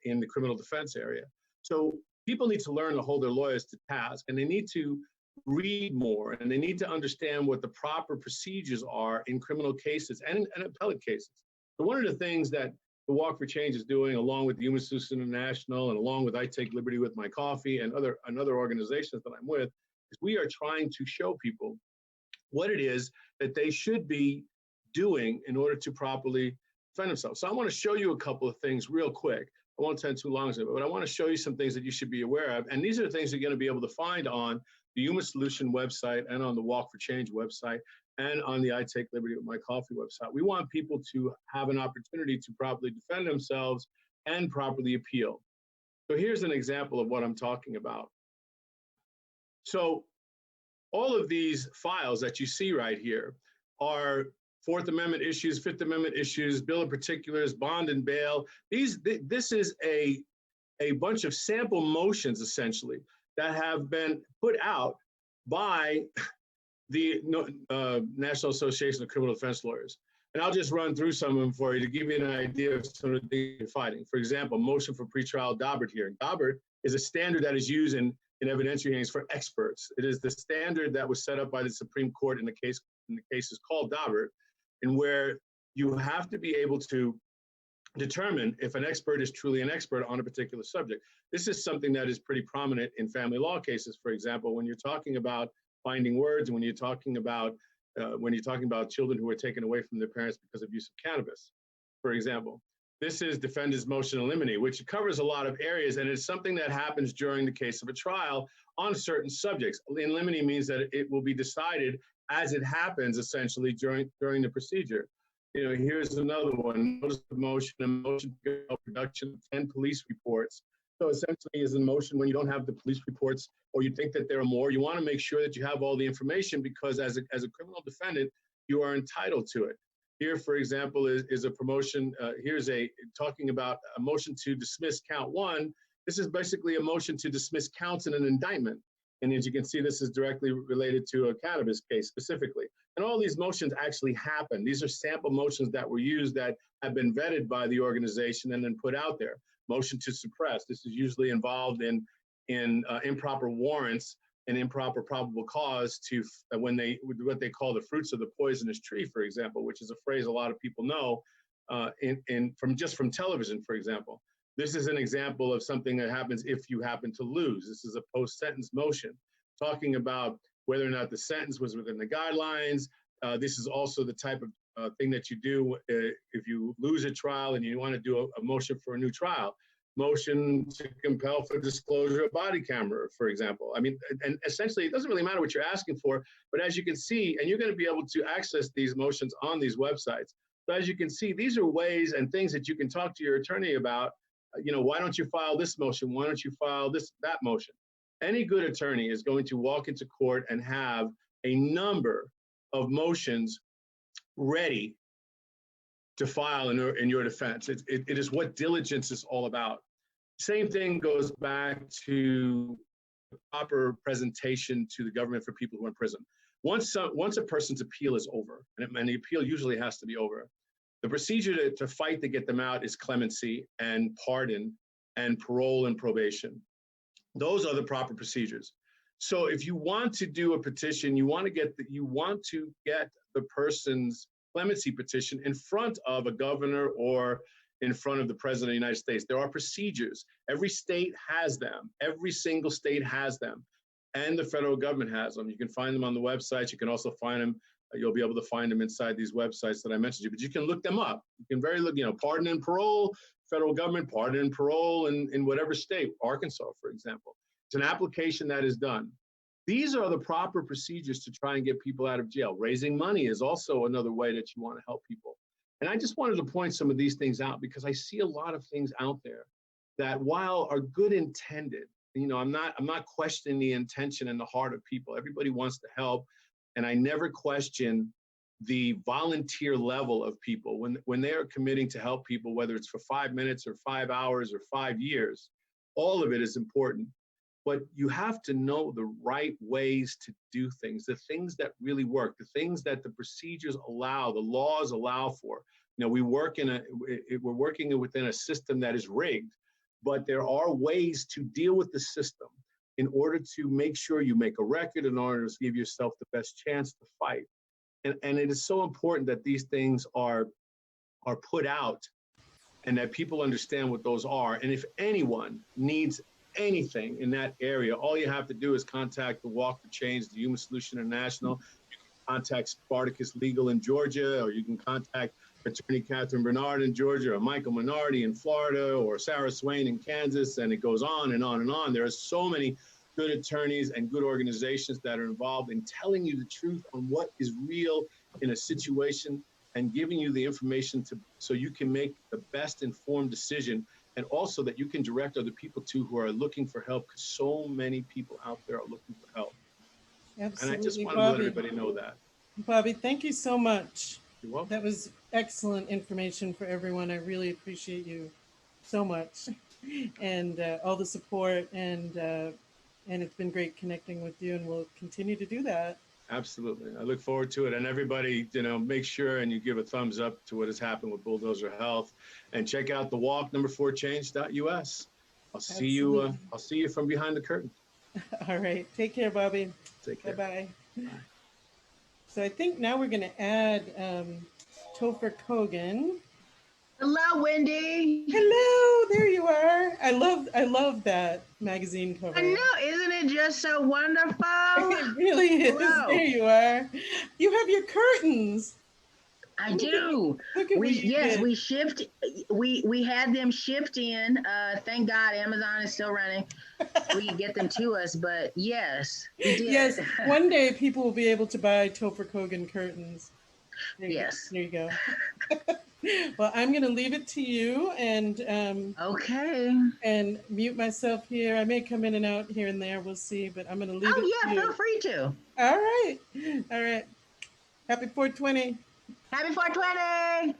in the criminal defense area. So people need to learn to hold their lawyers to task, and they need to read more, and they need to understand what the proper procedures are in criminal cases and in appellate cases. So one of the things that the Walk for Change is doing, along with the Human Solution International and along with I Take Liberty with My Coffee and other organizations that I'm with, is we are trying to show people what it is that they should be doing in order to properly defend themselves. So I want to show you a couple of things real quick. I won't spend too long on it, but I want to show you some things that you should be aware of. And these are the things you're going to be able to find on the Human Solution website and on the Walk for Change website and on the I Take Liberty with My Coffee website. We want people to have an opportunity to properly defend themselves and properly appeal. So here's an example of what I'm talking about. So all of these files that you see right here are Fourth Amendment issues, Fifth Amendment issues, Bill of Particulars, bond and bail. This is a bunch of sample motions, essentially, that have been put out by the National Association of Criminal Defense Lawyers. And I'll just run through some of them for you to give you an idea of some of the things you're fighting. For example, motion for pretrial Daubert hearing. Daubert is a standard that is used in evidentiary hearings for experts. It is the standard that was set up by the Supreme Court in the cases called Daubert, and where you have to be able to determine if an expert is truly an expert on a particular subject. This is something that is pretty prominent in family law cases, for example, when you're talking about finding words, and when you're talking about children who are taken away from their parents because of use of cannabis, for example. This is defendant's motion in limine, which covers a lot of areas, and it's something that happens during the case of a trial on certain subjects. In limine means that it will be decided as it happens, essentially, during the procedure. You know, here's another one, notice of motion and motion production of 10 police reports. So essentially is a motion when you don't have the police reports or you think that there are more, you want to make sure that you have all the information because as a criminal defendant, you are entitled to it. Here, for example, is a promotion. Here's talking about a motion to dismiss count one. This is basically a motion to dismiss counts in an indictment. And as you can see, this is directly related to a cannabis case specifically. And all these motions actually happen. These are sample motions that were used that have been vetted by the organization and then put out there. Motion to suppress. This is usually involved in improper warrants and improper probable cause to when what they call the fruits of the poisonous tree, for example, which is a phrase a lot of people know from television, for example. This is an example of something that happens if you happen to lose. This is a post-sentence motion talking about whether or not the sentence was within the guidelines. This is also the type of thing that you do if you lose a trial and you want to do a motion for a new trial. Motion to compel for disclosure of body camera, for example. I mean, and essentially it doesn't really matter what you're asking for, but as you can see, and you're going to be able to access these motions on these websites. So as you can see, these are ways and things that you can talk to your attorney about. You know, why don't you file this motion? Why don't you file that motion? Any good attorney is going to walk into court and have a number of motions ready to file in your defense. It is what diligence is all about. Same thing goes back to proper presentation to the government for people who are in prison. Once a person's appeal is over, and the appeal usually has to be over, the procedure to fight to get them out is clemency and pardon and parole and probation. Those are the proper procedures. So if you want to do a petition, you want to get the person's clemency petition in front of a governor or in front of the president of the United States. There are procedures. Every state has them. Every single state has them. and the federal government has them. You can find them on the website. You can also find them. You'll be able to find them inside these websites that I mentioned to you, but you can look them up. You can pardon and parole, federal government, pardon and parole in whatever state, Arkansas, for example. It's an application that is done. These are the proper procedures to try and get people out of jail. Raising money is also another way that you want to help people. And I just wanted to point some of these things out because I see a lot of things out there that while are good intended, I'm not questioning the intention and the heart of people. Everybody wants to help. And I never question the volunteer level of people when they are committing to help people, whether it's for 5 minutes or 5 hours or 5 years, all of it is important. But you have to know the right ways to do things, the things that really work, the things that the procedures allow, the laws allow for. We're working within a system that is rigged, but there are ways to deal with the system in order to make sure you make a record, in order to give yourself the best chance to fight. And it is so important that these things are put out and that people understand what those are. And if anyone needs anything in that area, all you have to do is contact the Walk for Change, the Human Solution International. You can contact Spartacus Legal in Georgia, or you can contact Attorney Catherine Bernard in Georgia, or Michael Minardi in Florida, or Sarah Swain in Kansas, and it goes on and on and on. There are so many good attorneys and good organizations that are involved in telling you the truth on what is real in a situation and giving you the information so you can make the best informed decision, and also that you can direct other people to who are looking for help, because so many people out there are looking for help. Absolutely, and I just want to Bobby. let everybody know that. Bobby, thank you so much. You're welcome. That was excellent information for everyone. I really appreciate you so much, and all the support, and it's been great connecting with you, and we'll continue to do that. Absolutely. I look forward to it. And everybody, make sure and you give a thumbs up to what has happened with Bulldozer Health, and check out the walk #4change.us. I'll see you from behind the curtain. All right. Take care, Bobby. Take care. Bye-bye. So I think now we're going to add Topher Kogan. Hello, Wendy. Hello, there you are. I love that magazine cover. I know, isn't it just so wonderful? It really is. Hello. There you are. You have your curtains. I do. Look at what you did. We shipped. We had them shipped in. Thank God Amazon is still running. We can get them to us, but yes, we did. Yes, one day people will be able to buy Topher Kogan curtains. Yes. There you go. Well, I'm going to leave it to you, and okay, and mute myself here. I may come in and out here and there. We'll see, but I'm going to leave it to you. feel free to. All right. Happy 420. Happy 420.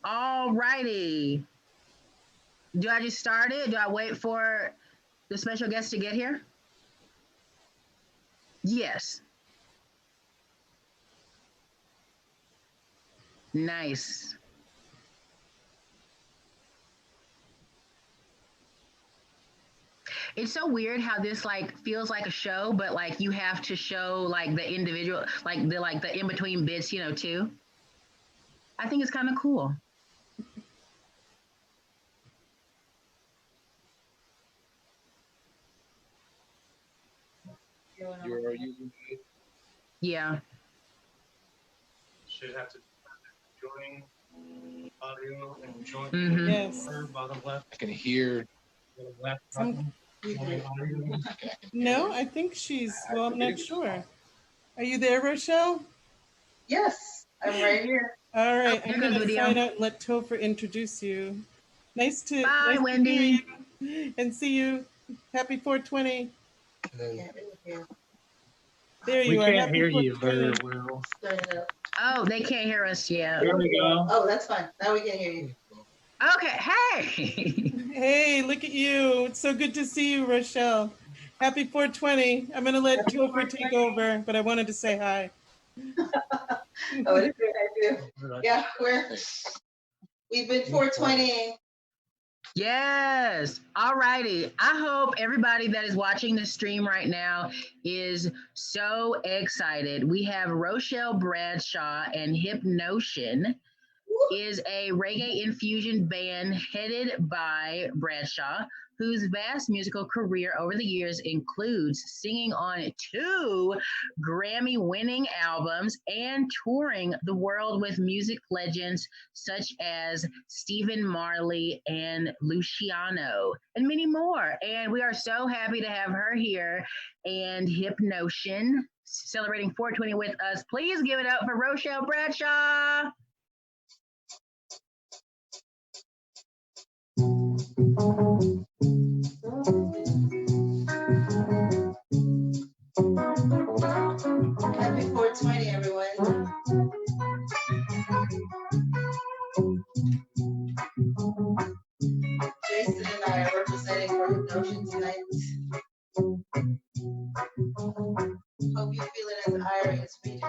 All righty. Do I just start it? Do I wait for the special guest to get here? Yes. Nice. It's so weird how this feels like a show, but you have to show the individual, the in-between bits, too. I think it's kind of cool. You're using it? Yeah. Should have to join audio and join. Mhm. Yes. Bottom left. I can hear. Left button. Join audio. No, I think she's, well, I'm not sure. Are you there, Rochelle? Yes, I'm right here. All right, Here I'm goes going to video. sign out and let Topher introduce you. Nice to Bye, hear Wendy. you and see you. Happy 420. There you We are. can't Happy hear you 420. very well. Oh, they can't hear us yet. There we go. Oh, that's fine. Now we can hear you. Okay, hey. Hey, look at you. It's so good to see you, Rochelle. Happy 420. I'm going to let Topher take over, but I wanted to say hi. Oh, it is good. I do. Yeah, we've been 420. Yes. All righty. I hope everybody that is watching the stream right now is so excited. We have Rochelle Bradshaw and Hypnotion. is a reggae infusion band headed by Bradshaw, whose vast musical career over the years includes singing on 2 Grammy-winning albums and touring the world with music legends such as Stephen Marley and Luciano, and many more. And we are so happy to have her here and Hypnotion celebrating 420 with us. Please give it up for Rochelle Bradshaw. Happy 420, everyone. Jason and I are representing for Hypnotion tonight. Hope you feel it as Ira is feeling.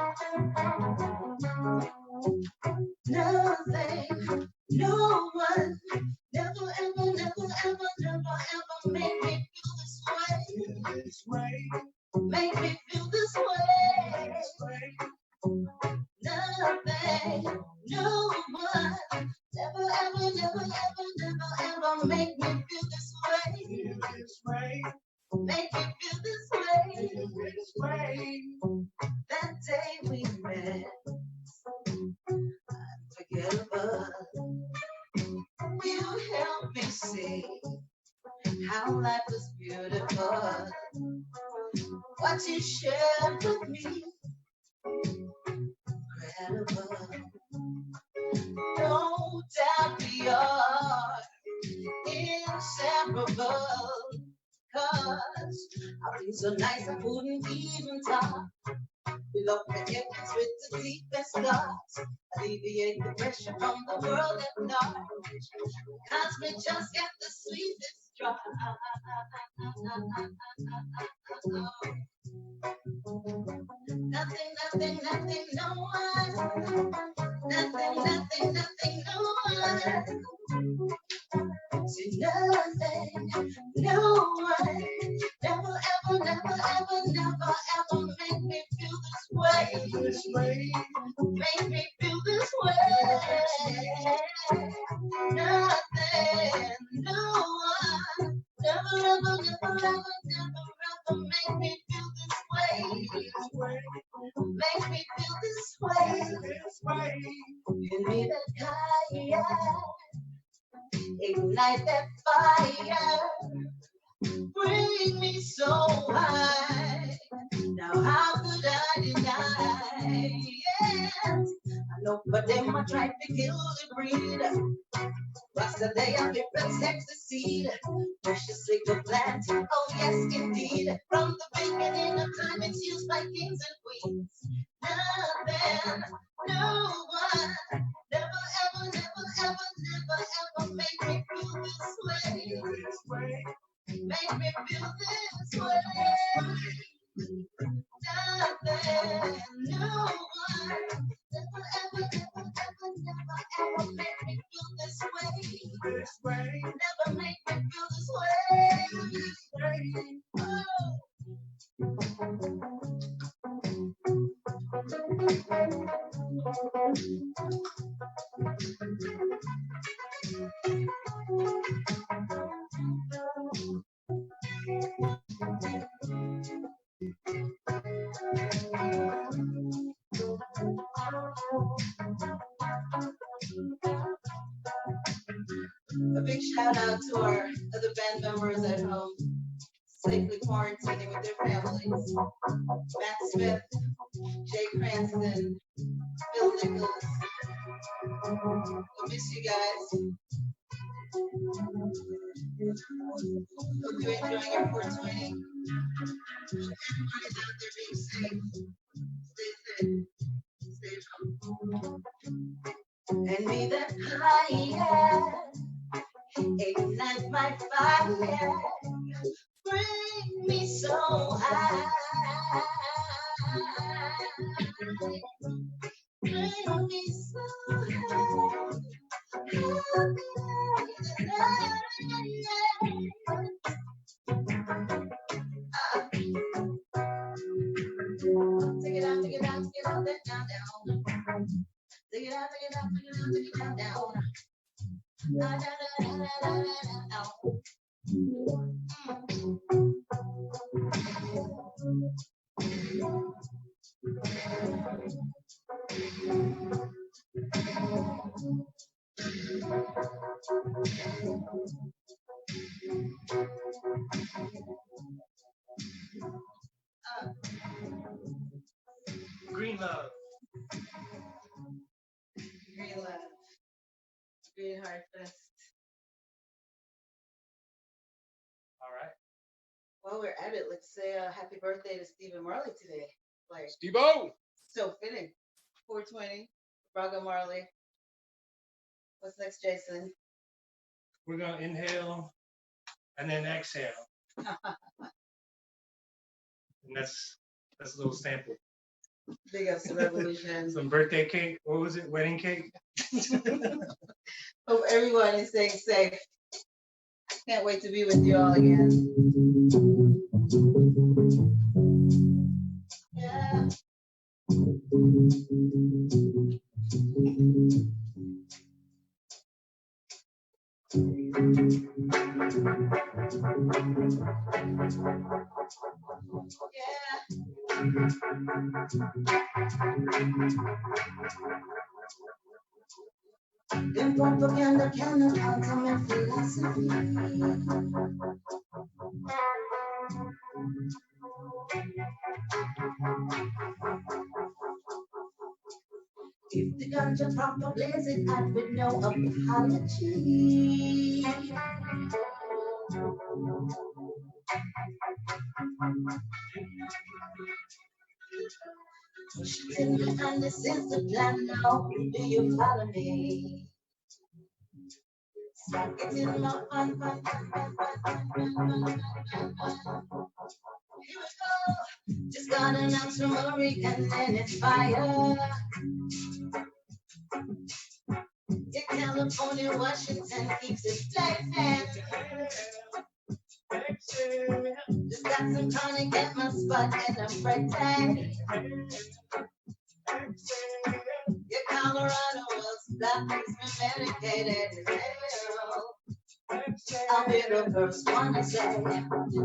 Nothing, no one, never, ever, never, ever, never, ever make me feel this way. Make me feel this way. Nothing, no one, never, ever, never, ever, never, ever make me feel this way. Make me feel this way. That day we met, unforgettable. You helped me see how life was beautiful. What you shared with me, incredible. No doubt we are inseparable. 'Cause I've been so nice I wouldn't even talk. We love the heavens with the deepest thoughts. Alleviate the pressure from the world at large. 'Cause we just got the sweetest drop. Nothing, nothing, nothing, no one. Nothing, nothing, nothing, no one. See, nothing, no one. Never, ever, never, ever, never, ever make me feel this way. Make me feel this way. Nothing, no one. Never, ever, never, ever, never, ever make me feel this way. Make me feel this way. Give me that fire. Ignite that fire. Bring me so high. Now how could I deny? Yes, I know for them I tried to kill the breed. What's the day of different sex the seed? Precious sacred plant, oh yes indeed. From the beginning of time it's used by kings and queens. Nothing, no one, never, ever, never, ever, never, ever make me feel this way. Make me feel this way. Nothing, no one, never, ever, never, ever, never, ever make me feel this way. Never make me feel this way. Oh. A big shout out to our other band members at home, safely quarantining with their families. Matt Smith, Jay Cranston, Phil Nichols. We'll miss you guys. Hope you're enjoying your 420. Everybody's out there being safe. Stay safe. Stay home. And may that fire ignite my fire. Bring me so high. Bring me so high. Take it out, take it out, take it out, down, down. Take it out, take it out, take it out, take it out, Green love. Green love. Green Heart Fest. All right. While we're at it, let's say happy birthday to Stephen Marley today. Like Steve-O! So fitting. 420. Braga Marley. What's next, Jason? We're gonna inhale and then exhale. And that's a little sample. Big ups to Revolution. Some birthday cake. What was it? Wedding cake? Hope everyone is staying safe. Can't wait to be with you all again. Yeah. Then propaganda cannot alter my philosophy. If the ganja proper blaze it out with no apology. And this is the plan now. Do you follow me? Stuck it in my fun. Here we go. Just got an ounce from Murray and then it's fire. In California, Washington keeps it flame. Just got some tonic at my spot and I'm ready. Yeah, Colorado was that makes me medicated. I'll be the first one to say,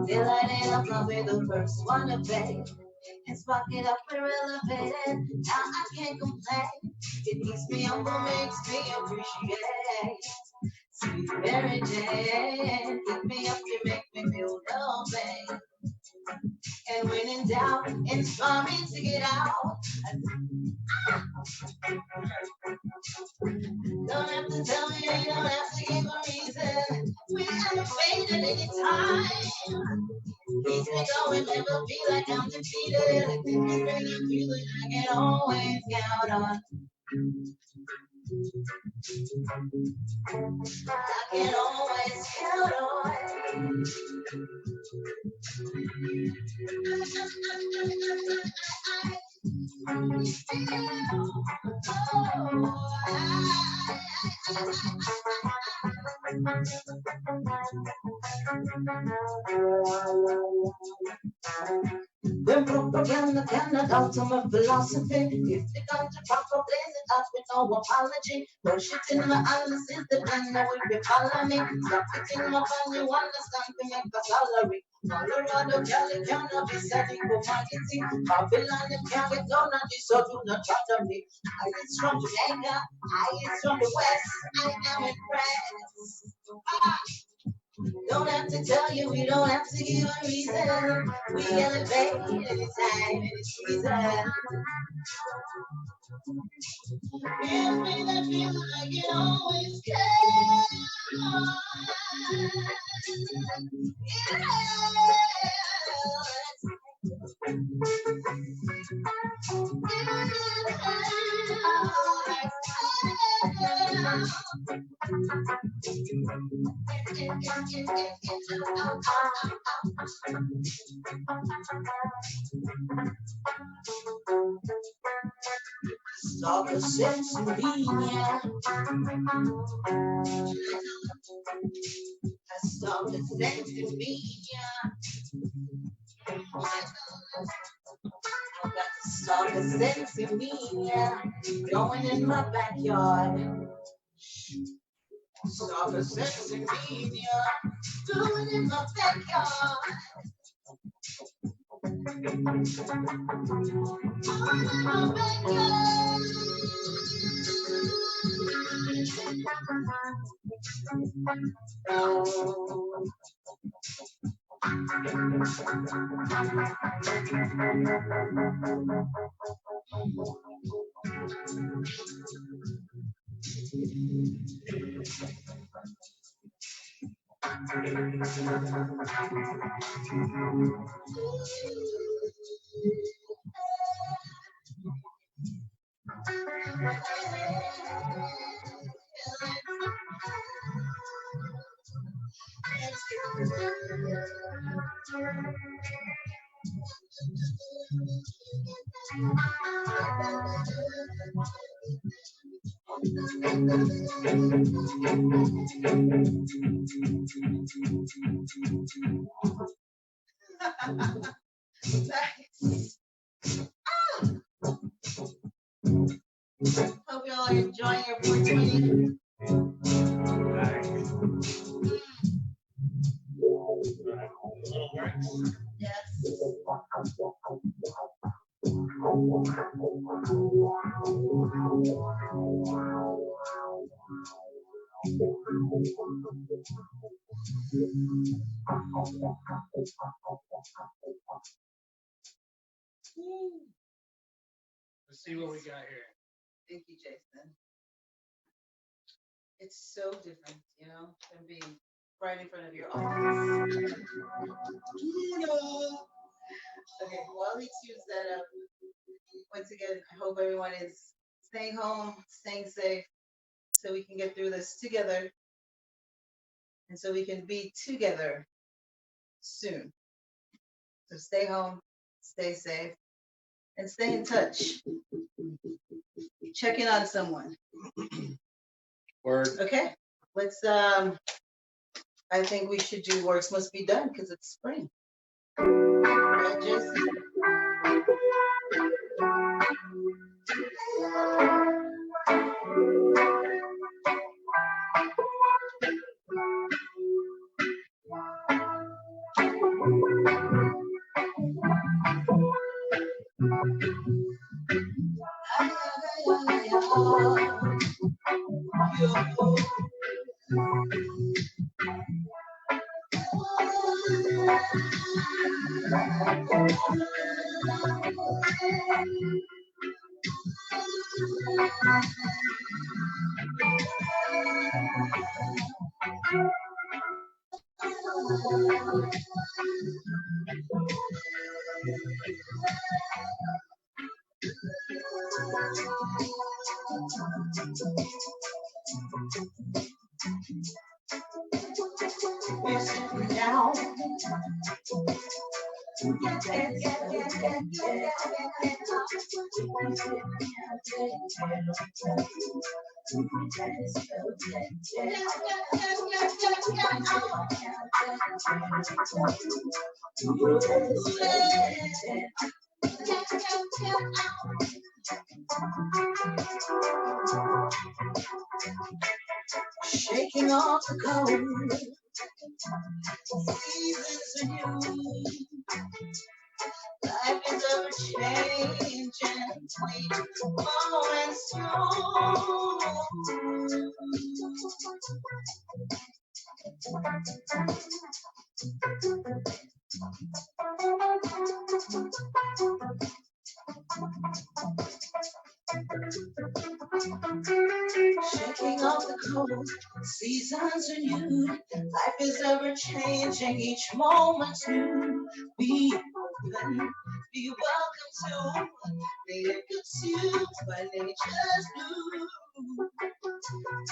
till I ain't up, I'll be the first one to pay. And spark it up and elevate it. Now I can't complain. It keeps me humble, makes me appreciate. Sweet Mary Jane, keep me up, you make me feel no pain. And when in doubt, inspire me to get out. Don't have to tell me, you don't have to give a reason. We elevate at any time. Keeps me going, never feel like I'm defeated. Keep me bringing feeling I can always count on. I can always count on. When propaganda cannot alter my philosophy, if they come to proper blaze it up with no apology, push it in my honest is the plan that will be follow me. Stop it in my fun, you understand to make a salary. Colorado, Cali, cannabis, setting for marketing. Babylon, and can't get down on this, so do not trouble me. I is from Jamaica, I is from the West, I am impressed. Don't have to tell you, we don't have to give a reason. We elevate anytime, any season. Give me that feeling I can always count on. Stop the sense in me, yeah. Stop the sense in me, yeah. Stop the sense in me, yeah. Going in my backyard. Soft and sexy media, doing in my backyard. Doing in my backyard. Oh. Nice. Hope y'all are enjoying your 420. Yes. Let's see what we got here. Thank you, Jason. It's so different, you know, than being right in front of your audience. Okay, while he tunes that up, once again, I hope everyone is staying home, staying safe, so we can get through this together, and so we can be together soon. So stay home, stay safe, and stay in touch. Check in on someone. Word. Okay, let's, I think we should do Works Must Be Done because it's spring. Right, Jason? We're sitting down. Shaking off the cold, seasons are new. Life is ever changing, moments shaking off the cold, seasons are new. Life is ever changing, each moment's new. Be open, be welcome to the pursuit by nature's blue.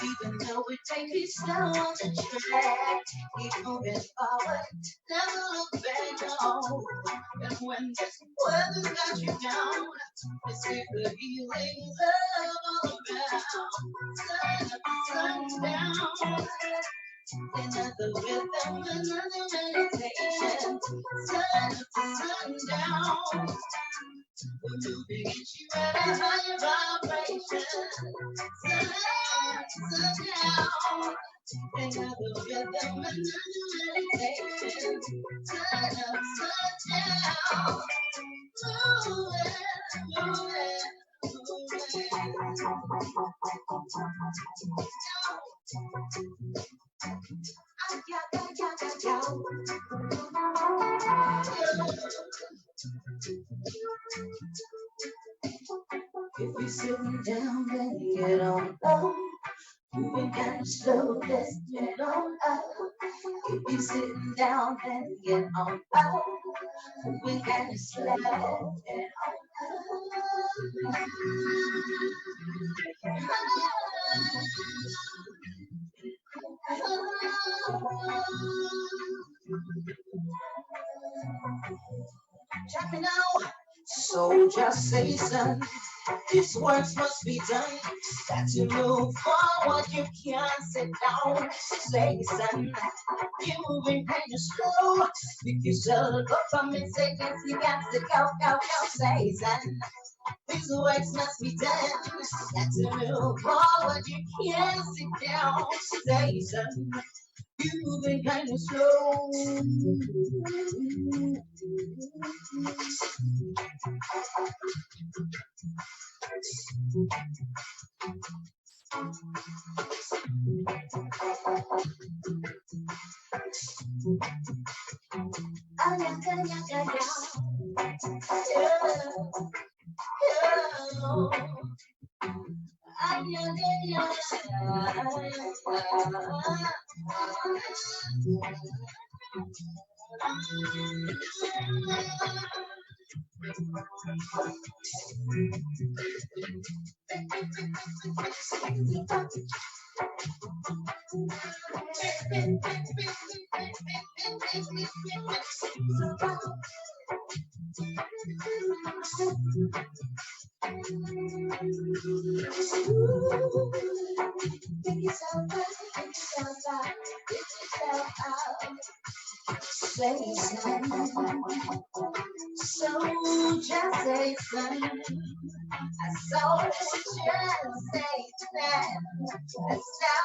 Even though we take these down the track, keep moving forward, never look back, no. And when this weather's got you down, it's the healing love all around. Sun down, another rhythm, another meditation. Sun down, we're moving each at a higher vibration. Sun down, If you're sitting down, then get on up. Moving kind of slow, let's get on up. If you're sitting down, then get on up. Moving kind of slow, get on Check me now. So just say, son, this works must be done. Got to move forward, you can't sit down. Say, son, you're moving kind of slow. Pick yourself up from in seconds, you got to go, go, go. Say, son, this works must be done. Got to move forward, you can't sit down. Say, son, you're moving kind of slow. So just say son. So just say that. So just say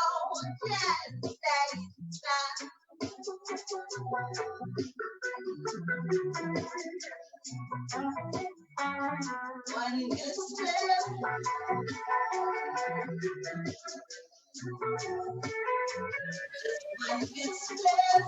one good step. One good step.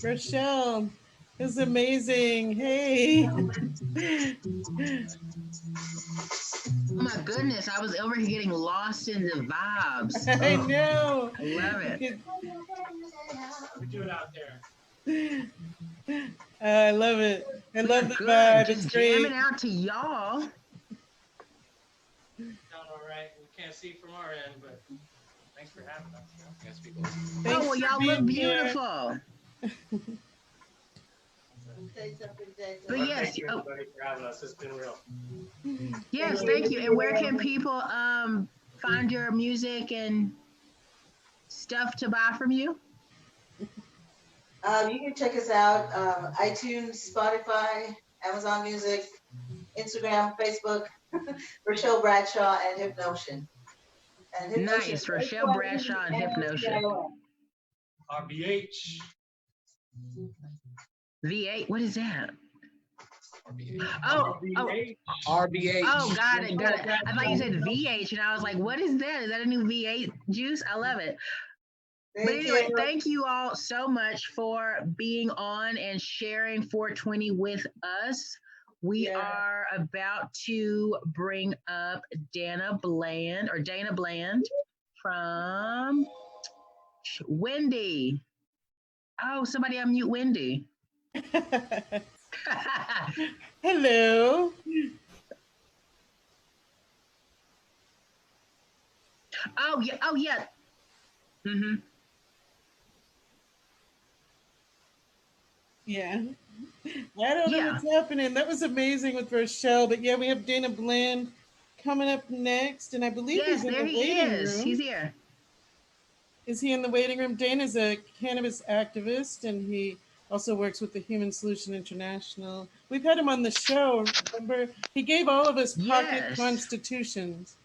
Rochelle is amazing. Hey. Oh my goodness, I was over here getting lost in the vibes. I Oh, know. I love it. We do it out there. I love it. I love the Good. vibe. Just It's great. jamming out to y'all. Sound all right. We can't see from our end, but thanks for having us. Yes, people. Thanks Oh, well, for y'all being look here. beautiful. But yes, Thank you everybody for having us. It's been real. yes, thank you. And where can people find your music and stuff to buy from you? You can check us out, iTunes, Spotify, Amazon Music, Instagram, Facebook, Rochelle Bradshaw and Hypnotion. And Hypnotion Nice, Rochelle Bradshaw and Hypnotion. RBH. V8, what is that? RBH. Oh, RBH. Oh, got it, got it. I thought you said VH, and I was like, what is that? Is that a new V8 juice? I love it. But anyway, thank you all so much for being on and sharing 420 with us. We are about to bring up Dana Bland from Wendy. Oh, somebody unmute Wendy. Hello. Oh yeah. Oh yeah. Mm-hmm. Yeah. I don't know what's happening. That was amazing with Rochelle. But yeah, we have Dana Bland coming up next. And I believe he's in the waiting room. He's here. Is he in the waiting room? Dana's a cannabis activist and he also works with the Human Solution International. We've had him on the show. Remember, he gave all of us pocket Yes. constitutions.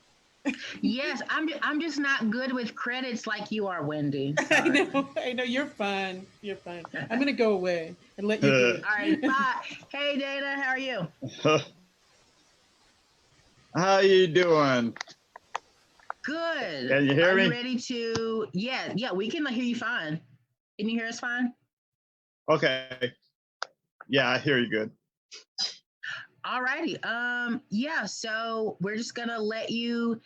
Yes, I'm just not good with credits like you are, Wendy. I know. You're fine. You're fine. I'm gonna go away and let you do it. All right, bye. Hey, Dana, how are you? How you doing? Good. Can you hear Are me? you ready to? Yeah, we can hear you fine. Can you hear us fine? Okay. Yeah, I hear you good. All righty. Yeah, so we're just gonna let you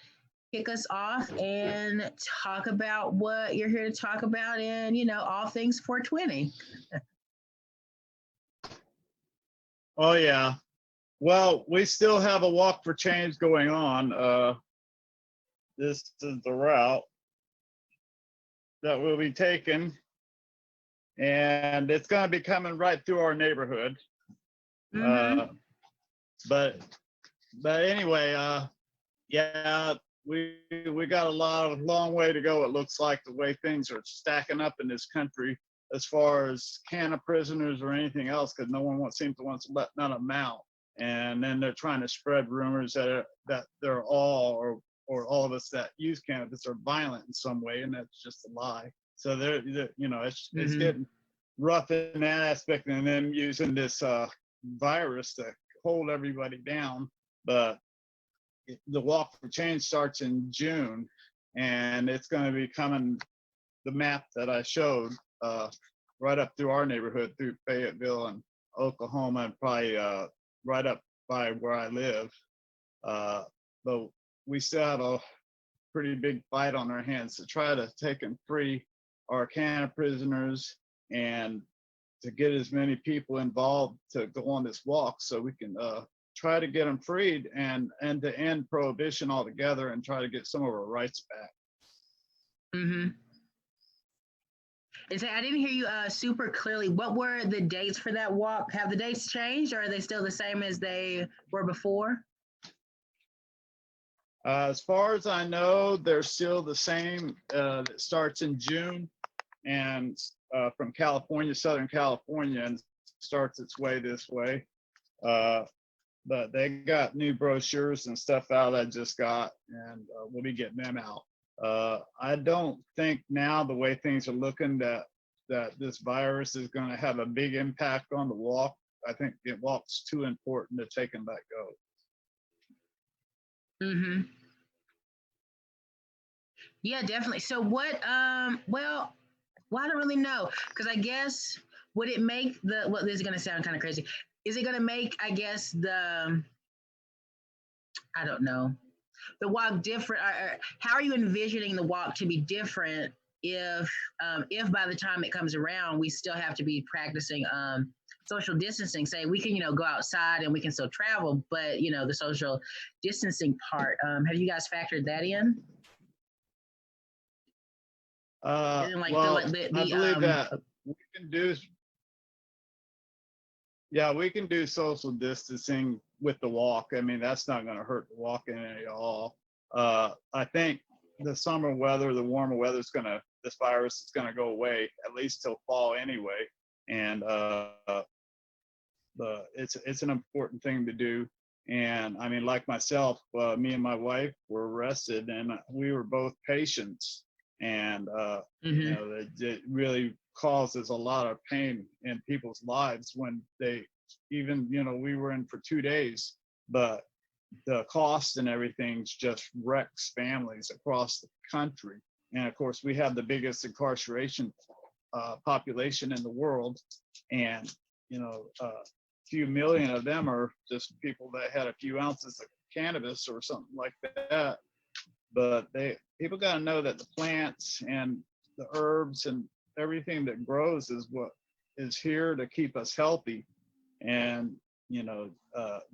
kick us off and talk about what you're here to talk about and, all things 420. Oh yeah. Well, we still have a walk for change going on. This is the route that we'll be taking, and it's going to be coming right through our neighborhood. But anyway, yeah, we got a long way to go. It looks like the way things are stacking up in this country as far as can of prisoners or anything else, because no one seems to want to let none of them out. And then they're trying to spread rumors that they're all or all of us that use cannabis are violent in some way, and that's just a lie. So it's getting rough in that aspect, and then using this virus to hold everybody down. But the Walk for Change starts in June, and it's going to be coming, the map that I showed, right up through our neighborhood, through Fayetteville and Oklahoma, and probably right up by where I live. But we still have a pretty big fight on our hands to try to take and free our can of prisoners and to get as many people involved to go on this walk so we can try to get them freed and to end prohibition altogether and try to get some of our rights back. Mm-hmm. I didn't hear you super clearly. What were the dates for that walk? Have the dates changed, or are they still the same as they were before? As far as I know, they're still the same. It starts in June and from California, Southern California, and starts its way this way. But they got new brochures and stuff out I just got, and we'll be getting them out. I don't think now, the way things are looking, that this virus is going to have a big impact on the walk. I think the walk's too important to take and let go. Mm-hmm. Yeah, definitely. So what, well, I don't really know, because I guess, would it make well, this is going to sound kind of crazy. Is it going to make, I guess, I don't know, the walk different? How are you envisioning the walk to be different if by the time it comes around, we still have to be practicing social distancing? Say we can, go outside and we can still travel, but, the social distancing part, have you guys factored that in? I believe that we can do, we can do social distancing with the walk. I mean, that's not going to hurt the walk any at all. I think the summer weather, the warmer weather this virus is going to go away, at least till fall anyway. And it's an important thing to do. And I mean, like myself, me and my wife were arrested, and we were both patients. And it really causes a lot of pain in people's lives when they even, we were in for 2 days, but the cost and everything just wrecks families across the country. And of course, we have the biggest incarceration population in the world. And, few million of them are just people that had a few ounces of cannabis or something like that. But people got to know that the plants and the herbs and everything that grows is what is here to keep us healthy. And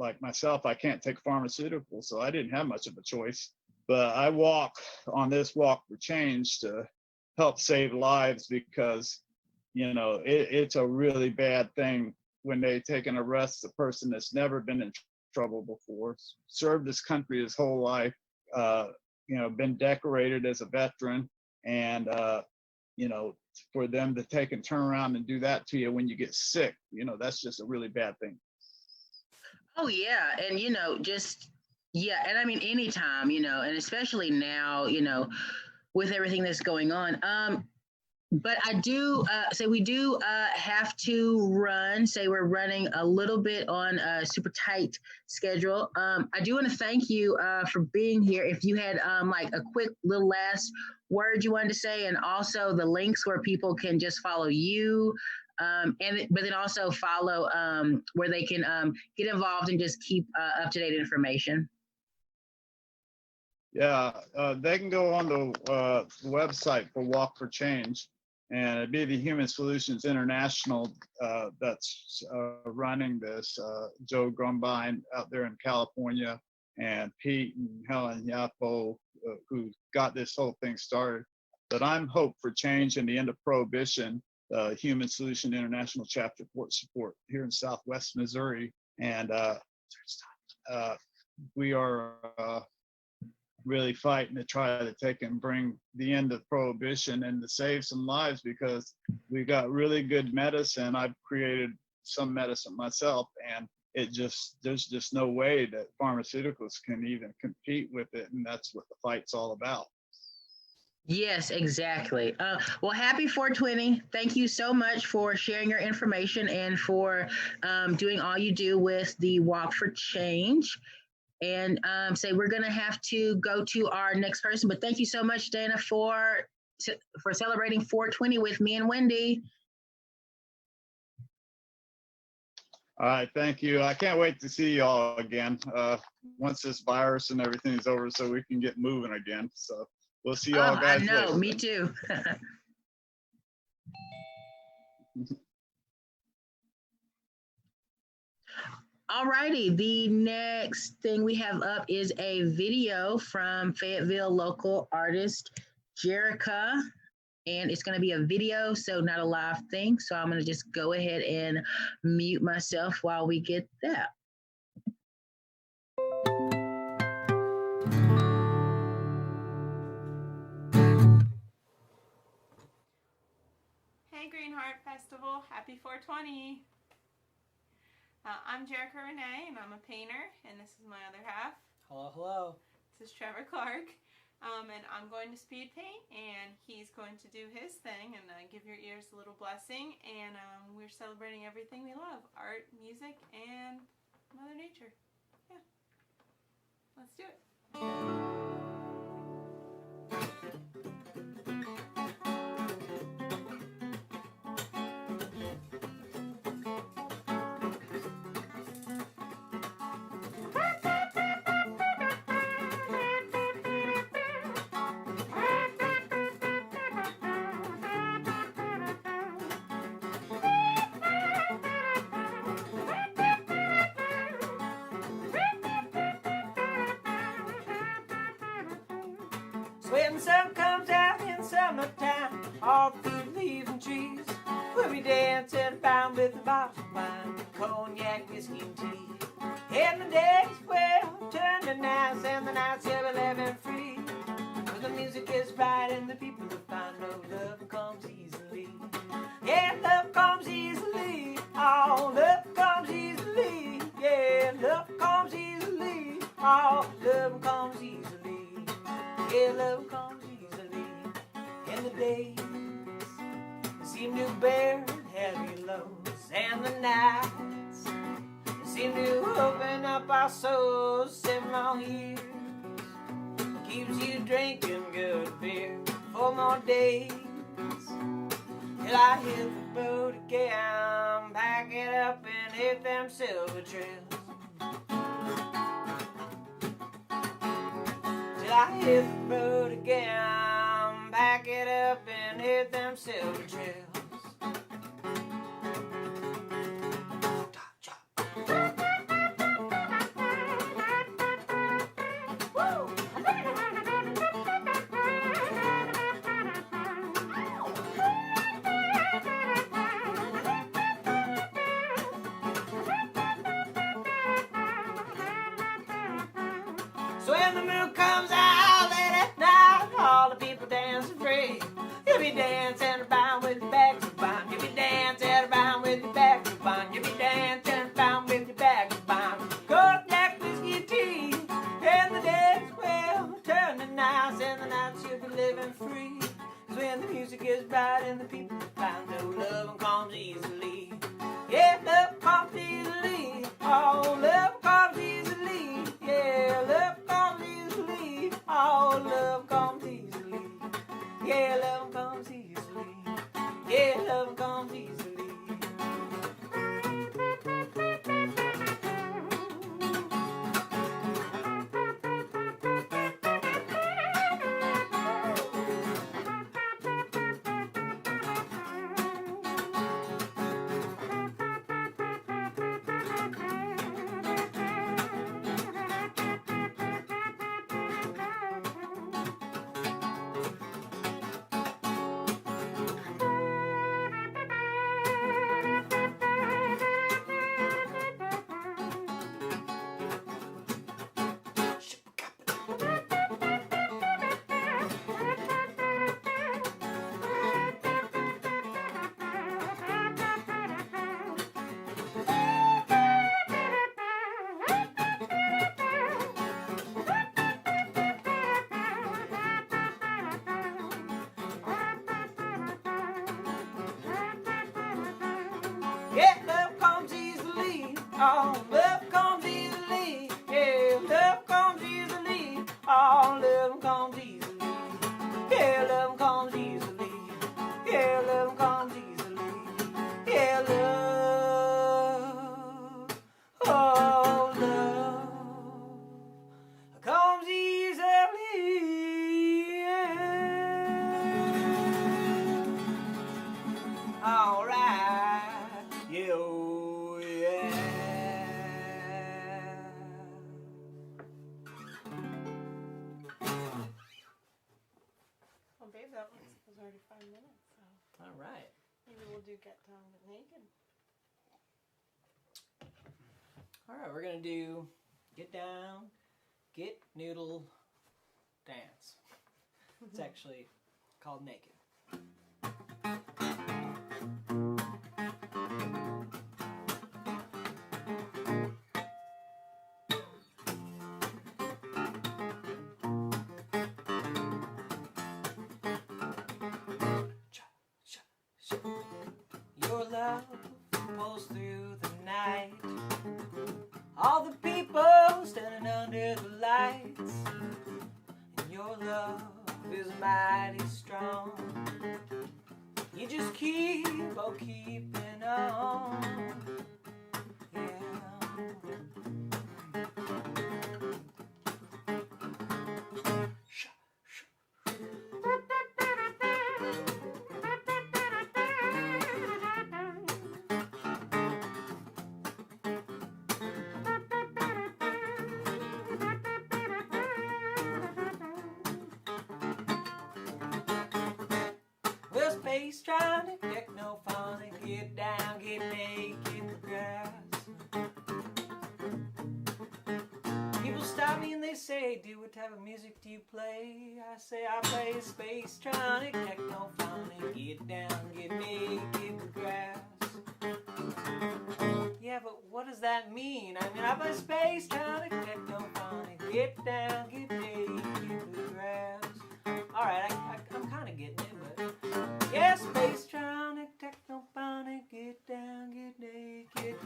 like myself, I can't take pharmaceuticals, so I didn't have much of a choice. But I walk on this walk for change to help save lives, because it's a really bad thing when they take and arrest a person that's never been in trouble before, served this country his whole life, been decorated as a veteran, and for them to take and turn around and do that to you when you get sick, that's just a really bad thing. Oh yeah, and and I mean anytime, and especially now, with everything that's going on. But I do say we do have to run. Say we're running a little bit on a super tight schedule. I do want to thank you for being here. If you had like a quick little last word you wanted to say, and also the links where people can just follow you, but then also follow where they can get involved and just keep up to date information. Yeah, they can go on the website for Walk for Change. And it'd be the Human Solutions International that's running this. Joe Grumbine out there in California, and Pete and Helen Yapo, who got this whole thing started. But I'm Hope for Change and the End of Prohibition, Human Solution International Chapter Support here in Southwest Missouri. And we are really fighting to try to take and bring the end of prohibition and to save some lives, because we got really good medicine. I've created some medicine myself, and there's just no way that pharmaceuticals can even compete with it, and that's what the fight's all about. Yes, exactly. Well, happy 420. Thank you so much for sharing your information and for doing all you do with the Walk for Change. And say we're going to have to go to our next person. But thank you so much, Dana, for celebrating 420 with me and Wendy. All right, thank you. I can't wait to see y'all again once this virus and everything's over, so we can get moving again. So we'll see y'all guys later. I know, me too. All righty, the next thing we have up is a video from Fayetteville local artist Jerica, and it's going to be a video, so not a live thing. So I'm going to just go ahead and mute myself while we get that. Hey Green Heart Festival, happy 420. I'm Jerica Renee, and I'm a painter, and this is my other half. Hello, hello. This is Trevor Clark, and I'm going to speed paint, and he's going to do his thing and give your ears a little blessing, and we're celebrating everything we love, art, music, and Mother Nature. Yeah, let's do it. When the sun comes out in summertime, all through the leaves and trees, we'll be dancing about with a bottle of wine, cognac, whiskey, and tea. And the days will turn to nights, and the nights will be living free. When the music is right and the people will find no love comes easily. Yeah, love comes easily. Oh, love comes easily. Yeah, love comes easily. Oh, love comes easily. Yeah, love comes easily. In the days seem to bear heavy loads, and the nights seem to open up our souls. 7 long years keeps you drinking good beer. 4 more days till I hit the boat again, back it up and hit them silver trails. Till I hit the road again, back it up and hit them silver trails. So when the moon comes out late at night, all the people dance free. You'll be dancing around with your back to bond. You'll be dancing around with your back to bond. You'll be dancing around with your back to bond. Cold black whiskey tea, and the days will turn to nights, and the nights you'll be living free. 'Cause when the music is bright and the people find no love comes easily. Yeah, love comes easily. Oh, love comes easily. Yeah, love comes easily. Oh, love comes easily. Yeah, love comes easily. Yeah, love comes easily. Yeah, love comes easily. Oh, love comes easily. Yeah, love comes easily. Oh, love comes easily. Yeah, love comes easily. Yeah, love comes easily. Yeah, love. Oh, love comes easily. All right. Yeah, oh, yeah. Well, babe, that was already 5 minutes, so All right. maybe we'll do Get Down Get Naked. All right, we're gonna do Get Down, Get Noodle, Dance. It's actually called Naked. Your love pulls through the night. All the people standing under the lights. And your love is mighty strong. You just keep on keeping on. Well, space trying to technophonic, get down, get naked in the grass. People stop me and they say, "Dude, what type of music do you play?" I say, "I play space-tronic, technophonic, get down, get naked in the grass." Yeah, but what does that mean? I mean, I play space-tronic, technophonic, get down, get naked in the grass. All right, I'm kind of getting it, but yeah, space-tronic, technophonic, get down, get naked.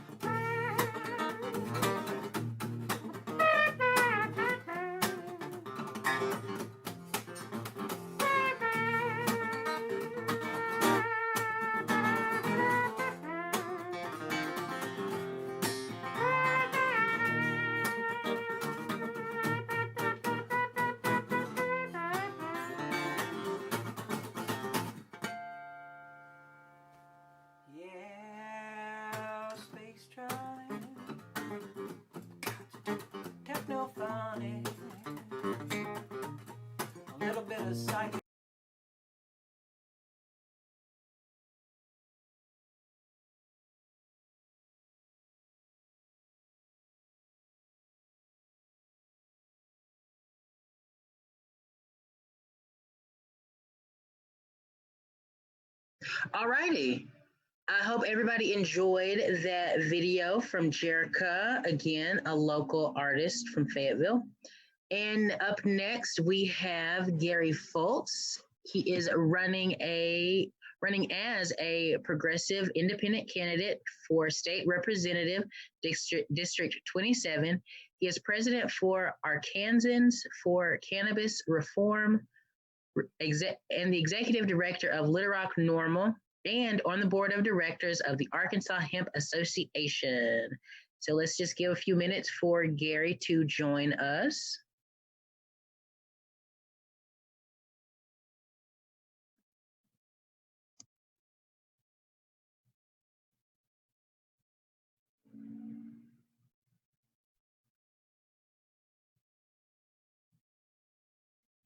the sight. All righty. I hope everybody enjoyed that video from Jerica, again, a local artist from Fayetteville. And up next, we have Gary Fultz. He is running as a progressive independent candidate for State Representative District 27. He is president for Arkansans for Cannabis Reform and the executive director of Little Rock Normal, and on the board of directors of the Arkansas Hemp Association. So let's just give a few minutes for Gary to join us.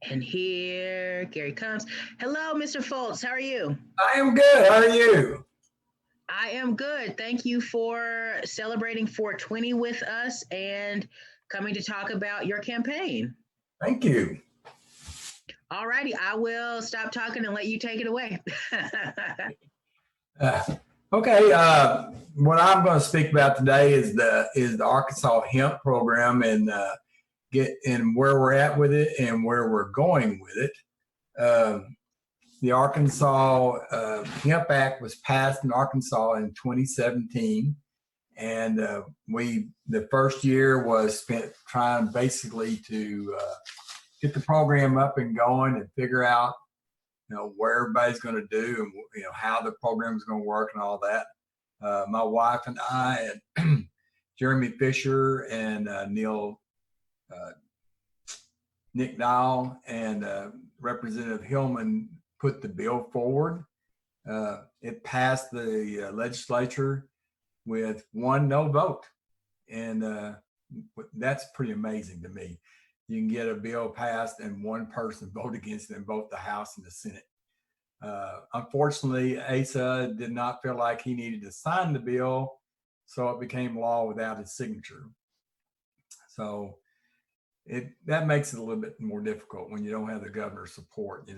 And here Gary comes. Hello, Mr. Fultz. How are you? I am good. How are you? I am good. Thank you for celebrating 420 with us and coming to talk about your campaign. Thank you. All righty. I will stop talking and let you take it away. Okay. What I'm going to speak about today is the Arkansas Hemp Program and where we're at with it and where we're going with it. The Arkansas Hemp Act was passed in Arkansas in 2017, and the first year was spent trying basically to get the program up and going and figure out, where everybody's going to do and how the program is going to work and all that. My wife and I and Jeremy Fisher and Nick Dial and Representative Hillman put the bill forward. It passed the legislature with 1 no vote. And that's pretty amazing to me. You can get a bill passed and one person vote against it in both the House and the Senate. Unfortunately, Asa did not feel like he needed to sign the bill, so it became law without his signature. So that makes it a little bit more difficult when you don't have the governor's support,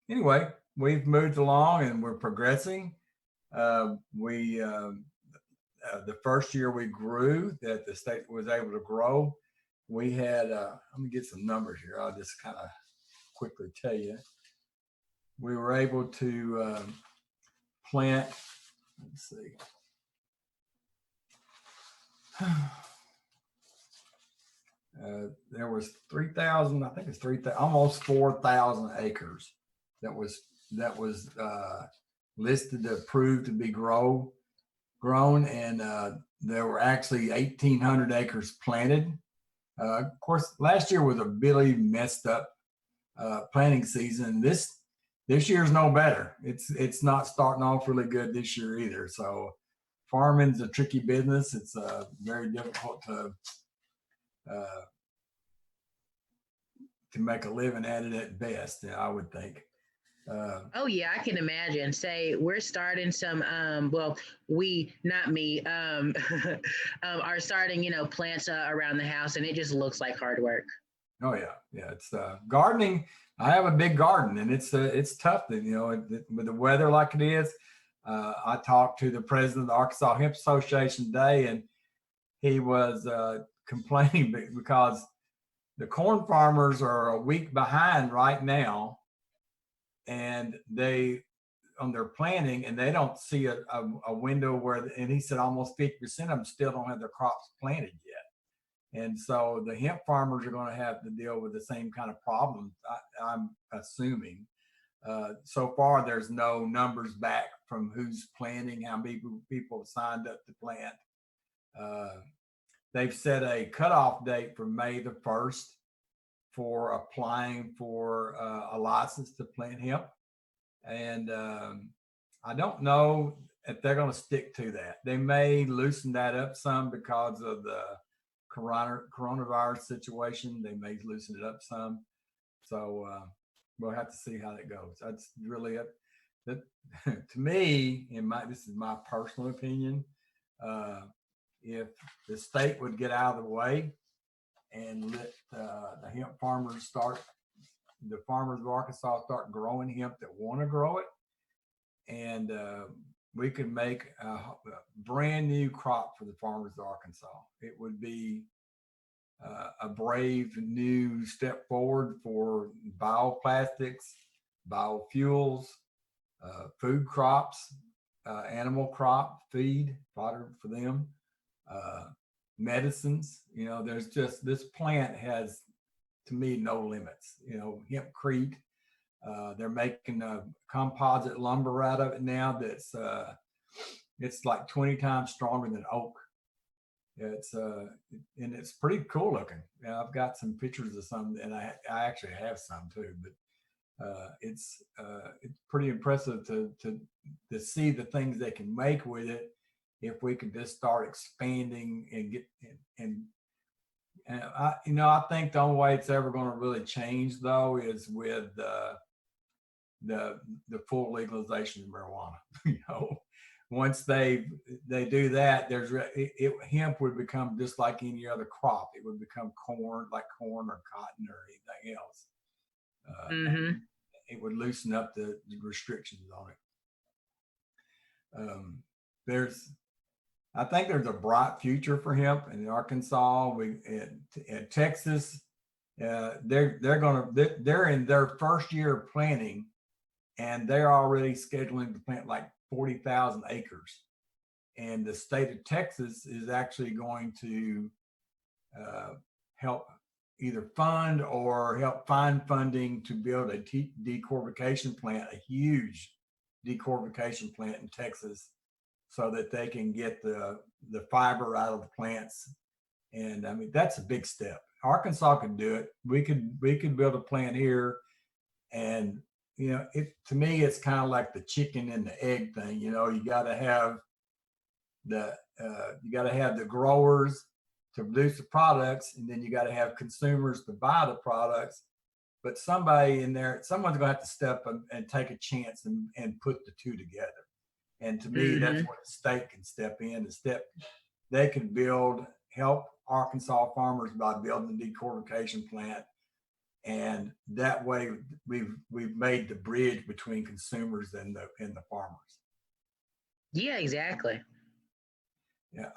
Anyway, we've moved along and we're progressing. The first year we grew, that the state was able to grow, we had, let me get some numbers here. I'll just kind of quickly tell you. We were able to plant, let's see. There was 3,000, I think it's 3,000, almost 4,000 acres that was listed to approved to be grown, and there were actually 1,800 acres planted. Of course, last year was a really messed up planting season. This year's no better. It's not starting off really good this year either. So farming's a tricky business. It's very difficult to make a living at it at best, I would think. Oh yeah, I can imagine. Say we're starting some, not me, are starting, plants around the house, and it just looks like hard work. Oh yeah, it's gardening. I have a big garden, and it's tough. With the weather like it is. I talked to the president of the Arkansas Hemp Association today, and he was complaining because the corn farmers are a week behind right now, and they on their planting, and they don't see a window where, and he said almost 50% of them still don't have their crops planted yet. And so the hemp farmers are going to have to deal with the same kind of problems, I'm assuming. So far, there's no numbers back from who's planting, how many people have signed up to plant. They've set a cutoff date for May the 1st for applying for a license to plant hemp. And I don't know if they're going to stick to that. They may loosen that up some because of the coronavirus situation. They may loosen it up some. So we'll have to see how that goes. That's really it. That to me, this is my personal opinion. If the state would get out of the way and let the hemp farmers the farmers of Arkansas start growing hemp that want to grow it, and we could make a brand new crop for the farmers of Arkansas. It would be a brave new step forward for bioplastics, biofuels, food crops, animal crop feed, fodder for them, medicines. There's just, this plant has, to me, no limits. Hempcrete, they're making composite lumber out of it now that's it's like 20 times stronger than oak. And it's pretty cool looking. I've got some pictures of some, and I actually have some too, but it's pretty impressive to see the things they can make with it if we can just start expanding and get I think the only way it's ever going to really change though is with the full legalization of marijuana. Once they do that, hemp would become just like any other crop. It would become corn or cotton or anything else. It would loosen up the restrictions on it. I think there's a bright future for hemp in Arkansas. In Texas, they're in their first year of planting, and they're already scheduling to plant like 40,000 acres. And the state of Texas is actually going to help either fund or help find funding to build a decortification plant, a huge decortification plant in Texas, so that they can get the fiber out of the plants. And I mean, that's a big step. Arkansas could do it. We could build a plant here, and to me, it's kind of like the chicken and the egg thing. You got to have the growers to produce the products, and then you got to have consumers to buy the products. But someone's going to have to step up and take a chance and put the two together. And to me, that's where the state can step in. They can help Arkansas farmers by building the decortification plant. And that way we've made the bridge between consumers and the farmers. Yeah, exactly. Yeah.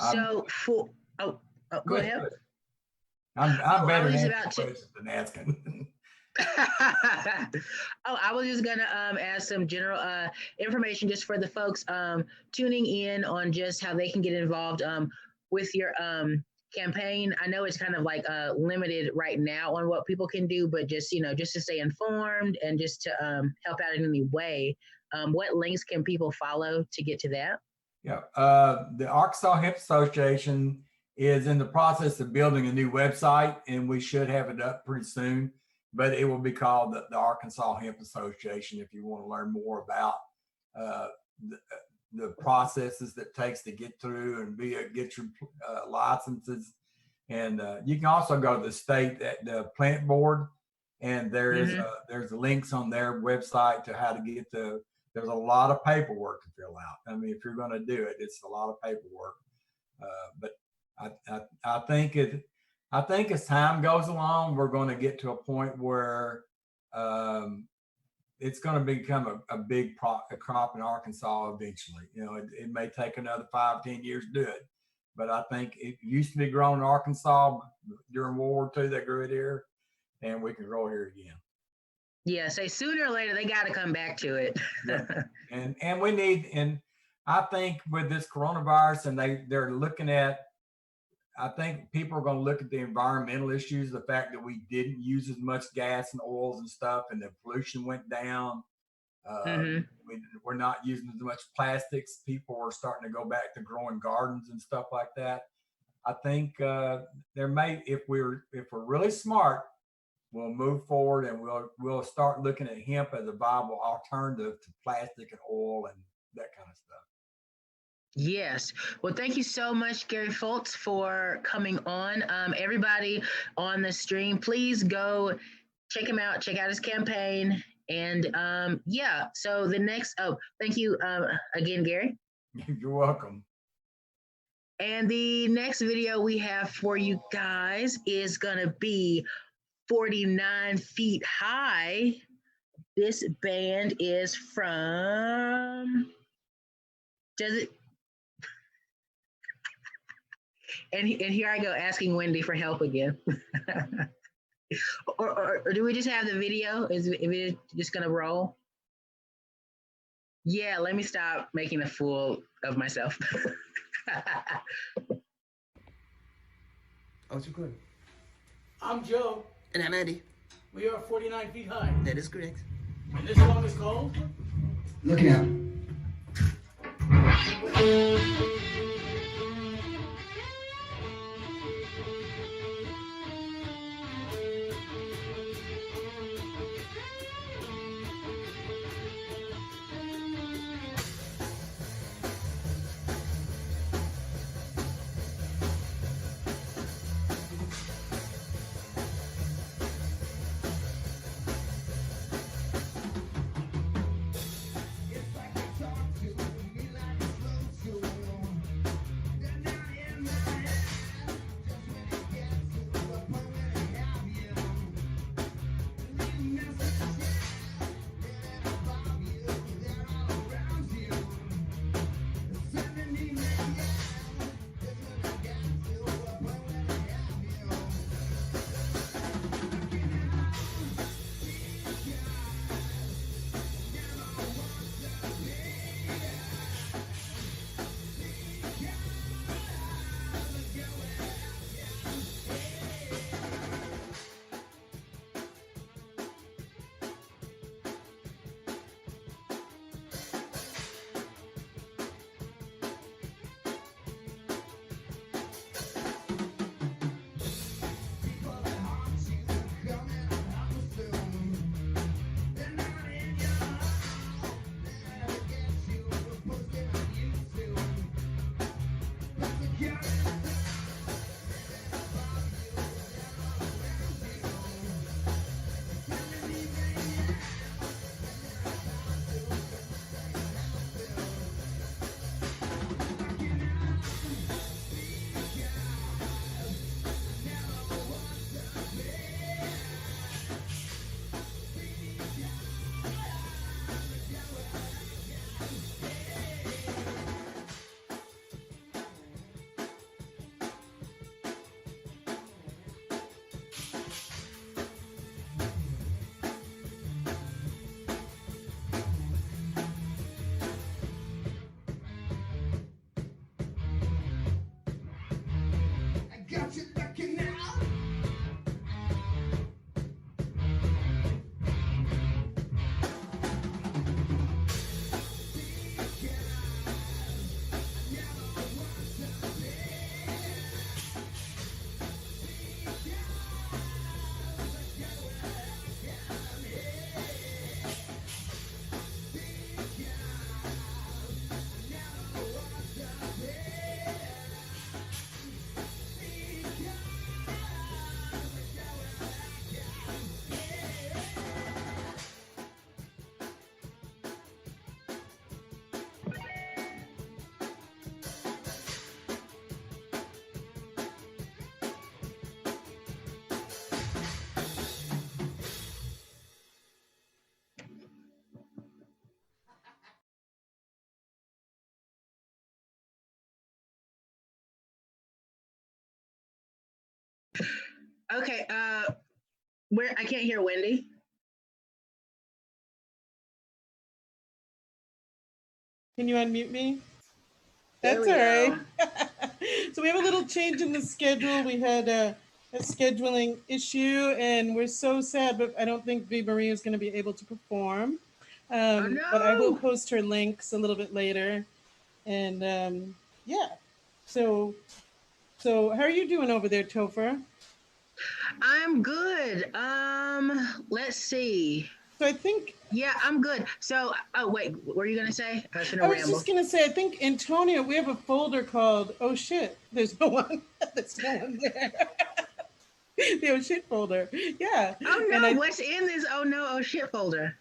Go ahead. I'm better than asking. I was just gonna add some general information just for the folks tuning in on just how they can get involved with your campaign. I know it's kind of like limited right now on what people can do, but just just to stay informed and just to help out in any way, what links can people follow to get to that? Yeah, the Arkansas Hemp Association is in the process of building a new website, and we should have it up pretty soon. But it will be called the Arkansas Hemp Association if you want to learn more about the processes that it takes to get through and get your licenses. And you can also go to the state the plant board, and there's links on their website to how to get there's a lot of paperwork to fill out. I mean, if you're going to do it, it's a lot of paperwork. But I think as time goes along, we're going to get to a point where it's going to become a big crop in Arkansas eventually. It may take another 5-10 years to do it, but I think it used to be grown in Arkansas during World War II. They grew it here, and we can grow it here again. Yeah, so sooner or later they got to come back to it. and we need, and I think with this coronavirus, and they're looking at. I think people are going to look at the environmental issues, the fact that we didn't use as much gas and oils and stuff, and the pollution went down. We're not using as much plastics. People are starting to go back to growing gardens and stuff like that. I think if we're really smart, we'll move forward, and we'll start looking at hemp as a viable alternative to plastic and oil and that kind of stuff. Yes. Well, thank you so much, Gary Fultz, for coming on. Everybody on the stream, please go check him out. Check out his campaign. And yeah, so the next, thank you again, Gary. You're welcome. And the next video we have for you guys is gonna be 49 Feet High. This band is from, does it? And here I go asking Wendy for help again. or do we just have the video? Is it just gonna roll? Yeah, let me stop making a fool of myself. Oh, you good. I'm Joe. And I'm Andy. We are 49 feet high. That is correct. And this song is called Looking Out. Got you looking out. Okay, where I can't hear Wendy. Can you unmute me? There That's all we right. So we have a little change in the schedule. We had a scheduling issue, and we're so sad, but I don't think V. Marie is going to be able to perform. But I will post her links a little bit later. And yeah, so how are you doing over there, Topher? I'm good. Let's see. So I think. Yeah, I'm good. So, oh wait, what were you gonna say? I was gonna I was ramble. just gonna say, I think Antonio, we have a folder called "Oh shit." There's no one. There's no one there. The oh shit folder. Yeah. Oh And no, I- what's in this oh no, oh shit folder?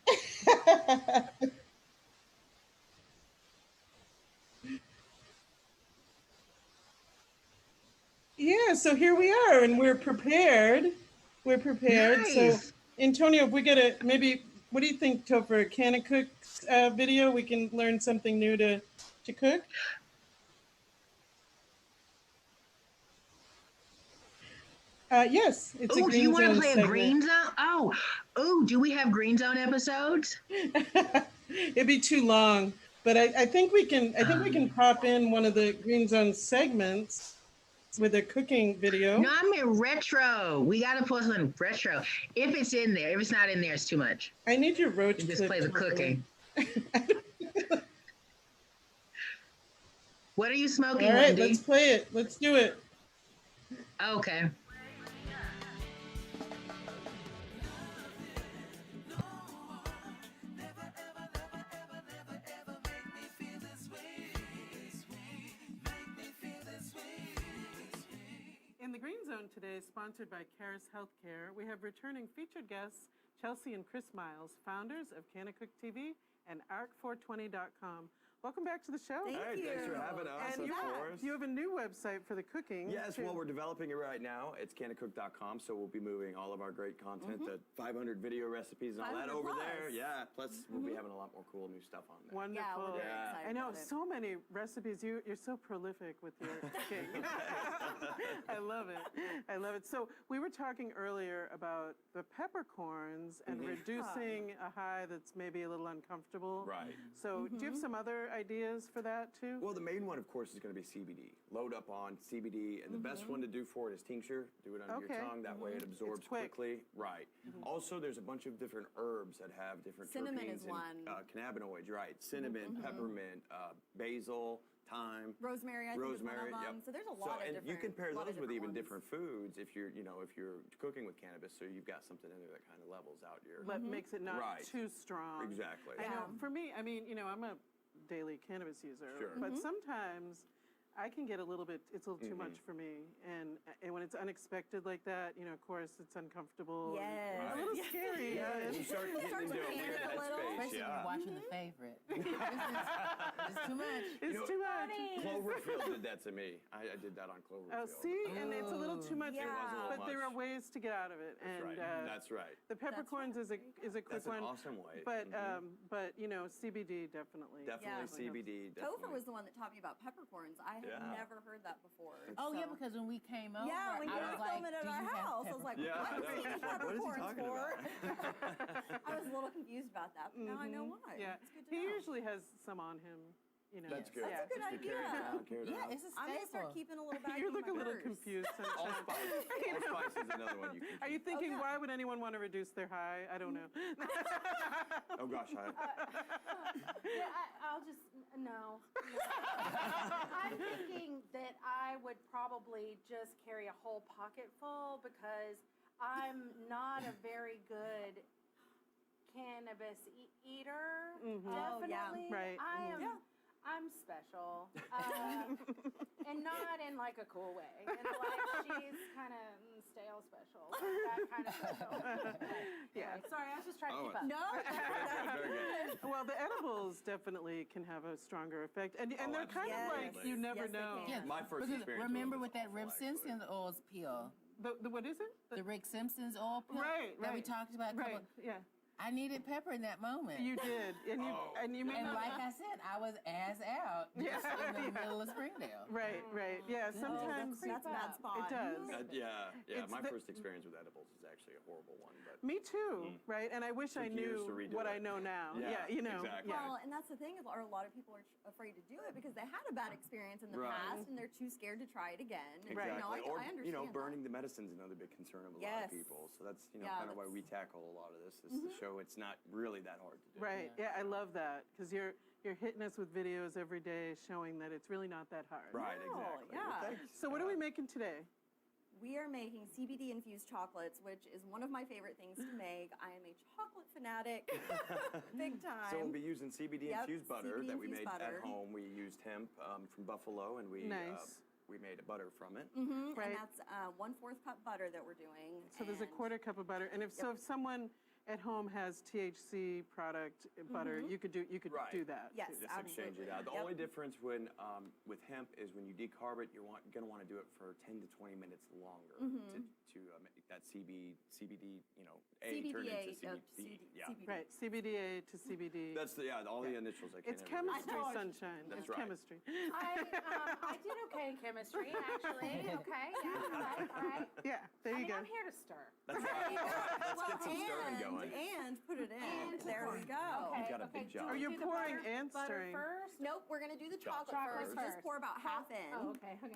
Yeah, so here we are, and we're prepared. We're prepared. Nice. So, Antonio, if we get a maybe, what do you think, Topher? Can a Cook's video? We can learn something new to cook. Yes, it's a Oh, Green do you want to Zone play a segment. Green Zone? Oh, do we have Green Zone episodes? It'd be too long, but I think we can. I think we can pop in one of the Green Zone segments with a cooking video. No, I'm in retro. We got to post on retro. If it's in there, if it's not in there, it's too much. I need your roach. You just clip play the properly. cooking. What are you smoking, All right, Wendy? let's play it. Let's do it. Okay. In the Green Zone today, sponsored by Caris Healthcare, we have returning featured guests Chelsea and Chris Miles, founders of Canacook TV and ARC420.com. Welcome back to the show. Thanks for having us, And of you, course. you have a new website for the cooking. Yes, too. well, we're developing it right now. It's canacook.com, so we'll be moving all of our great content, the 500 video recipes and all that 500 over plus. there. Yeah, plus we'll be having a lot more cool new stuff on there. Wonderful. very excited I know about it. so many recipes. You're so prolific with your cooking. I love it. I love it. So we were talking earlier about the peppercorns and Mhm. reducing a high that's maybe a little uncomfortable. Right. So do you have some other ideas for that too? Well, the main one, of course, is going to be CBD. Load up on CBD, and the best one to do for it is tincture. Do it under Okay. your tongue. That way it It's absorbs quick. quickly. Right. Also, there's a bunch of different herbs that have different Cinnamon terpenes is and one. cannabinoids. Right. Cinnamon, peppermint, basil, thyme. Rosemary, I think, is one of them. Yep. So there's a lot of and different. you can pair lot of those with even ones. different foods if you're, if you're cooking with cannabis. So you've got something in there that kind of levels out your. That makes it not Right. too strong. Exactly. I know. For me, I mean, I'm a daily cannabis user, Sure. but sometimes I can get a little bit. It's a little too Mhm. much for me, and when it's unexpected like that, of course, it's uncomfortable. and Yes. a little Yes. scary. Yeah, you start getting into a weird headspace. Especially when Yeah. you're watching The Favorite. It's too much. It's too much. Cloverfield did that to me. I did that on Cloverfield. Oh, see, and it's a little too much. It was a little but there are much. ways to get out of it, That's and right. That's right. the peppercorns is a quick That's an one. awesome way. But Mhm. CBD definitely. Definitely CBD. Definitely. Topher was the one that taught me about peppercorns. I had Yeah. never heard that before. Oh, yeah, so- because when we came over, Yeah, when you I were was like, filming at "Do our you have house, I was like, Yeah, what? I know. What are these What is he peppercorns talking for? about? I was a little confused about that, but now I know Mhm. why. Yeah, It's good to he know. usually has some on him. That's good. That's a good Carry it idea. around, carry it Yeah, around. it's a staple. I'm gonna start keeping a little bag You in look my a little purse. confused sometimes. Allspice is another one you can. Are you thinking, why would anyone want to reduce their high? I don't know. Oh gosh, Yeah, I'll just no. I'm thinking that I would probably just carry a whole pocket full because I'm not a very good cannabis eater. Mhm. Oh, yeah. Definitely, Right. I am. Mhm. I'm special, and not in like a cool way. Like she's kind of stale special, like that kind of special. Yeah. Anyway, sorry, I was just trying to Oh, keep up. No, Very good. Well, the edibles definitely can have a stronger effect, and they're kind of like absolutely. you never Yes, they know. can. Yeah, My first because experience remember was with that Rick Simpson's oils pill, The what is it? the Rick Simpson's oil pill Right, that we right. talked about. a couple- Right. Yeah. I needed pepper in that moment. You did, and you may And not. like I said, I was ass out just in the middle of Springdale. Right, right. Yeah, sometimes that's a bad spot. It does. Yeah. It's My the- first experience with edibles is actually a horrible one, but Me too, right? And I wish I Took years to knew redo what it. I know now. Yeah, exactly. Yeah. Well, and that's the thing is, a lot of people are afraid to do it because they had a bad experience in the Right. past and they're too scared to try it again. And, Exactly. You know, Or I understand. burning the medicine is another big concern of a lot Yes. of people. So that's Yeah, kind of why that's- we tackle a lot of this is to show it's not really that hard to do. Right. Yeah, I love that because you're hitting us with videos every day showing that it's really not that hard. Right. No, Exactly. yeah. Well, thanks. So what are we making today? We are making CBD infused chocolates, which is one of my favorite things to make. I am a chocolate fanatic, big time. So we'll be using CBD Yep, infused butter CBD that we infused made butter. at home. We used hemp from buffalo, and we Nice. we made a butter from it. Mm-hmm. Right. And that's 1/4 cup butter that we're doing. So there's a and- 1/4 cup of butter, and if someone at home has THC product butter, Mhm. you could Right. do that. Yes, too. Just exchange it out. The Yep. only difference when with hemp is when you decarb it, you're going to want to do it for 10 to 20 minutes longer Mhm. to make that CBD, A turn CBDA, into CBD. Yeah. Right, CBDA to CBD. That's all the initials I can't It's remember. chemistry, sunshine. That's It's right. chemistry. I did okay in chemistry, actually. Okay, yeah, all right. Yeah, there you go. I'm here to stir. That's right. Let's Well, get some stirring going. and put it in. There we go. You've got a big job. Are you do the pouring butter- and butter stirring? first? Nope, we're gonna do the chocolate Chocolate first. first. Just pour about half in. Oh, okay, okay.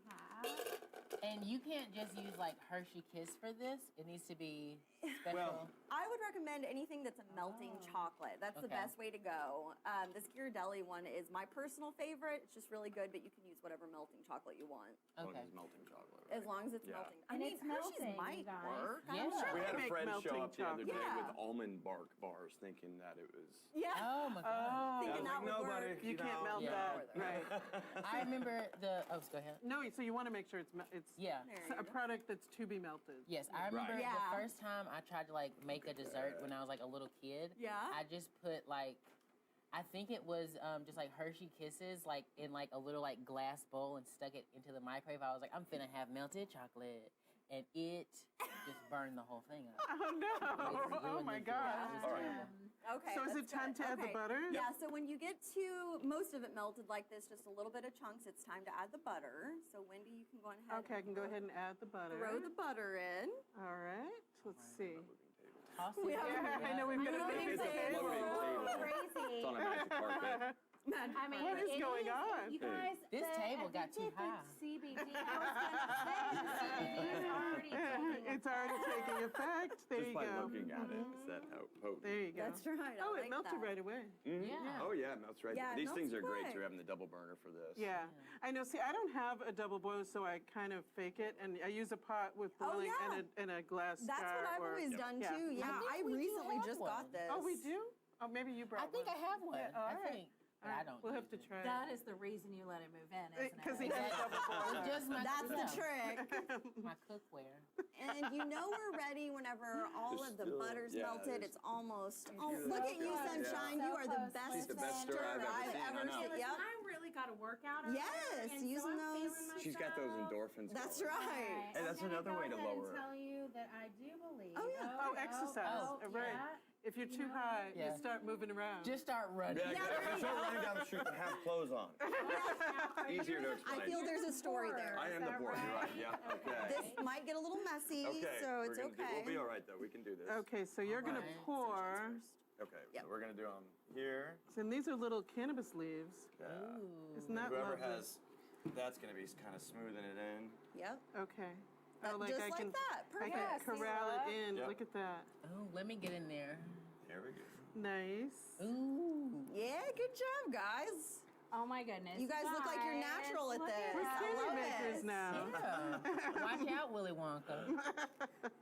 Half. And you can't just use like Hershey Kiss for this. It needs to be special. I would recommend anything that's a melting chocolate. That's the Okay. best way to go. This Ghirardelli one is my personal favorite. It's just really good, but you can use whatever melting chocolate you want. As long as Okay. it's melting chocolate. As long as it's Yeah. melting. And I mean, it's Hershey's melting, might you guys. work. Yeah. I'm sure. We had a make friend show melting up the other day chocolate. with almond bark bars, thinking that it was. Yeah. Oh my God. Thinking that would nobody. work. You can't melt Yeah. that, right? I remember the. Oh, go ahead. No, so you want to make sure it's Yeah. There you a go. product that's to be melted. Yes, I remember Right. Yeah. the first time I tried to like make a dessert when I was like a little kid. Yeah. I just put like, I think it was just like Hershey Kisses like in like a little like glass bowl and stuck it into the microwave. I was like, I'm finna have melted chocolate, and it just burned the whole thing up. Oh no! It Oh ruined my the God! dessert. All right. Okay. So is that's it time good. to add the Okay. butter? Yeah, so when you get to most of it melted like this, just a little bit of chunks, it's time to add the butter. So Wendy, you can go ahead Okay, I can go ahead and add the butter. throw the butter in. All right, let's see. Toss it We in. have- Yeah, I know we've got a Floating big It's a table. floating table. Crazy. It's on a magic carpet. I mean, What is it going on? You guys, This table got too high. CBD. I was gonna say the CBD is already taking It's already taking effect. There Just you by go. looking at it, it's that potent. There you go. That's right. I Oh, it like melted that. right away. Mhm. Yeah. Oh yeah, it melts right. Yeah, it These things melts are great. quick. So you're having the double burner for this. Yeah, I know. See, I don't have a double boil, so I kind of fake it, and I use a pot with Oh, boiling yeah. and a glass That's jar. what I've or- always done Yeah. too. Yeah, I I think we do recently have just one. got this. Oh, we do? Oh, maybe you brought I think one. I have one. Yeah, all I right. think. But I don't. We'll have use to it. try. That is the reason you let him move in, isn't it? Because he has double boil. It's just my That's the yeah, trick. My cookware. And you know we're ready whenever all There's of the still- butter's yeah, melted. there's- It's almost. You Oh, do look that. at you, Yeah. Sunshine. So You are the close, best She's the best stirrer I've ever seen. I know. Listen, Yep. I really got a workout earlier, Yes, and using so I'm those- feeling She's got those myself. endorphins. That's going. right. Hey, that's I'm gonna another go way to ahead and lower it. tell you that I do believe. Oh, yeah. Oh, exercise. Right. Yeah. If you're You too know, high, Yeah. you start moving around. Just start running. Yeah, if you start running down the street with half clothes on. Easier to explain. I feel there's a story there. I am the board. You're right. Yeah. Okay. This might get a little messy, Okay. so it's we're gonna do- okay. We'll be all right though. We can do this. Okay, so you're going to Alright. pour. Okay. Yep. So we're gonna do them here. And these are little cannabis leaves. Yeah. Isn't that Whoever lovely? has, that's gonna be kind of smoothing it in. Yep. Okay. That- just I like can, that. I Perfect. can Yes, corral it see in. Yep. Look at that. Oh, let me get in there. There we go. Nice. Ooh. Yeah, good job, guys. Oh my goodness. You guys look like you're natural at Look this. We're I candy love makers it. now. Yeah. Watch out, Willy Wonka.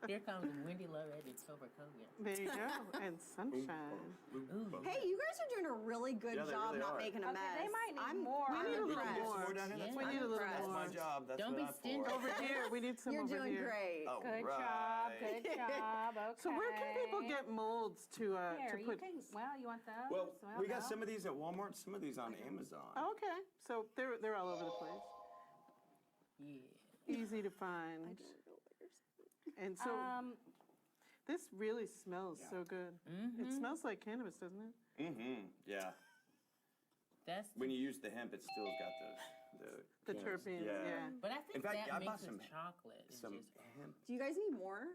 Here comes Wendy Loretta Toberkovia. There you go. And sunshine. Ooh. Hey, you guys are doing a really good Yeah, they job really not are. making a Okay, mess. they might need I'm, more. We need a We little can get some more more. down here. That's Yeah. We fine. need a little That's That's more. my job. That's Don't what be I'm stingy. for. Over here. We need some You're over doing here. great. All Good right. job. Good job. Okay. So where can people get molds to Here, you put? can, well, you want those? Well, we got no. some of these at Walmart, some of these on Amazon. Oh, okay. So they're all over the place. Yeah. Easy to find. And so this really smells so good. It smells like cannabis, doesn't it? Mm-hmm. Yeah. That's When you use the hemp, it still's got the terpenes, yeah. But I think In fact, that I bought mixes some chocolate. It's some just- hemp. Do you guys need more?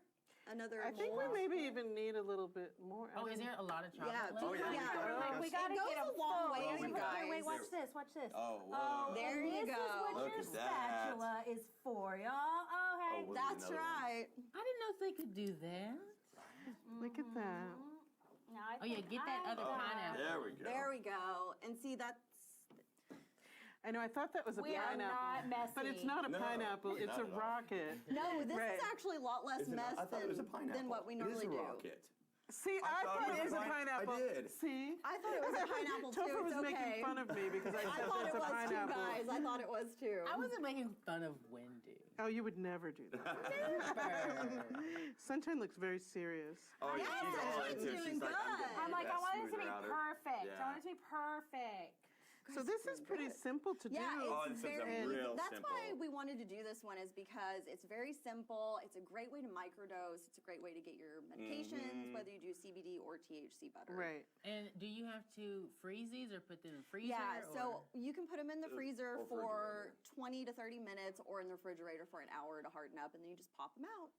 Another I think we mold? maybe even need a little bit more. I Oh, is don't- there a lot of chocolate Yeah. left? Oh, yeah. Yeah. Like, we gotta It goes get a them long full. ways, Here you we go. guys. Here, wait, watch this. Watch this. Oh, whoa. There and you this go. is what Look your at that. spatula is for, y'all. Oh, hey. we'll do That's another one. right. I didn't know if they could do that. Look at that. No, I Oh, yeah, think get that I- other pineapple. There we go. There we go. And see, that's. I know, I thought that was a We are pineapple. not But it's messy. not a No, pineapple, it's not a at all. rocket. No, this Right. is actually a lot less Is it not? mess I thought it was a than pineapple. what we It normally is a do. rocket. See, I I thought thought it it was a was pineapple. I did. See? I thought it was a pineapple too. Topher was It's making okay. fun of me because I I said thought it's it a was too, pineapple. guys. I thought it was too. I wasn't making fun of Wendy. Oh, you would never do that. Sunshine looks very serious. Oh, yeah, she's all into it. She's like, I'm like, I want it to be router. perfect. Yeah. I want it to be perfect. So this is pretty simple to do. Yeah, it's this is a very. real That's simple. why we wanted to do this one, is because it's very simple. It's a great way to microdose. It's a great way to get your medications, whether you do CBD or THC butter. Right. And do you have to freeze these or put them in the freezer? Yeah, so or- you can put them in the freezer or for 20 to 30 minutes or in the refrigerator for an hour to harden up, and then you just pop them out.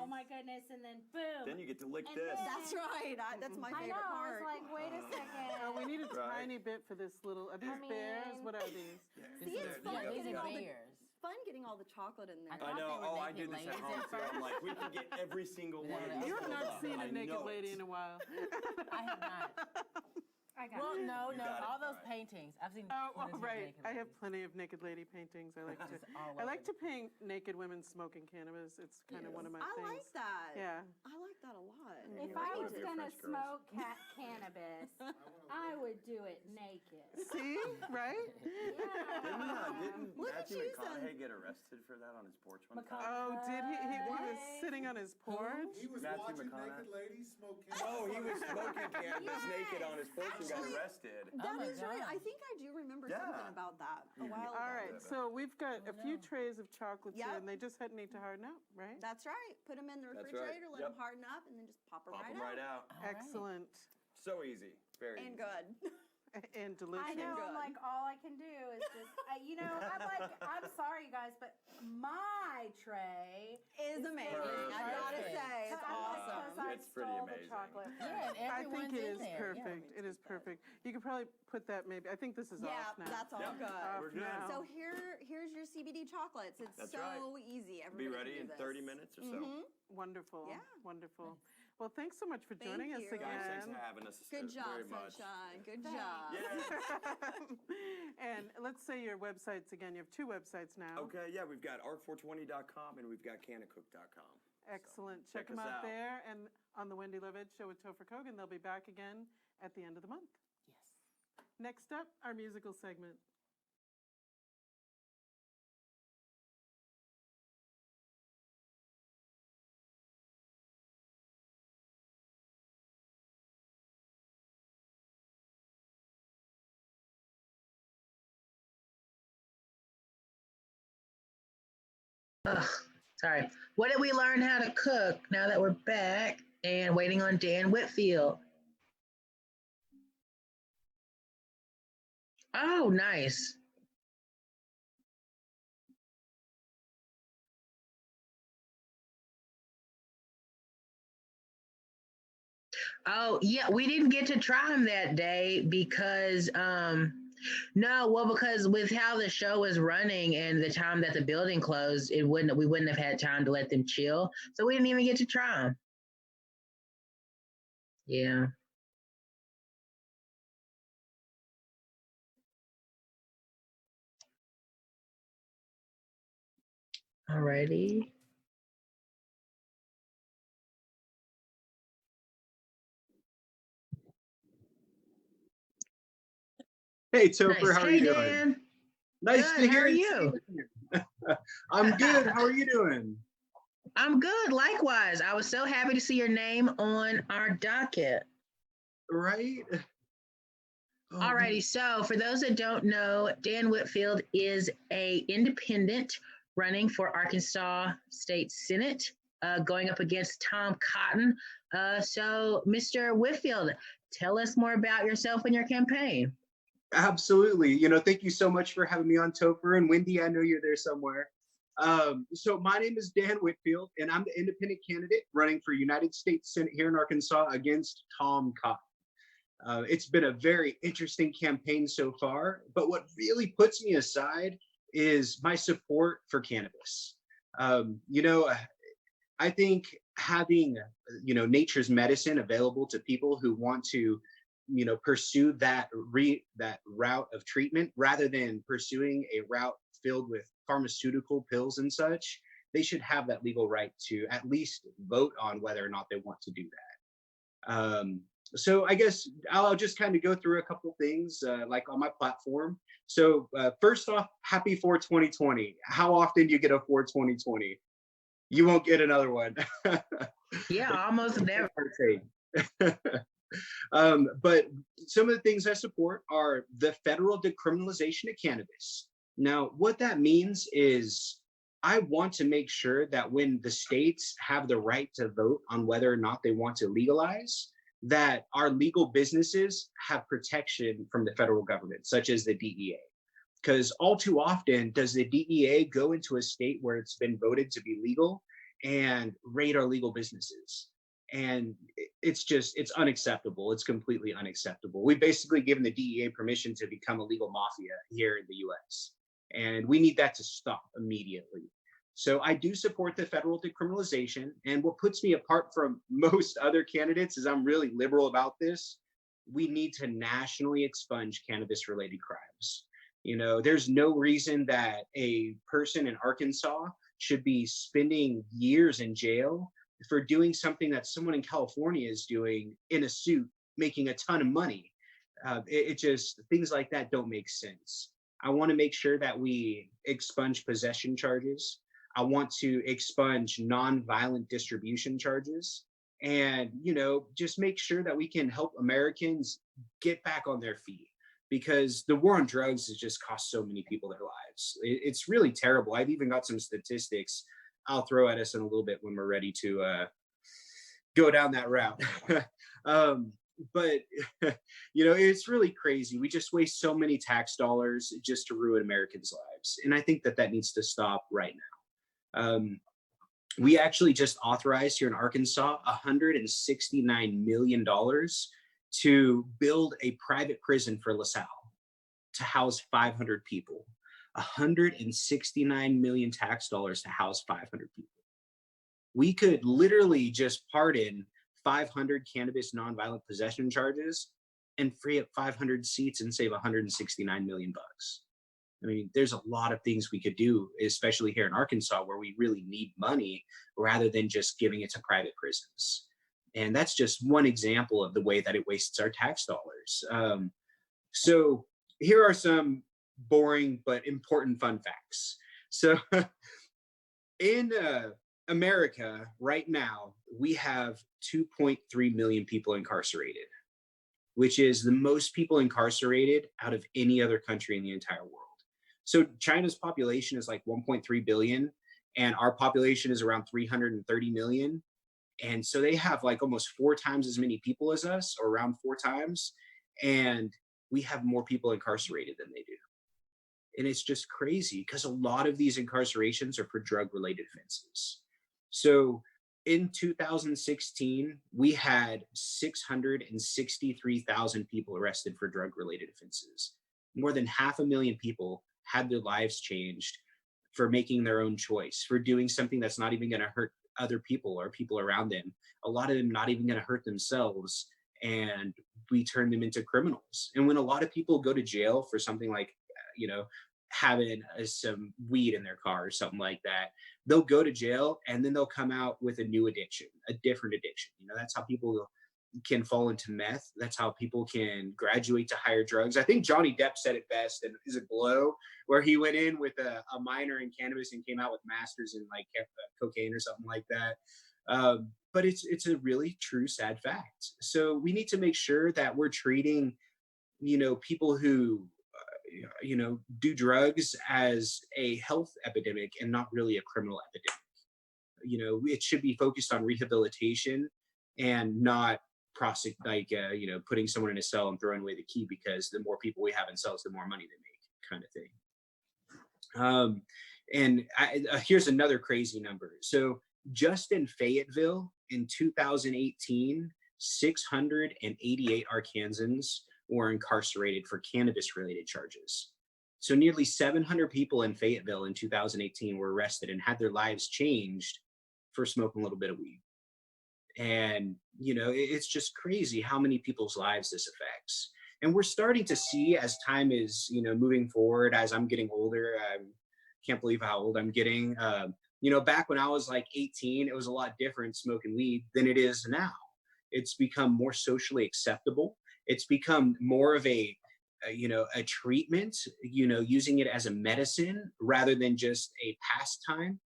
Oh my goodness! And then boom. Then you get to lick And this. then- That's right. That's my I favorite know. part. It's like, wait a second. Oh, we need a Right. tiny bit for this little. Are these bears? What are these? See, it's fun yeah, these getting are all the bears. fun getting all the chocolate in there. I thought know. they were Oh, I naked did this at ladies home at too. I'm like, we can get every single one of these. You have filled not up. seen I a naked know lady it. in a while. I have not. I got Well, it. no, You no, got it. all those All right. paintings. I've seen. Oh, plenty of right. naked I have ladies. plenty of naked lady paintings. I like to. Just all I like over. to paint naked women smoking cannabis. It's kind of one of my I things. like that. Yeah. I like that a lot. If Yeah, I one was of your gonna French girls. smoke cannabis, I would do it naked. See, right? Didn't Look at Matthew you, McConaughey son. get arrested for that on his porch one time? Oh, did he? He was sitting on his porch. He was Matthew watching McConaughey. naked ladies smoke No, he was smoking cannabis naked on his porch and got Actually, arrested. That my is right. God. I think I do remember Yeah. something about that a while ago. All right, so we've got a few trays of chocolates here, Yep. and they just need to harden up, right? That's right. Put them in the That's right. refrigerator, let Yep. them harden up, and then just pop them Pop right them out. right out. All right. Excellent So easy. Very And easy. good. and delicious. I know. Good. I'm like, all I can do is just, I'm like, I'm sorry, you guys, but my tray Is amazing. Perfect. I gotta say, it's awesome. Because I It's pretty stole amazing. the chocolate. Yeah, and I everyone's think it in is there. Yeah. perfect. It is perfect. You could probably put that maybe. I think this is Yeah, off now. that's all Yep. good. Off We're good. now. So here's your CBD chocolates. It's That's so right. easy. Be Everybody ready can in do this. 30 minutes or so. Mhm. Wonderful. Yeah. Wonderful. Well, thanks so much for Thank joining us you. Guys, thanks for again. having us. Good job, very much. Sunshine. Good Thanks. job. Yeah. And let's say your websites again. You have two websites now. Okay, yeah, we've got art420.com and we've got canacook.com. Excellent. check Check them us out out. there and on the Wendy Love Ed Show with Topher Kogan. They'll be back again at the end of the month. Yes. Next up, our musical segment. Ugh, sorry. What did we learn how to cook now that we're back and waiting on Dan Whitfield? Oh, nice. Oh, yeah, we didn't get to try him that day because no, well, because with how the show was running and the time that the building closed, we wouldn't have had time to let them chill. So we didn't even get to try them. Yeah. Alrighty. Hey, Topher, Nice. how are Hey, you doing? Dan. Nice Good, to how hear are you. I'm good. How are you doing? I'm good. Likewise. I was so happy to see your name on our docket. Right? Oh, Alrighty, so for those that don't know, Dan Whitfield is a independent running for Arkansas State Senate, going up against Tom Cotton. So, Mr. Whitfield, tell us more about yourself and your campaign. absolutely. Thank you so much for having me on, Topher. And Wendy, I know you're there somewhere. So my name is Dan Whitfield, and I'm the independent candidate running for United States Senate here in Arkansas against Tom Cotton. It's been a very interesting campaign so far, but what really puts me aside is my support for cannabis. I think having, nature's medicine available to people who want to, pursue that route of treatment rather than pursuing a route filled with pharmaceutical pills and such, they should have that legal right to at least vote on whether or not they want to do that. So I guess I'll just kind of go through a couple things like on my platform. So first off, happy 4/2020. How often do you get a 4/2020? You won't get another one. Yeah, almost never. But some of the things I support are the federal decriminalization of cannabis. Now, what that means is I want to make sure that when the states have the right to vote on whether or not they want to legalize, that our legal businesses have protection from the federal government, such as the DEA. Because all too often does the DEA go into a state where it's been voted to be legal and raid our legal businesses. And it's unacceptable. It's completely unacceptable. We've basically given the DEA permission to become a legal mafia here in the US. And we need that to stop immediately. So I do support the federal decriminalization. And what puts me apart from most other candidates is I'm really liberal about this. We need to nationally expunge cannabis-related crimes. You know, there's no reason that a person in Arkansas should be spending years in jail for doing something that someone in California is doing in a suit, making a ton of money. It just, things like that don't make sense. I want to make sure that we expunge possession charges. I want to expunge non-violent distribution charges, and, you know, just make sure that we can help Americans get back on their feet, because the war on drugs has just cost so many people their lives. It's really terrible. I've even got some statistics I'll throw at us in a little bit when we're ready to go down that route. But you know, it's really crazy. We just waste so many tax dollars just to ruin Americans' lives. And I think that that needs to stop right now. We actually just authorized here in Arkansas $169 million to build a private prison for LaSalle to house 500 people. 169 million tax dollars to house 500 people. We could literally just pardon 500 cannabis nonviolent possession charges and free up 500 seats and save 169 million bucks. I mean, there's a lot of things we could do, especially here in Arkansas, where we really need money rather than just giving it to private prisons. And that's just one example of the way that it wastes our tax dollars. So here are some boring but important fun facts. So in America right now, we have 2.3 million people incarcerated, which is the most people incarcerated out of any other country in the entire world. So China's population is like 1.3 billion, and our population is around 330 million. And so they have like almost 4 times as many people as us, or around 4 times. And we have more people incarcerated than they do. And it's just crazy because a lot of these incarcerations are for drug-related offenses. So in 2016, we had 663,000 people arrested for drug-related offenses. More than 500,000 people had their lives changed for making their own choice, for doing something that's not even going to hurt other people or people around them. A lot of them not even going to hurt themselves, and we turn them into criminals. And when a lot of people go to jail for something like, you know, having some weed in their car or something like that, they'll go to jail and then they'll come out with a new addiction, a different addiction. You know, that's how people can fall into meth. That's how people can graduate to higher drugs. I think Johnny Depp said it best in Is It Blow, where he went in with a minor in cannabis and came out with masters in like cocaine or something like that. But it's a really true, sad fact. So we need to make sure that we're treating, you know, people who, you know, do drugs as a health epidemic and not really a criminal epidemic. You know, it should be focused on rehabilitation and not you know, putting someone in a cell and throwing away the key, because the more people we have in cells, the more money they make, kind of thing. Here's another crazy number. So just in Fayetteville in 2018, 688 Arkansans were incarcerated for cannabis-related charges. So nearly 700 people in Fayetteville in 2018 were arrested and had their lives changed for smoking a little bit of weed. And, you know, it's just crazy how many people's lives this affects. And we're starting to see, as time is, you know, moving forward, as I'm getting older, I can't believe how old I'm getting. You know, back when I was like 18, it was a lot different smoking weed than it is now. It's become more socially acceptable. It's become more of a treatment, using it as a medicine rather than just a pastime.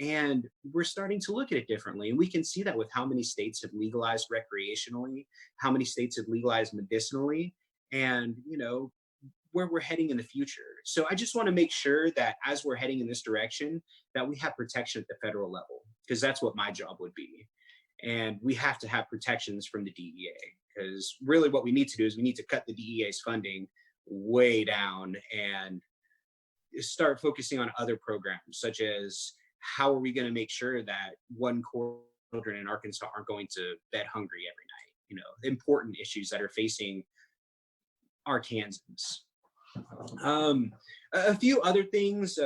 And we're starting to look at it differently. And we can see that with how many states have legalized recreationally, how many states have legalized medicinally, and, where we're heading in the future. So I just want to make sure that as we're heading in this direction, that we have protection at the federal level, because that's what my job would be. And we have to have protections from the DEA, because really what we need to do is we need to cut the DEA's funding way down and start focusing on other programs, such as how are we going to make sure that children in Arkansas aren't going to bed hungry every night, important issues that are facing Arkansans. A few other things,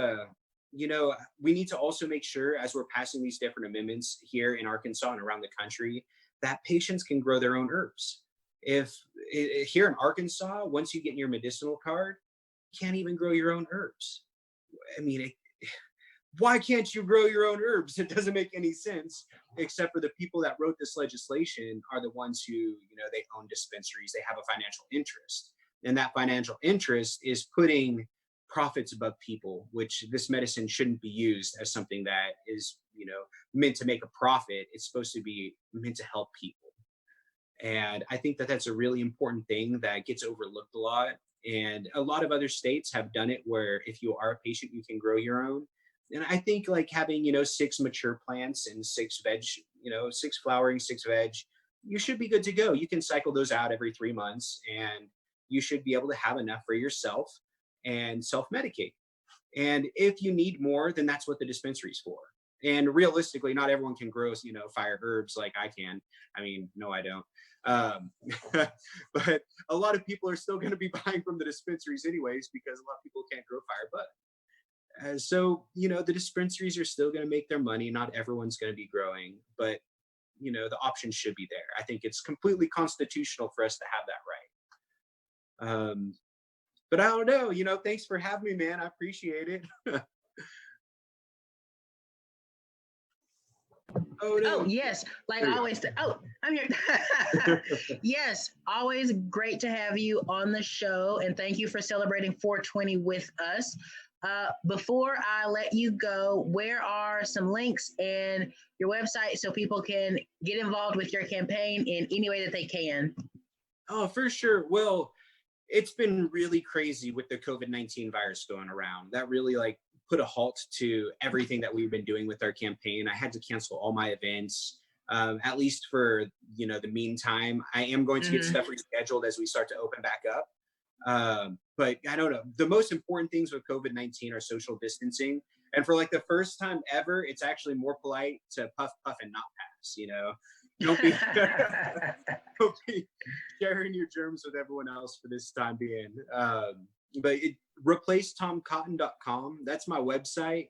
we need to also make sure, as we're passing these different amendments here in Arkansas and around the country, that patients can grow their own herbs. If here in Arkansas, once you get your medicinal card, you can't even grow your own herbs. I mean, why can't you grow your own herbs? It doesn't make any sense, except for the people that wrote this legislation are the ones who, they own dispensaries, they have a financial interest. And that financial interest is putting profits above people, which this medicine shouldn't be used as something that is, meant to make a profit. It's supposed to be meant to help people. And I think that that's a really important thing that gets overlooked a lot. And a lot of other states have done it where if you are a patient, you can grow your own. And I think like having, 6 mature plants and 6 veg, 6 flowering, 6 veg, you should be good to go. You can cycle those out every 3 months and you should be able to have enough for yourself and self-medicate. And if you need more, then that's what the dispensary is for. And realistically, not everyone can grow, fire herbs like I can. I mean, no, I don't. But a lot of people are still going to be buying from the dispensaries anyways, because a lot of people can't grow fire bud. So, the dispensaries are still going to make their money. Not everyone's going to be growing, but, the option should be there. I think it's completely constitutional for us to have that right. But I don't know, thanks for having me, man. I appreciate it. Oh, no. Oh, yes. Like I always say, I'm here. Yes, always great to have you on the show. And thank you for celebrating 420 with us. Before I let you go, where are some links and your website so people can get involved with your campaign in any way that they can? Oh, for sure. Well, it's been really crazy with the COVID-19 virus going around. That really put a halt to everything that we've been doing with our campaign. I had to cancel all my events, at least for, the meantime. I am going to get stuff rescheduled as we start to open back up. But I don't know. The most important things with COVID-19 are social distancing. And for the first time ever, it's actually more polite to puff, puff, and not pass, Don't be, don't be sharing your germs with everyone else for this time being. But replacetomcotton.com, that's my website.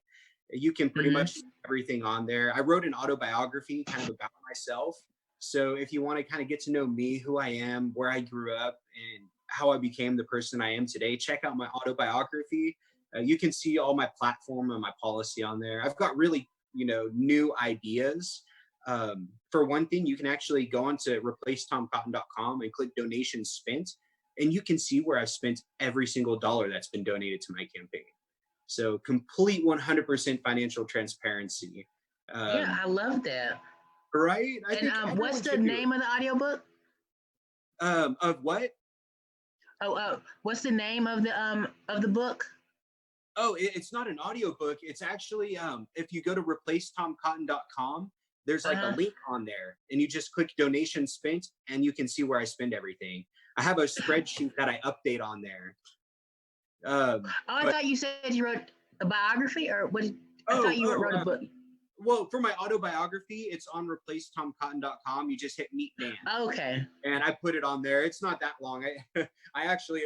You can pretty much see everything on there. I wrote an autobiography kind of about myself. So if you want to kind of get to know me, who I am, where I grew up, and how I became the person I am today, check out my autobiography. You can see all my platform and my policy on there. I've got really, new ideas. For one thing, you can actually go onto replacetomcotton.com and click donations spent, and you can see where I've spent every single dollar that's been donated to my campaign. So complete 100% financial transparency. Yeah, I love that. Right? And what's the name of the audiobook? Of what? What's the name of the book? Oh, it's not an audiobook. It's actually, if you go to replacetomcotton.com, there's a link on there, and you just click donation spent, and you can see where I spend everything. I have a spreadsheet that I update on there. I thought you said you wrote a biography, or what? I thought you wrote a book. Well, for my autobiography, it's on replacetomcotton.com. You just hit Meet Dan. Okay. And I put it on there. It's not that long. It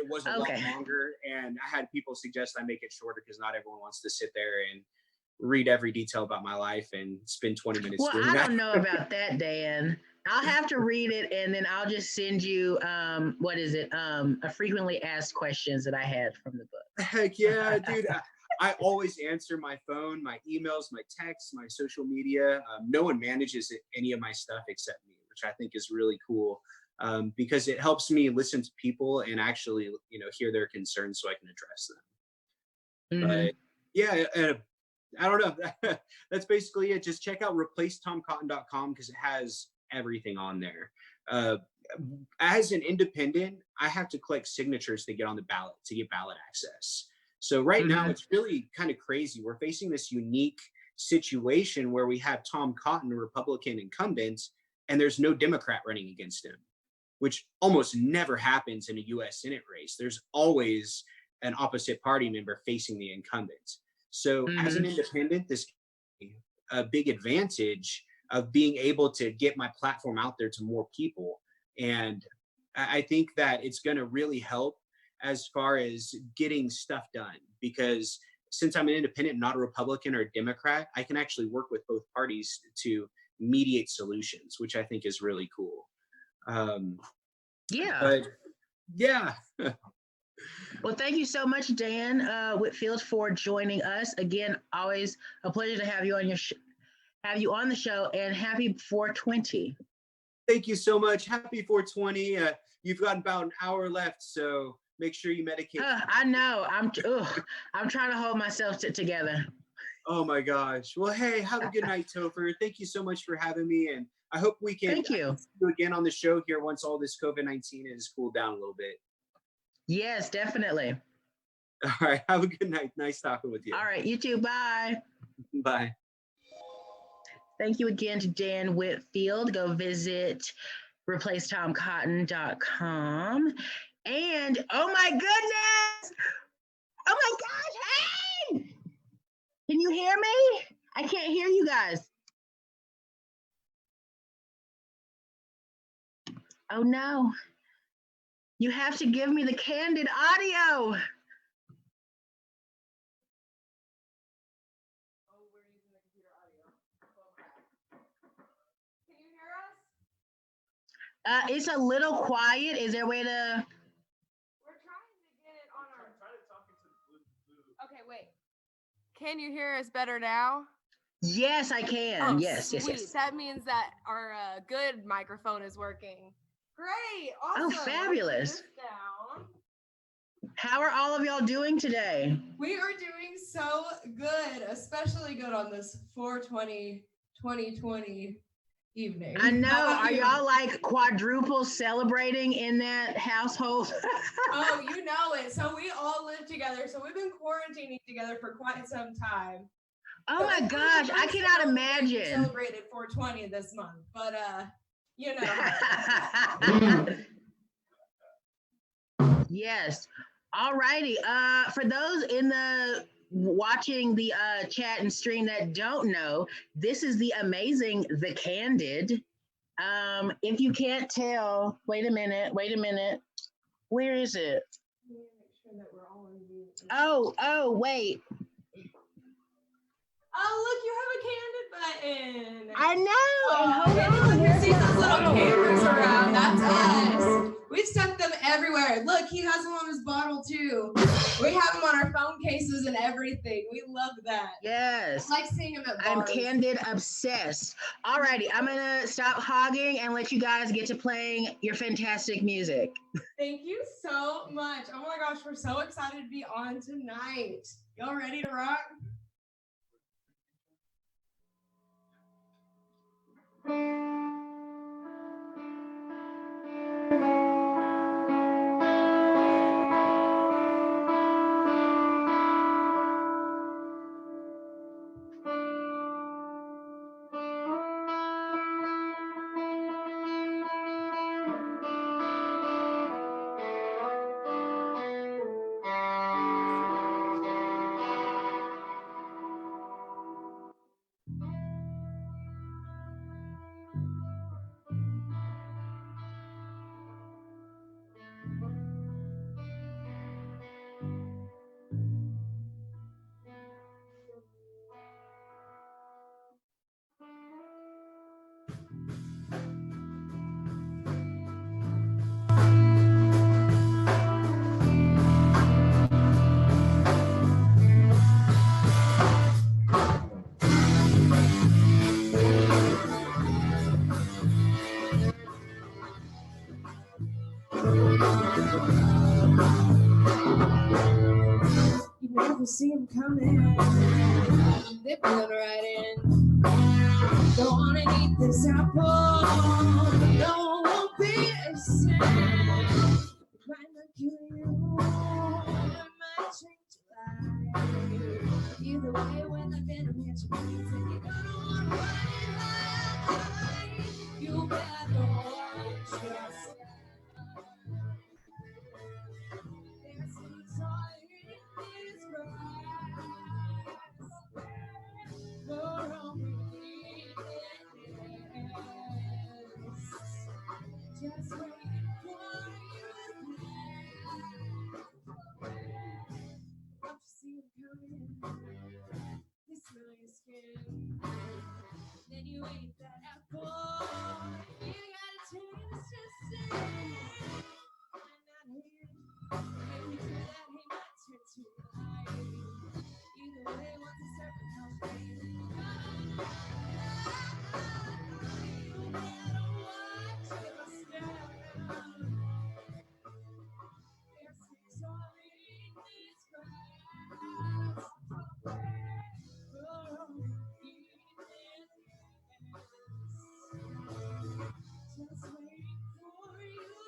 was a lot longer, and I had people suggest I make it shorter because not everyone wants to sit there and read every detail about my life and spend 20 minutes doing that. Well, I don't know about that, Dan. I'll have to read it, and then I'll just send you, a frequently asked questions that I had from the book. Heck yeah, dude. I always answer my phone, my emails, my texts, my social media. No one manages any of my stuff except me, which I think is really cool, because it helps me listen to people and actually, hear their concerns so I can address them. But yeah, I don't know. That's basically it. Just check out replacetomcotton.com because it has everything on there. As an independent, I have to collect signatures to get on the ballot, to get ballot access. So right now it's really kind of crazy. We're facing this unique situation where we have Tom Cotton, a Republican incumbent, and there's no Democrat running against him, which almost never happens in a US Senate race. There's always an opposite party member facing the incumbent. So as an independent, this is a big advantage of being able to get my platform out there to more people. And I think that it's going to really help as far as getting stuff done, because since I'm an independent, not a Republican or a Democrat, I can actually work with both parties to mediate solutions, which I think is really cool. Yeah. But yeah. Well, thank you so much, Dan Whitfield, for joining us. Again, always a pleasure to have you on the show, and happy 420. Thank you so much. Happy 420. You've got about an hour left, so make sure you medicate. I know. I'm trying to hold myself together. Oh my gosh. Well, hey, have a good night, Topher. Thank you so much for having me, and I hope we can see you again on the show here once all this COVID-19 has cooled down a little bit. Yes, definitely. All right. Have a good night. Nice talking with you. All right. You too. Bye. Bye. Thank you again to Dan Whitfield. Go visit replacetomcotton.com. And oh my goodness! Oh my gosh! Hey! Can you hear me? I can't hear you guys. Oh no. You have to give me the candid audio. It's a little quiet. Is there a way to? We're trying to get it on our. Okay, wait. Can you hear us better now? Yes, I can. Oh, Yes. sweet. That means that our good microphone is working. Great. Awesome. Oh, fabulous. How are all of y'all doing today? We are doing so good, especially good on this 4/20/2020 evening. I know. How about Are you? y'all like quadruple celebrating in that household? Oh, you know it. So we all live together. So we've been quarantining together for quite some time. Oh So my it was gosh, I supposed to cannot celebrate- imagine. Celebrated 4/20 this month, but you know. Yes. All righty. For those in the watching the chat and stream that don't know, this is the amazing The Candid. If you can't tell, wait a minute. Where is it? Oh, wait. Oh, look, you have a candid button. I know. Hold on. You see those little cameras around? That's us. We stuck them everywhere. Look, he has them on his bottle too. We have them on our phone cases and everything. We love that. Yes. I like seeing them at bars. I'm Candid obsessed. All righty, I'm gonna stop hogging and let you guys get to playing your fantastic music. Thank you so much. Oh my gosh, we're so excited to be on tonight. Y'all ready to rock? coming. They blend right in. Don't wanna eat this apple. No one be a sin. Might not kill you. It might change your life. Either way, when the venom hits your face, and you're gonna wanna run it high. You better watch yourself. There's no time in this grass. For only weakness. Just wait for you to pass. Don't you see it coming? They smell your skin. Then you eat that apple. You gotta taste just sin. Might not hate it. Maybe do that, he might turn to light. Either way, once the serpent comes free, you better watch yourself. There's sorry in this grass. Just wait for you to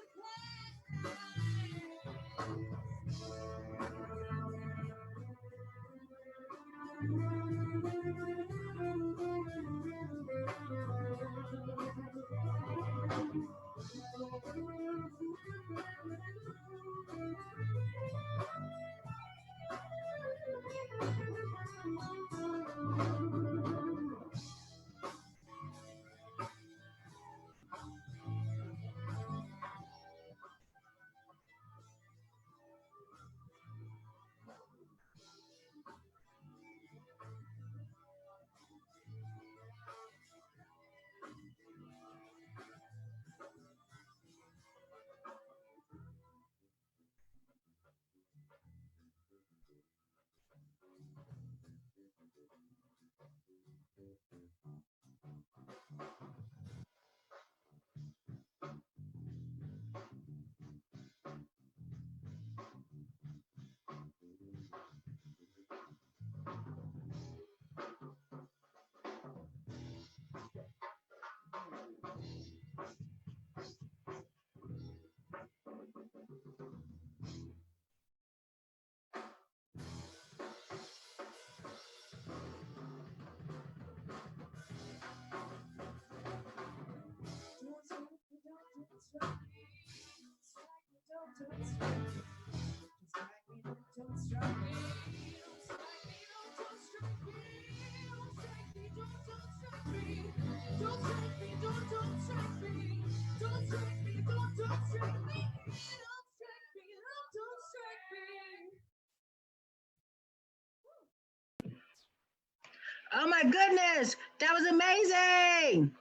Oh my goodness, that was amazing.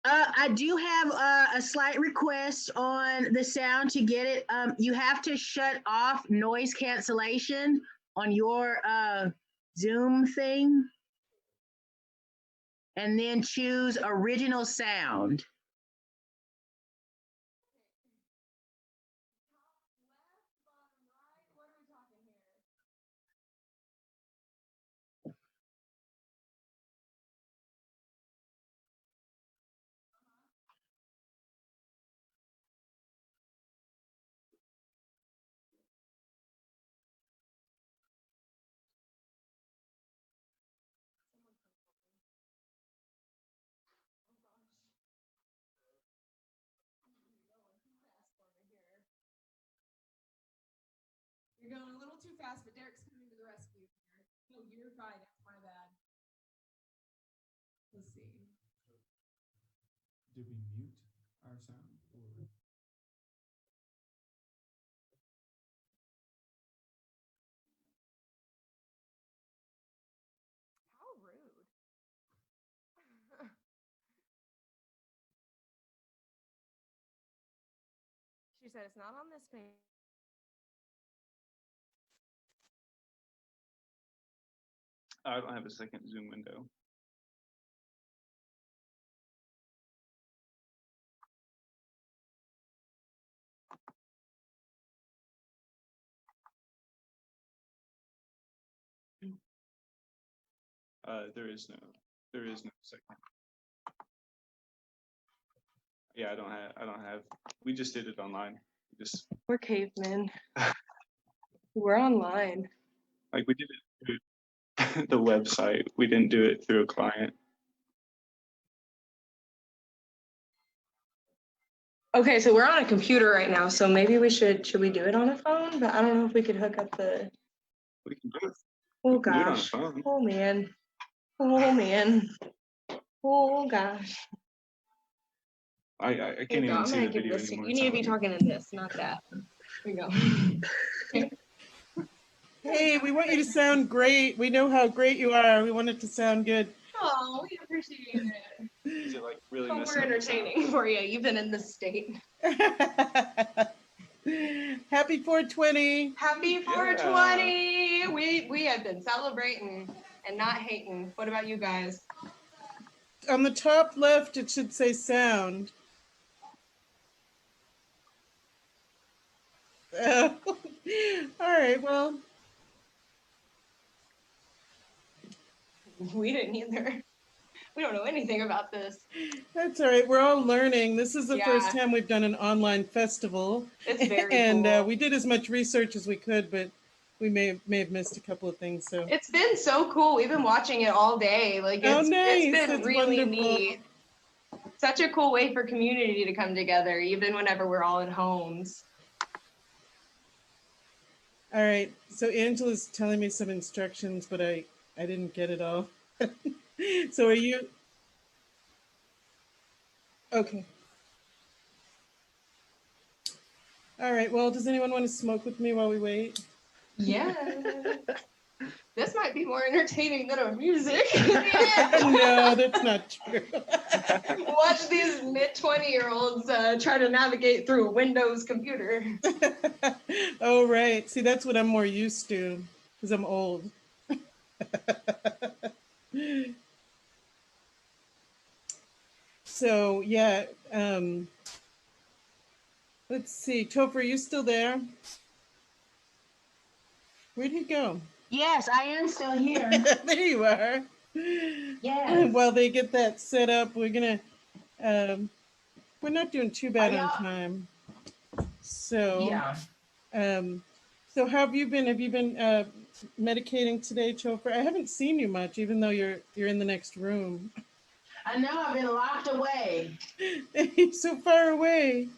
I do have a slight request on the sound to get it. You have to shut off noise cancellation on your Zoom thing and then choose original sound. You're going a little too fast, but Derek's coming to the rescue here. No, you're fine. It's my bad. Let's see. Did we mute our sound or? How rude. She said it's not on this page. I don't have a second Zoom window. There is no second. Yeah, I don't have, we just did it online. We're cavemen. We're online. Like we did it through the website. We didn't do it through a client. Okay, so we're on a computer right now, so maybe should we do it on a phone? But I don't know if we could hook up the. We can do it. Oh We can do it on a gosh. phone. Oh man. Oh man. Oh gosh. I can't even see the video this. anymore. You need to be talking in this, not that. Here we go. Hey, we want you to sound great. We know how great you are. We want it to sound good. Oh, we appreciate it. Is it like really Hope messing we're up the sound? entertaining for you, even in this state. Happy 420. Happy 420! We have been celebrating and not hating. What about you guys? On the top left, it should say sound. All right, well. We didn't either. We don't know anything about this. That's all right. We're all learning. This is the first Yeah. time we've done an online festival. It's very and cool. we did as much research as we could, but we may have missed a couple of things. So It's been so cool. We've been watching it all day. Like Oh, it's nice. been That's really wonderful. neat. Such a cool way for community to come together, even whenever we're all in homes. all right. So Angela's telling me some instructions, but I didn't get it all. So are you okay? All right. Well, does anyone want to smoke with me while we wait? Yeah. This might be more entertaining than our music. No, that's not true. Watch these mid-20-year-olds try to navigate through a Windows computer. Oh, right. See, that's what I'm more used to because I'm old. So, yeah. Let's see. Topher, are you still there? Where'd he go? Yes, I am still here. There you are. Yes. While they get that set up, we're gonna. We're not doing too bad Are on y'all- time. So. Yeah. So how have you been? Have you been medicating today, Topher? I haven't seen you much, even though you're in the next room. I know I've been locked away. You're so far away.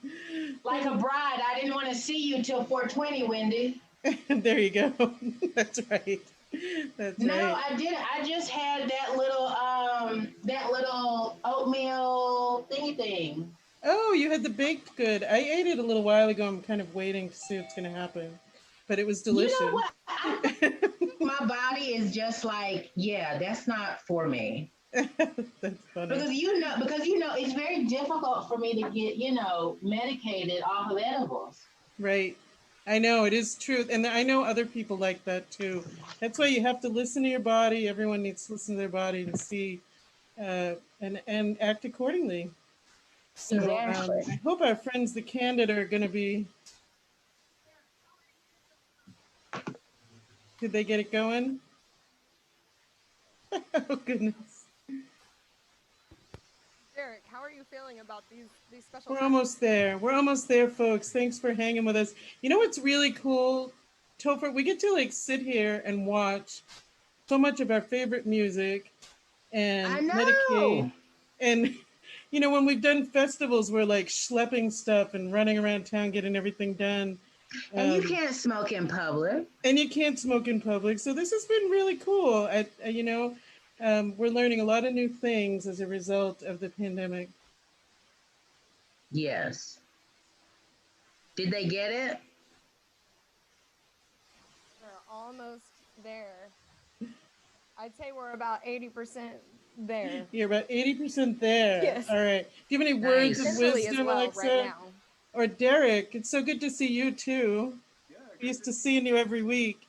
Like a bride, I didn't want to see you till 420, Wendy. There you go. That's right. That's No, right. I didn't. I just had that little oatmeal thingy thing. Oh, you had the baked good. I ate it a little while ago. I'm kind of waiting to see what's going to happen. But it was delicious. You know what? My body is just like, yeah, that's not for me. That's funny. Because you know, it's very difficult for me to get, medicated off of edibles. Right. I know it is true. And I know other people like that too. That's why you have to listen to your body. Everyone needs to listen to their body to see and act accordingly. So Exactly. I hope our friends, the Candid, are going to be. Did they get it going? Oh, goodness. Derek, how are you feeling about these special? We're almost there. We're almost there, folks. Thanks for hanging with us. You know what's really cool, Topher? We get to sit here and watch so much of our favorite music and I know. medicate. And when we've done festivals, we're schlepping stuff and running around town getting everything done. And you can't smoke in public. And you can't smoke in public. So this has been really cool. We're learning a lot of new things as a result of the pandemic. Yes. Did they get it? We're almost there. I'd say we're about 80% there. You're about 80% there. Yes. All right. Do you have any words of Mentally as wisdom, well, Alexa? right now. Or Derek? It's so good to see you too. We used to seeing you every week.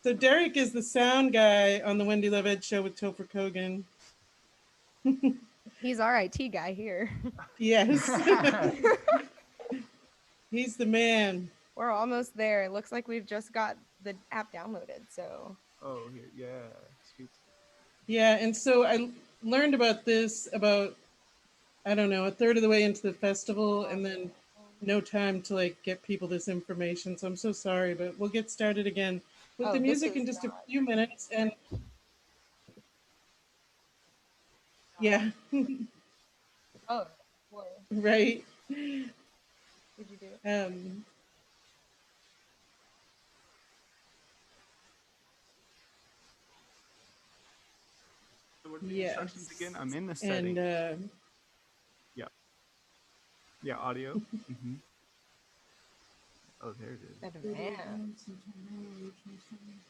So Derek is the sound guy on the Wendy Love Ed show with Topher Kogan. He's our IT guy here. Yes. He's the man. We're almost there. It looks like we've just got the app downloaded. So Oh, here, yeah. Sweet. Yeah, and so I learned about this about, I don't know, a third of the way into the festival, and then no time to like get people this information. So I'm so sorry, but we'll get started again with the Oh, this music in is just not. a few minutes. And yeah, Oh, boy. right. Did you do it? So what are the Yes. instructions again? I'm in the setting. And Yeah. Yeah, audio. hmm Oh, there it is. Advanced.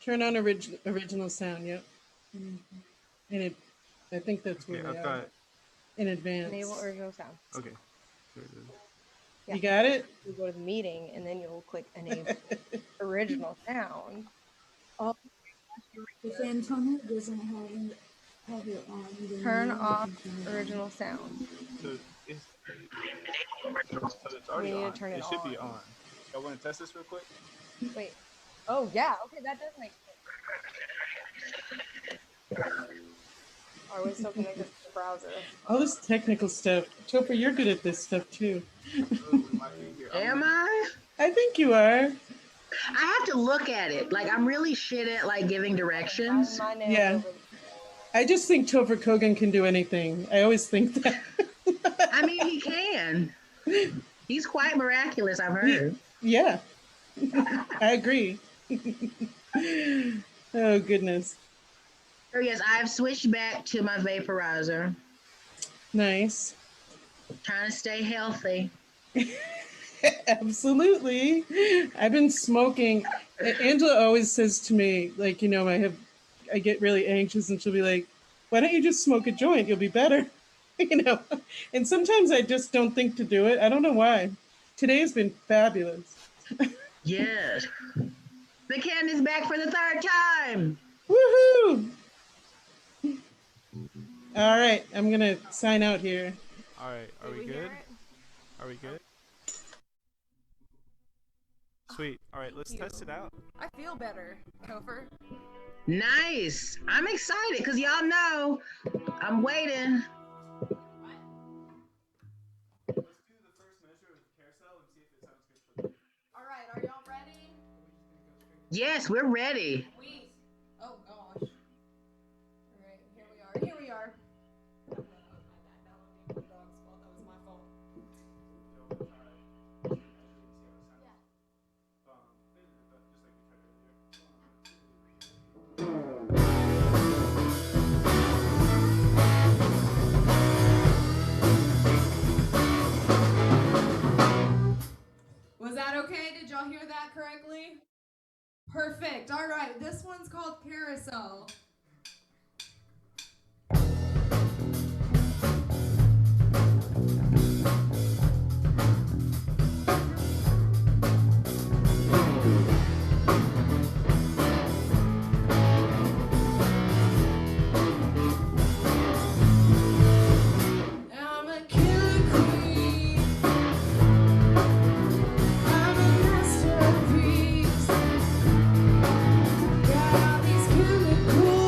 turn on original sound. Yep. And it, I think that's where Okay, they I've are got. in advance. Enable original sound. Okay. There it is. You got it? You go to the meeting and then you'll click enable original sound. Oh, if Antonio doesn't have it on, then Turn you off can turn it original sound. So it's, so it's already We need to on. turn it should be on. on. Y'all want to test this real quick? Wait. Oh yeah. Okay, that does make sense. Are we still connected to the browser? All this technical stuff. Topher, you're good at this stuff too. Am I? I think you are. I have to look at it. Like I'm really shit at like giving directions. Yeah. I just think Topher Kogan can do anything. I always think that. I mean, he can. He's quite miraculous, I've heard. Yeah. I agree. Oh, goodness. Oh, yes, I've switched back to my vaporizer. Nice. Trying to stay healthy. Absolutely. I've been smoking. Angela always says to me, like, you know, I get really anxious, and she'll be like, why don't you just smoke a joint? You'll be better. You know, and sometimes I just don't think to do it. I don't know why. Today has been fabulous. Yes. The Candy's back for the third time. Woohoo! All right, I'm gonna sign out here. All right. Are we good? Are we good? Sweet. All right. Let's test it out. I feel better, Topher. Nice. I'm excited because y'all know I'm waiting. All right, are y'all ready? Yes, we're ready. Oh gosh. All right, here we are. Here we are. That was my fault. Was that okay? Did y'all hear that correctly? Perfect. All right, this one's called Carousel. I'm a killer queen. I'm a masterpiece. Got all these killer queens.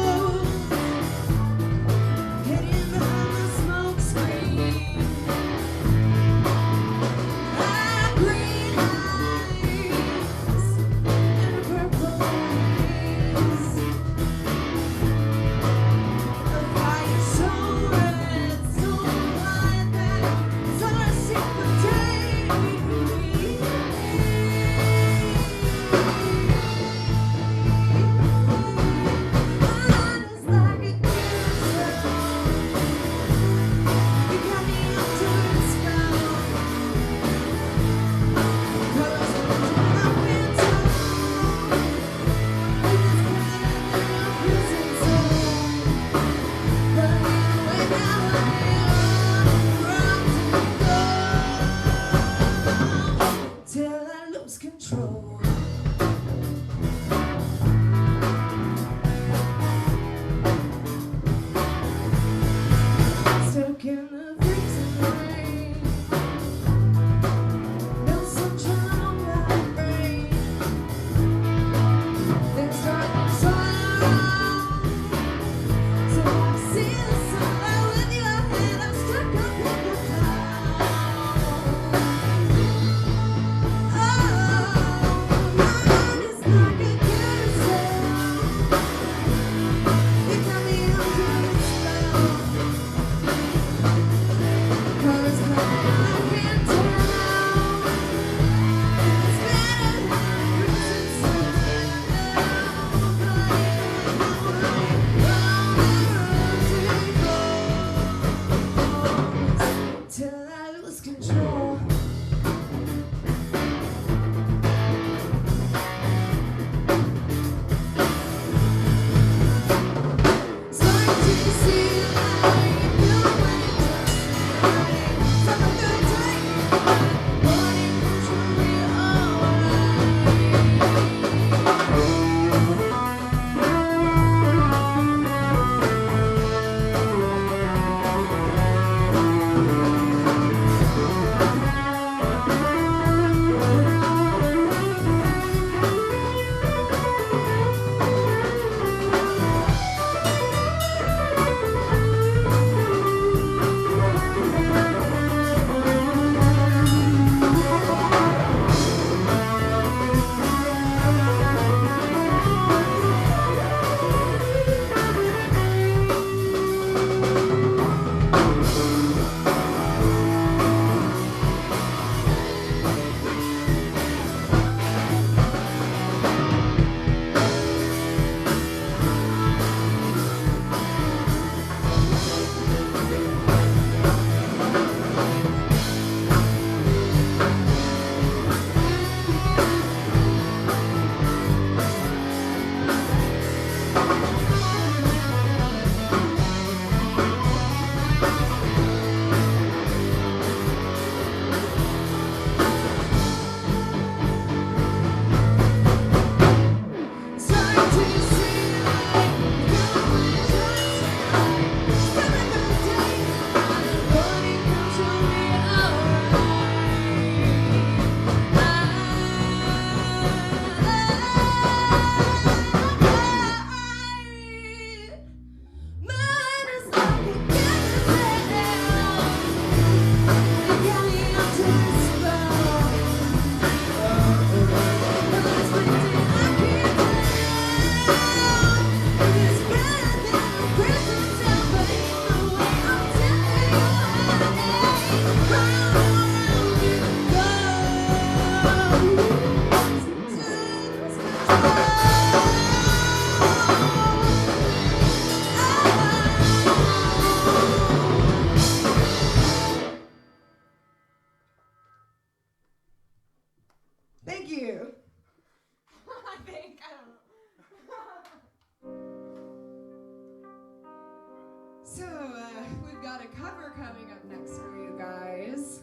we've got a cover coming up next for you guys.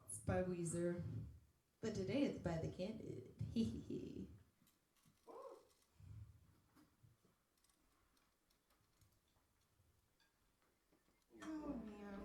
It's by Weezer. But today it's by The Candid. Hee hee hee. Oh man.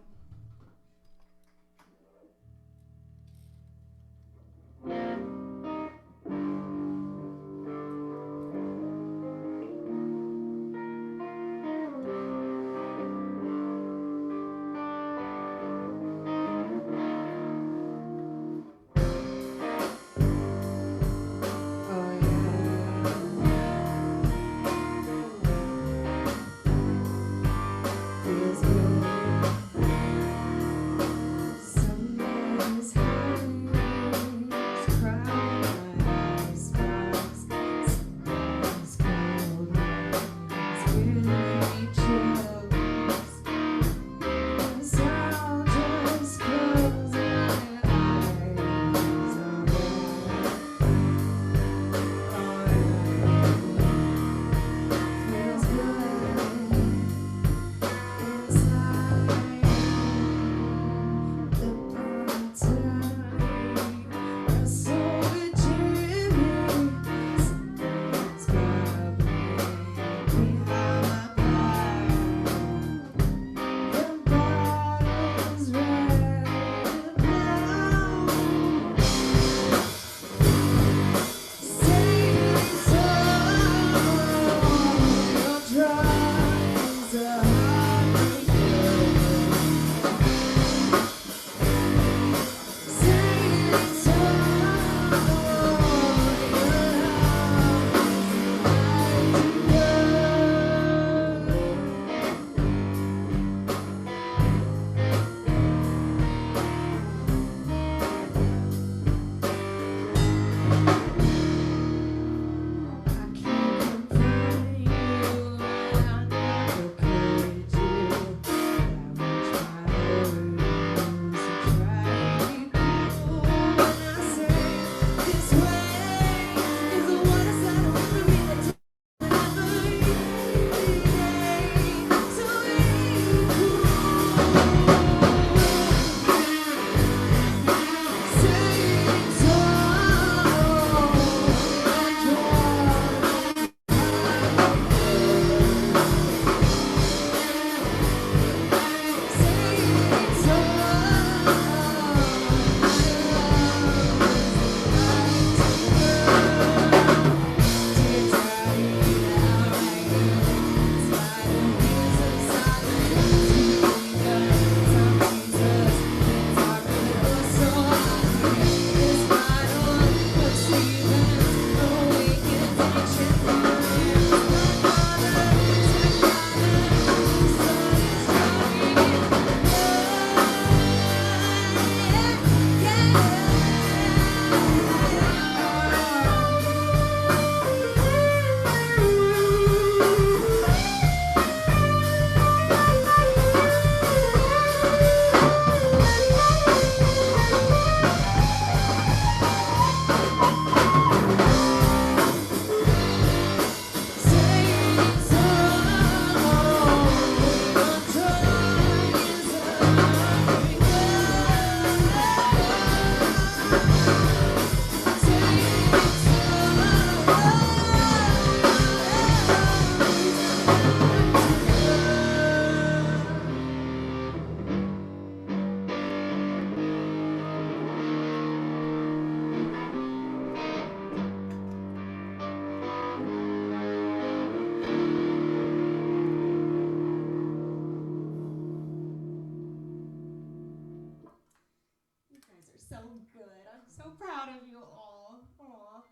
So good. I'm so proud of you all. Aw.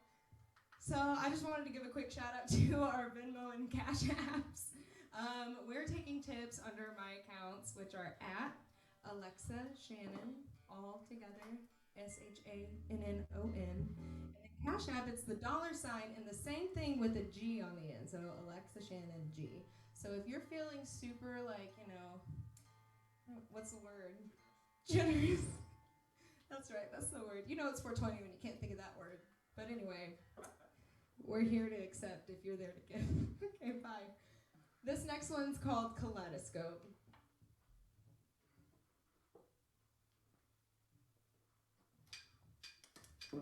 So I just wanted to give a quick shout out to our Venmo and Cash Apps. We're taking tips under my accounts, which are at Alexa Shannon, all together, SHANNON. And Cash App, it's the $sign and the same thing with a G on the end. So Alexa Shannon G. So if you're feeling super what's the word? Generous. That's right, that's the word. You know it's 420 when you can't think of that word. But anyway, we're here to accept if you're there to give. Okay, bye. This next one's called Kaleidoscope. No,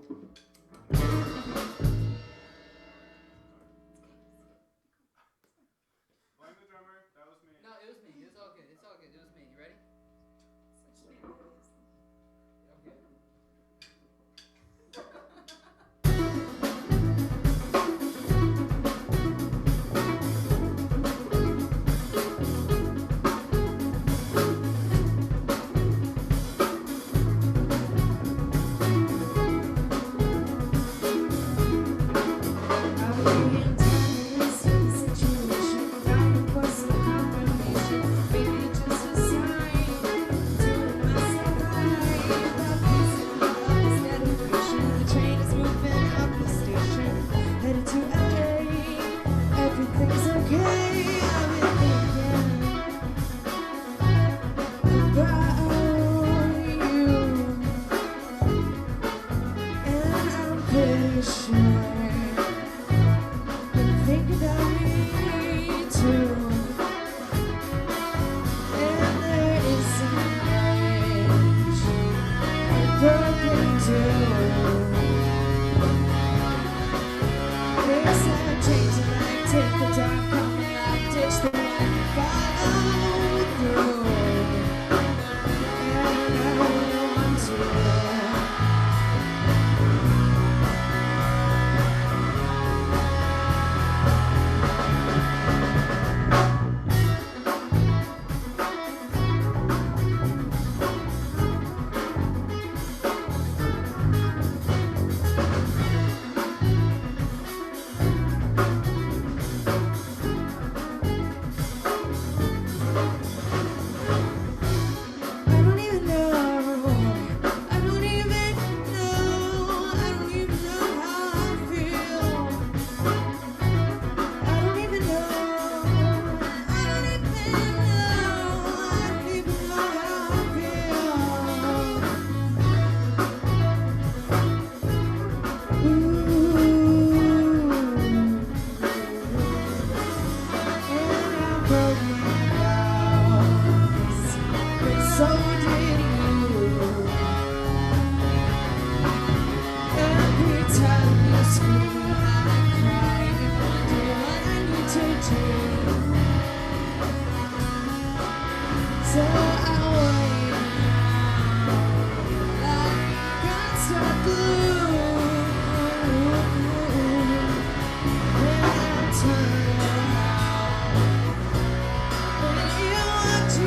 it was me. It's all good. It's all good. It was me. You ready? Everything's okay. I've been thinking about you, and I'm pretty sure you think about me too. And there isn't much a girl can do. There's that change in life, take the dark coming up, ditch the light, follow through. And I want to. So did you. Every time you scream, I cry and wonder what I need to do. So I wait like I'm stuck glue. Then I turn around when you want to.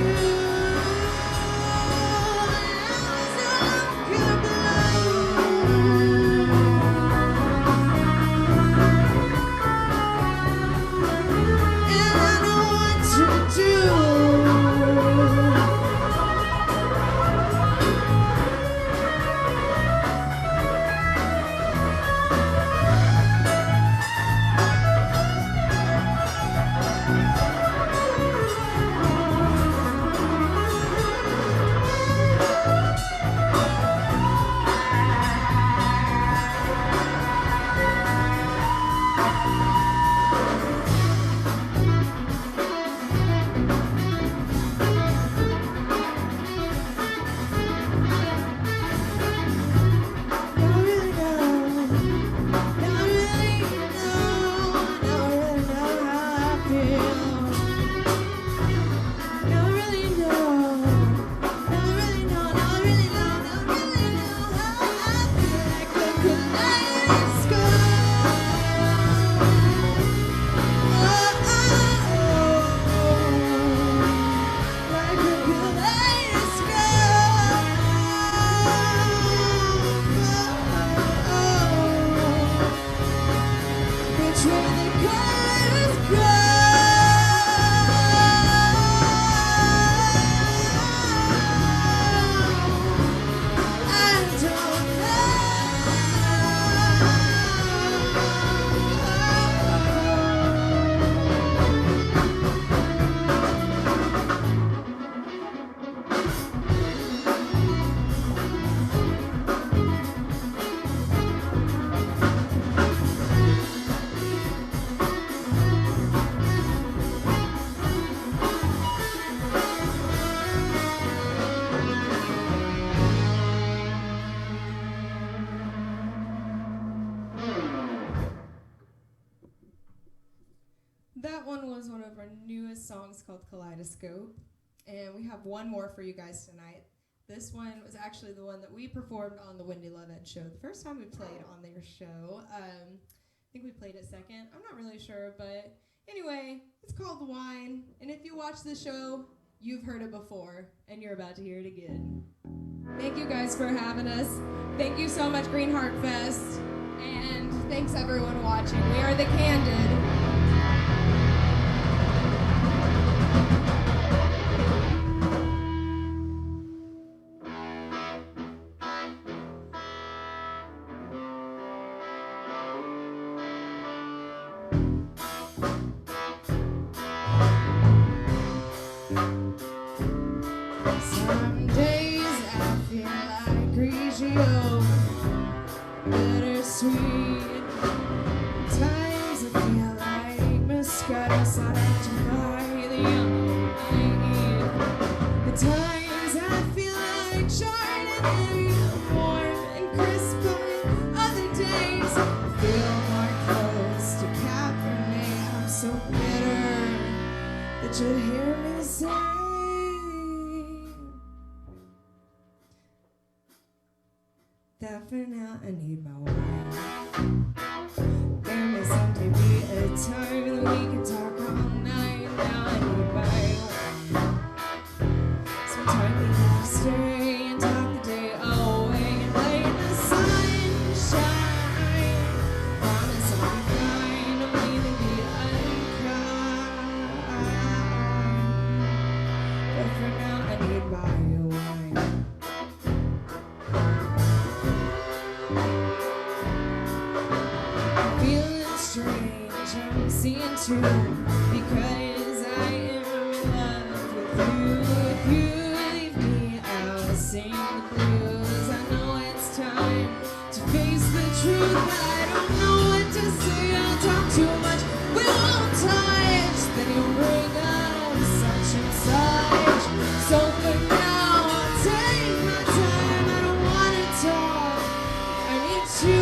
That one was one of our newest songs called Kaleidoscope. And we have one more for you guys tonight. This one was actually the one that we performed on the Wendy Love Ed show. The first time we played on their show. I think we played it second. I'm not really sure, but anyway, it's called The Wine. And if you watch the show, you've heard it before, and you're about to hear it again. Thank you guys for having us. Thank you so much, Green Heart Fest. And thanks everyone watching. We are The Candid. Some days I feel like Grigio, bittersweet. Times I feel like Moscato, Sauvage, by the young lady. The times I feel like Chardonnay, warm and crisp. On other days I feel more close to Cabernet. I'm so bitter that you'll hear me say that for now I need my wine. There may someday be a time that we can talk all night. Now I need my wine. Sometime we have to stay and talk the day away and lay in the sunshine. Promise I'll be fine. I'm leaving the unkind. But for now I need my wine. Feeling strange, I'm seeing true, because I am in love with you. If you leave me, I'll sing the blues. I know it's time to face the truth. I don't know what to say, I'll talk too much. We won't touch, then you'll bring up such and such. So for now, I'll take my time. I don't wanna talk, I need to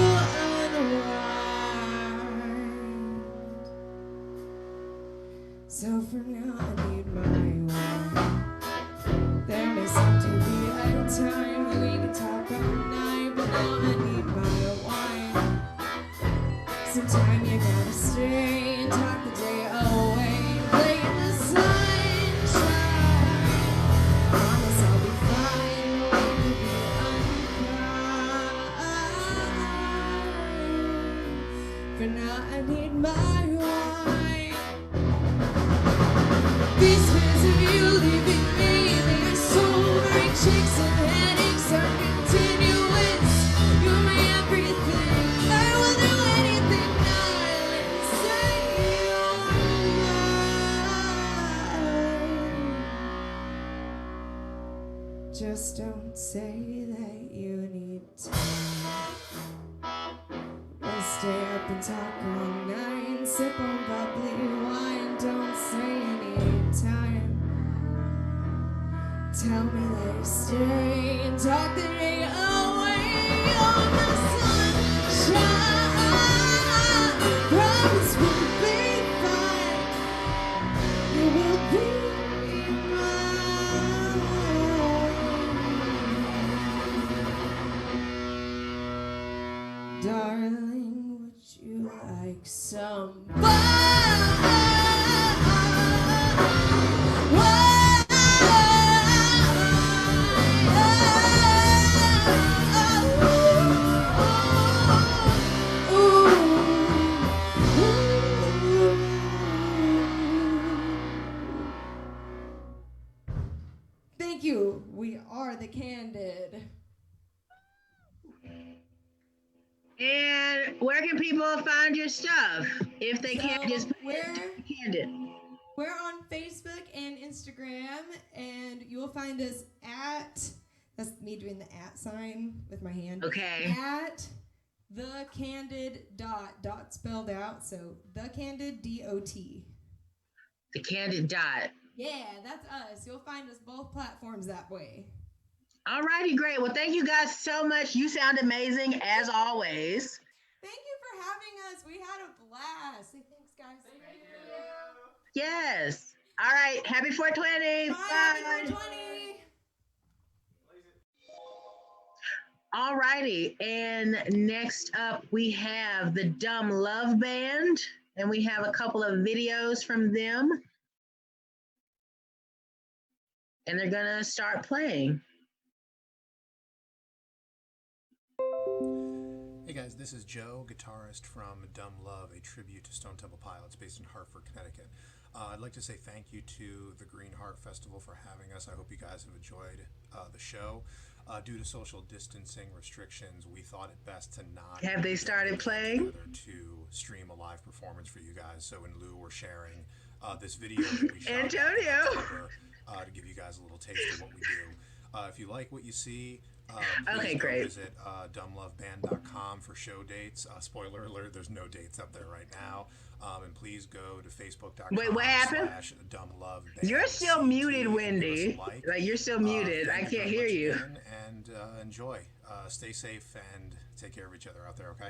so for now I need my wine. There may someday be a time that we can talk all night, but now I need my wine. Sometime you gotta stay and talk the day away, play in the sunshine. Promise I'll be fine, we will be unkind. For now I need my wine. These fears of you leaving me, they are so very chicks and headaches are continuous. You're my everything. I will do anything now. Say you're mine. Just don't say that you need time. We'll stay up and talk all night, sip on bubbly wine. Don't say any time. Tell me that you stay and talk the day away on the sunshine. Promise we'll be fine. You will be mine. Darling, would you like some Thank you. We are The Candid. And where can people find your stuff if they can't just we're Candid? We're on Facebook and Instagram, and you'll find us at, that's me doing the at sign with my hand. Okay. At The Candid dot spelled out, so The Candid DOT. The Candid dot. Yeah, that's us. You'll find us both platforms that way. All righty, great. Well, thank you guys so much. You sound amazing as always. Thank you for having us. We had a blast. Say thanks, guys. Thank you. Yes. All right. Happy 420. Bye. All righty. And next up, we have the Dumb Love Band, and we have a couple of videos from them. And they're going to start playing. Hey guys, this is Joe, guitarist from Dumb Love, a tribute to Stone Temple Pilots based in Hartford, Connecticut. I'd like to say thank you to the Green Heart Festival for having us. I hope you guys have enjoyed the show. Due to social distancing restrictions, we thought it best to not... Have they started playing? ...to stream a live performance for you guys. So in lieu, we're sharing this video that we shot Antonio! in October, to give you guys a little taste of what we do. If you like what you see... Okay, please go great. Visit dumbloveband.com for show dates. Spoiler alert, there's no dates up there right now. And please go to facebook.com. Wait, what happened? /dumbloveband. You're still muted, Wendy. Like, you're still muted. I can't hear you. And enjoy. Stay safe and take care of each other out there, okay?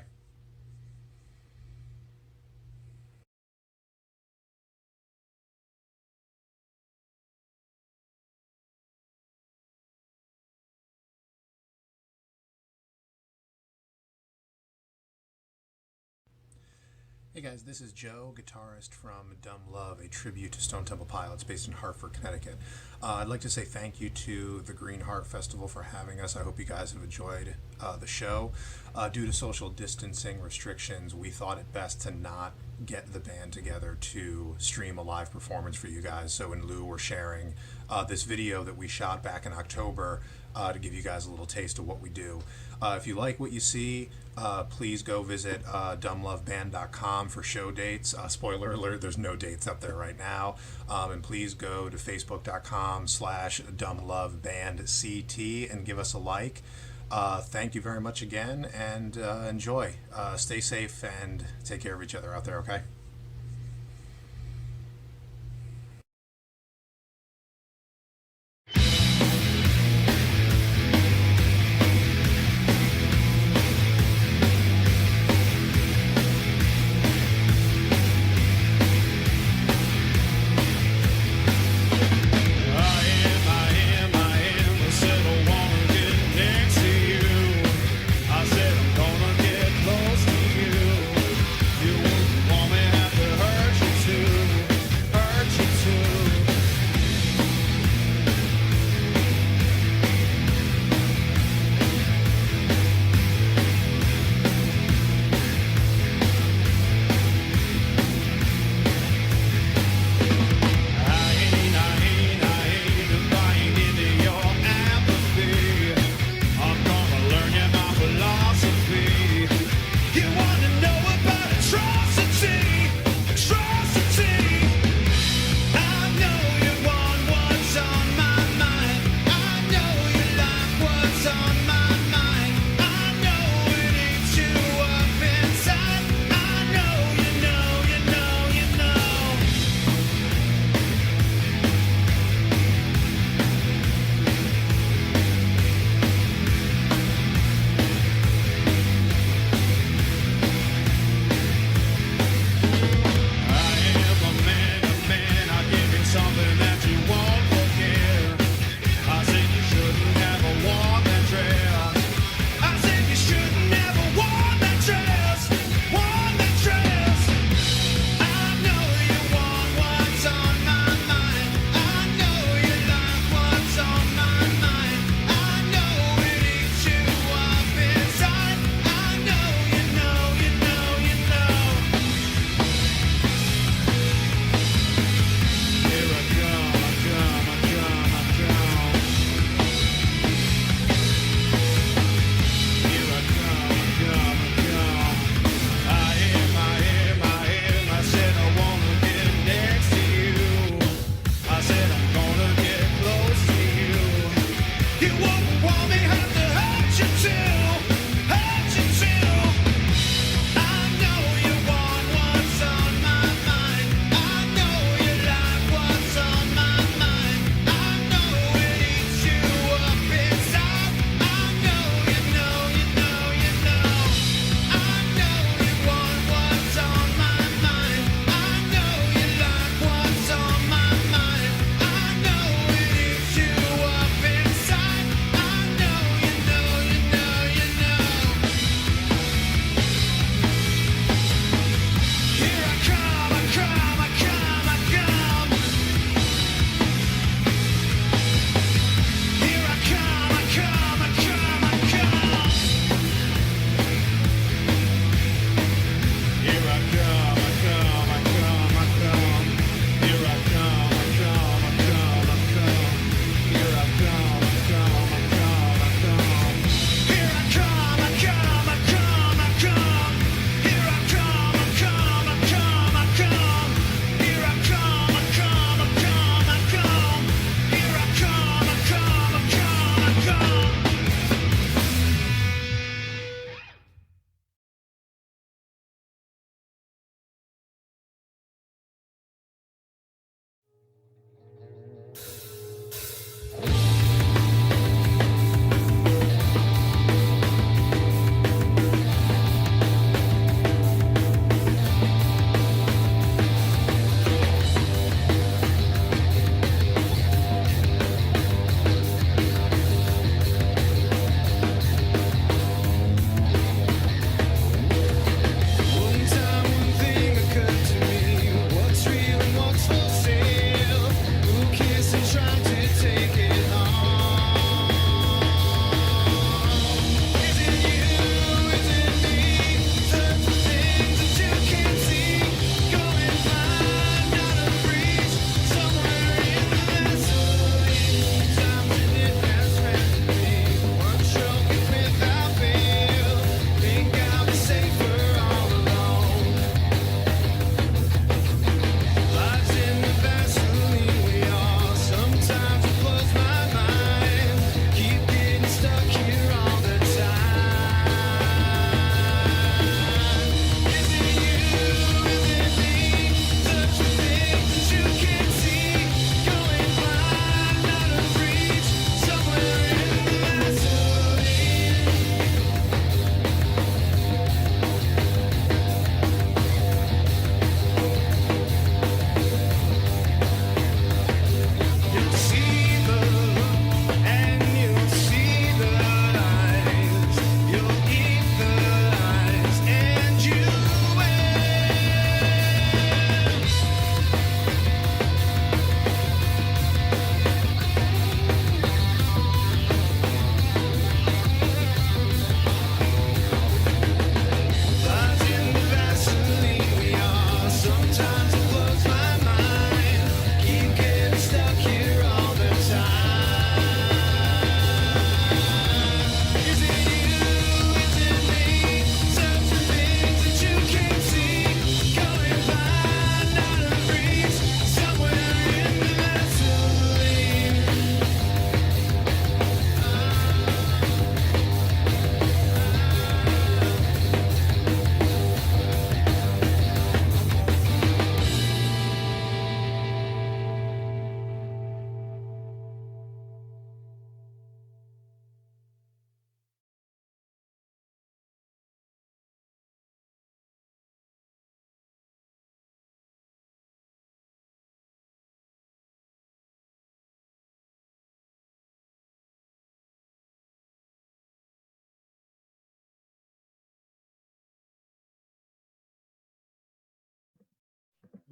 Hey guys, this is Joe, guitarist from Dumb Love, a tribute to Stone Temple Pilots based in Hartford, Connecticut. I'd like to say thank you to the Green Heart Festival for having us. I hope you guys have enjoyed the show. Due to social distancing restrictions, we thought it best to not get the band together to stream a live performance for you guys. So in lieu, we're sharing this video that we shot back in October to give you guys a little taste of what we do. If you like what you see, please go visit dumbloveband.com for show dates. Spoiler alert, there's no dates up there right now. And please go to facebook.com /dumblovebandct and give us a like. Thank you very much again, and enjoy. Stay safe and take care of each other out there, okay? Woman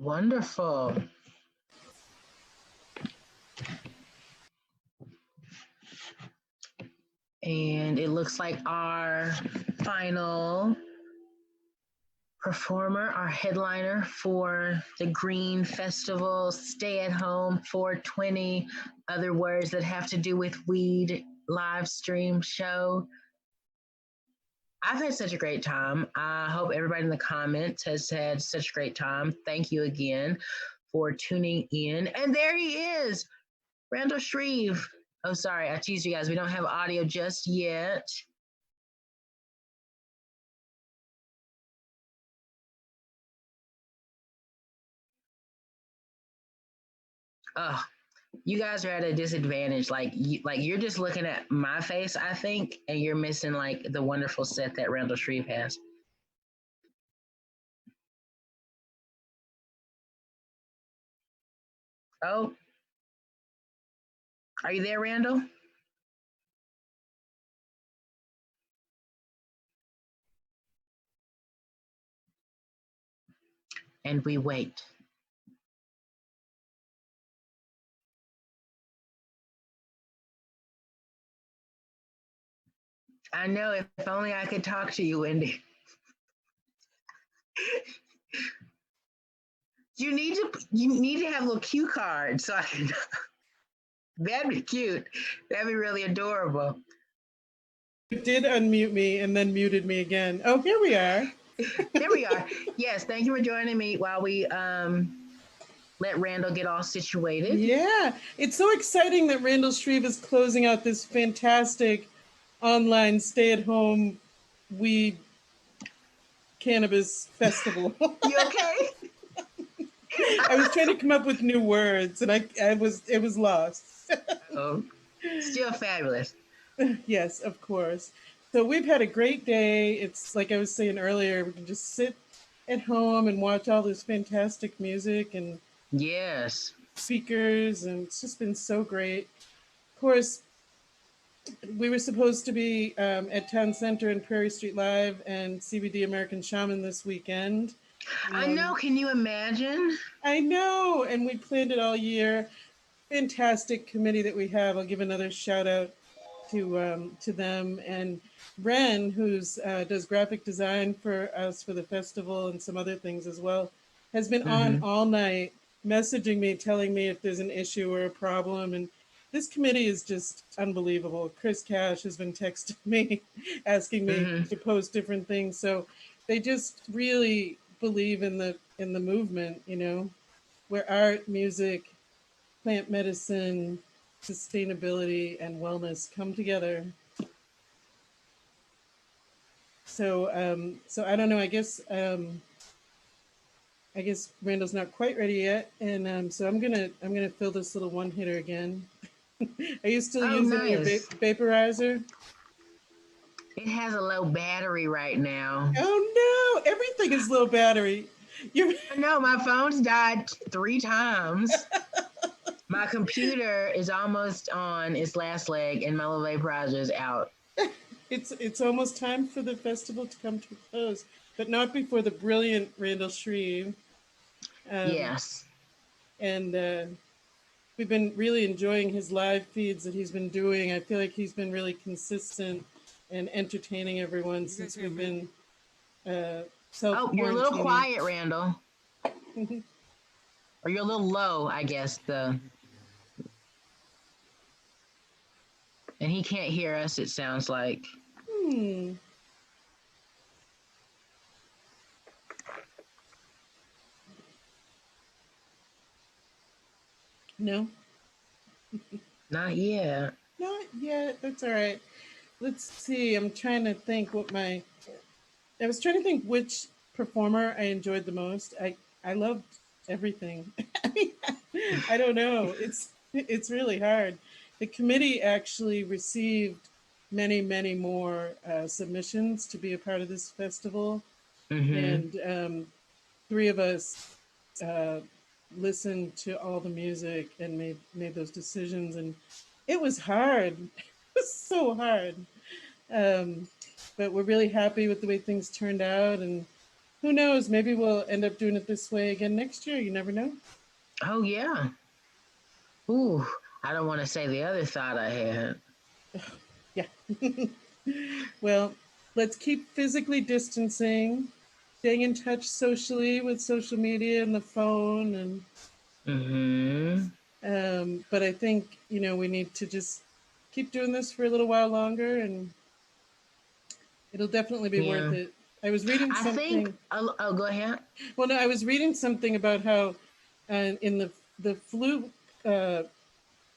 Wonderful. And it looks like our final performer, our headliner for the Green Festival Stay at Home 420, other words that have to do with weed live stream show. I've had such a great time. I hope everybody in the comments has had such a great time. Thank you again for tuning in. And there he is, Randall Shreve. Oh, sorry, I teased you guys. We don't have audio just yet. Oh, you guys are at a disadvantage. Like you're just looking at my face, I think, and you're missing like the wonderful set that Randall Shreve has. Oh, are you there, Randall? And we wait. I know, if only I could talk to you, Wendy. You need to have a little cue card so I can. That'd be cute. That'd be really adorable. You did unmute me and then muted me again. Oh, here we are. There we are. Yes, thank you for joining me while we let Randall get all situated. Yeah, it's so exciting that Randall Shreve is closing out this fantastic online stay-at-home weed cannabis festival. You okay? I was trying to come up with new words, and it was lost. Oh, still fabulous. Yes, of course. So we've had a great day. It's like I was saying earlier, we can just sit at home and watch all this fantastic music and yes, speakers, and it's just been so great. Of course, we were supposed to be at Town Center and Prairie Street Live and CBD American Shaman this weekend. I know. Can you imagine? I know. And we planned it all year. Fantastic committee that we have. I'll give another shout out to them. And Ren, who's does graphic design for us for the festival and some other things as well, has been on all night messaging me, telling me if there's an issue or a problem. And this committee is just unbelievable. Chris Cash has been texting me, asking me to post different things. So they just really believe in the movement, you know, where art, music, plant medicine, sustainability, and wellness come together. So so I don't know. I guess Randall's not quite ready yet, and so I'm gonna fill this little one hitter again. Are you still using your vaporizer? It has a low battery right now. Oh no! Everything is low battery. No, my phone's died 3 times. My computer is almost on its last leg, and my little vaporizer is out. It's almost time for the festival to come to a close, but not before the brilliant Randall Shreve. Yes. And we've been really enjoying his live feeds that he's been doing. I feel like he's been really consistent and entertaining everyone since we've been Oh, you're a little quiet, Randall. Or you're a little low, I guess. And he can't hear us, it sounds like. No? Not yet. Not yet. That's all right. Let's see. I'm trying to think I was trying to think which performer I enjoyed the most. I loved everything. I don't know. It's really hard. The committee actually received many, many more submissions to be a part of this festival. And 3 of us listened to all the music and made those decisions. And it was hard. It was so hard. But we're really happy with the way things turned out. And who knows? Maybe we'll end up doing it this way again next year. You never know. Oh yeah. Ooh, I don't want to say the other thought I had. Yeah. Well, let's keep physically distancing, staying in touch socially with social media and the phone, and but I think, you know, we need to just keep doing this for a little while longer, and it'll definitely be worth it. I was reading I something. think. Oh, go ahead. Well, no, I was reading something about how in the flu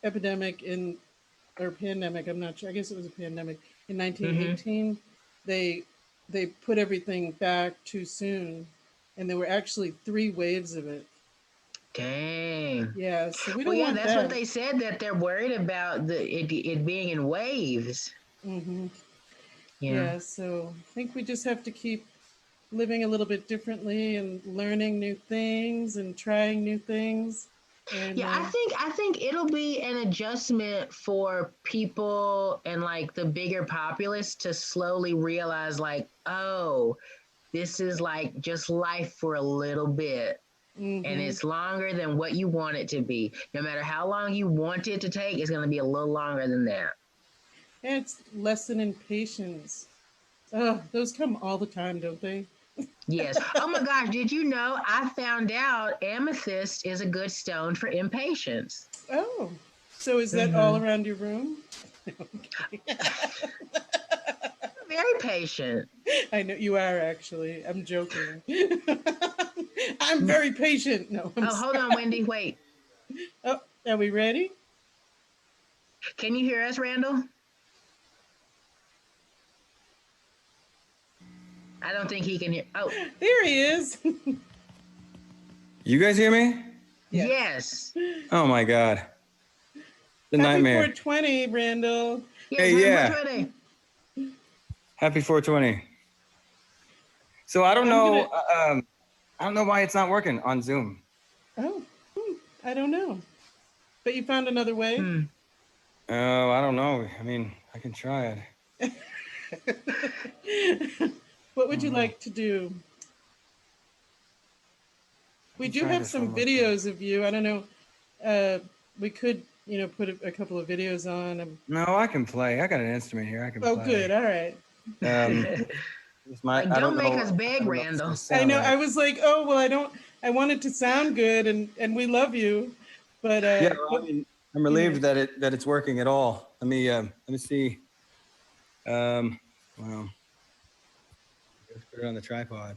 epidemic or pandemic, I'm not sure. I guess it was a pandemic in 1918. They put everything back too soon, and there were actually 3 waves of it. Dang. Yeah, so we don't Well, yeah, want that's that. what they said, that they're worried about it being in waves. Mm-hmm. Yeah. Yeah, so I think we just have to keep living a little bit differently and learning new things and trying new things. And Yeah, I think it'll be an adjustment for people and like the bigger populace to slowly realize like, oh, this is like just life for a little bit. And it's longer than what you want it to be. No matter how long you want it to take, it's going to be a little longer than that. yeah, it's lesson in patience. Oh, those come all the time, don't they? Yes. Oh my gosh, did you know I found out amethyst is a good stone for impatience? Oh, so is that all around your room? Very patient. I know you are, actually. I'm joking. I'm very patient. No, I'm hold on, Wendy. Wait. Oh, are we ready? Can you hear us, Randall? I don't think he can hear. Oh, there he is. You guys hear me? Yes. Oh my God. The Happy nightmare. 420, Randall. Hey, yeah. Happy 420. So I don't know. I don't know why it's not working on Zoom. Oh, I don't know. But you found another way? Oh, I don't know. I mean, I can try it. What would you like to do? We do try have this some one more videos of you. I don't know. We could, you know, put a couple of videos on. No, I can play. I got an instrument here. I can Oh, play. good. All right. I Don't make know- us beg, I don't know if it's Randall. gonna sound I know. right. I was like, oh, well, I want it to sound good, and we love you, but Yeah, well, I mean, I'm relieved that it's working at all. Let me see. Well, let's put it on the tripod.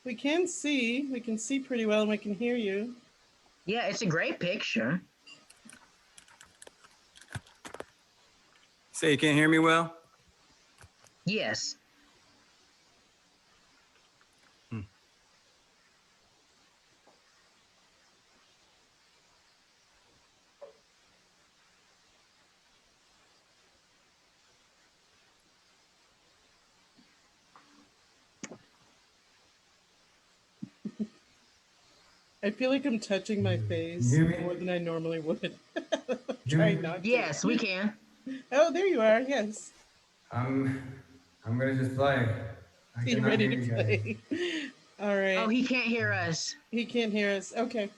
we can see pretty well, and we can hear you. Yeah, it's a great picture. Say you can't hear me well? Yes. I feel like I'm touching my face hear me? more than I normally would. Trying not to. Yes, we can. Oh, there you are. Yes. I'm gonna just play. I You cannot ready hear to you guys. play? All right. Oh, he can't hear us. He can't hear us. Okay.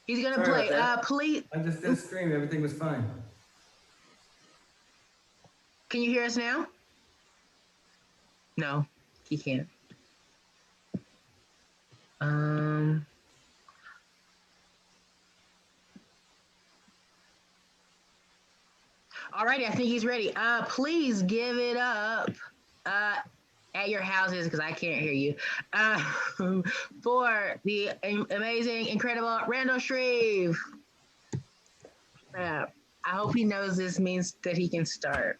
He's gonna Sorry play. about that. Please. I just did a stream. Everything was fine. Can you hear us now? No, he can't. Alrighty, I think he's ready. Please give it up at your houses because I can't hear you. For the amazing, incredible Randall Shreve. I hope he knows this means that he can start.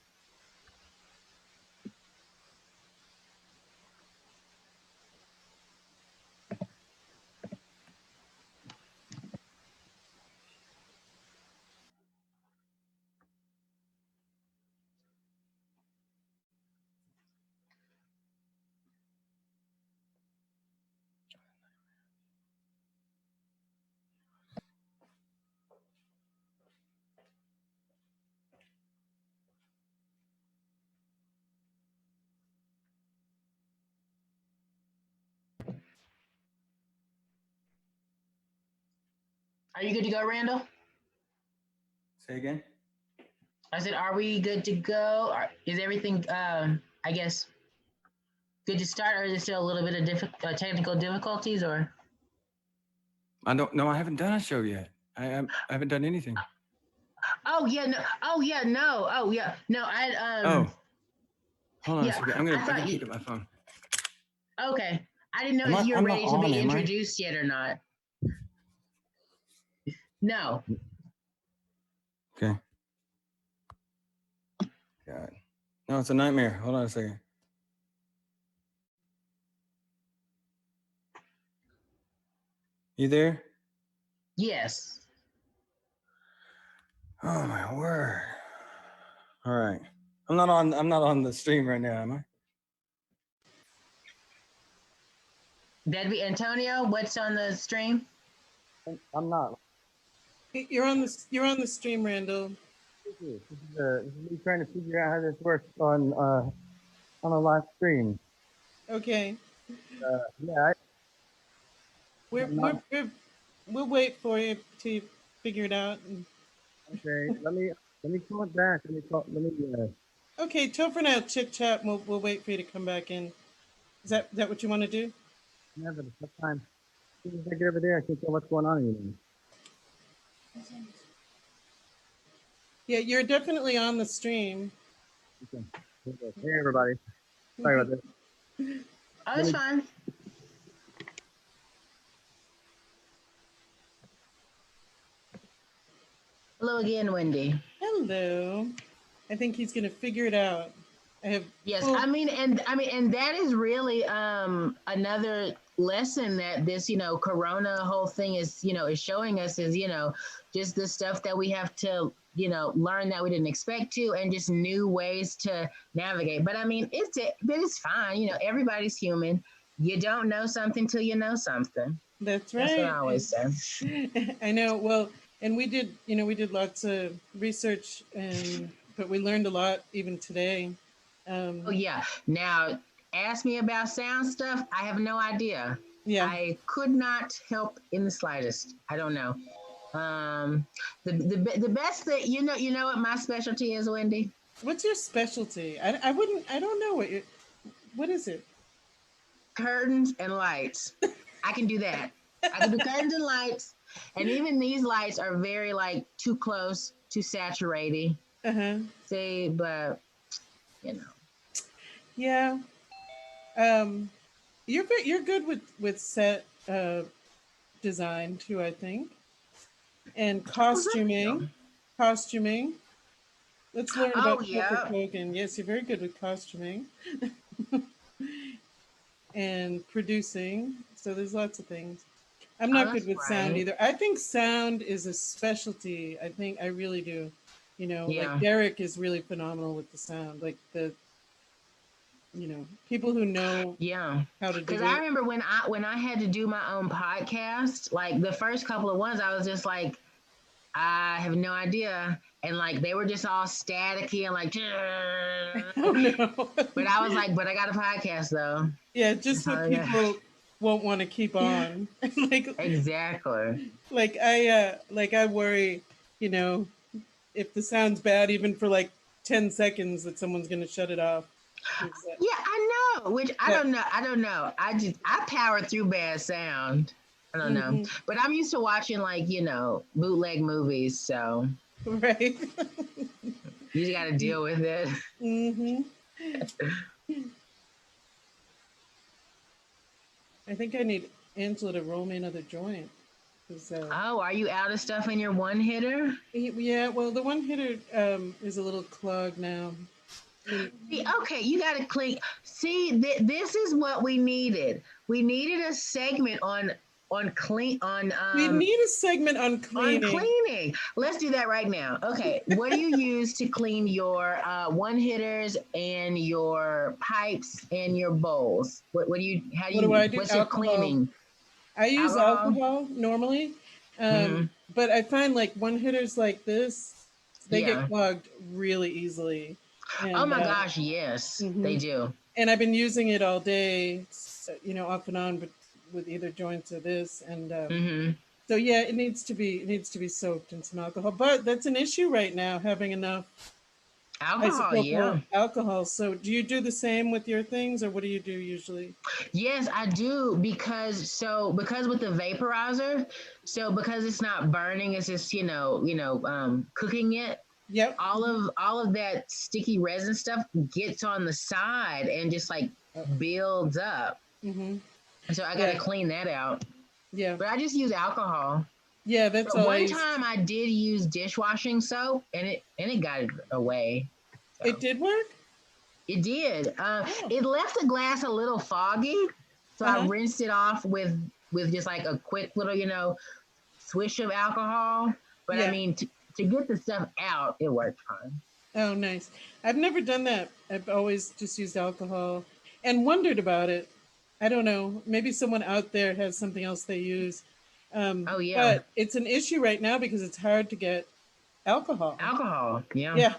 Are you good to go, Randall? Say again. I said, are we good to go? Is everything, I guess, good to start, or is there still a little bit of technical difficulties, or? I don't know. I haven't done a show yet. I haven't done anything. Oh yeah, no. Oh yeah, no. Oh yeah, no. Oh, hold on yeah, a second. I'm I gonna thought pick you- up my phone. Okay, I didn't know Am if I- you were I'm not ready to on, be am I? introduced yet or not. No. Okay. God. No, it's a nightmare. Hold on a second. You there? Yes. Oh my word. All right. I'm not on the stream right now, am I? That'd be Antonio. What's on the stream? I'm not. You're on the stream, Randall. This is me trying to figure out how this works on a live stream. Okay. Yeah. We'll wait for you to figure it out. Okay. Let me call it back. Okay, till for now, chit chat. We'll wait for you to come back in. Is that what you want to do? Yeah, but it's time. As soon as I get over there, I can't tell what's going on anymore. Yeah, you're definitely on the stream. Okay. Hey everybody. Sorry about this. Oh, it's fine. Hello again, Wendy. Hello. I think he's gonna figure it out. I have Yes, I mean, and that is really another lesson that this, Corona whole thing is, is showing us is, just the stuff that we have to, learn that we didn't expect to, and just new ways to navigate. But I mean, it's fine. Everybody's human. You don't know something till you know something. That's right. That's what I always say. I know. Well, and we did lots of research, but we learned a lot even today. Oh yeah. Now ask me about sound stuff. I have no idea. Yeah. I could not help in the slightest. I don't know. The best thing, you know what my specialty is, Wendy? What's your specialty? I don't know what is it? Curtains and lights. I can do that. I can do curtains and lights. And even these lights are very too close, too saturated. See, but Yeah. You're good with set design too, I think. And costuming. Let's learn about Topher Kogan. Yes, you're very good with costuming. And producing. So there's lots of things. I'm not good with sound either. I think sound is a specialty. I really do. Like Derek is really phenomenal with the sound. Like people who know how to do it. Because I remember when I had to do my own podcast, the first couple of ones, I was just like, I have no idea. And they were just all staticky and oh, no. But I was like, but I got a podcast though. Yeah, just so people won't want to keep on. Exactly. I worry, if the sound's bad, even for 10 seconds, that someone's gonna shut it off. Yeah, I know. Which I don't know. I power through bad sound. I don't know. But I'm used to watching bootleg movies, so right. You just gotta deal with it. I think I need Angela to roll me another joint. Oh, are you out of stuff in your one hitter? Yeah, well, the one hitter is a little clogged now. See, okay, you got to clean. See, this is what we needed. We needed a segment on clean on. We need a segment on cleaning. On cleaning. Let's do that right now. Okay, what do you use to clean your one hitters and your pipes and your bowls? What do you? How do you? What do I do? What's your cleaning? I use alcohol normally, but I find one hitters like this, they get clogged really easily. And, oh my gosh, yes, they do. And I've been using it all day, off and on, but with either joints or this, and So yeah, it needs to be soaked in some alcohol. But that's an issue right now, having enough Alcohol, yeah. isopropyl alcohol. So do you do the same with your things, or what do you do usually? Yes, I do because with the vaporizer, so because it's not burning, it's just cooking it. Yep. All of that sticky resin stuff gets on the side and just like builds up. Mm-hmm. So I gotta clean that out. Yeah. But I just use alcohol. Yeah, that's But all. one time I did use dishwashing soap and it got it away. So. It did work? It did. It left the glass a little foggy, so I rinsed it off with just like a quick little, swish of alcohol. But I mean, to get the stuff out, it worked fine. Oh, nice. I've never done that. I've always just used alcohol and wondered about it. I don't know. Maybe someone out there has something else they use. Oh, yeah. But it's an issue right now because it's hard to get alcohol. Alcohol, yeah. Yeah.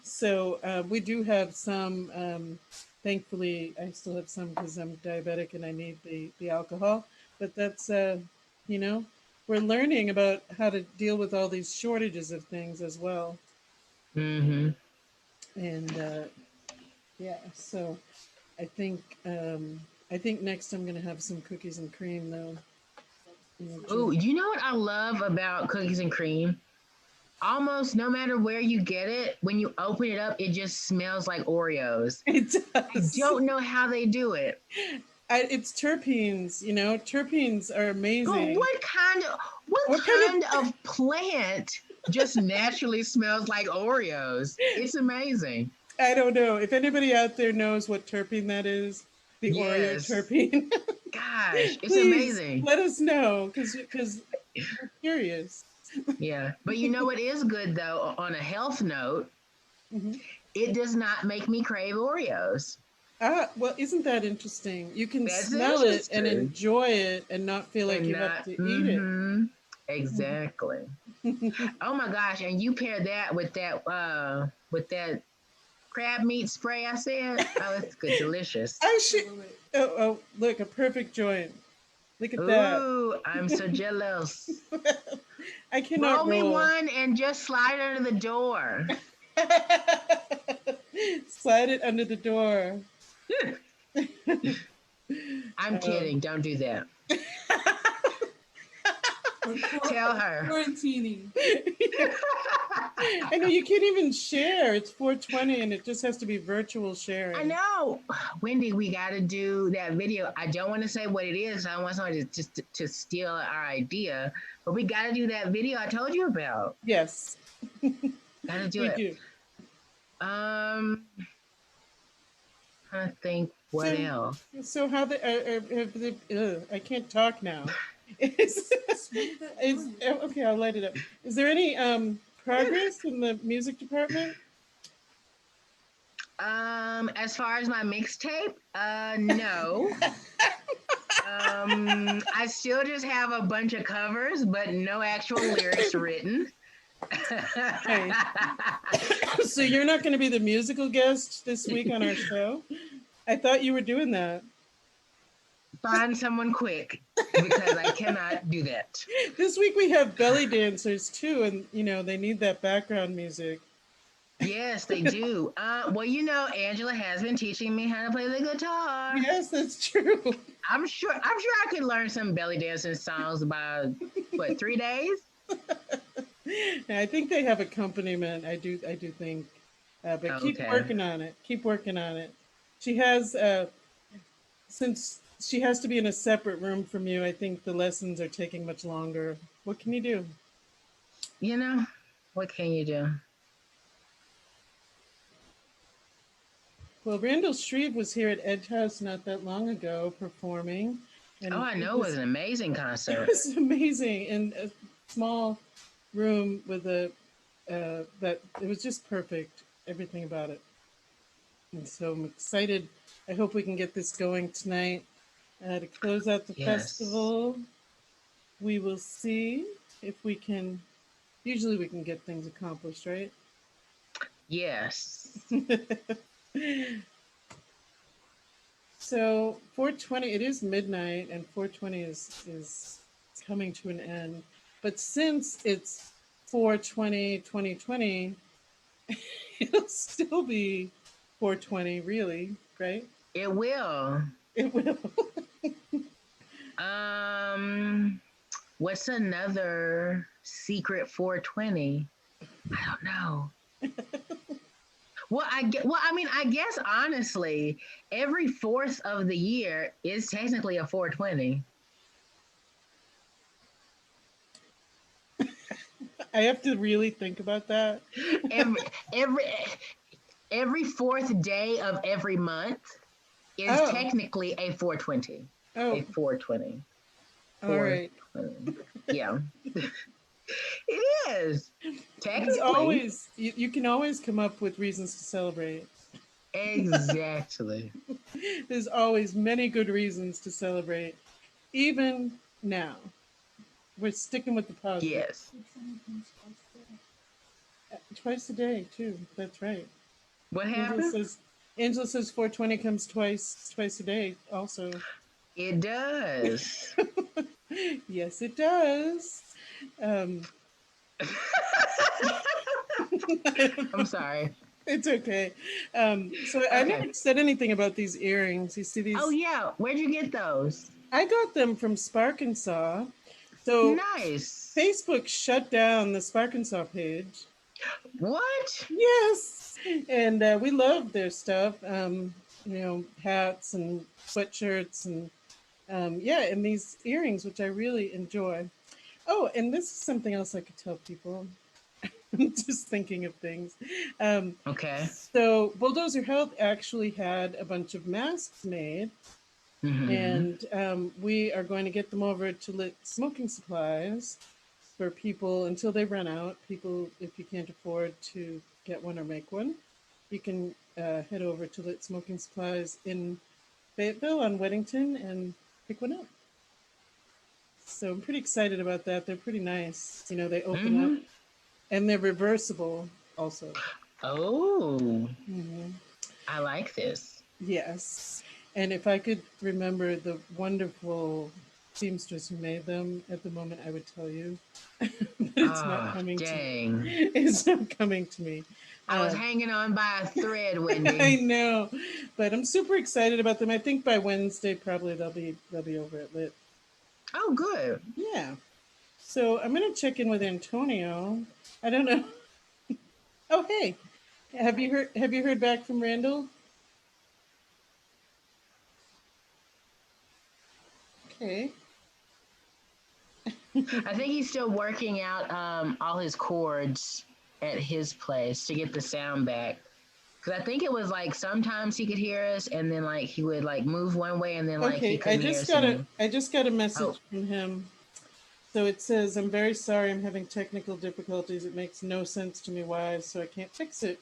So we do have some. Thankfully, I still have some because I'm diabetic and I need the alcohol. But that's, we're learning about how to deal with all these shortages of things as well. Mm-hmm. And yeah, so I think next I'm gonna have some cookies and cream though. Oh, you know what I love about cookies and cream? Almost no matter where you get it, when you open it up, it just smells like Oreos. It does. I don't know how they do it. It's terpenes, terpenes are amazing. But what kind of plant just naturally smells like Oreos? It's amazing. I don't know. If anybody out there knows what terpene that is, the Oreo terpene. Gosh, it's please, amazing. Let us know because we're curious. Yeah, but you know what is good though, on a health note, it does not make me crave Oreos. Well, isn't that interesting? You can smell it and enjoy it and not feel like you have to eat it. Exactly. Oh my gosh, and you pair that with that crab meat spray I said. Oh, it's good, delicious. I should. Oh, look, a perfect joint. Look at that. Ooh, I'm so jealous. I cannot roll me one and just slide it under the door. Slide it under the door. I'm kidding. Don't do that. Tell her. Quarantining. I know you can't even share. It's 420 and it just has to be virtual sharing. I know. Wendy, we got to do that video. I don't want to say what it is. I don't want somebody to steal our idea, but we got to do that video I told you about. Yes. Got to do it. Do. I think what else? So how I can't talk now. Okay, I'll light it up. Is there any progress in the music department? As far as my mixtape, no. I still just have a bunch of covers, but no actual lyrics written. Okay. So you're not going to be the musical guest this week on our show? I thought you were doing that. Find someone quick because I cannot do that. This week we have belly dancers too, and they need that background music. Yes, they do. Well, Angela has been teaching me how to play the guitar. Yes, that's true. I'm sure I could learn some belly dancing songs by 3 days? I think they have accompaniment. I do think, but keep working on it. Keep working on it. She has, since she has to be in a separate room from you, I think the lessons are taking much longer. What can you do? What can you do? Well, Randall Shreve was here at Edge House not that long ago performing. And I know. It was an amazing concert. It was amazing in a small room with it was just perfect, everything about it. And so I'm excited. I hope we can get this going tonight to close out the festival. We will see if we can. Usually we can get things accomplished, right? Yes. So 420, it is midnight, and 420 is coming to an end. But since it's 4/20/2020, it'll still be 4/20, really, right? It will. It will. What's another secret 420? I don't know. Well, I guess honestly, every 4th of the year is technically a 420. I have to really think about that. Every 4th day of every month is technically a 420. Oh. A 420. All right. Yeah. It is. Technically. There's always, you can always come up with reasons to celebrate. Exactly. There's always many good reasons to celebrate, even now. We're sticking with the positive. Yes. Twice a day, too. That's right. What happened? Angela says 420 comes twice a day, also. It does. Yes, it does. I'm sorry. It's okay. So I never said anything about these earrings. You see these? Oh yeah, where'd you get those? I got them from Spark and Saw. So nice. Facebook shut down the Spark and Saw page. What? Yes. And we love their stuff. Hats and sweatshirts and and these earrings, which I really enjoy. Oh, and this is something else I could tell people. I'm just thinking of things. Okay. So Bulldozer Health actually had a bunch of masks made, and we are going to get them over to Lit Smoking Supplies for people until they run out. People, if you can't afford to get one or make one, you can head over to Lit Smoking Supplies in Fayetteville on Weddington and pick one up. So I'm pretty excited about that. They're pretty nice. They open up and they're reversible also. Oh, I like this. Yes. And if I could remember the wonderful seamstress who made them at the moment, I would tell you. But it's not coming to me. It's not coming to me. I was hanging on by a thread, Wendy. I know, but I'm super excited about them. I think by Wednesday probably they'll be over at Lit. Oh, good. Yeah. So I'm gonna check in with Antonio. I don't know. Oh, hey, have you heard back from Randall? Okay. I think he's still working out all his chords at his place to get the sound back. Because I think it was like sometimes he could hear us, and then like he would like move one way, and then like he couldn't hear us. I just got a message from him. So it says, "I'm very sorry. I'm having technical difficulties. It makes no sense to me why, so I can't fix it."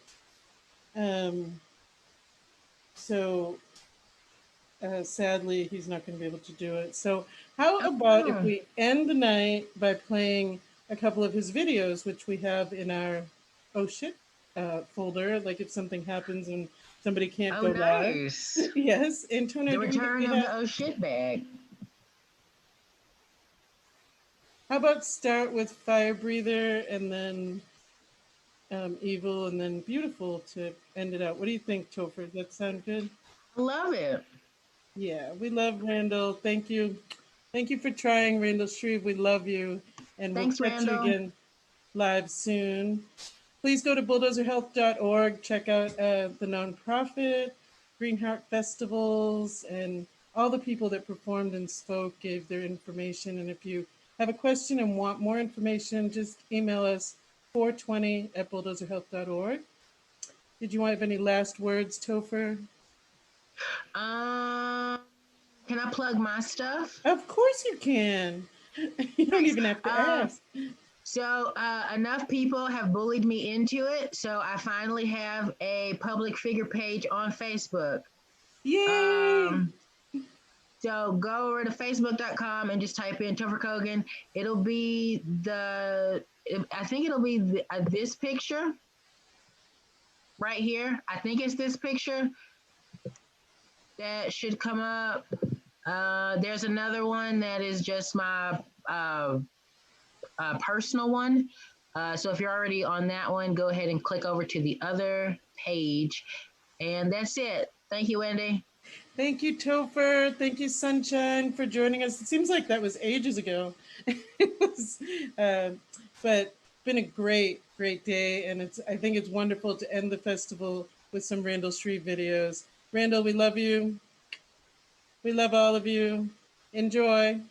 Sadly, he's not going to be able to do it. So how about if we end the night by playing a couple of his videos, which we have in our oh shit folder, like if something happens and somebody can't go nice. live. Yes, Antonio. The return of the oh shit bag. How about start with Fire Breather and then Evil and then Beautiful to end it out? What do you think, Topher? Does that sound good? I love it. Yeah, we love Randall. Thank you. Thank you for trying, Randall Shreve. We love you. And Thanks, we'll catch Randall. you again live soon. Please go to bulldozerhealth.org. Check out the nonprofit, Green Heart Festivals, and all the people that performed and spoke gave their information. And if you have a question and want more information, just email us 420@bulldozerhealth.org. Did you have any last words, Topher? Can I plug my stuff? Of course you can. You don't even have to ask. So enough people have bullied me into it, so I finally have a public figure page on Facebook. Yay! So go over to facebook.com and just type in Topher Kogan. It'll be this picture right here. I think it's this picture that should come up. There's another one that is just my personal one. So if you're already on that one, go ahead and click over to the other page. And that's it. Thank you, Wendy. Thank you, Topher. Thank you, Sunshine, for joining us. It seems like that was ages ago. But been a great day, and I think it's wonderful to end the festival with some Randall Street videos. Randall, we love you. We love all of you. Enjoy.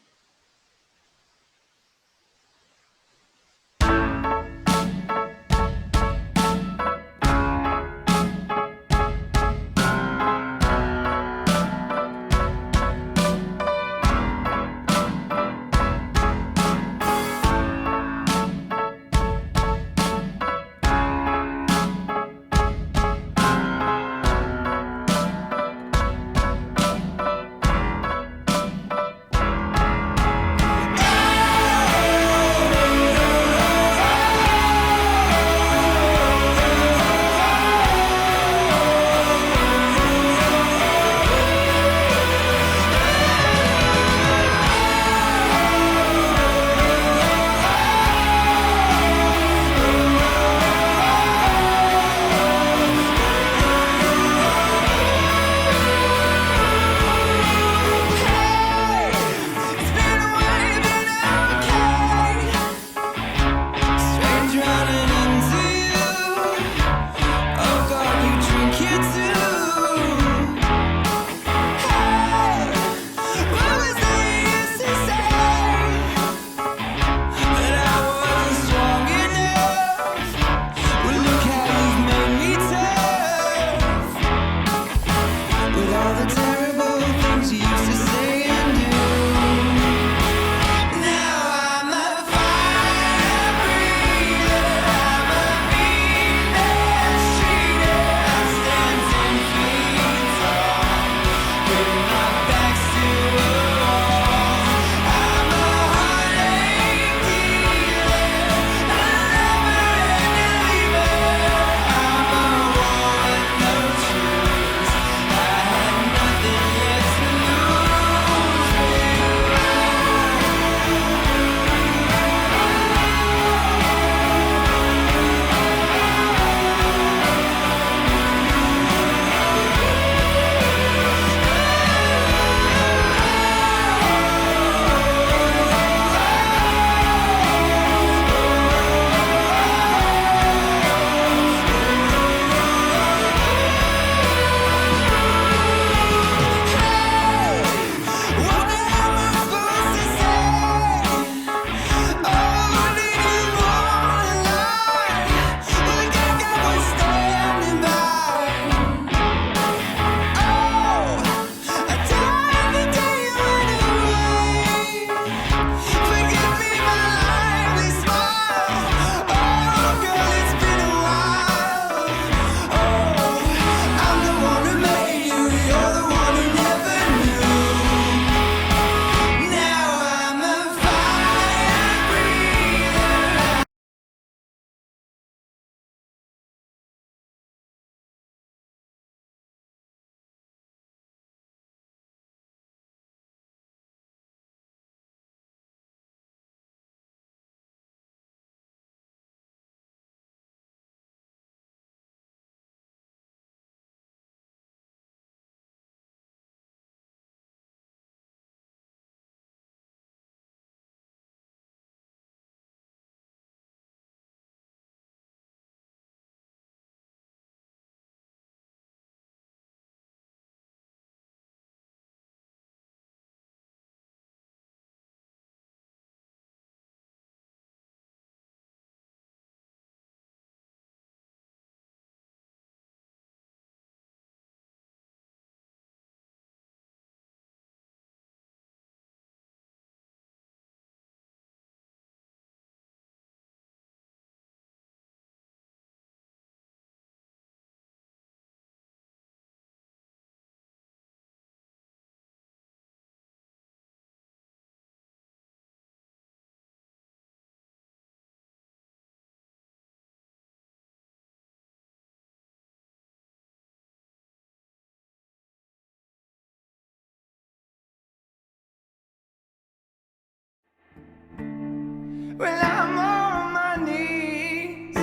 when I'm on my knees.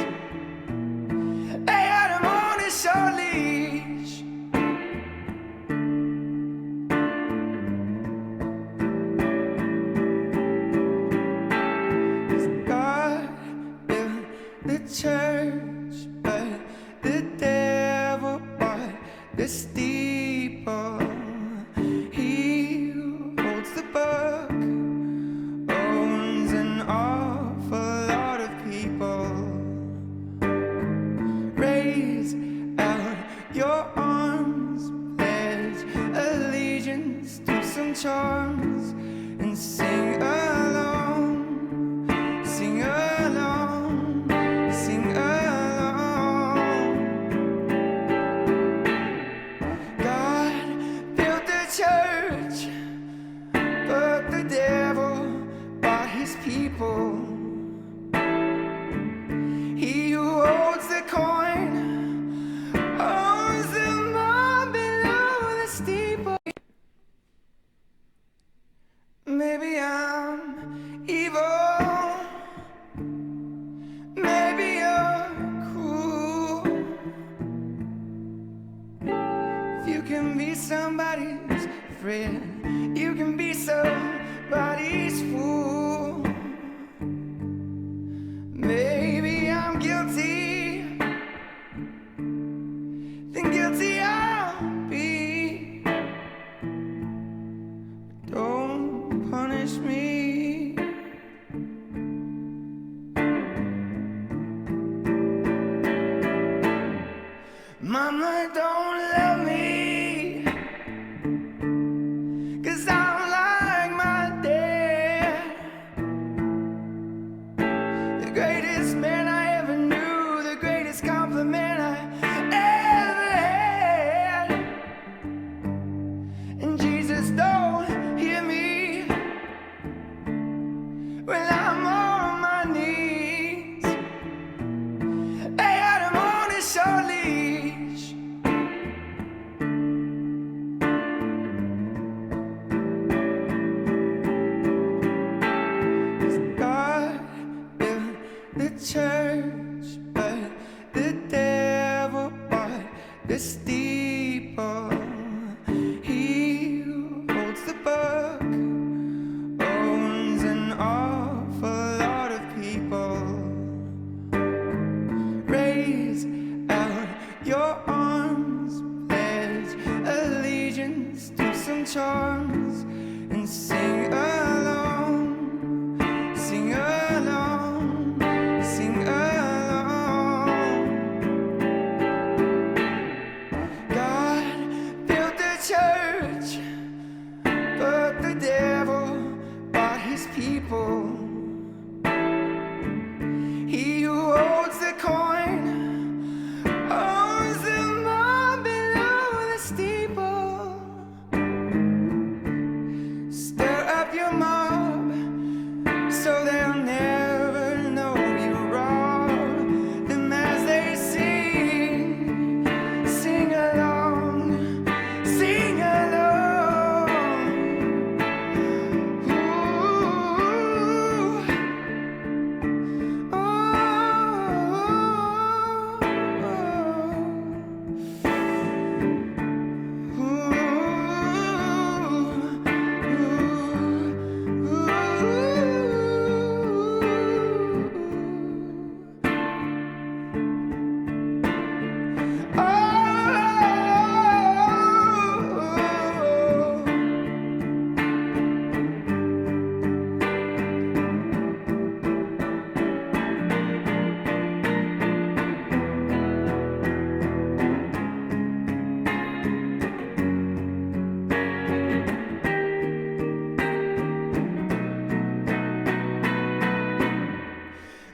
They had him on a short leash. God built the church, but the devil bought the steeple. He who holds the book owns an awful lot of people. Raise out your arms, pledge allegiance to some charms, and sing along, sing along, sing along. God built the church, but the devil bought his people. He who holds the coin owns the mob below the steeple. Maybe I'm evil, maybe you're cruel. If you can be somebody's friend, you can be somebody's fool. Maybe I'm guilty, then guilty I'll be. Don't punish me. Mama don't love me, 'cause I'm like my dad. The greatest man I ever knew, the greatest compliment I ever had. And Jesus, don't hear me when I'm on my knees. They had him on his short leash. God built the church, but the devil bought the steeple. He who holds the book owns an awful lot of people. Raise out your arms, pledge allegiance to some charms, and sing along, sing along, sing along. God built the church, but the devil bought his people. He who holds the coin owns the mob below the steeple. Stir up your mob so they'll never know you rob them as they sing. Sing along, sing along. Ooh.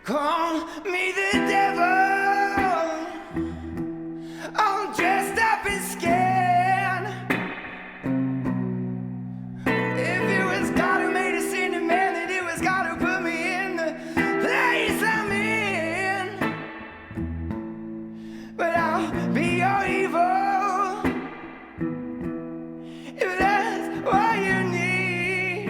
Call me the devil, all dressed up and scared. If it was God who made a sinner man, then it was God who put me in the place I'm in. But I'll be your evil if that's what you need.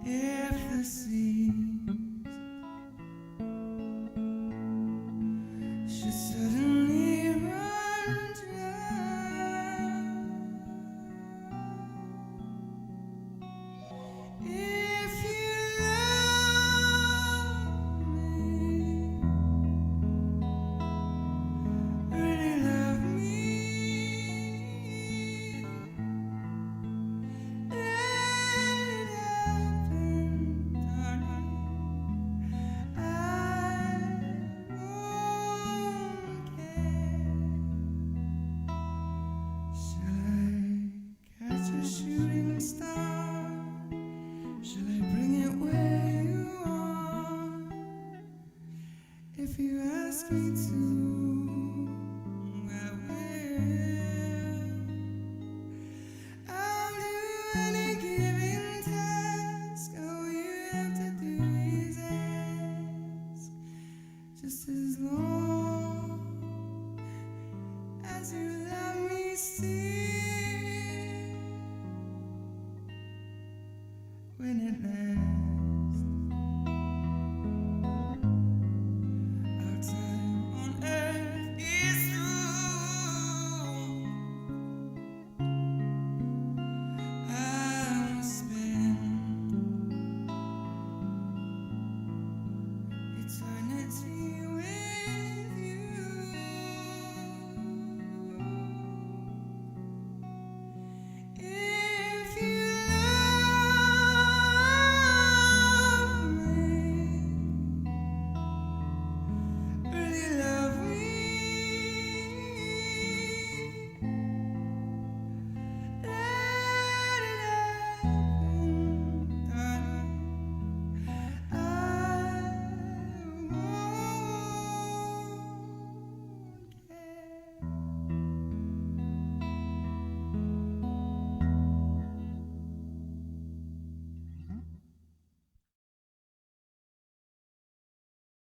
if the seas should suddenly run dry, if you love me, really love me, let it happen, darling. I won't care. Shall I catch a shooting star? Shall I bring it where you are? If you ask me to, I will. I'll do any given task. All you have to do is ask. Just as long as you let me see when it lands.